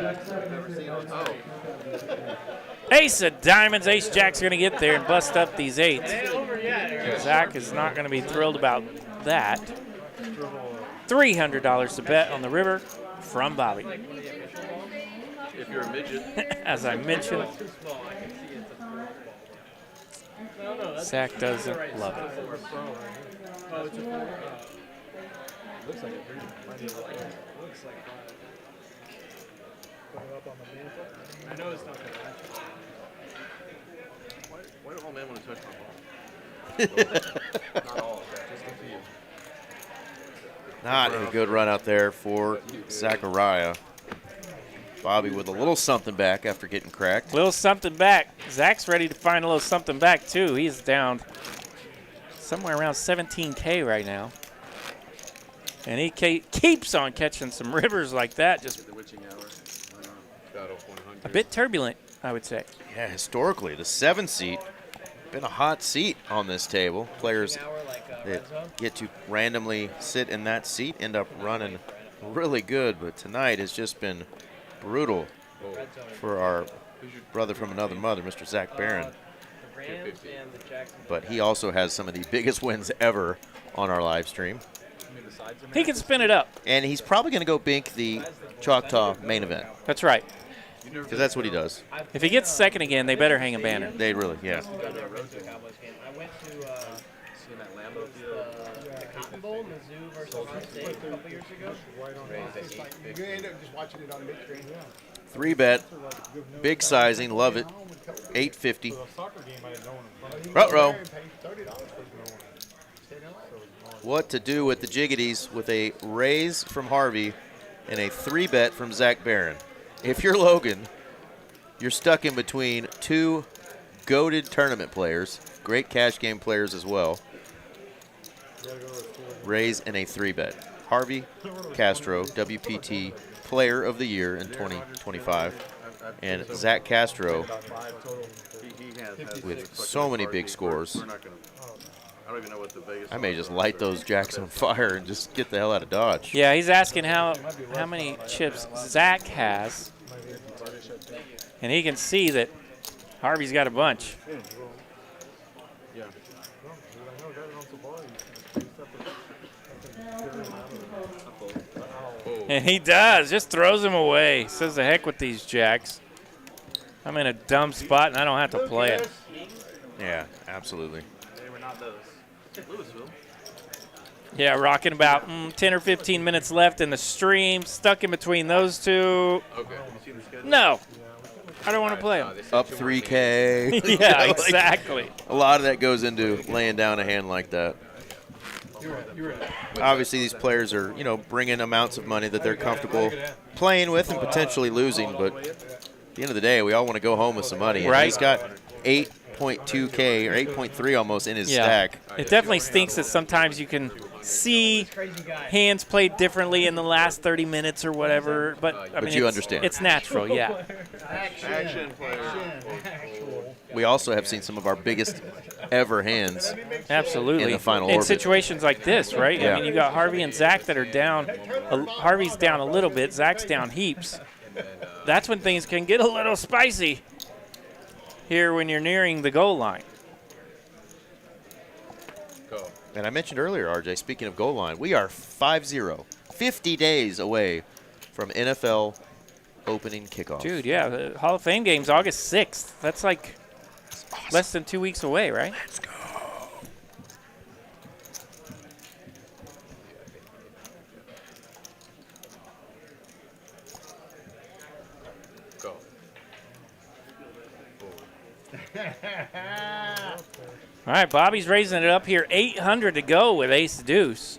Ace of diamonds. Ace Jack's going to get there and bust up these 8s. Zach is not going to be thrilled about that. $300 to bet on the river from Bobby. If you're a midget. As I mentioned, Zach doesn't love it. Looks like it. Looks like put it up on the mantle. I know it's not going to match. Why do all men want to touch my ball? Not all, just a few. Not a good run out there for Zachariah. Bobby with a little something back after getting cracked. Little something back. Zach's ready to find a little something back, too. He's down somewhere around 17K right now. And he keeps on catching some rivers like that. Just a bit turbulent, I would say. Yeah, historically, the 7 seat, been a hot seat on this table. Players that get to randomly sit in that seat end up running really good, but tonight has just been brutal for our brother from another mother, Mr. Zach Barron. But he also has some of the biggest wins ever on our live stream. He can spin it up. And he's probably going to go bink the Choctaw main event. That's right. Because that's what he does. If he gets second again, they better hang a banner. They really, yeah. I went to the Cotton Bowl, Mizzou versus Ohio State a couple years ago. You end up just watching it on the big screen. 3-bet, big sizing, love it. 850. Ruh-roh. What to do with the jiggities with a raise from Harvey and a 3-bet from Zach Barron. If you're Logan, you're stuck in between two goated tournament players great cash game players as well. Raise in a 3-bet. Harvey Castro, WPT Player of the Year in 2025. And Zach Castro with so many big scores. I don't even know what the Vegas. I may just light those jacks on fire and just get the hell out of Dodge. Yeah, he's asking how many chips Zach has. And he can see that Harvey's got a bunch. Yeah. And he does, just throws him away. Says the heck with these jacks. I'm in a dumb spot and I don't have to play it. Yeah, absolutely. They were not those. Louisville. Yeah, rocking about 10 or 15 minutes left in the stream. Stuck in between those two. Okay. You seen the schedule? No. I don't want to play them. Up 3K. Yeah, Like, exactly. a lot of that goes into laying down a hand like that. Obviously, these players are, bringing amounts of money that they're comfortable playing with and potentially losing. But at the end of the day, we all want to go home with some money. And right. He's got 8.2K or 8.3 almost in his stack. It definitely stinks that sometimes you can see hands played differently in the last 30 minutes or whatever. But I mean, you understand. It's natural, yeah. Action player. We also have seen some of our biggest ever hands. Absolutely. In the final in orbit. situations like this, right? Yeah. I mean, you got Harvey and Zach that are down. Harvey's down a little bit. Zach's down heaps. That's when things can get a little spicy here when you're nearing the goal line. Go. And I mentioned earlier, RJ, speaking of goal line, we are 5-0, 50 days away from NFL opening kickoff. Dude, yeah, the Hall of Fame game's August 6th. That's like less than 2 weeks away, right? Let's go. Go. All right, Bobby's raising it up here. 800 to go with ace deuce.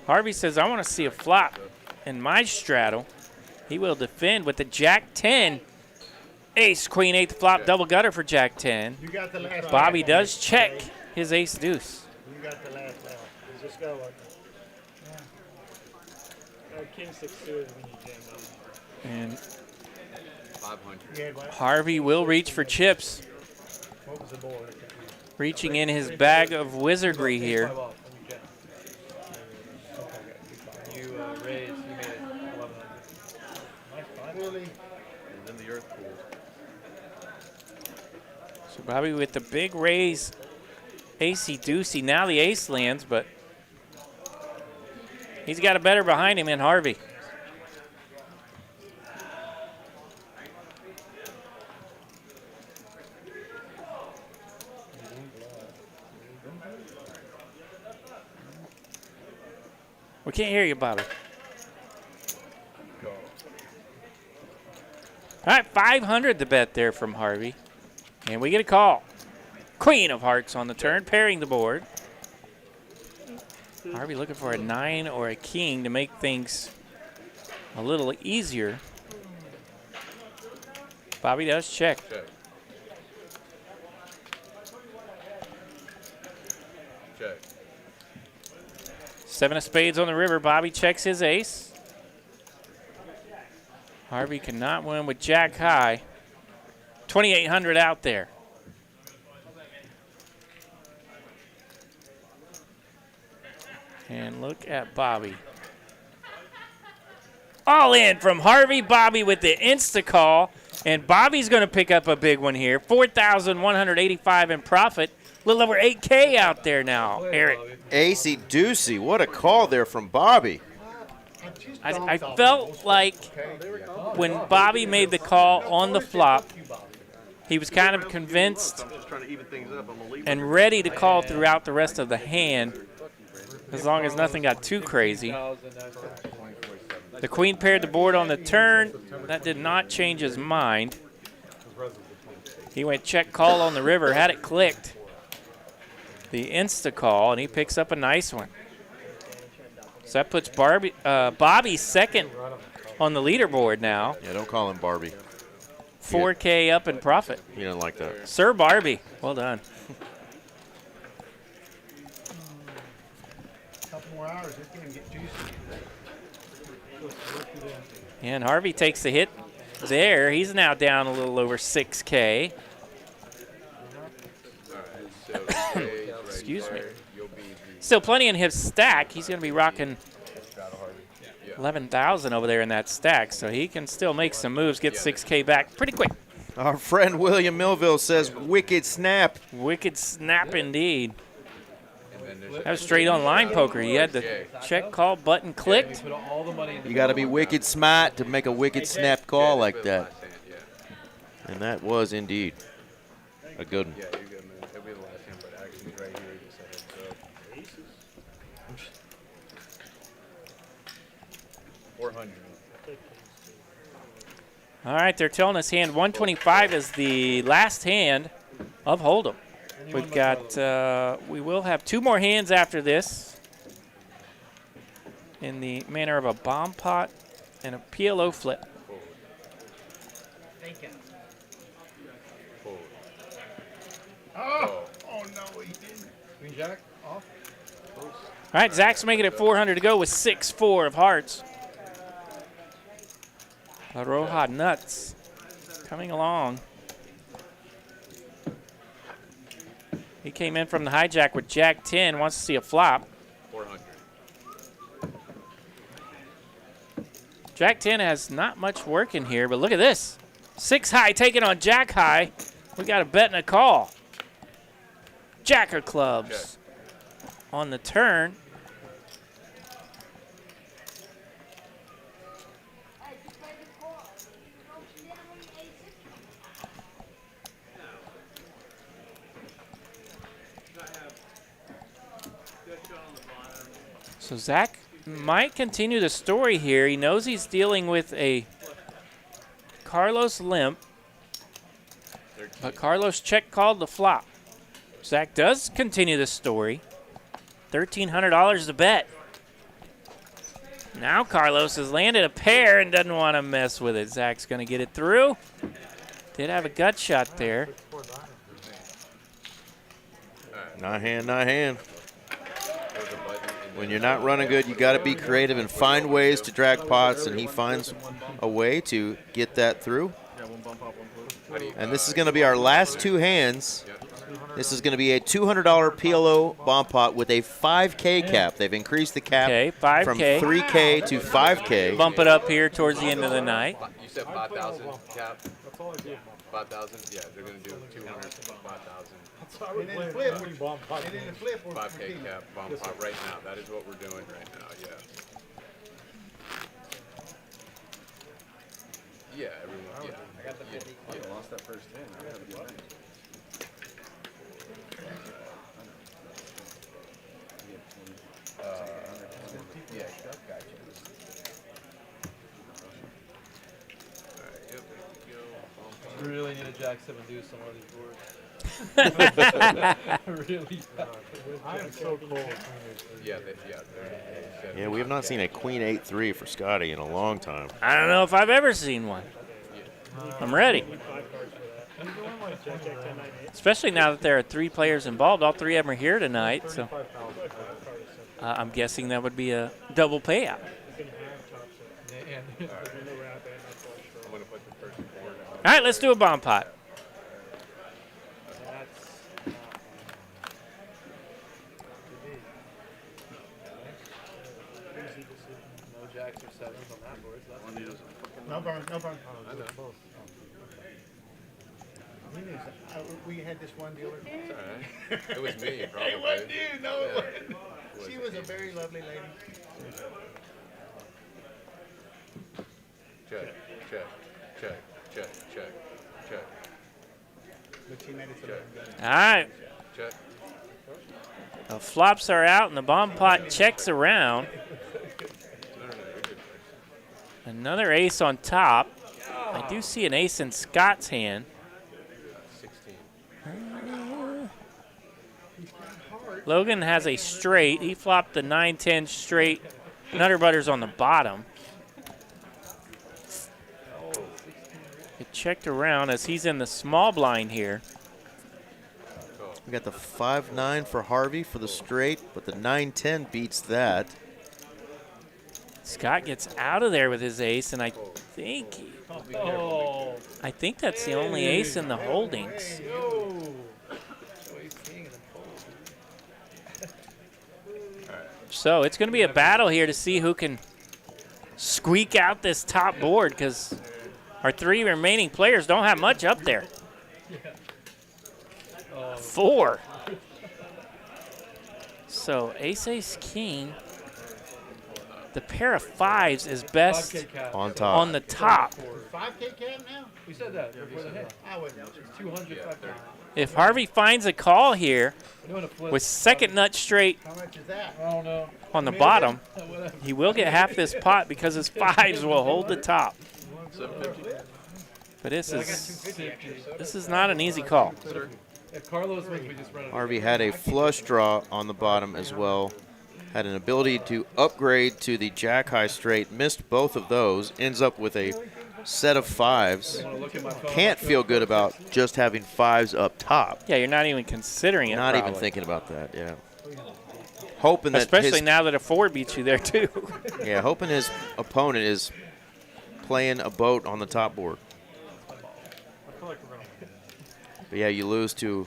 Harvey says, I want to see a flop in my straddle. He will defend with the jack 10. Ace, queen, 8 flop, double gutter for jack 10. You got the last Bobby does check his ace deuce. You got the last round. Just go like that. King 6 suited when you jam down. And 500. Harvey will reach for chips. What was the board? Reaching in his bag of wizardry here. You raised, you made it 1100. Really? And then the earth pool. So Bobby with the big raise, acey deucey. Now the ace lands, but he's got a better behind him in Harvey. We can't hear you, Bobby. All right, 500 to bet there from Harvey. And we get a call. Queen of hearts on the turn, pairing the board. Harvey looking for a 9 or a king to make things a little easier. Bobby does check. Check. Check. 7 of spades on the river. Bobby checks his ace. Harvey cannot win with jack high. 2,800 out there. And look at Bobby. All in from Harvey. Bobby with the insta-call. And Bobby's going to pick up a big one here. 4,185 in profit. A little over 8K out there now, Eric. Acey deucey, what a call there from Bobby. I felt like when Bobby made the call on the flop, he was kind of convinced I'm just trying to even things up. I'm gonna leave and ready to call throughout the rest of the hand, as long as nothing got too crazy. The queen paired the board on the turn. That did not change his mind. He went check call on the river, had it clicked. The insta call, and he picks up a nice one. So that puts Bobby second on the leaderboard now. Yeah, don't call him Barbie. 4K up in profit. He doesn't like that. Sir Barbie, well done. hours, this game get juicy. And Harvey takes the hit there. He's now down a little over 6K. Excuse me. Still plenty in his stack. He's going to be rocking 11,000 over there in that stack, so he can still make some moves, get 6K back pretty quick. Our friend William Millville says, wicked snap. Wicked snap indeed. That was straight online poker. You had the check call button clicked. You got to be wicked smart to make a wicked snap call like that. And that was indeed a good one. Yeah, you're good, man. It'll be the last hand, but actually right here, just a heads up. 400. All right, they're telling us hand 125 is the last hand of Hold'em. We've got, we will have 2 more hands after this in the manner of a bomb pot and a PLO flip. Oh no, he didn't. Queen Jack off. All right, Zach's making it 400 to go with 6-4 of hearts. Aroha nuts coming along. He came in from the hijack with Jack 10, wants to see a flop. 400. Jack 10 has not much work in here, but look at this. 6 high taking on Jack high. We got a bet and a call. Jacker clubs on the turn. So Zach might continue the story here. He knows he's dealing with a Carlos limp, but Carlos check called the flop. Zach does continue the story. $1,300 to bet. Now Carlos has landed a pair and doesn't want to mess with it. Zach's going to get it through. Did have a gut shot there. Not hand, not hand. When you're not running good, you got to be creative and find ways to drag pots, and he finds a way to get that through. And this is going to be our last 2 hands. This is going to be a $200 PLO bomb pot with a 5K cap. They've increased the cap from 3K to 5K. Bump it up here towards the end of the night. You said 5,000 cap? 5,000? Yeah, they're going to do 200, 5,000. And then the flip, and then the flip. 5K cap bomb pot right now. That is what we're doing right now, yeah. Yeah, everyone, yeah. I got the 50. Yeah, lost that first hand. I have a good night. Yeah, gotcha. Alright, yep, there you go. Really need a Jack 7 deuce on one of these boards. Really. I am so cold. Yeah, we have not seen a Queen 8-3 for Scotty in a long time. I don't know if I've ever seen one. I'm ready. Especially now that there are 3 players involved. All 3 of them are here tonight, so I'm guessing that would be a double payout. All right, let's do a bomb pot. No Jacks or 7s on that board. So No burn, no burn. We had this one dealer. It's all right. It was me, probably. It wasn't you, no, it wasn't. She was a very lovely lady. Check, check, check, check, check, check. But she made it so All right. Check. The flops are out and the bomb pot checks around. Another ace on top. I do see an ace in Scott's hand. 16. Logan has a straight. He flopped the 9-10 straight. Nutter Butters on the bottom. It checked around as he's in the small blind here. We got the 5-9 for Harvey for the straight, but the 9-10 beats that. Scott gets out of there with his ace, and I think that's the only ace in the holdings. So it's going to be a battle here to see who can squeak out this top board, because our 3 remaining players don't have much up there. 4. So ace, ace, king. The pair of 5s is best on top. On the top. 5K cap now? We said that before the hit. I wouldn't. 205. If Harvey finds a call here with second nut straight How much is that? I don't know. on the bottom, he will get half this pot because his 5s will hold the top. But this is not an easy call. If Carlos wins, we just run it. Harvey had a flush draw on the bottom as well. Had an ability to upgrade to the jack high straight, missed both of those, ends up with a set of 5s. Can't feel good about just having 5s up top. Yeah, you're not even considering it. Not probably. even thinking about that, yeah. Hoping that especially now that a 4 beats you there too. Yeah, hoping his opponent is playing a boat on the top board. But yeah, you lose to,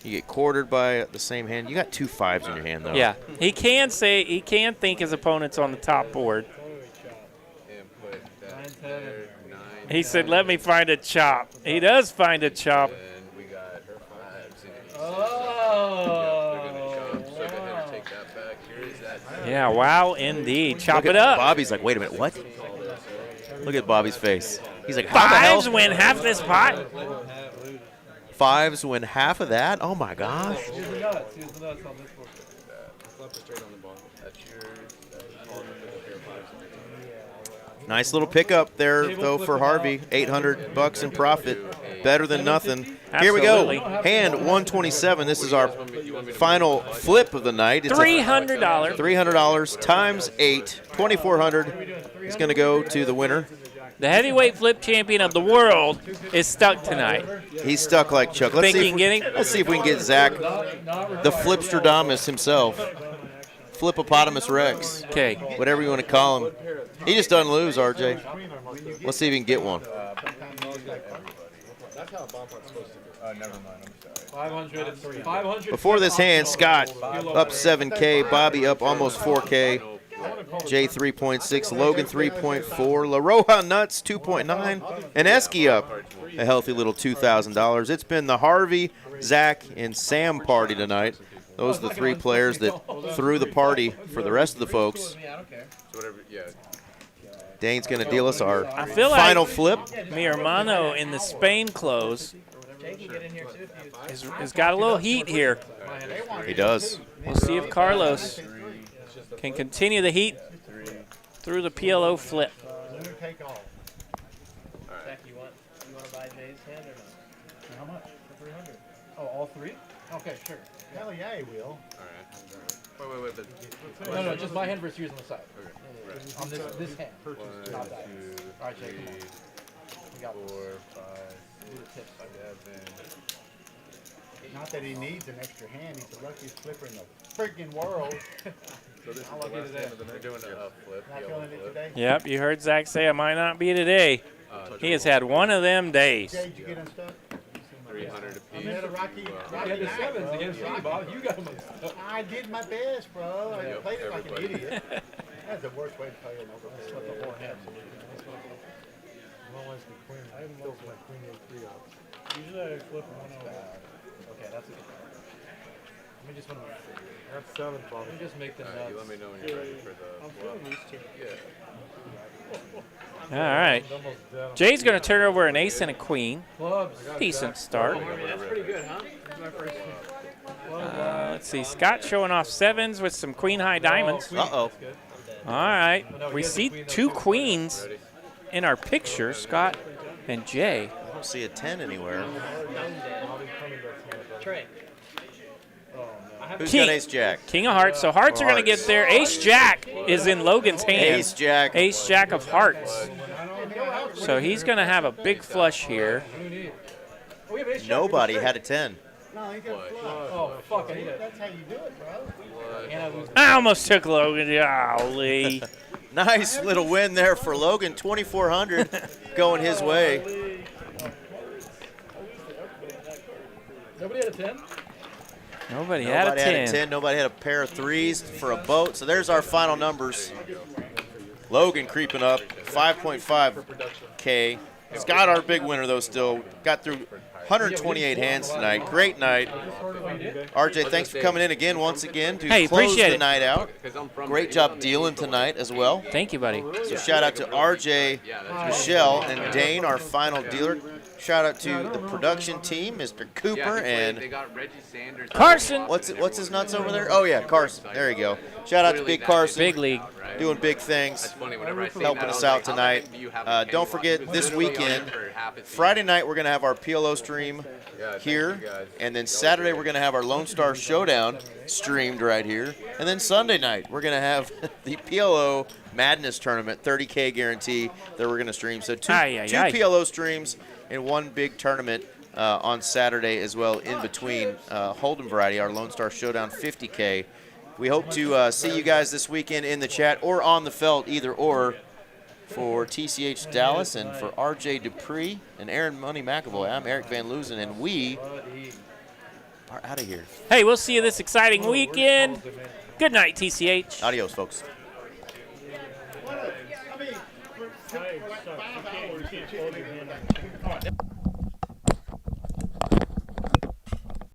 you get quartered by the same hand. You got 2 5s in your hand though. Yeah, he can think his opponent's on the top board. He said, "Let me find a chop." He does find a chop. Yeah, wow, indeed. Chop it up. Bobby's like, wait a minute, what? Look at Bobby's face. He's like, how the hell? 5s win half this pot. 5s win half of that? Oh my gosh. Here's the nuts. Here's the nuts on this board. Nice little pickup there, though, for Harvey. $800 in profit. Better than nothing. Here we go. Hand 127. This is our final flip of the night. It's $300. $300 times 8. $2,400 is going to go to the winner. The heavyweight flip champion of the world is stuck tonight. He's stuck like Chuck. Let's see if we can get Zach, the Flipstradamus himself. Flipopotamus Rex. Okay. Whatever you want to call him. He just doesn't lose, RJ. Let's see if he can get one. That's how a bomb part's supposed to do. Never mind. I'm sorry. 500. Before this hand, Scott up 7K, Bobby up almost 4K, Jay 3.6, Logan 3.4, La Roja Nuts 2.9, and Esky up a healthy little $2,000. It's been the Harvey, Zach, and Sam party tonight. Those are the 3 players that threw the party for the rest of the folks. Dane's going to deal us our final flip. Mi hermano in the Spain close has got a little heat here. He does. We'll see if Carlos can continue the heat through the PLO flip. Take off. Zach, you want to buy Jay's hand or not? How much? For 300. Oh, all 3? Okay, sure. Hell yeah, he will. No, just my hand versus yours on the side. On this hand. Not that. All right, Jay, come on. We got 4, 5, do the tips. 7. Not that he needs an extra hand. He's the luckiest flipper in the freaking world. So this is the last hand of the night. We're doing a flip. Not feeling it today? Yep, you heard Zach say I might not be today. He has had one of them days. Jay, did you get unstuck? 300 apiece. You had a rocky You had the 7s against me, Bob. You got them unstuck. I did my best, bro. I played it like an idiot. That's the worst way to play an overpair. That's what the 4 hands. I haven't lost my queen 8-3 off. Usually I flip 1 over. Okay, that's a good one. Let me just That's 7, Bobby. let me just make the nuts. You let me know when you're ready for the I'm feeling these two. All right. Jay's going to turn over an ace and a queen. Clubs. Decent start. That's pretty good, huh? That's my first one. Let's see. Scott showing off 7s with some queen high diamonds. Uh-oh. All right. We see 2 queens in our picture, Scott and Jay. I don't see a 10 anywhere. Trey. Who's got ace jack? King of hearts. So hearts are going to get there. Ace jack is in Logan's hand. Ace jack. Ace jack of hearts. So he's going to have a big flush here. Nobody had a 10. No, he got flush. Oh, fuck, I need it. That's how you do it, bro. And I lose. I almost took Logan. Golly. Nice little win there for Logan, 2,400 going his way. Nobody had a 10? Nobody had a 10. Nobody had a pair of threes for a boat. So there's our final numbers. Logan creeping up, 5.5K. He's got our big winner, though, still. Got through 128 hands tonight. Great night. RJ, thanks for coming in again, once again, to close appreciate the it. night out. Great job dealing tonight as well. Thank you, buddy. So shout out to RJ, Michelle, and Dane, our final dealer. Shout out to the production team, Mr. Cooper and Carson. What's his nuts over there? Oh yeah, Carson. There you go. Shout out to Big Carson. Big league. Doing big things, helping us out tonight. Don't forget this weekend, Friday night we're gonna have our PLO stream here, and then Saturday we're gonna have our Lone Star Showdown streamed right here, and then Sunday night we're gonna have the PLO Madness Tournament, 30K guarantee that we're gonna stream. So two PLO streams and one big tournament on Saturday as well in between. Hold'em variety, our Lone Star Showdown 50K. We hope to see you guys this weekend in the chat or on the felt, either or, for TCH Dallas and for RJ Dupree and Aaron Money McAvoy. I'm Eric Van Loozen, and we are out of here. Hey, we'll see you this exciting weekend. Good night, TCH. Adios, folks. I mean,